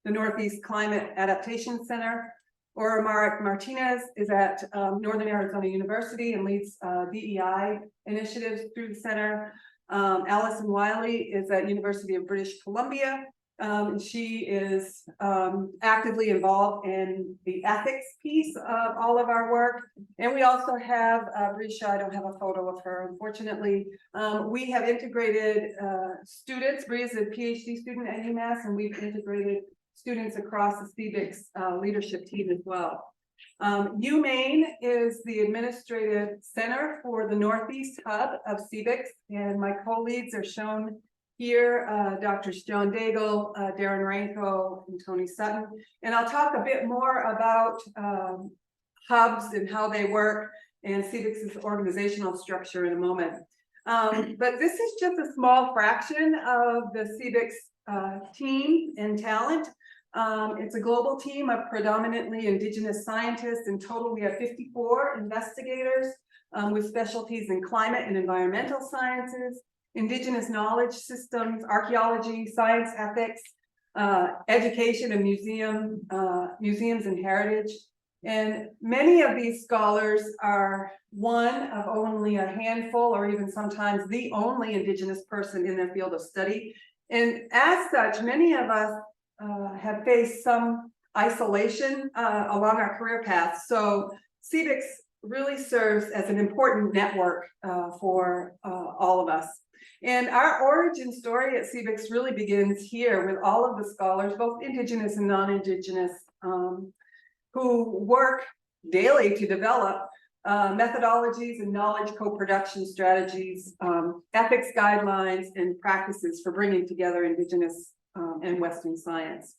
the Northeast Climate Adaptation Center. Or Marek Martinez is at Northern Arizona University and leads DEI initiatives through the center. Alison Wiley is at University of British Columbia. And she is actively involved in the ethics piece of all of our work. And we also have Brisha, I don't have a photo of her, unfortunately. We have integrated students. Bria is a PhD student at UMass, and we've integrated students across the CBIC's leadership team as well. UMaine is the administrative center for the Northeast hub of CBICS, and my co-leads are shown here, Drs. John Daigle, Darren Ranko, and Tony Sutton. And I'll talk a bit more about hubs and how they work and CBICS's organizational structure in a moment. But this is just a small fraction of the CBICS team and talent. It's a global team of predominantly Indigenous scientists. In total, we have 54 investigators with specialties in climate and environmental sciences, Indigenous knowledge systems, archaeology, science ethics, education and museums and heritage. And many of these scholars are one of only a handful or even sometimes the only Indigenous person in their field of study. And as such, many of us have faced some isolation along our career path. So CBICS really serves as an important network for all of us. And our origin story at CBICS really begins here with all of the scholars, both Indigenous and non-Indigenous, who work daily to develop methodologies and knowledge co-production strategies, ethics guidelines and practices for bringing together Indigenous and Western science.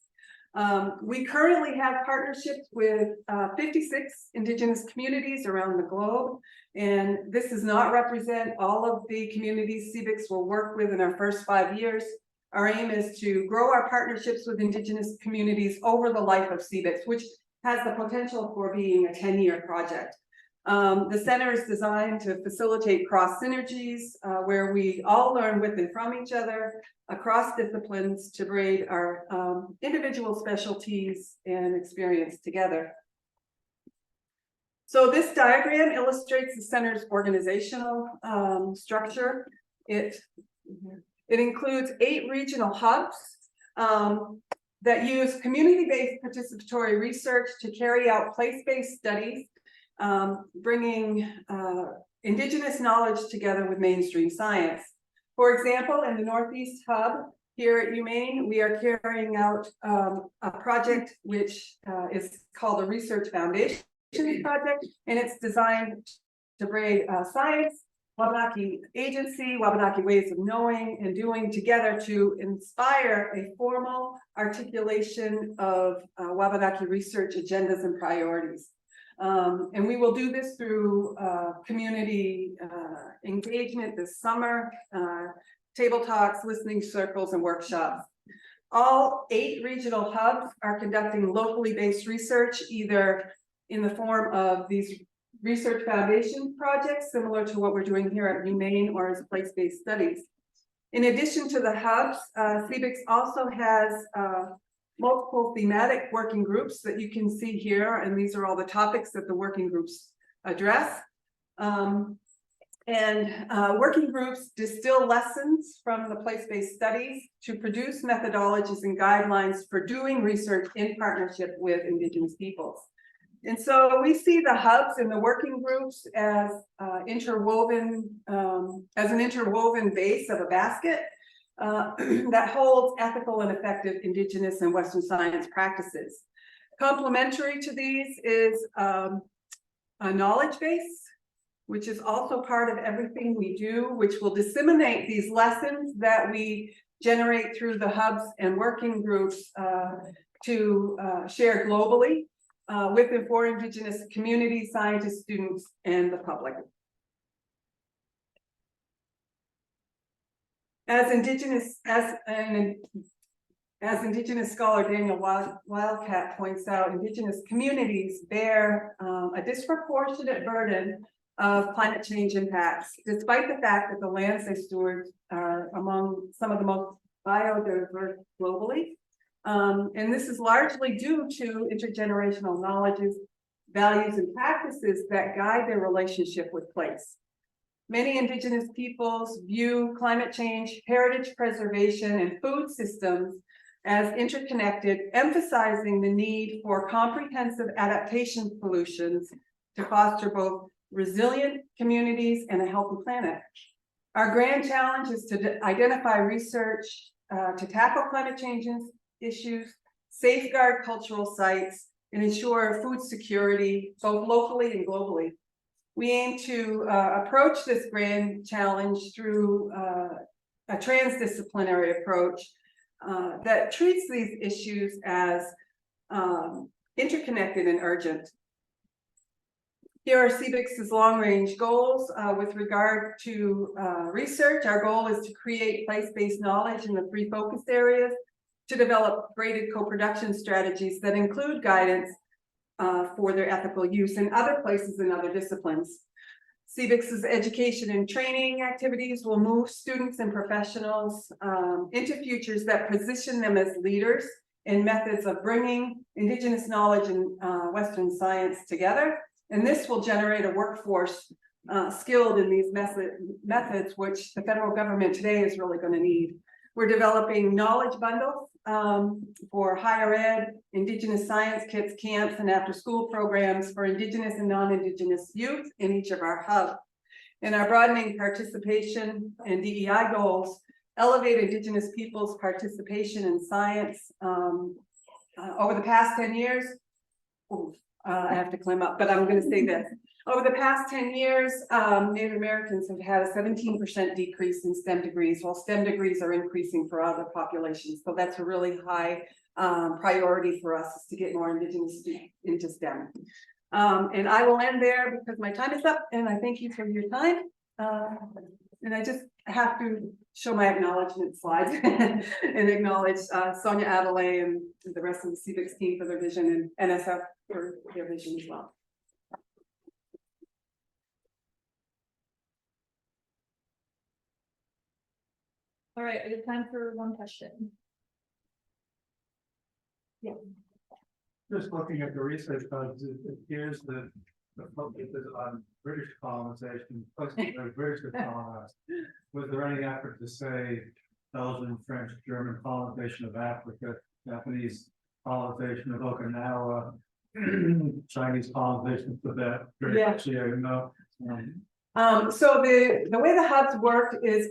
We currently have partnerships with 56 Indigenous communities around the globe, and this does not represent all of the communities CBICS will work with in our first 5 years. Our aim is to grow our partnerships with Indigenous communities over the life of CBICS, which has the potential for being a 10-year project. The center is designed to facilitate cross synergies where we all learn with and from each other across disciplines to braid our individual specialties and experience together. So this diagram illustrates the center's organizational structure. It includes 8 regional hubs that use community-based participatory research to carry out place-based studies, bringing Indigenous knowledge together with mainstream science. For example, in the Northeast Hub here at UMaine, we are carrying out a project which is called the Research Foundation Project, and it's designed to braid science, Wabanaki agency, Wabanaki ways of knowing and doing together to inspire a formal articulation of Wabanaki research agendas and priorities. And we will do this through community engagement this summer, table talks, listening circles, and workshops. All 8 regional hubs are conducting locally based research, either in the form of these research foundation projects, similar to what we're doing here at UMaine, or as place-based studies. In addition to the hubs, CBICS also has multiple thematic working groups that you can see here, and these are all the topics that the working groups address. Working groups distill lessons from the place-based studies to produce methodologies and guidelines for doing research in partnership with Indigenous peoples. And so we see the hubs and the working groups as interwoven, as an interwoven base of a basket that holds ethical and effective Indigenous and Western science practices. Complementary to these is a knowledge base, which is also part of everything we do, which will disseminate these lessons that we generate through the hubs and working groups to share globally with and for Indigenous communities, scientists, students, and the public. As Indigenous scholar Daniel Wildcat points out, Indigenous communities bear a disproportionate burden of climate change impacts, despite the fact that the lands they steward are among some of the most biodiverse globally. And this is largely due to intergenerational knowledges, values, and practices that guide their relationship with place. Many Indigenous peoples view climate change, heritage preservation, and food systems as interconnected, emphasizing the need for comprehensive adaptation solutions to foster both resilient communities and a healthy planet. Our grand challenge is to identify research to tackle climate change issues, safeguard cultural sites, and ensure food security, both locally and globally. We aim to approach this grand challenge through a transdisciplinary approach that treats these issues as interconnected and urgent. Here are CBICS's long-range goals with regard to research. Our goal is to create place-based knowledge in the 3 focus areas, to develop graded co-production strategies that include guidance for their ethical use in other places and other disciplines. CBICS's education and training activities will move students and professionals into futures that position them as leaders in methods of bringing Indigenous knowledge and Western science together. And this will generate a workforce skilled in these methods, which the federal government today is really going to need. We're developing knowledge bundles for higher ed, Indigenous science kits, camps, and after-school programs for Indigenous and non-Indigenous youth in each of our hubs. In our broadening participation and DEI goals, elevate Indigenous peoples' participation in science. Over the past 10 years, I have to climb up, but I'm going to say this. Over the past 10 years, Native Americans have had a 17% decrease in STEM degrees, while STEM degrees are increasing for other populations. So that's a really high priority for us, is to get more Indigenous into STEM. And I will end there because my time is up, and I thank you for your time. And I just have to show my acknowledgement slides and acknowledge Sonia Adelaide and the rest of the CVIX team for their vision, and NSF for their vision as well. All right, we have time for one question. Yeah. Just looking at the research funds, it appears that the focus is on British colonization, British colonized. Was there any effort to say Belgian, French, German colonization of Africa, Japanese colonization of Okinawa, Chinese colonization of Tibet? Yeah. No. So the way the hubs work is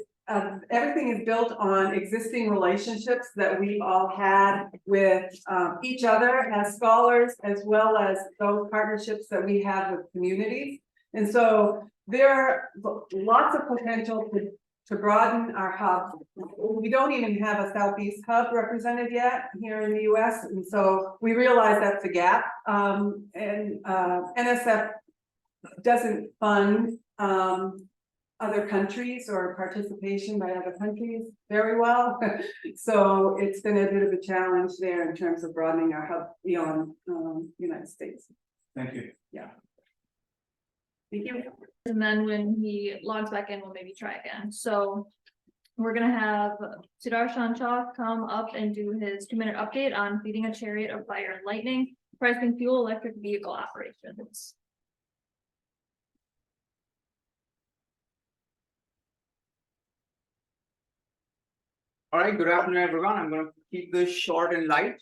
everything is built on existing relationships that we've all had with each other as scholars, as well as those partnerships that we have with communities. And so there are lots of potential to broaden our hub. We don't even have a Southeast hub represented yet here in the US. And so we realize that's a gap. And NSF doesn't fund other countries or participation by other countries very well. So it's been a bit of a challenge there in terms of broadening our hub beyond United States. Thank you. Yeah. Thank you. And then when he logs back in, we'll maybe try again. So we're gonna have Sudarshan Shah come up and do his 2-minute update on feeding a chariot of fire and lightning, pricing fuel electric vehicle operations. All right, good afternoon, everyone. I'm going to keep this short and light.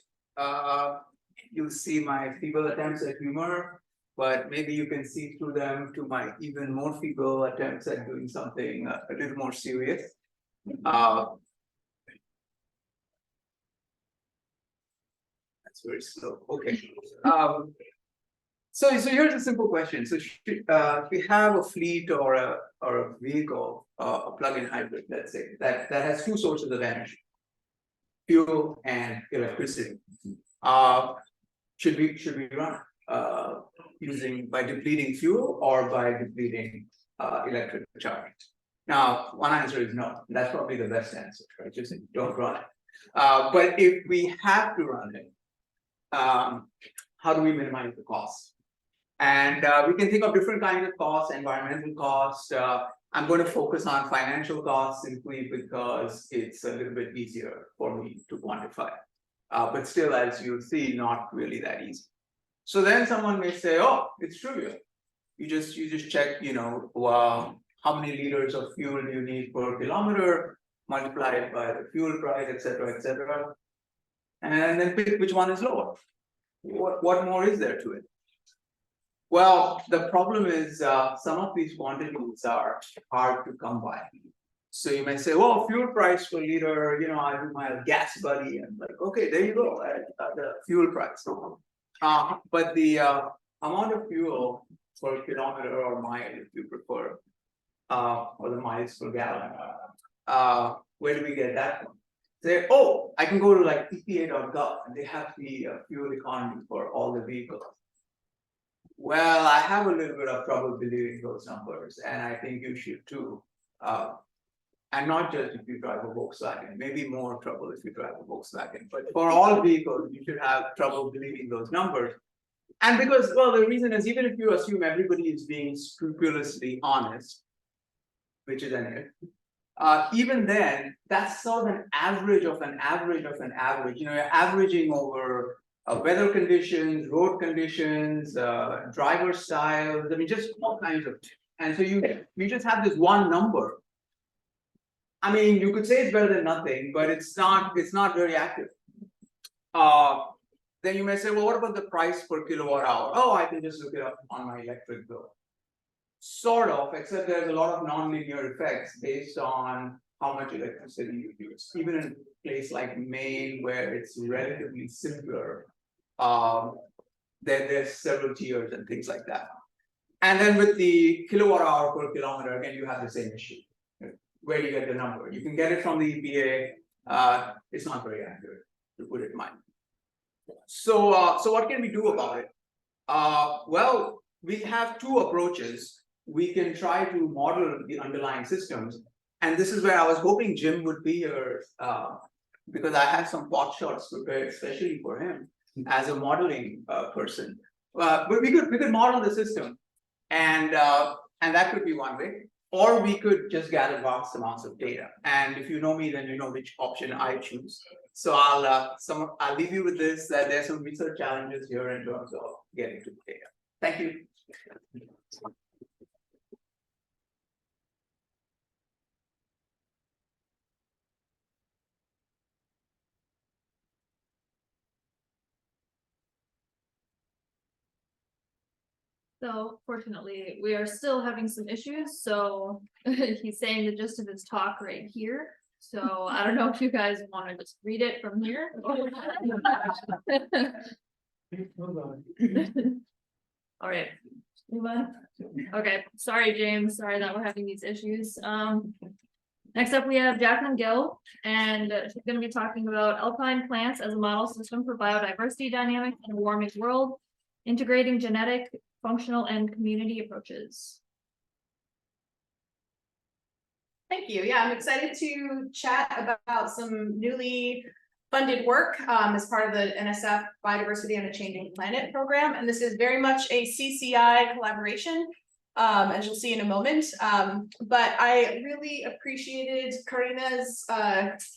You'll see my feeble attempts at humor, but maybe you can see through them to my even more feeble attempts at doing something a little more serious. That's very slow. Okay. So here's a simple question. So if we have a fleet or a vehicle, a plug-in hybrid, let's say, that has two sources of energy, fuel and electricity. Should we run by depleting fuel or by depleting electric charge? Now, one answer is no. That's probably the best answer, right? Just don't run it. But if we have to run it, how do we minimize the cost? And we can think of different kinds of costs, environmental costs. I'm going to focus on financial costs simply because it's a little bit easier for me to quantify. But still, as you'll see, not really that easy. So then someone may say, oh, it's trivial. You just check, how many liters of fuel do you need per kilometer, multiply it by the fuel price, etc., and then pick which one is lower. What more is there to it? Well, the problem is some of these quantities are hard to come by. So you may say, well, fuel price per liter, I do my gas buddy, and like, okay, there you go, the fuel price. But the amount of fuel per kilometer or mile, if you prefer, or the miles per gallon, where do we get that from? Say, oh, I can go to like EPA.gov and they have the fuel economy for all the vehicles. Well, I have a little bit of trouble believing those numbers, and I think you should too. And not just if you drive a Volkswagen, maybe more trouble if you drive a Volkswagen. But for all vehicles, you should have trouble believing those numbers. And because, well, the reason is even if you assume everybody is being scrupulously honest, which is an if, even then, that's sort of an average of an average of an average. You're averaging over weather conditions, road conditions, driver styles. I mean, just all kinds of. And so you just have this one number. I mean, you could say it's better than nothing, but it's not very accurate. Then you may say, well, what about the price per kilowatt hour? Oh, I can just look it up on my electric bill. Sort of, except there's a lot of nonlinear effects based on how much electricity you use. Even in a place like Maine, where it's relatively simpler, there's several tiers and things like that. And then with the kilowatt hour per kilometer, again, you have the same issue. Where do you get the number? You can get it from the EPA. It's not very accurate, to put it mildly. So, so what can we do about it? Well, we have two approaches. We can try to model the underlying systems. And this is where I was hoping Jim would be here, because I have some pot shots prepared especially for him as a modeling person. But we could model the system, and that could be one way. Or we could just gather vast amounts of data. And if you know me, then you know which option I choose. So I'll leave you with this, that there's some research challenges here in terms of getting to the data. Thank you. So fortunately, we are still having some issues, so he's saying the gist of his talk right here. So I don't know if you guys want to just read it from here. All right, move on. Okay, sorry, James, sorry that we're having these issues. Next up, we have Jacqueline Gill, and she's going to be talking about alpine plants as a model system for biodiversity dynamics in a warming world, integrating genetic, functional, and community approaches. Thank you. Yeah, I'm excited to chat about some newly funded work as part of the NSF Biodiversity on a Changing Planet program. And this is very much a CCI collaboration, as you'll see in a moment. But I really appreciated Karina's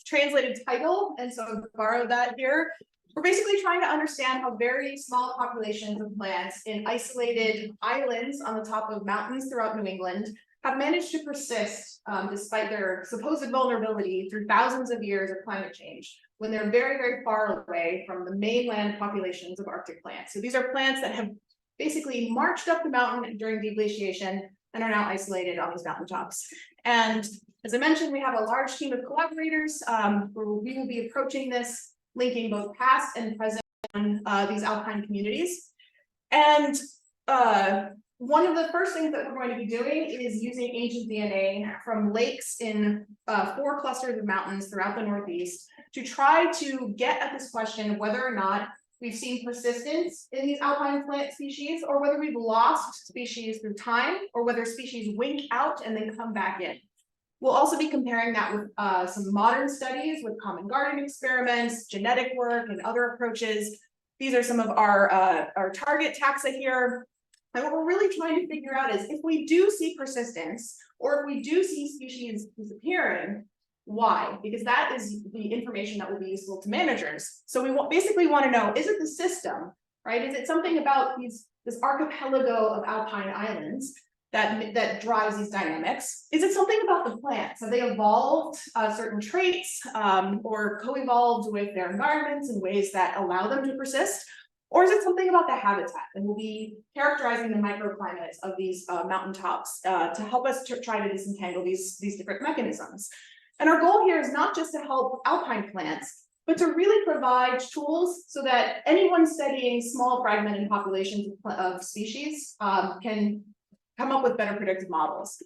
translated title, and so I've borrowed that here. We're basically trying to understand how very small populations of plants in isolated islands on the top of mountains throughout New England have managed to persist despite their supposed vulnerability through thousands of years of climate change, when they're very, very far away from the mainland populations of Arctic plants. So these are plants that have basically marched up the mountain during deglaciation and are now isolated on these mountaintops. And as I mentioned, we have a large team of collaborators where we will be approaching this, linking both past and present these alpine communities. And one of the first things that we're going to be doing is using ancient DNA from lakes in 4 clusters of mountains throughout the Northeast to try to get at this question of whether or not we've seen persistence in these alpine plant species, or whether we've lost species through time, or whether species wink out and then come back in. We'll also be comparing that with some modern studies with common garden experiments, genetic work, and other approaches. These are some of our target taxa here. And what we're really trying to figure out is if we do see persistence, or if we do see species disappearing, why? Because that is the information that will be useful to managers. So we basically want to know, is it the system, right? Is it something about this archipelago of alpine islands that drives these dynamics? Is it something about the plants? Have they evolved certain traits or co-evolved with their environments in ways that allow them to persist? Or is it something about the habitat? And we'll be characterizing the microclimates of these mountaintops to help us try to disentangle these different mechanisms. And our goal here is not just to help alpine plants, but to really provide tools so that anyone studying small fragmented populations of species can come up with better predictive models.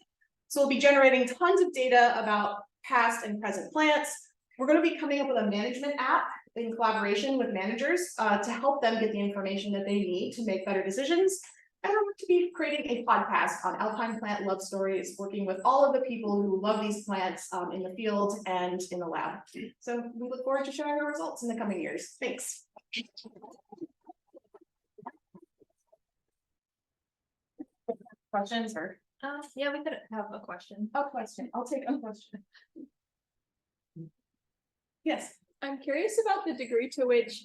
So we'll be generating tons of data about past and present plants. We're going to be coming up with a management app in collaboration with managers to help them get the information that they need to make better decisions. And we're going to be creating a podcast on alpine plant love stories, working with all of the people who love these plants in the field and in the lab. So we look forward to sharing our results in the coming years. Thanks. Questions or? Yeah, we could have a question. A question. I'll take a question. Yes, I'm curious about the degree to which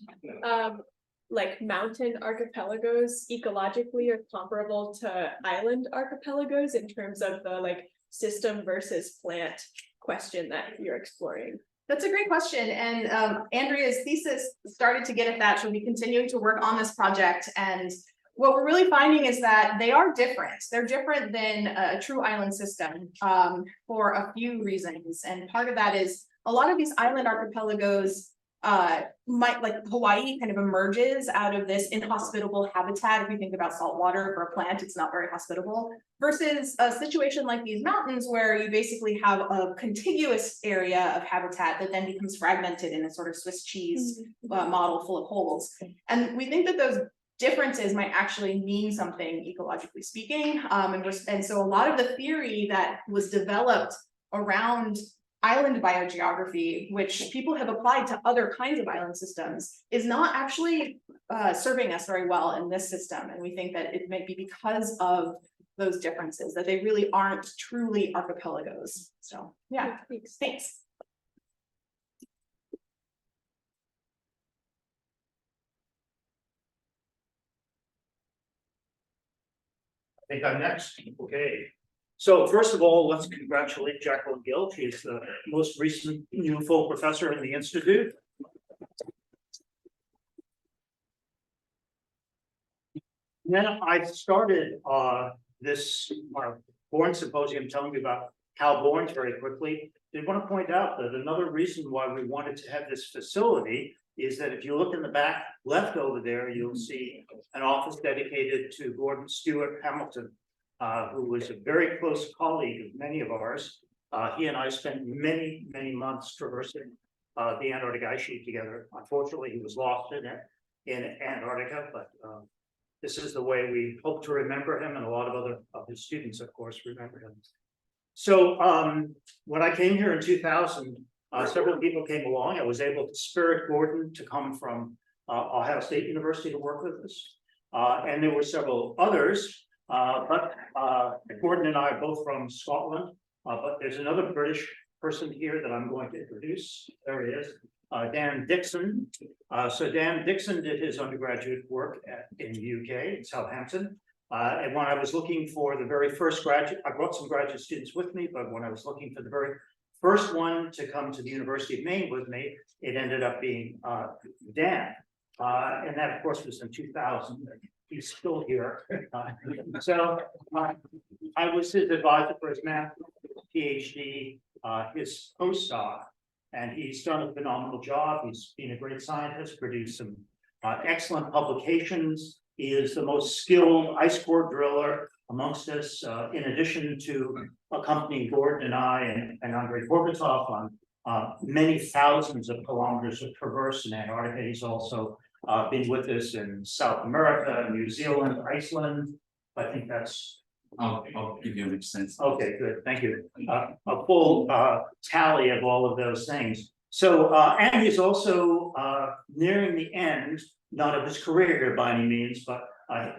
like mountain archipelagos ecologically are comparable to island archipelagos in terms of the like system versus plant question that you're exploring. That's a great question. And Andrea's thesis started to get at that. She'll be continuing to work on this project. And what we're really finding is that they are different. They're different than a true island system for a few reasons. And part of that is a lot of these island archipelagos might, like Hawaii kind of emerges out of this inhospitable habitat. If you think about salt water for a plant, it's not very hospitable, versus a situation like these mountains where you basically have a contiguous area of habitat that then becomes fragmented in a sort of Swiss cheese model full of holes. And we think that those differences might actually mean something ecologically speaking. And so a lot of the theory that was developed around island biogeography, which people have applied to other kinds of island systems, is not actually serving us very well in this system. And we think that it might be because of those differences, that they really aren't truly archipelagos. So yeah, thanks. I think I'm next. Okay. So first of all, let's congratulate Jacqueline Gill. She is the most recent new full professor in the Institute. And then I started this Born Symposium telling you about how born very quickly. I want to point out that another reason why we wanted to have this facility is that if you look in the back left over there, you'll see an office dedicated to Gordon Stewart Hamilton, who was a very close colleague of many of ours. He and I spent many, many months traversing the Antarctic ice sheet together. Unfortunately, he was lost in Antarctica, but this is the way we hope to remember him, and a lot of other of his students, of course, remember him. So when I came here in 2000, several people came along. I was able to spirit Gordon to come from Ohio State University to work with us. And there were several others, but Gordon and I are both from Scotland. But there's another British person here that I'm going to introduce. There he is, Dan Dixon. So Dan Dixon did his undergraduate work in the UK, in Southampton. And when I was looking for the very first graduate, I brought some graduate students with me, but when I was looking for the very first one to come to the University of Maine with me, it ended up being Dan. And that, of course, was in 2000. He's still here. So I was his advisor for his math PhD, his postdoc, and he's done a phenomenal job. He's been a great scientist, produced some excellent publications. He is the most skilled ice core driller amongst us, in addition to accompanying Gordon and I and Andrei Gorbatov on many thousands of kilometers of traverse in Antarctica. He's also been with us in South America, New Zealand, Iceland. I think that's. I'll give you an extent. Okay, good, thank you. A full tally of all of those things. So, and he's also nearing the end, not of his career by any means, but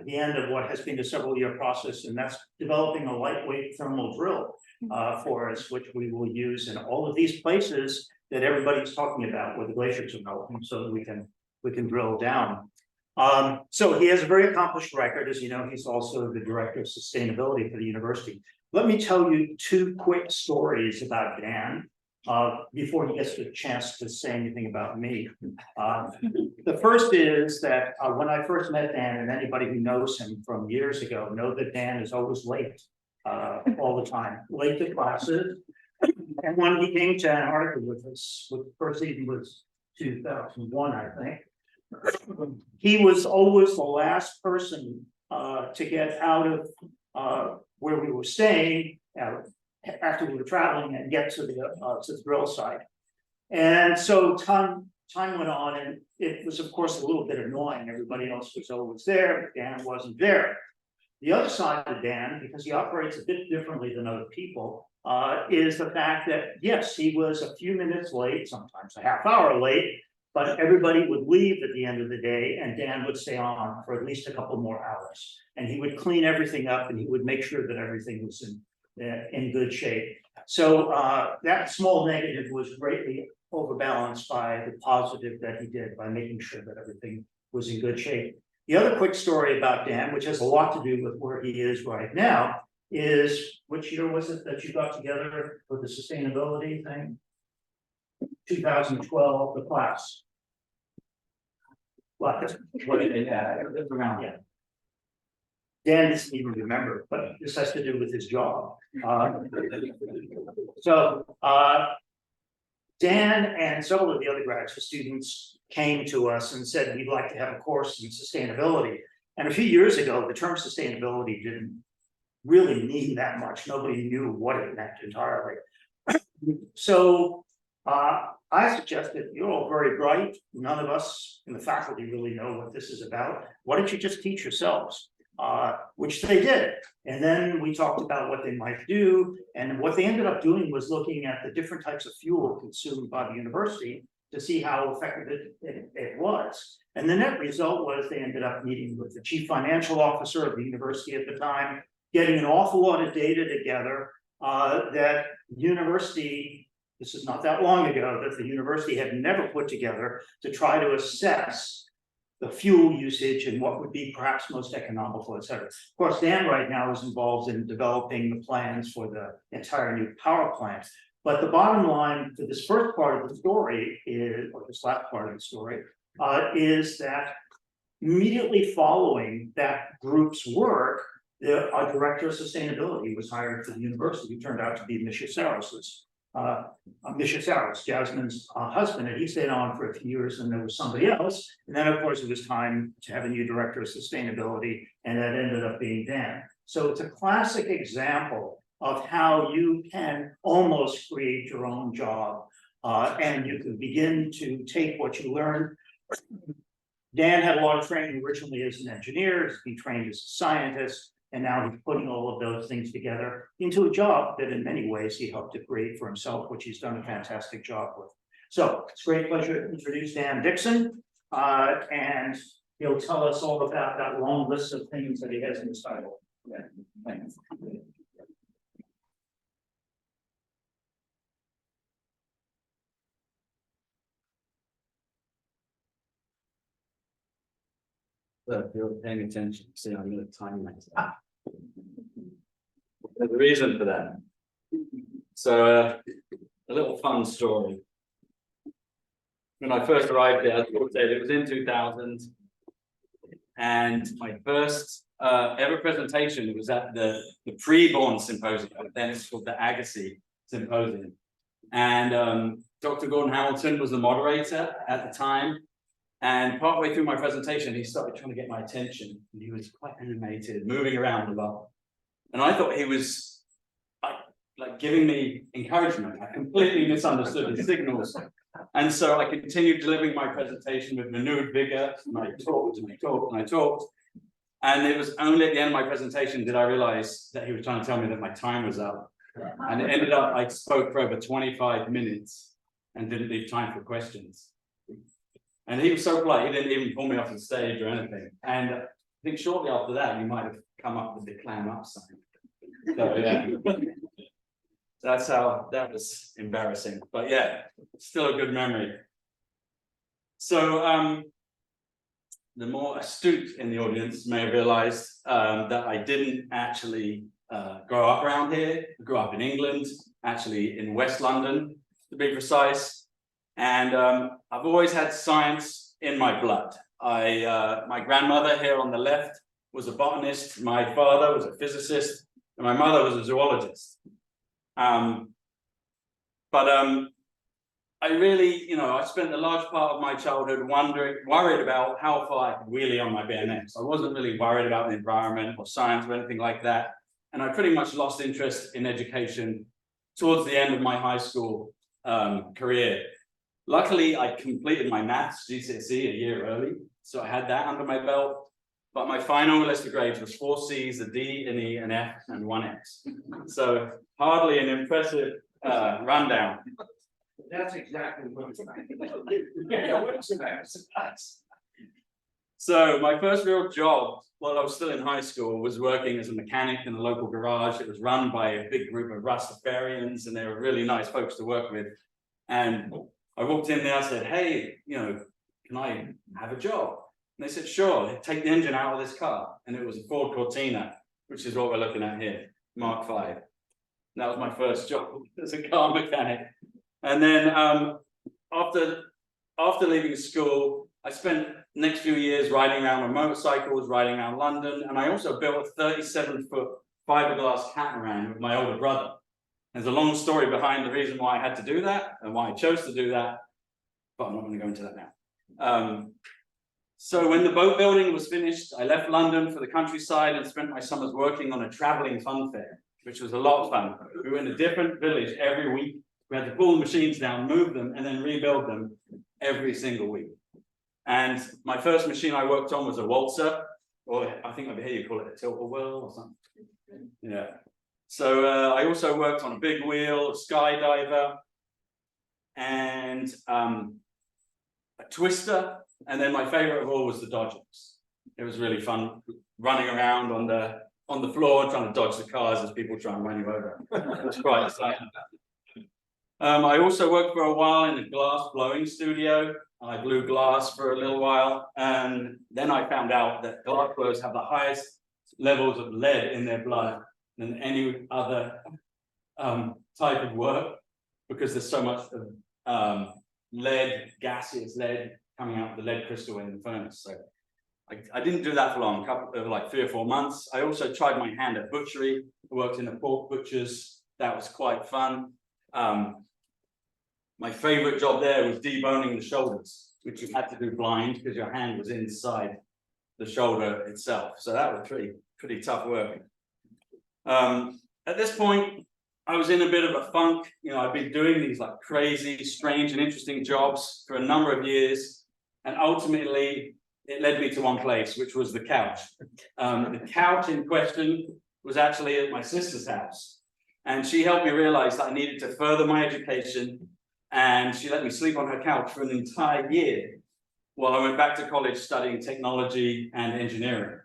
the end of what has been a several-year process, and that's developing a lightweight thermal drill for us, which we will use in all of these places that everybody's talking about where the glaciers are melting, so that we can drill down. So he has a very accomplished record. As you know, he's also the director of sustainability for the university. Let me tell you two quick stories about Dan before he gets the chance to say anything about me. The first is that when I first met Dan, and anybody who knows him from years ago know that Dan is always late, all the time, late to classes. And when he came to Antarctica with us, the first season was 2001, I think. He was always the last person to get out of where we were staying after we were traveling and get to the drill site. And so time went on, and it was, of course, a little bit annoying. Everybody else was always there, but Dan wasn't there. The other side of Dan, because he operates a bit differently than other people, is the fact that, yes, he was a few minutes late, sometimes a half hour late, but everybody would leave at the end of the day, and Dan would stay on for at least a couple more hours. And he would clean everything up, and he would make sure that everything was in good shape. So that small negative was greatly overbalanced by the positive that he did by making sure that everything was in good shape. The other quick story about Dan, which has a lot to do with where he is right now, is which year was it that you got together for the sustainability thing? 2012, the class. What? Yeah. Dan doesn't even remember, but this has to do with his job. Dan and several of the other graduate students came to us and said, we'd like to have a course in sustainability. And a few years ago, the term sustainability didn't really mean that much. Nobody knew what it meant entirely. So I suggested, you're all very bright. None of us in the faculty really know what this is about. Why don't you just teach yourselves? Which they did. And then we talked about what they might do. And what they ended up doing was looking at the different types of fuel consumed by the university to see how effective it was. And the net result was they ended up meeting with the chief financial officer of the university at the time, getting an awful lot of data together that university, this is not that long ago, that the university had never put together to try to assess the fuel usage and what would be perhaps most economical, et cetera. Of course, Dan right now is involved in developing the plans for the entire new power plant. But the bottom line for this first part of the story is, or this last part of the story, is that immediately following that group's work, our director of sustainability was hired for the university, who turned out to be Misha Saros's. Misha Saros, Jasmine's husband, and he stayed on for a few years, and there was somebody else. And then, of course, it was time to have a new director of sustainability, and that ended up being Dan. So it's a classic example of how you can almost create your own job, and you can begin to take what you learned. Dan had a lot of training originally as an engineer, he trained as a scientist, and now he's putting all of those things together into a job that in many ways he helped to create for himself, which he's done a fantastic job with. So it's a great pleasure to introduce Dan Dixon, and he'll tell us all about that long list of things that he has in his title. Yeah, thanks. So if you're paying attention, see, I'm going to time myself. There's a reason for that. So a little fun story. When I first arrived there, as I said, it was in 2000, and my first ever presentation was at the pre-born symposium. Then it's called the Agassiz Symposium, and Dr. Gordon Hamilton was the moderator at the time. And partway through my presentation, he started trying to get my attention. And he was quite animated, moving around a lot. And I thought he was like giving me encouragement. I completely misunderstood his signals. And so I continued delivering my presentation with renewed vigor. And I talked and I talked and I talked. And it was only at the end of my presentation did I realize that he was trying to tell me that my time was up. And it ended up, I spoke for over 25 minutes and didn't leave time for questions. And he was so polite, he didn't even pull me off the stage or anything. And I think shortly after that, he might have come up with the clam up sign. So yeah, that's how that was embarrassing. But yeah, still a good memory. So the more astute in the audience may have realized that I didn't actually grow up around here. I grew up in England, actually in West London, to be precise. And I've always had science in my blood. My grandmother here on the left was a botanist, my father was a physicist, and my mother was a zoologist. I really, I spent a large part of my childhood worried about how far I could wheelie on my BMX. I wasn't really worried about the environment or science or anything like that. And I pretty much lost interest in education towards the end of my high school career. Luckily, I completed my maths GCSE a year early, so I had that under my belt. But my final list of grades was 4 C's, a D, an E, an F, and 1 X. So hardly an impressive rundown. That's exactly what it's like. So my first real job while I was still in high school was working as a mechanic in a local garage. It was run by a big group of Rastafarians, and they were really nice folks to work with. And I walked in there, I said, hey, can I have a job? And they said, sure, take the engine out of this car. And it was a Ford Cortina, which is what we're looking at here, Mark V. That was my first job as a car mechanic. And then after leaving school, I spent the next few years riding around on motorcycles, riding around London. And I also built a 37-foot fiberglass catamaran with my older brother. There's a long story behind the reason why I had to do that and why I chose to do that, but I'm not going to go into that now. So when the boat building was finished, I left London for the countryside and spent my summers working on a traveling fun fair, which was a lot of fun. We were in a different village every week. We had to pull the machines down, move them, and then rebuild them every single week. And my first machine I worked on was a waltzer, or I think over here you call it a tilt-a-whirl or something. Yeah. So I also worked on a big wheel, a skydiver, and a twister. And then my favorite of all was the dodgers. It was really fun running around on the floor trying to dodge the cars as people try and run you over. It was quite exciting. I also worked for a while in a glass blowing studio. I blew glass for a little while, and then I found out that glass blowers have the highest levels of lead in their blood than any other type of work, because there's so much lead, gaseous lead, coming out of the lead crystal in the furnace. So I didn't do that for long, like 3 or 4 months. I also tried my hand at butchery. I worked in a pork butcher's. That was quite fun. My favorite job there was deboning the shoulders, which you had to do blind because your hand was inside the shoulder itself. So that was pretty tough work. At this point, I was in a bit of a funk. You know, I've been doing these like crazy, strange, and interesting jobs for a number of years. And ultimately, it led me to one place, which was the couch. The couch in question was actually at my sister's house. And she helped me realize that I needed to further my education. And she let me sleep on her couch for an entire year while I went back to college studying technology and engineering.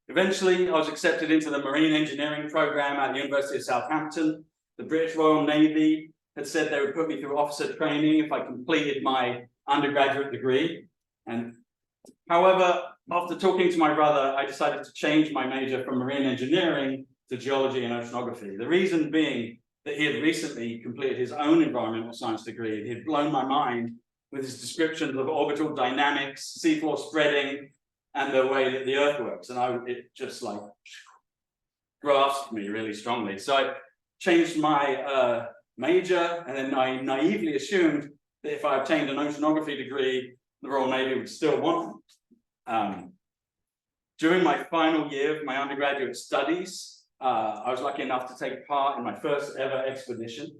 Eventually, I was accepted into the marine engineering program at the University of Southampton. The British Royal Navy had said they would put me through officer training if I completed my undergraduate degree. And however, after talking to my brother, I decided to change my major from marine engineering to geology and oceanography. The reason being that he had recently completed his own environmental science degree. He had blown my mind with his descriptions of orbital dynamics, seafloor spreading, and the way that the Earth works. And it just like grasped me really strongly. So I changed my major, and then I naively assumed that if I obtained an oceanography degree, the Royal Navy would still want me. During my final year of my undergraduate studies, I was lucky enough to take part in my first ever expedition.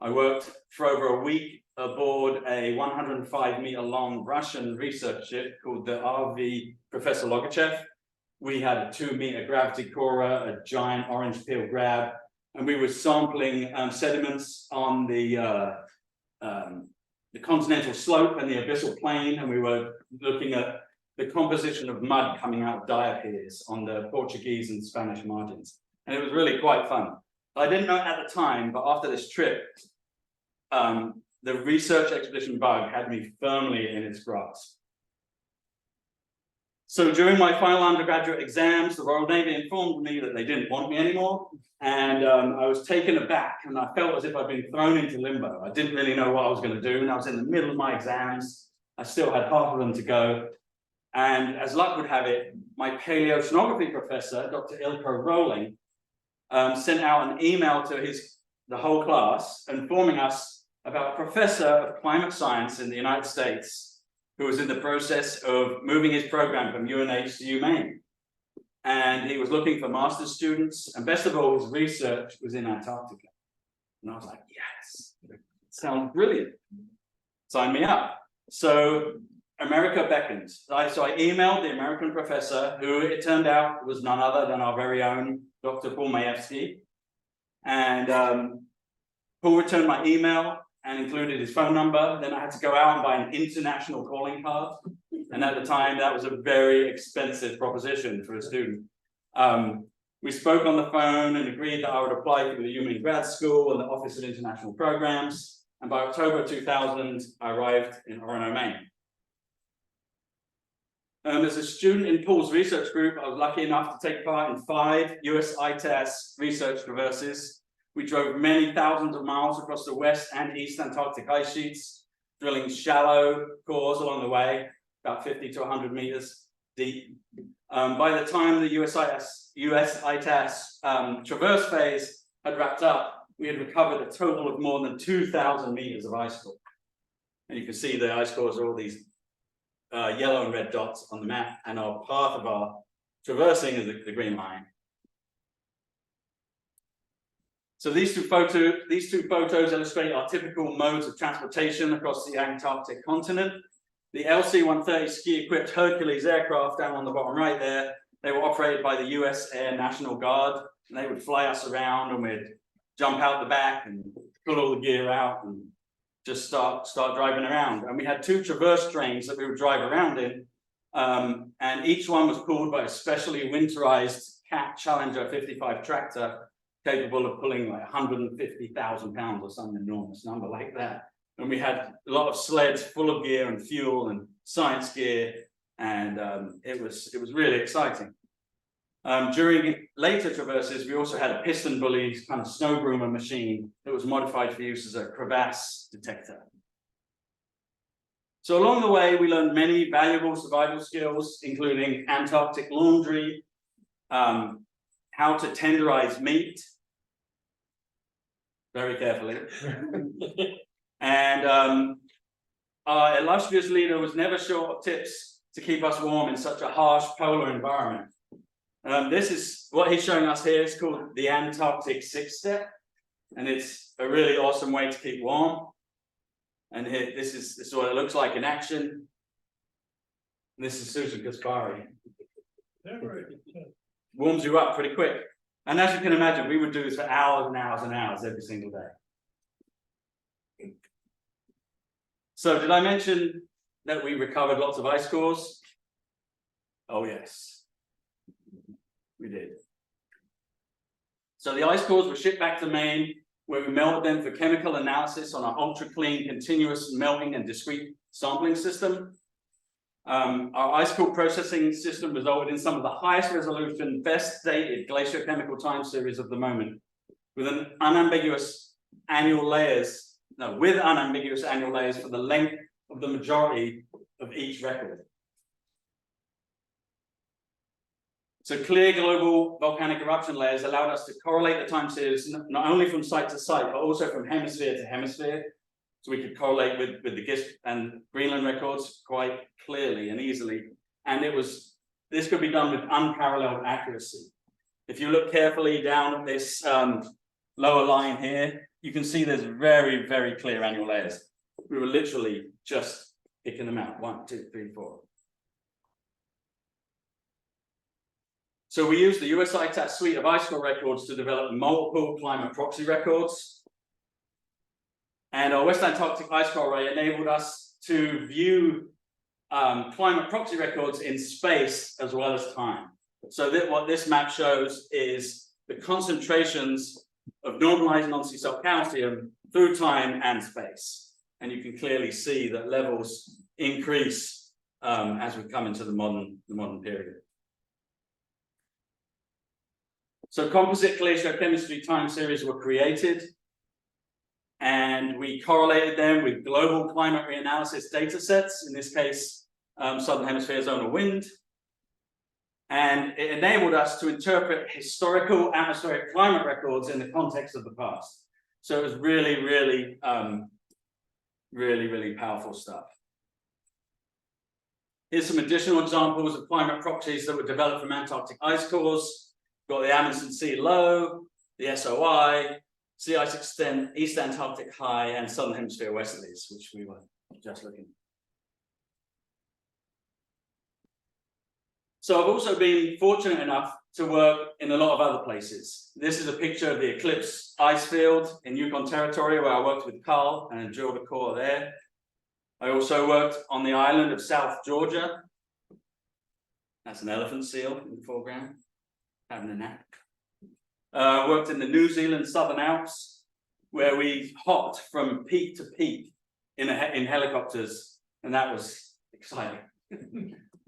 I worked for over a week aboard a 105-meter long Russian research ship called the RV Professor Logachev. We had a 2-meter gravity corer, a giant orange peel grab, and we were sampling sediments on the continental slope and the abyssal plain, and we were looking at the composition of mud coming out of diapirs on the Portuguese and Spanish margins. And it was really quite fun. I didn't know it at the time, but after this trip, the research expedition bug had me firmly in its grasp. So during my final undergraduate exams, the Royal Navy informed me that they didn't want me anymore. And I was taken aback, and I felt as if I'd been thrown into limbo. I didn't really know what I was going to do, and I was in the middle of my exams. I still had half of them to go. And as luck would have it, my paleoceanography professor, Dr. Ilko Rowling, sent out an email to the whole class informing us about a professor of climate science in the United States who was in the process of moving his program from UNH to UMaine. And he was looking for master's students, and best of all, his research was in Antarctica. And I was like, yes, sounds brilliant. Sign me up. So America beckoned. So I emailed the American professor, who it turned out was none other than our very own Dr. Paul Majewski. And Paul returned my email and included his phone number. Then I had to go out and buy an international calling card. And at the time, that was a very expensive proposition for a student. We spoke on the phone and agreed that I would apply for the UMaine Grad School and the Office of International Programs. And by October 2000, I arrived in Orono, Maine. As a student in Paul's research group, I was lucky enough to take part in 5 US ITAS research traverses. We drove many thousands of miles across the West and East Antarctic ice sheets, drilling shallow cores along the way, about 50 to 100 meters deep. By the time the US ITAS traverse phase had wrapped up, we had recovered a total of more than 2,000 meters of ice core. And you can see the ice cores are all these yellow and red dots on the map, and our path of our traversing is the green line. So these two photos illustrate our typical modes of transportation across the Antarctic continent. The LC-130 ski-equipped Hercules aircraft down on the bottom right there, they were operated by the US Air National Guard, and they would fly us around, and we'd jump out the back and pull all the gear out and just start driving around. And we had 2 traverse trains that we would drive around in, and each one was pulled by a specially winterized Cat Challenger 55 tractor, capable of pulling like 150,000 pounds or some enormous number like that. And we had a lot of sleds full of gear and fuel and science gear, and it was really exciting. During later traverses, we also had a piston bully kind of snow groomer machine that was modified for use as a crevasse detector. So along the way, we learned many valuable survival skills, including Antarctic laundry, how to tenderize meat, very carefully. And our illustrious leader was never short of tips to keep us warm in such a harsh polar environment. This is what he's showing us here. It's called the Antarctic 6-step, and it's a really awesome way to keep warm. And here, this is what it looks like in action. And this is Susan Kaspari. Warms you up pretty quick. And as you can imagine, we would do this for hours and hours and hours every single day. So did I mention that we recovered lots of ice cores? Oh yes, we did. So the ice cores were shipped back to Maine, where we melted them for chemical analysis on our ultra clean continuous melting and discrete sampling system. Our ice core processing system resulted in some of the highest resolution, best dated glacier chemical time series of the moment, with unambiguous annual layers for the length of the majority of each record. So clear global volcanic eruption layers allowed us to correlate the time series not only from site to site, but also from hemisphere to hemisphere. So we could correlate with the GISP and Greenland records quite clearly and easily. And this could be done with unparalleled accuracy. If you look carefully down at this lower line here, you can see there's very, very clear annual layers. We were literally just picking them out. 1, 2, 3, 4. So we used the US ITAT suite of ice core records to develop multiple climate proxy records. And our West Antarctic ice core array enabled us to view climate proxy records in space as well as time. So what this map shows is the concentrations of normalized non-sea salt calcium through time and space. And you can clearly see that levels increase as we come into the modern period. So composite glaciochemistry time series were created, and we correlated them with global climate reanalysis data sets, in this case, Southern Hemisphere zonal wind. And it enabled us to interpret historical atmospheric climate records in the context of the past. So it was really, really, really powerful stuff. Here's some additional examples of climate proxies that were developed from Antarctic ice cores. Got the Amundsen Sea Low, the SOI, sea ice extent, East Antarctic High, and Southern Hemisphere westerlies, which we were just looking at. So I've also been fortunate enough to work in a lot of other places. This is a picture of the Eclipse ice field in Yukon Territory, where I worked with Carl and drilled a core there. I also worked on the island of South Georgia. That's an elephant seal in the foreground, having a nap. Worked in the New Zealand Southern Alps, where we hopped from peak to peak in helicopters, and that was exciting.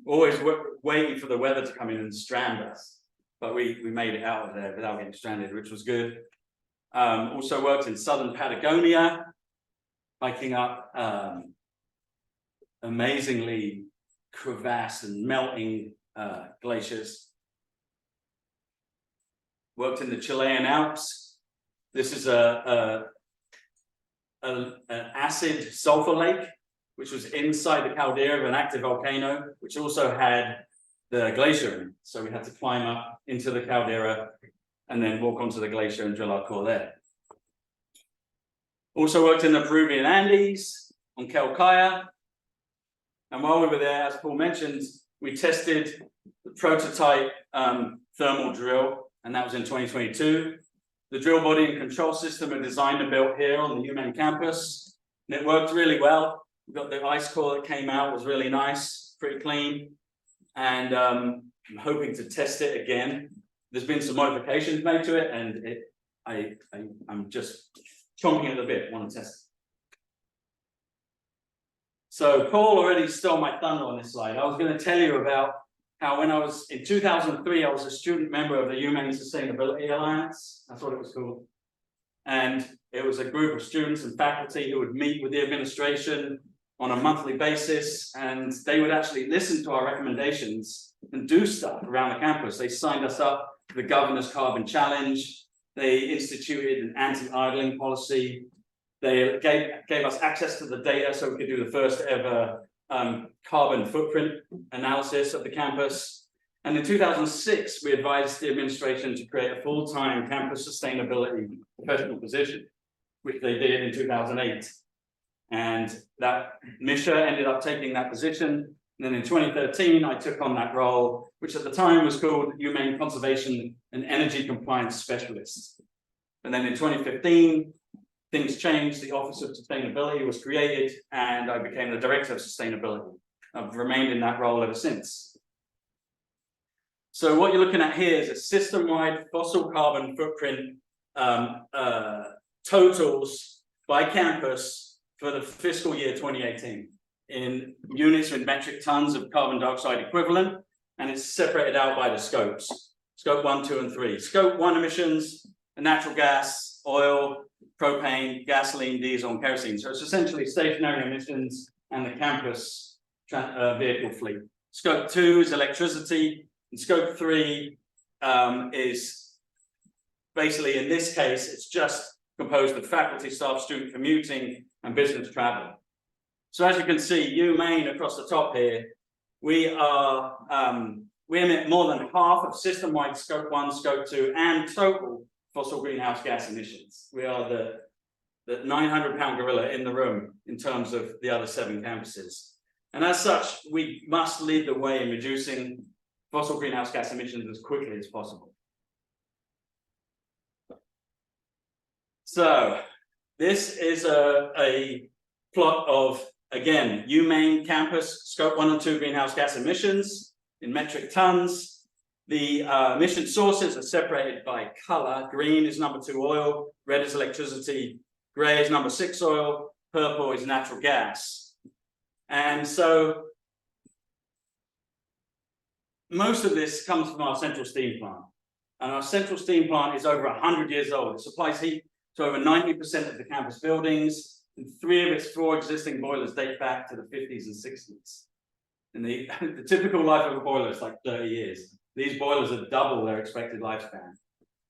Always waiting for the weather to come in and strand us, but we made it out of there without getting stranded, which was good. Also worked in southern Patagonia, hiking up amazingly crevasse and melting glaciers. Worked in the Chilean Alps, This is an acid sulfur lake, which was inside the caldera of an active volcano, which also had the glacier in it. So we had to climb up into the caldera and then walk onto the glacier and drill our core there. Also worked in the Peruvian Andes on Calcaya. And while we were there, as Paul mentioned, we tested the prototype thermal drill, and that was in 2022. The drill body and control system are designed and built here on the UMaine campus, and it worked really well. We got the ice core that came out, was really nice, pretty clean, and I'm hoping to test it again. There's been some modifications made to it, and I'm just chomping at the bit, want to test it. So Paul already stole my thunder on this slide. I was going to tell you about how when I was in 2003, I was a student member of the UMaine Sustainability Alliance. That's what it was called. And it was a group of students and faculty who would meet with the administration on a monthly basis, and they would actually listen to our recommendations and do stuff around the campus. They signed us up to the Governor's Carbon Challenge. They instituted an anti-idling policy. They gave us access to the data so we could do the first ever carbon footprint analysis of the campus. And in 2006, we advised the administration to create a full-time campus sustainability professional position, which they did in 2008. And that Misha ended up taking that position. And then in 2013, I took on that role, which at the time was called UMaine Conservation and Energy Compliance Specialist. And then in 2015, things changed. The Office of Sustainability was created, and I became the Director of Sustainability. I've remained in that role ever since. So what you're looking at here is a system-wide fossil carbon footprint totals by campus for the fiscal year 2018 in units with metric tons of carbon dioxide equivalent, and it's separated out by the scopes, scope 1, 2, and 3. Scope 1 emissions are natural gas, oil, propane, gasoline, diesel, and kerosene. So it's essentially stationary emissions and the campus vehicle fleet. Scope 2 is electricity, and scope 3 is basically, in this case, it's just composed of faculty, staff, student commuting, and business travel. So as you can see, UMaine across the top here, we emit more than half of system-wide scope 1, scope 2, and total fossil greenhouse gas emissions. We are the 900-pound gorilla in the room in terms of the other 7 campuses. And as such, we must lead the way in reducing fossil greenhouse gas emissions as quickly as possible. So this is a plot of, again, UMaine campus scope 1 and 2 greenhouse gas emissions in metric tons. The emission sources are separated by color. Green is number 2 oil, red is electricity, gray is number 6 oil, purple is natural gas. And so most of this comes from our central steam plant. And our central steam plant is over 100 years old. It supplies heat to over 90% of the campus buildings, and 3 of its 4 existing boilers date back to the 50s and 60s. And the typical life of a boiler is like 30 years. These boilers are double their expected lifespan,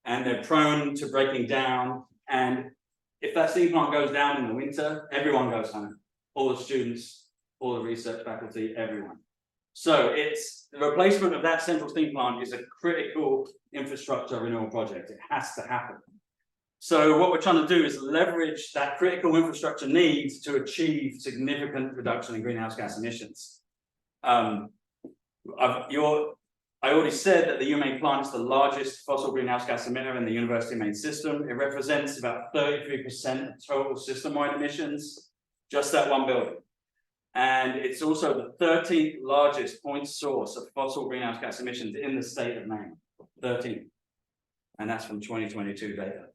and they're prone to breaking down. And if that steam plant goes down in the winter, everyone goes home. All the students, all the research faculty, everyone. So it's the replacement of that central steam plant is a critical infrastructure renewal project. It has to happen. So what we're trying to do is leverage that critical infrastructure needs to achieve significant reduction in greenhouse gas emissions. I already said that the UMaine plant is the largest fossil greenhouse gas emitter in the university main system. It represents about 33% of total system-wide emissions, just that one building. And it's also the 13th largest point source of fossil greenhouse gas emissions in the state of Maine, 13th. And that's from 2022 data.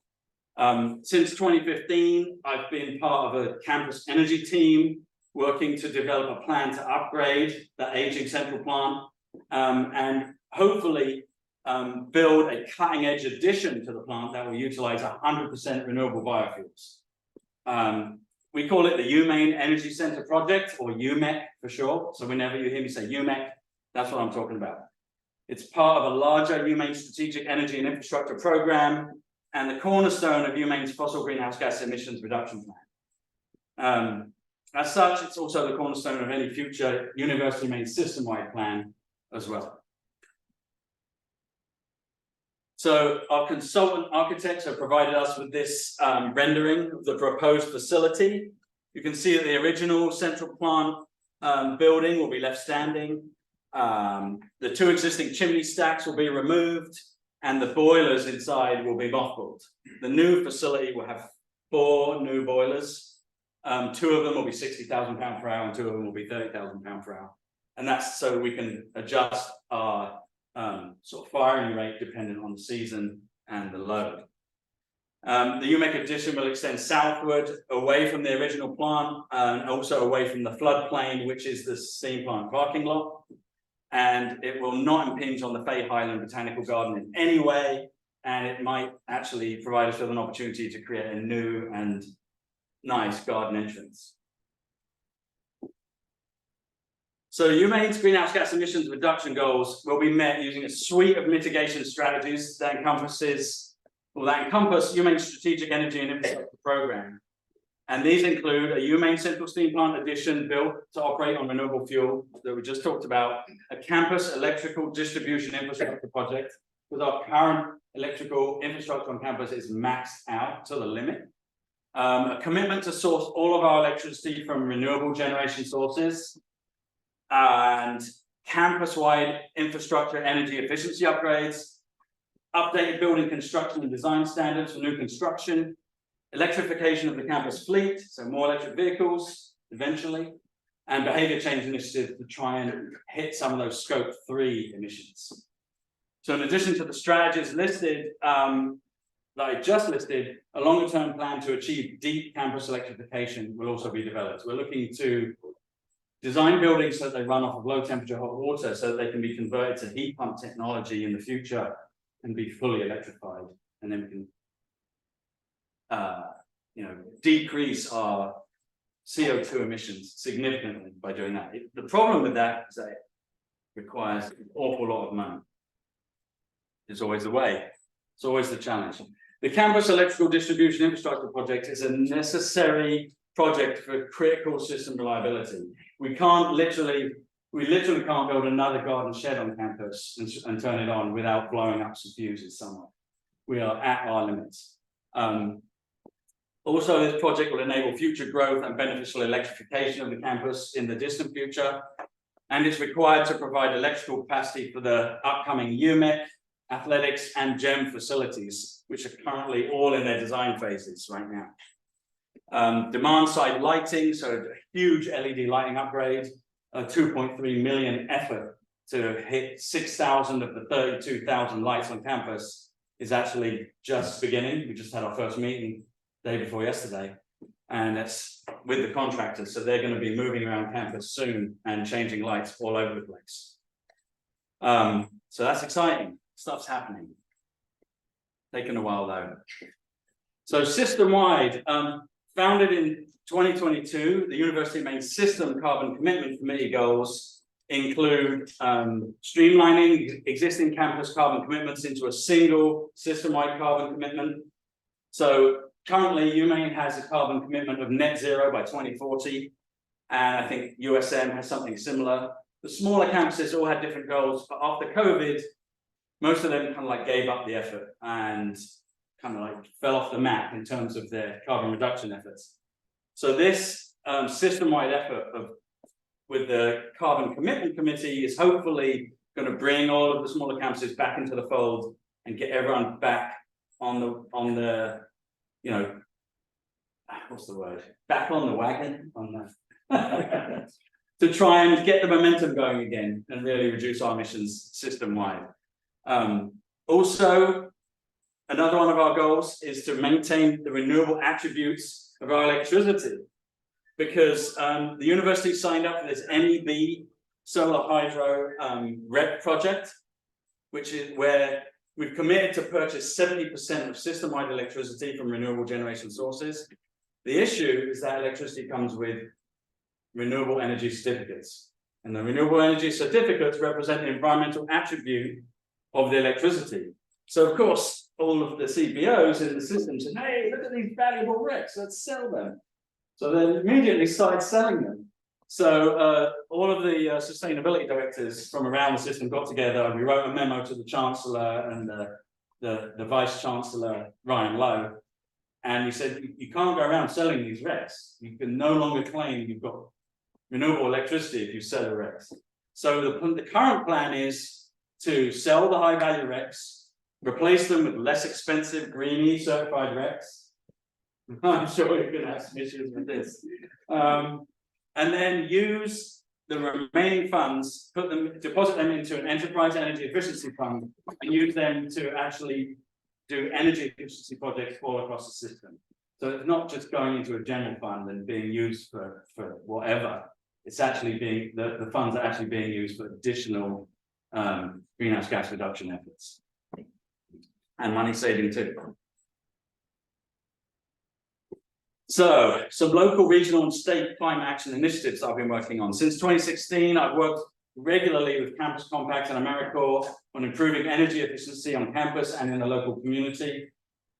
Since 2015, I've been part of a campus energy team working to develop a plan to upgrade the aging central plant and hopefully build a cutting-edge addition to the plant that will utilize 100% renewable biofuels. We call it the UMaine Energy Center Project, or UMEC for short. So whenever you hear me say UMEC, that's what I'm talking about. It's part of a larger UMaine Strategic Energy and Infrastructure Program. and the cornerstone of UMaine's fossil greenhouse gas emissions reduction plan. As such, it's also the cornerstone of any future University of Maine system-wide plan as well. So our consultant architects have provided us with this rendering of the proposed facility. You can see that the original central plant building will be left standing. The 2 existing chimney stacks will be removed, and the boilers inside will be mothballed. The new facility will have 4 new boilers. 2 of them will be 60,000 pounds per hour, and 2 of them will be 30,000 pounds per hour. And that's so we can adjust our sort of firing rate dependent on the season and the load. The UMEC addition will extend southward away from the original plant and also away from the floodplain, which is the steam plant parking lot. And it will not impinge on the Fay Highland Botanical Garden in any way. And it might actually provide us with an opportunity to create a new and nice garden entrance. So UMaine's greenhouse gas emissions reduction goals will be met using a suite of mitigation strategies that encompass UMaine's strategic energy and infrastructure program. And these include a UMaine Central Steam Plant addition built to operate on renewable fuel that we just talked about, a campus electrical distribution infrastructure project, with our current electrical infrastructure on campus is maxed out to the limit. A commitment to source all of our electricity from renewable generation sources, and campus-wide infrastructure energy efficiency upgrades, updated building construction and design standards for new construction, electrification of the campus fleet, so more electric vehicles eventually, and behavior change initiatives to try and hit some of those scope 3 emissions. So in addition to the strategies listed, that I just listed, a longer term plan to achieve deep campus electrification will also be developed. We're looking to design buildings so that they run off of low temperature hot water so that they can be converted to heat pump technology in the future and be fully electrified. And then we can decrease our CO2 emissions significantly by doing that. The problem with that is that it requires an awful lot of money. It's always the way. It's always the challenge. The campus electrical distribution infrastructure project is a necessary project for critical system reliability. We literally can't build another garden shed on campus and turn it on without blowing up some fuses somewhere. We are at our limits. Also, this project will enable future growth and beneficial electrification of the campus in the distant future. And it's required to provide electrical capacity for the upcoming UMEC, athletics, and GEM facilities, which are currently all in their design phases right now. Demand side lighting, so a huge LED lighting upgrade, a 2.3 million effort to hit 6,000 of the 32,000 lights on campus is actually just beginning. We just had our first meeting day before yesterday, and that's with the contractors. So they're going to be moving around campus soon and changing lights all over the place. So that's exciting. Stuff's happening. Taking a while though. So system-wide, founded in 2022, the University of Maine System Carbon Commitment Committee goals include streamlining existing campus carbon commitments into a single system-wide carbon commitment. So currently, UMaine has a carbon commitment of net zero by 2040, and I think USM has something similar. The smaller campuses all had different goals, but after COVID, most of them kind of like gave up the effort and kind of like fell off the map in terms of their carbon reduction efforts. So this system-wide effort with the Carbon Commitment Committee is hopefully going to bring all of the smaller campuses back into the fold and get everyone back on the what's the word? Back on the wagon, to try and get the momentum going again and really reduce our emissions system-wide. Also, another one of our goals is to maintain the renewable attributes of our electricity, because the university signed up for this MEB solar hydro REP project, which is where we've committed to purchase 70% of system-wide electricity from renewable generation sources. The issue is that electricity comes with renewable energy certificates, and the renewable energy certificates represent the environmental attribute of the electricity. So of course, all of the CPOs in the system said, hey, look at these valuable wrecks, let's sell them. So they immediately started selling them. So all of the sustainability directors from around the system got together, and we wrote a memo to the Chancellor and the Vice Chancellor, Ryan Lowe, and we said, you can't go around selling these wrecks. You can no longer claim you've got renewable electricity if you sell the wrecks. So the current plan is to sell the high value wrecks, replace them with less expensive greenie certified wrecks. I'm sure you're going to have some issues with this. And then use the remaining funds, deposit them into an enterprise energy efficiency fund, and use them to actually do energy efficiency projects all across the system. So it's not just going into a general fund and being used for whatever. It's actually being, the funds are actually being used for additional greenhouse gas reduction efforts. And money saving too. So, some local, regional, and state climate action initiatives I've been working on. Since 2016, I've worked regularly with Campus Compact and AmeriCorps on improving energy efficiency on campus and in the local community.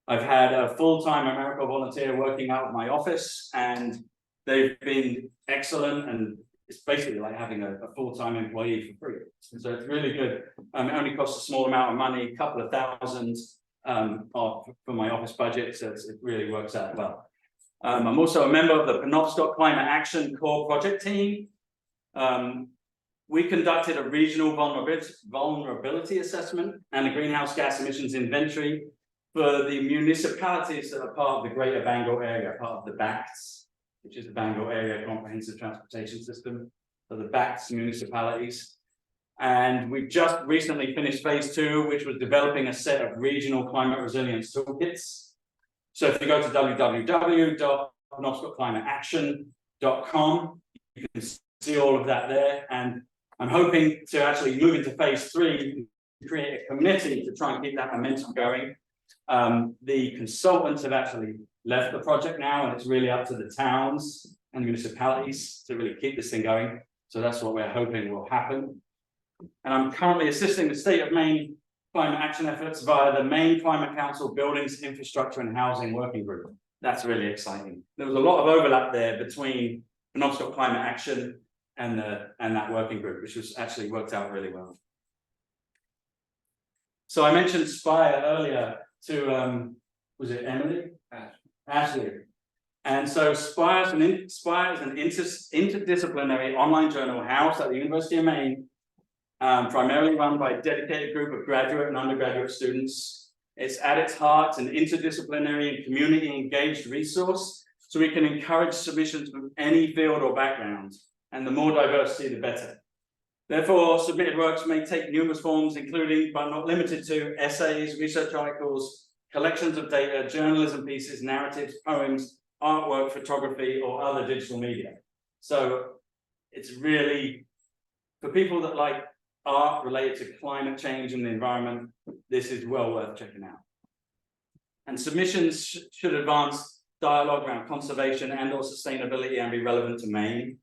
I've had a full-time AmeriCorps volunteer working out of my office, and they've been excellent, and it's basically like having a full-time employee for free. So it's really good. It only costs a small amount of money, a couple of thousand for my office budget, so it really works out well. I'm also a member of the Penobscot Climate Action Core Project Team. We conducted a regional vulnerability assessment and a greenhouse gas emissions inventory for the municipalities that are part of the Greater Bangor area, part of the BACTS, which is the Bangor Area Comprehensive Transportation System, for the BACTS municipalities. And we just recently finished phase 2, which was developing a set of regional climate resilience toolkits. So if you go to www.penobscotclimateaction.com, you can see all of that there. And I'm hoping to actually move into phase 3, create a committee to try and keep that momentum going. The consultants have actually left the project now, and it's really up to the towns and municipalities to really keep this thing going. So that's what we're hoping will happen. And I'm currently assisting the state of Maine climate action efforts via the Maine Climate Council Buildings, Infrastructure and Housing Working Group. That's really exciting. There was a lot of overlap there between Penobscot Climate Action and that working group, which was actually worked out really well. So I mentioned Spire earlier to, was it Emily? Ashley. And so Spire is an interdisciplinary online journal housed at the University of Maine, primarily run by a dedicated group of graduate and undergraduate students. It's at its heart an interdisciplinary and community engaged resource, so we can encourage submissions from any field or background, and the more diversity, the better. Therefore, submitted works may take numerous forms, including, but not limited to, essays, research articles, collections of data, journalism pieces, narratives, poems, artwork, photography, or other digital media. So it's really, for people that like art related to climate change and the environment, this is well worth checking out. And submissions should advance dialogue around conservation and or sustainability and be relevant to Maine.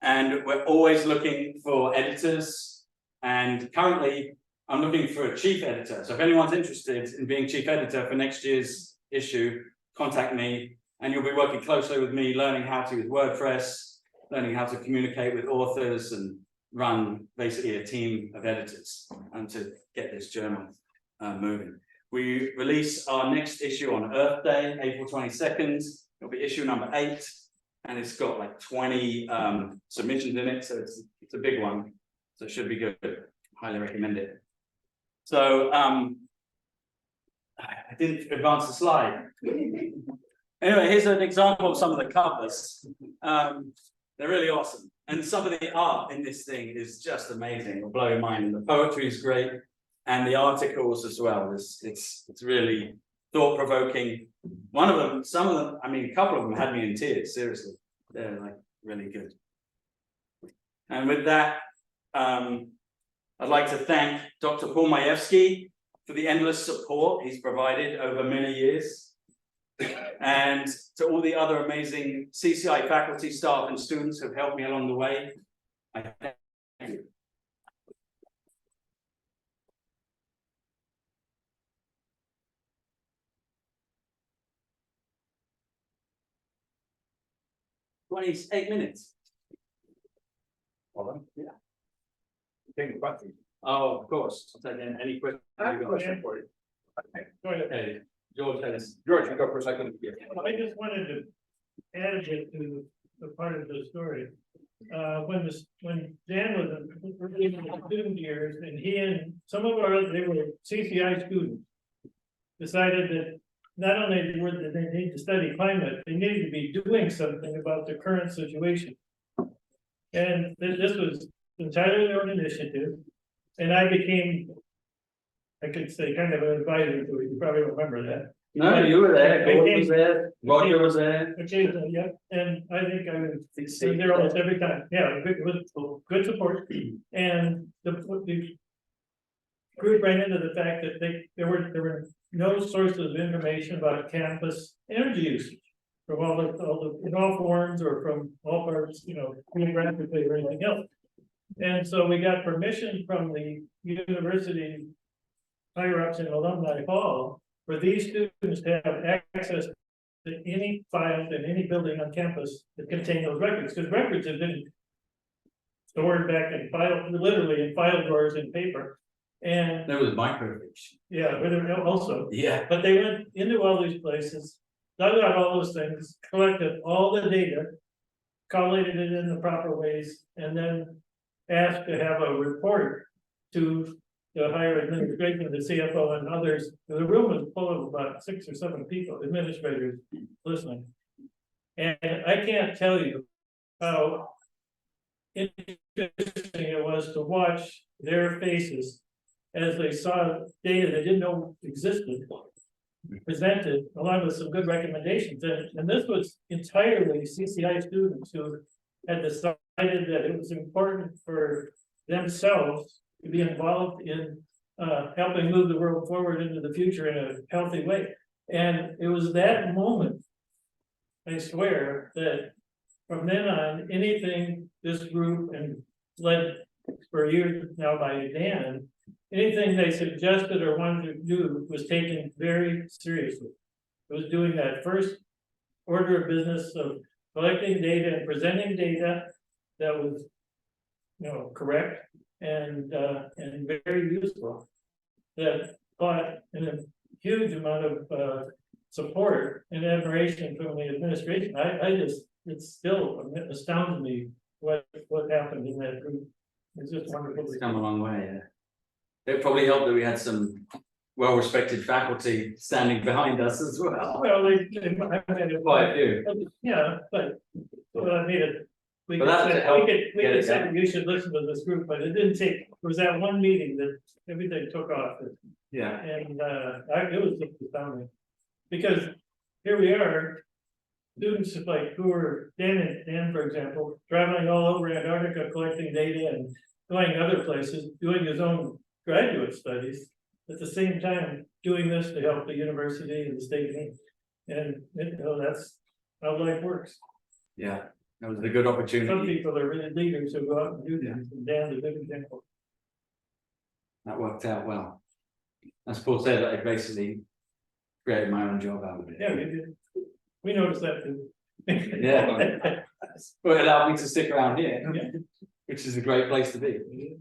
And we're always looking for editors, and currently I'm looking for a chief editor. So if anyone's interested in being chief editor for next year's issue, contact me, and you'll be working closely with me, learning how to use WordPress, learning how to communicate with authors, and run basically a team of editors and to get this journal moving. We release our next issue on Earth Day, April 22nd. It'll be issue number 8, and it's got like 20 submissions in it, so it's a big one. So it should be good. Highly recommend it. So I didn't advance the slide. Anyway, here's an example of some of the covers. They're really awesome. And some of the art in this thing is just amazing. It'll blow your mind. And the poetry is great. And the articles as well. It's really thought-provoking. One of them, some of them, I mean, a couple of them had me in tears, seriously. They're like really good. And with that, I'd like to thank Dr. Paul Majewski for the endless support he's provided over many years. And to all the other amazing CCI faculty, staff, and students who have helped me along the way, I thank you. 28 minutes. Hold on. Yeah. Take a question. Oh, of course. So then any questions? I have a question for you. Go ahead. Okay, George has. George, you go for a second. I just wanted to add a bit to the part of the story. When Dan was in the student years, and he and some of they were CCI students, decided that not only did they need to study climate, they needed to be doing something about the current situation. And this was entirely their own initiative, and I became, I could say, kind of an advisor to it. You probably remember that. No, you were there, Gordon was there, Roger was there. Occasionally, yeah, and I think I was there almost every time, yeah, it was good support. And the group ran into the fact that there were no sources of information about campus energy usage. From in all forms or from all parts, geographically or anything else. And so we got permission from the university higher ups in Alumni Hall for these students to have access to any files in any building on campus that contain those records, because records have been stored back in literally in file drawers in paper. And there was microfiche. Yeah, but also. Yeah. But they went into all these places, dug out all those things, collected all the data, collated it in the proper ways, and then asked to have a report to the higher administration, the CFO and others. The room was full of about 6 or 7 people, administrators listening. And I can't tell you how interesting it was to watch their faces as they saw data they didn't know existed presented, along with some good recommendations. And this was entirely CCI students who had decided that it was important for themselves to be involved in helping move the world forward into the future in a healthy way. And it was that moment, I swear, that from then on, anything this group and led for years now by Dan, anything they suggested or wanted to do was taken very seriously. It was doing that first order of business of collecting data and presenting data that was, correct and very useful. That got a huge amount of support and admiration from the administration. It still astounds me what happened in that group. It's just wonderful. It's come a long way, yeah. It probably helped that we had some well-respected faculty standing behind us as well. Well, I made it. Quite a few. Yeah, but I made it. We But could that's to say, help we get could it say done. you should listen to this group, but it didn't take, it was that one meeting that everything took off. Yeah. And it was just astounding. Because here we are, students like who were Dan, for example, traveling all over Antarctica, collecting data and going other places, doing his own graduate studies. At the same time, doing this to help the university and the state. And that's how life works. Yeah, that was a good opportunity. Some people are really leaders who go out and do things, and Dan's a good example. That worked out well. As Paul said, I basically created my own job out of it. Yeah, we did. We noticed that too. Yeah. Well, it allowed me to stick around here, Yeah. which is a great place to be.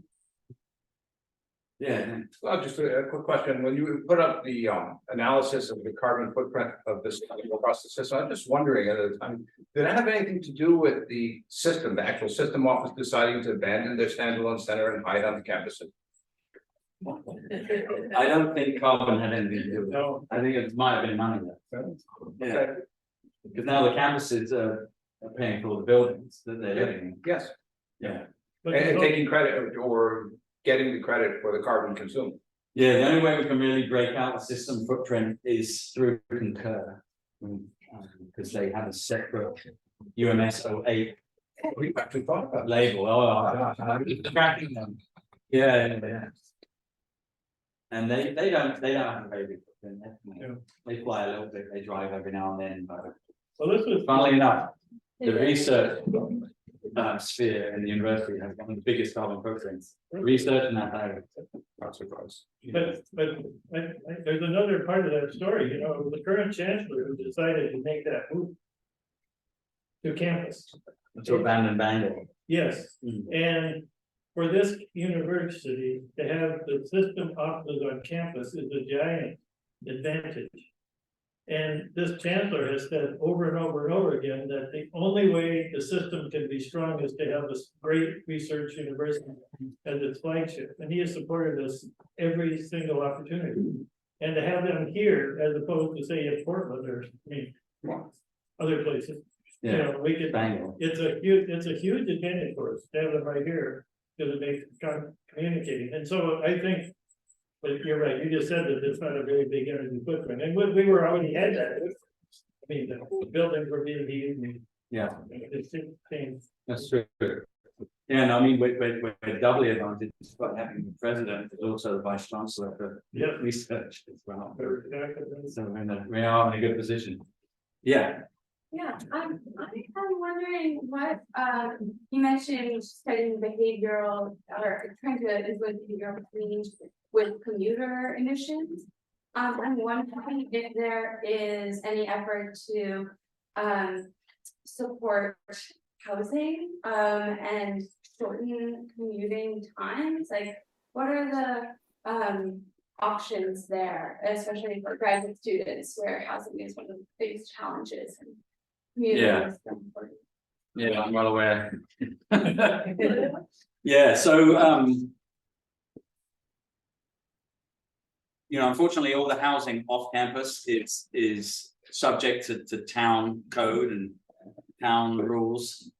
Yeah. Well, just a quick question. When you put up the analysis of the carbon footprint of this across the system, I'm just wondering at the time, did it have anything to do with the system, the actual system office deciding to abandon their standalone center and hide on the campus? I don't think carbon had anything to do with it. No. I think it might have been money though. Yeah. Because now the campuses are paying for all the buildings that they're living in. Yes. Yeah. And taking credit or getting the credit for the carbon consumed. Yeah, the only way we can really break out the system footprint is through Concur. Because they have a separate UMS 08 We actually thought about label. Tracking them. Yeah. And they don't have a very big footprint. They fly a little bit, they drive every now and then, but Well, this was. funnily enough, the research sphere in the university has one of the biggest carbon footprints. Research in that area. That's surprise. But there's another part of that story, the current chancellor who decided to make that move. to campus. To abandon Bangor. Yes, Mm. and for this university to have the system offices on campus is a giant advantage. And this chancellor has said over and over and over again that the only way the system can be strong is to have this great research university as its flagship. And he has supported us every single opportunity. And to have them here as opposed to say in Portland or, I mean, other places. You Yeah, know, we could, Bangor. it's a huge advantage for us to have them right here, because it makes communicating, and so I think. But you're right, you just said that it's not a very big energy footprint, and we were already had that. I mean, the buildings were being used. Yeah. It's changed. That's true. Yeah, and I mean, we're doubly advantaged by having the president, but also the vice chancellor for research as well. So we are in a good position. Yeah. Yeah, I'm wondering what, you mentioned studying behavioral or trying to influence behavioral change with commuter emissions. I'm wondering if there is any effort to, support housing, and shorten commuting times, like, what are the, options there, especially for graduate students where housing is one of the biggest challenges and Yeah. is so important. Yeah, I'm well aware. Yeah, so you know, unfortunately, all the housing off campus is subject to town code and town rules.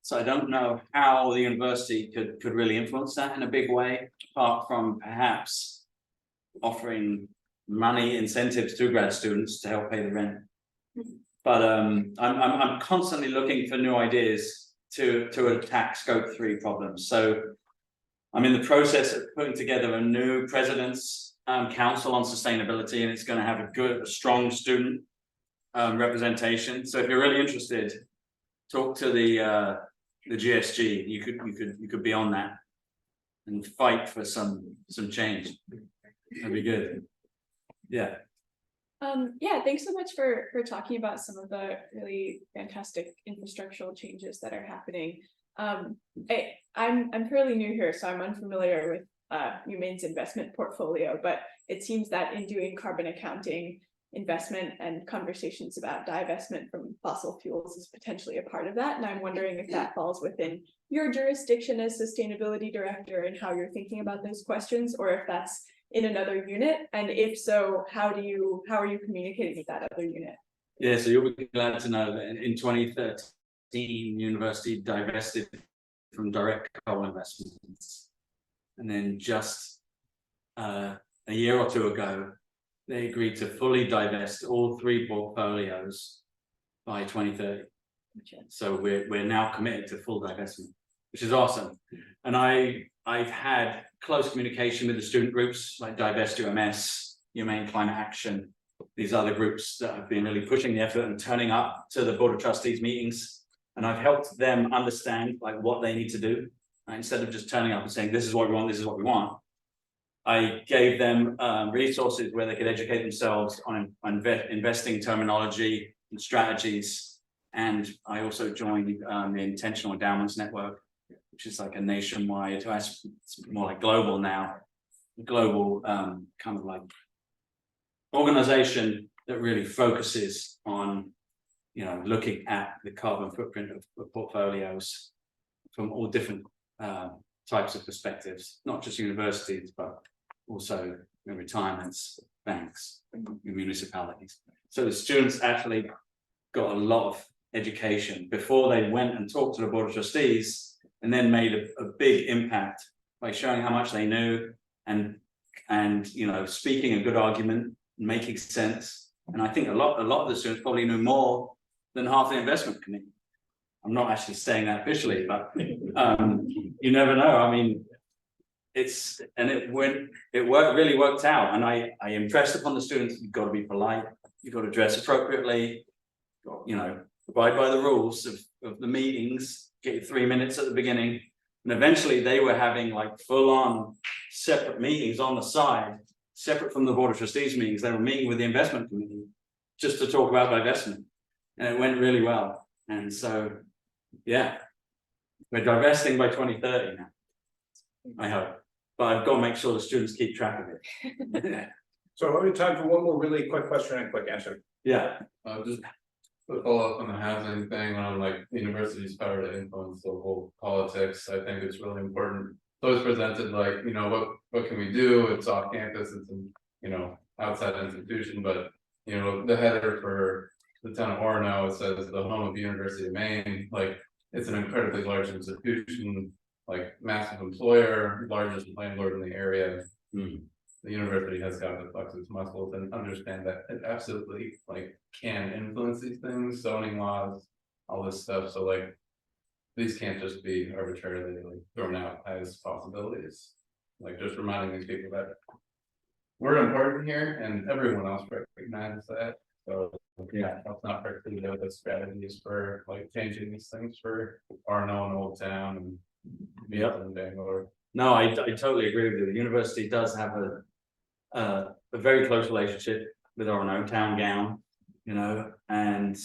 So I don't know how the university could really influence that in a big way, apart from perhaps offering money incentives to grad students to help pay the rent. But I'm constantly looking for new ideas to attack scope 3 problems. So I'm in the process of putting together a new president's council on sustainability, and it's going to have a strong student representation. So if you're really interested, talk to the GSG. You could be on that and fight for some change. That'd be good. Yeah. Yeah, thanks so much for talking about some of the really fantastic infrastructural changes that are happening. I'm fairly new here, so I'm unfamiliar with UMaine's investment portfolio, but it seems that in doing carbon accounting, investment and conversations about divestment from fossil fuels is potentially a part of that. And I'm wondering if that falls within your jurisdiction as sustainability director and how you're thinking about those questions, or if that's in another unit, and if so, how are you communicating with that other unit? Yeah, so you'll be glad to know that in 2013, university divested from direct coal investments, and then just a year or two ago, they agreed to fully divest all 3 portfolios by 2030. So we're now committed to full divestment, which is awesome. And I've had close communication with the student groups like Divest UMS, UMaine Climate Action, these other groups that have been really pushing the effort and turning up to the Board of Trustees meetings. And I've helped them understand like what they need to do. Instead of just turning up and saying, this is what we want, this is what we want. I gave them resources where they could educate themselves on investing terminology and strategies. And I also joined the Intentional Endowments Network, which is like a nationwide, it's more like global now, global kind of like organization that really focuses on, you know, looking at the carbon footprint of portfolios from all different types of perspectives, not just universities, but also retirements, banks, municipalities. So the students actually got a lot of education before they went and talked to the Board of Trustees, and then made a big impact by showing how much they knew and you know, speaking a good argument, making sense. And I think a lot of the students probably knew more than half the investment committee. I'm not actually saying that officially, but you never know. I mean, it really worked out, and I impressed upon the students, you've got to be polite, you've got to dress appropriately, you know, abide by the rules of the meetings, get your 3 minutes at the beginning. And eventually they were having like full-on separate meetings on the side, separate from the Board of Trustees meetings. They were meeting with the investment committee just to talk about divestment. And it went really well. And so, yeah, we're divesting by 2030 now. I hope, but I've got to make sure the students keep track of it. So I have time for one more really quick question and quick answer. Yeah. Just to follow up on the housing thing on like university's power to influence local politics, I think it's really important. So it's presented like, you know, what can we do? It's off campus, it's an, you know, outside institution, but you know, the header for the town of Orono, it says the home of the University of Maine, like it's an incredibly large institution, like massive employer, largest landlord in the area. The university has got to flex its muscles and understand that it absolutely like can influence these things, zoning laws, all this stuff. So like these can't just be arbitrarily like thrown out as possibilities. Like just reminding these people that we're important here and everyone else recognizes that. So yeah, that's not particularly the strategies for like changing these things for Arno and Old Town and and Bangalore. No, I totally agree with you. The university does have a very close relationship with our own town gown, you know, and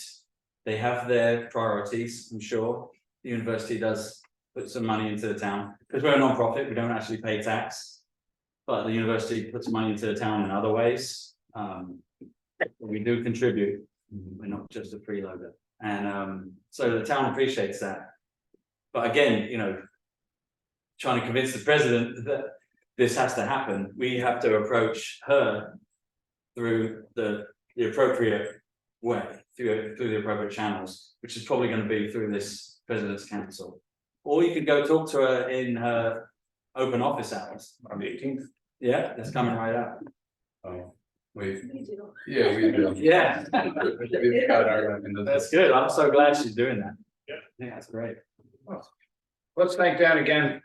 they have their priorities, I'm sure. The university does put some money into the town, because we're a non-profit, we don't actually pay tax. But the university puts money into the town in other ways. We do contribute, we're not just a freeloader. And so the town appreciates that. But again, you know, trying to convince the president that this has to happen, we have to approach her through the appropriate way, through the appropriate channels, which is probably going to be through this president's council. Or you could go talk to her in her open office hours on the 18th. Yeah, that's coming right up. Oh, we do. Yeah. We've got our That's good. I'm so glad she's doing that. Yeah, that's great. Let's thank Dan again.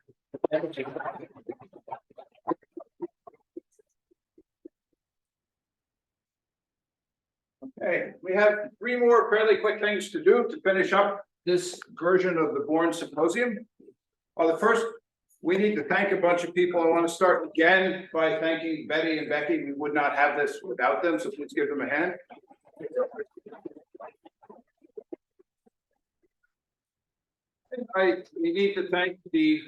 Okay, we have 3 more fairly quick things to do to finish up this version of the Bourne Symposium. The first, we need to thank a bunch of people. I want to start again by thanking Betty and Becky. We would not have this without them, so please give them a hand. We need to thank the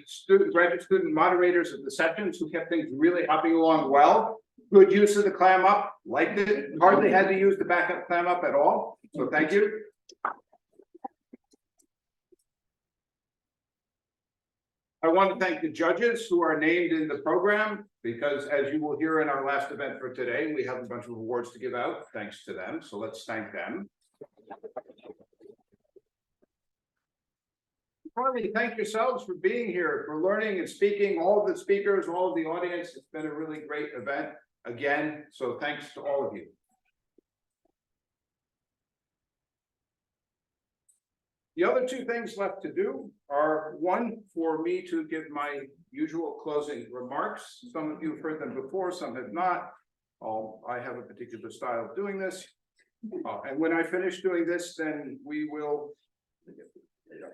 graduate student moderators of the sessions who kept things really hopping along well. Good use of the clam up, liked it, hardly had to use the backup clam up at all, so thank you. I want to thank the judges who are named in the program, because as you will hear in our last event for today, we have a bunch of awards to give out thanks to them, so let's thank them. Finally, thank yourselves for being here, for learning and speaking, all of the speakers, all of the audience. It's been a really great event again, so thanks to all of you. The other 2 things left to do are, one, for me to give my usual closing remarks. Some of you have heard them before, some have not. I have a particular style of doing this. And when I finish doing this, then we will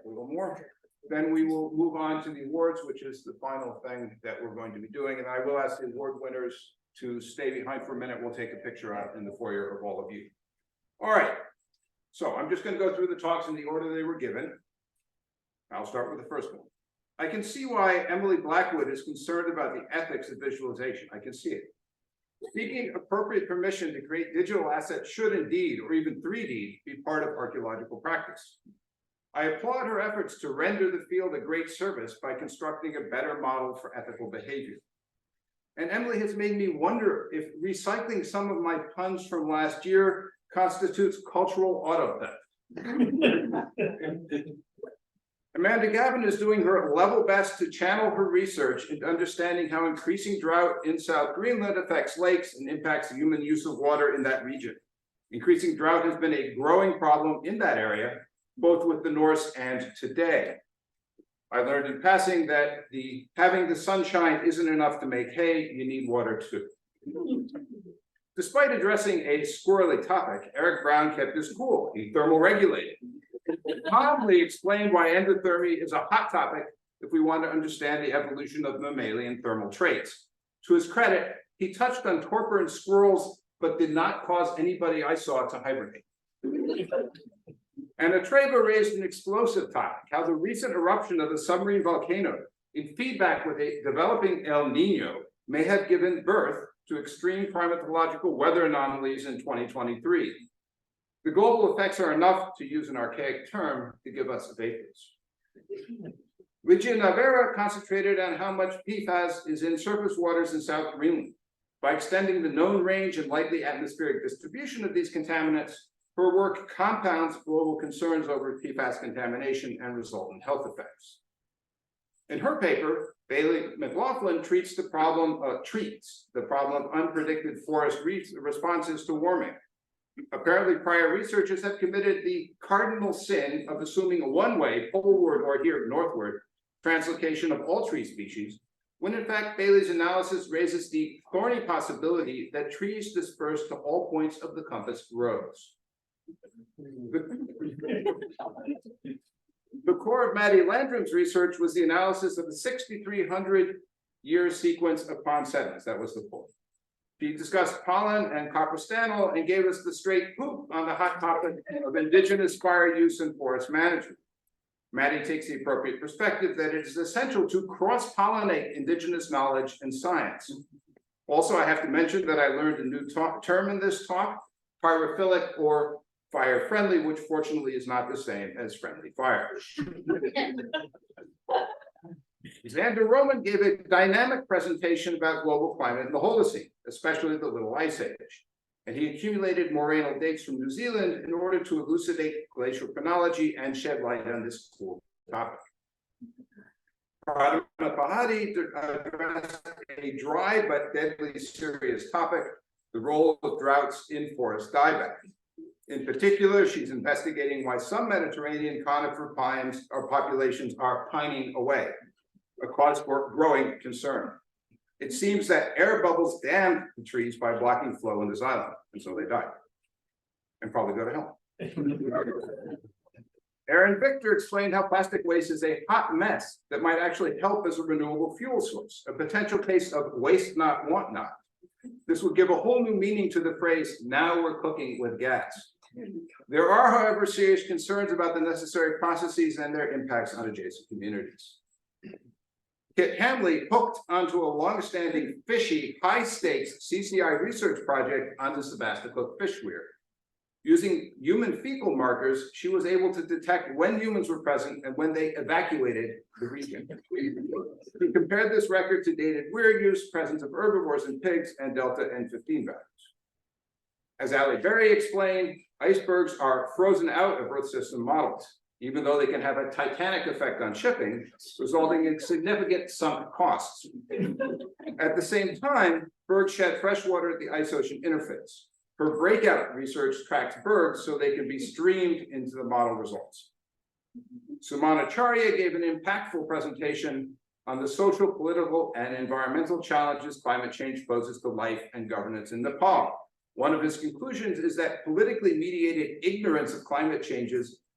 a little more. Then we will move on to the awards, which is the final thing that we're going to be doing. And I will ask the award winners to stay behind for a minute. We'll take a picture out in the foyer of all of you. All right. So I'm just going to go through the talks in the order they were given. I'll start with the first one. I can see why Emily Blackwood is concerned about the ethics of visualization. I can see it. Seeking appropriate permission to create digital assets should indeed, or even 3D, be part of archaeological practice. I applaud her efforts to render the field a great service by constructing a better model for ethical behavior. And Emily has made me wonder if recycling some of my puns from last year constitutes cultural auto theft. Amanda Gavin is doing her level best to channel her research into understanding how increasing drought in South Greenland affects lakes and impacts the human use of water in that region. Increasing drought has been a growing problem in that area, both with the Norse and today. I learned in passing that having the sunshine isn't enough to make hay, you need water too. Despite addressing a squirrely topic, Eric Brown kept his cool. He thermoregulated. He calmly explained why endothermy is a hot topic if we want to understand the evolution of mammalian thermal traits. To his credit, he touched on torpor in squirrels, but did not cause anybody I saw to hibernate. Anna Treva raised an explosive topic, how the recent eruption of the submarine volcano in feedback with a developing El Nino may have given birth to extreme climatological weather anomalies in 2023. The global effects are enough, to use an archaic term, to give us vapors. Luigi Navarra concentrated on how much PFAS is in surface waters in South Greenland. By extending the known range and likely atmospheric distribution of these contaminants, her work compounds global concerns over PFAS contamination and resultant health effects. In her paper, Bailey McLaughlin treats the problem of unpredicted forest responses to warming. Apparently, prior researchers have committed the cardinal sin of assuming a one-way, poleward or here northward, translocation of all tree species, when in fact Bailey's analysis raises the thorny possibility that trees dispersed to all points of the compass grows. The core of Maddie Landrum's research was the analysis of the 6,300-year sequence of pond sediments. That was the point. She discussed pollen and copper-stanol and gave us the straight poop on the hot topic of indigenous fire use and forest management. Maddie takes the appropriate perspective that it is essential to cross-pollinate indigenous knowledge and science. Also, I have to mention that I learned a new term in this talk, pyrophilic or fire-friendly, which fortunately is not the same as friendly fire. Xander Roman gave a dynamic presentation about global climate in the Holocene, especially the Little Ice Age. And he accumulated morainal dates from New Zealand in order to elucidate glacial chronology and shed light on this cool topic. Pradama Pahadi addressed a dry but deadly serious topic, the role of droughts in forest dieback. In particular, she's investigating why some Mediterranean conifer pines or populations are pining away, a cause for growing concern. It seems that air bubbles dammed the trees by blocking flow in this island, and so they died, and probably go to hell. Aaron Victor explained how plastic waste is a hot mess that might actually help as a renewable fuel source, a potential case of waste not, want not. This would give a whole new meaning to the phrase, now we're cooking with gas. There are, however, serious concerns about the necessary processes and their impacts on adjacent communities. Kit Hamley hooked onto a long-standing fishy, high-stakes CCI research project on the Sebastopol fish weir. Using human fecal markers, she was able to detect when humans were present and when they evacuated the region. She compared this record to dated weir use, presence of herbivores in pigs, and delta N15 values. As Ali Berry explained, icebergs are frozen out of Earth system models, even though they can have a titanic effect on shipping, resulting in significant sunk costs. At the same time, bergs shed fresh water at the ice-ocean interface. Her breakout research tracks bergs so they can be streamed into the model results. Sumana Acharya gave an impactful presentation on the social, political, and environmental challenges climate change poses to life and governance in Nepal. One of his conclusions is that politically mediated ignorance of climate change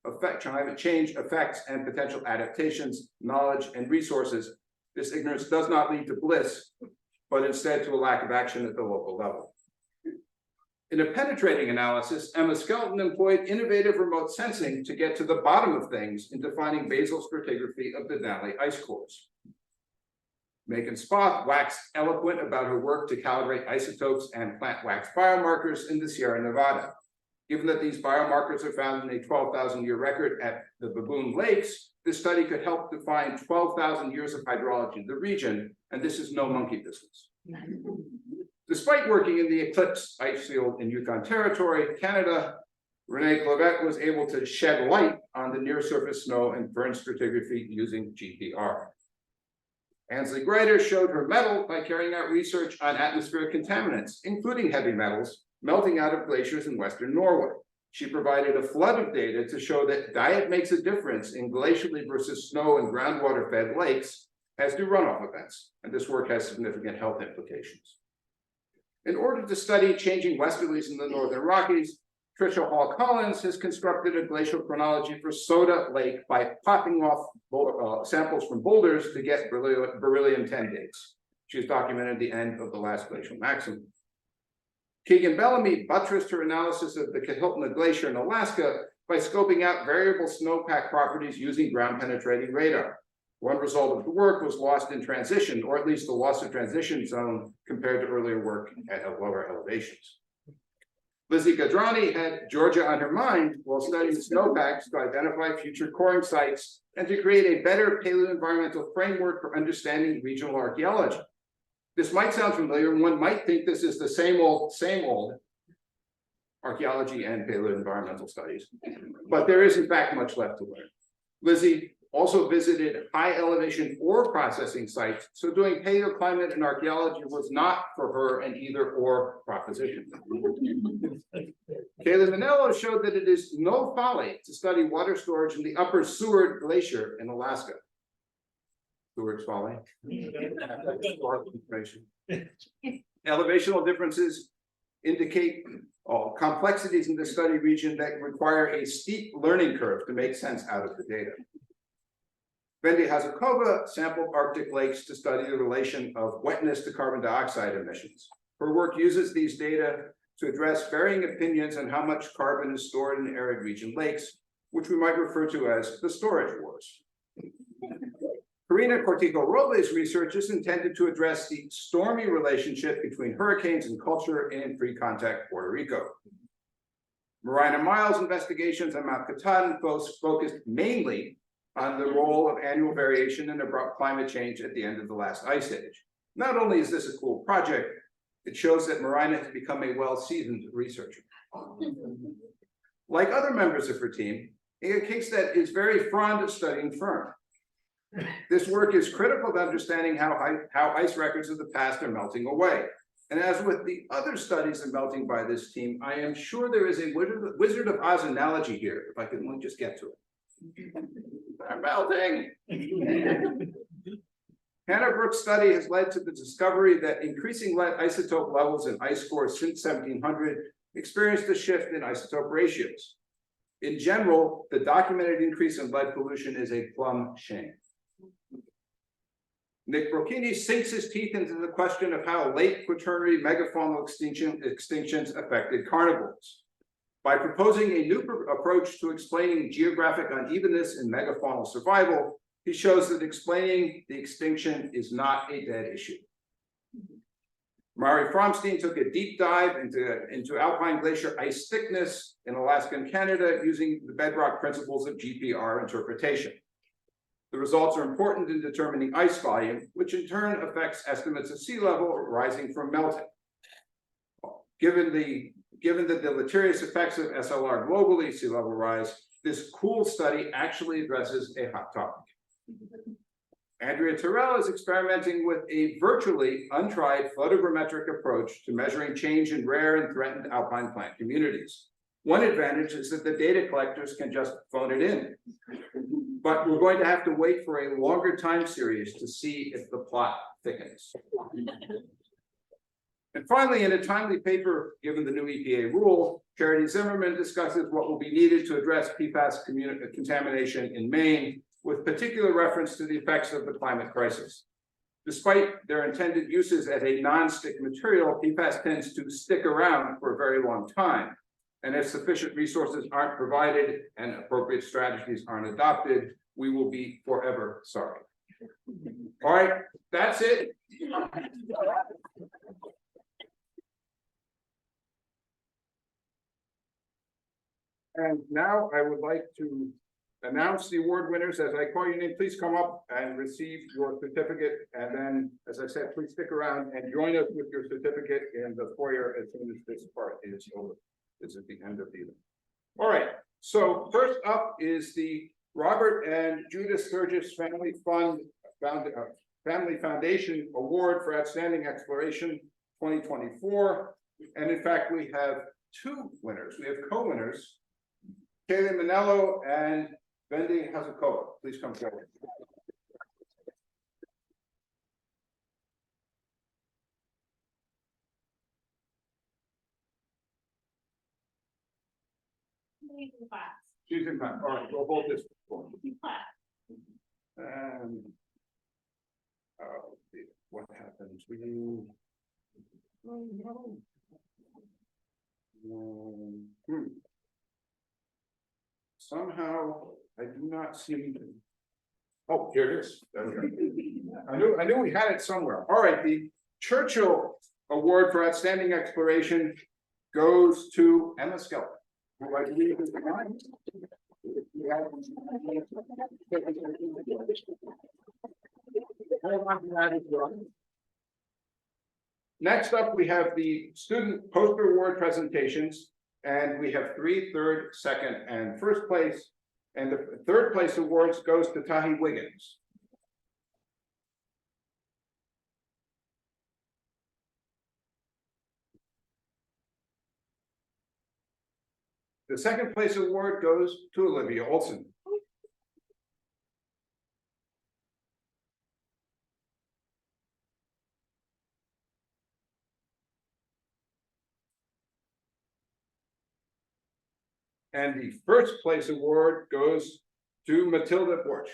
effects and potential adaptations, knowledge, and resources. This ignorance does not lead to bliss, but instead to a lack of action at the local level. In a penetrating analysis, Emma Skelton employed innovative remote sensing to get to the bottom of things in defining basal stratigraphy of the Denali ice cores. Megan Spoth waxed eloquent about her work to calibrate isotopes and plant wax biomarkers in the Sierra Nevada. Given that these biomarkers are found in a 12,000-year record at the Baboon Lakes, this study could help define 12,000 years of hydrology in the region, and this is no monkey business. Despite working in the Eclipse ice field in Yukon Territory, Canada, Renee Clavette was able to shed light on the near-surface snow and fern stratigraphy using GPR. Ansley Greiter showed her mettle by carrying out research on atmospheric contaminants, including heavy metals, melting out of glaciers in Western Norway. She provided a flood of data to show that diet makes a difference in glacially versus snow and groundwater-fed lakes, as do runoff events, and this work has significant health implications. In order to study changing westerlies in the Northern Rockies, Tricia Hall Collins has constructed a glacial chronology for Soda Lake by popping off samples from boulders to get beryllium-10 dates. She's documented the end of the last glacial maximum. Keegan Bellamy buttressed her analysis of the Kahiltna Glacier in Alaska by scoping out variable snowpack properties using ground penetrating radar. One result of the work was lost in transition, or at least the loss of transition zone compared to earlier work at lower elevations. Lizzie Gadrani had Georgia on her mind while studying snowpacks to identify future coring sites and to create a better paleoenvironmental framework for understanding regional archaeology. This might sound familiar, and one might think this is the same old archaeology and paleoenvironmental studies, but there is in fact much left to learn. Lizzie also visited high elevation ore processing sites, so doing paleoclimate and archaeology was not for her an either or proposition. Kayla Manello showed that it is no folly to study water storage in the upper Seward Glacier in Alaska. Seward's folly. Elevational differences indicate complexities in the study region that require a steep learning curve to make sense out of the data. Wendy Hazakova sampled Arctic lakes to study the relation of wetness to carbon dioxide emissions. Her work uses these data to address varying opinions on how much carbon is stored in arid region lakes, which we might refer to as the storage wars. Karina Cortico Robles' research is intended to address the stormy relationship between hurricanes and culture in pre-contact Puerto Rico. Marina Miles' investigations on Mount Katahdin focused mainly on the role of annual variation and abrupt climate change at the end of the last ice age. Not only is this a cool project, it shows that Marina has become a well-seasoned researcher. Like other members of her team, Inga Kingstead is very fond of studying firn. This work is critical to understanding how ice records of the past are melting away. And as with the other studies of melting by this team, I am sure there is a Wizard of Oz analogy here, if I can only just get to it. They're melting. Hannah Brooks' study has led to the discovery that increasing lead isotope levels in ice cores since 1700 experienced a shift in isotope ratios. In general, the documented increase in lead pollution is a plumb shame. Nick Brocchini sinks his teeth into the question of how late Quaternary megafaunal extinctions affected carnivores. By proposing a new approach to explaining geographic unevenness in megafaunal survival, he shows that explaining the extinction is not a dead issue. Mari Fromstein took a deep dive into alpine glacier ice thickness in Alaska and Canada using the bedrock principles of GPR interpretation. The results are important in determining ice volume, which in turn affects estimates of sea level rising from melting. Given the deleterious effects of SLR globally, sea level rise, this cool study actually addresses a hot topic. Andrea Terrell is experimenting with a virtually untried photogrammetric approach to measuring change in rare and threatened alpine plant communities. One advantage is that the data collectors can just phone it in. But we're going to have to wait for a longer time series to see if the plot thickens. And finally, in a timely paper, given the new EPA rule, Charity Zimmerman discusses what will be needed to address PFAS contamination in Maine, with particular reference to the effects of the climate crisis. Despite their intended uses as a non-stick material, PFAS tends to stick around for a very long time. And if sufficient resources aren't provided and appropriate strategies aren't adopted, we will be forever sorry. All right, that's it. And now I would like to announce the award winners. As I call your name, please come up and receive your certificate. And then, as I said, please stick around and join us with your certificate in the foyer as soon as this part is over. This is the end of the event. All right, so first up is the Robert and Judith Sturgis Family Foundation Award for Outstanding Exploration 2024. And in fact, we have two winners. We have co-winners, Kaylee Manello and Wendy Hazakova. Please come forward. She's in class. All right, we'll hold this for you. And what happens? We somehow I do not see. Oh, here it is. There we go. I knew we had it somewhere. All right, the Churchill Award for Outstanding Exploration goes to Emma Skelton, who I believe is mine. Next up, we have the student poster award presentations, and we have 3rd, 3rd, 2nd, and 1st place. And the 3rd place awards goes to Tahi Wiggins. The 2nd place award goes to Olivia Olson. And the 1st place award goes to Matilda Borch.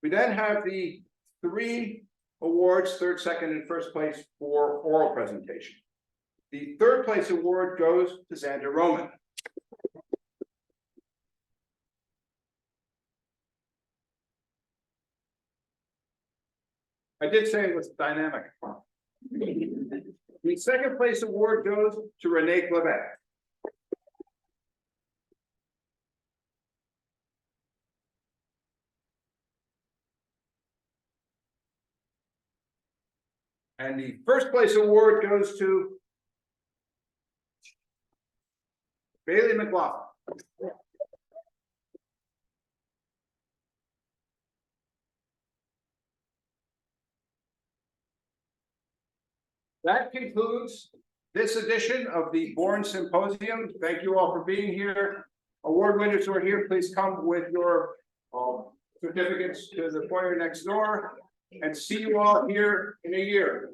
We then have the 3 awards, 3rd, 2nd, and 1st place for oral presentation. The 3rd place award goes to Xander Roman. I did say it was dynamic. The 2nd place award goes to Renee Clevet. And the 1st place award goes to Bailey McLaughlin. That concludes this edition of the Bourne Symposium. Thank you all for being here. Award winners who are here, please come with your certificates to the foyer next door, and see you all here in a year.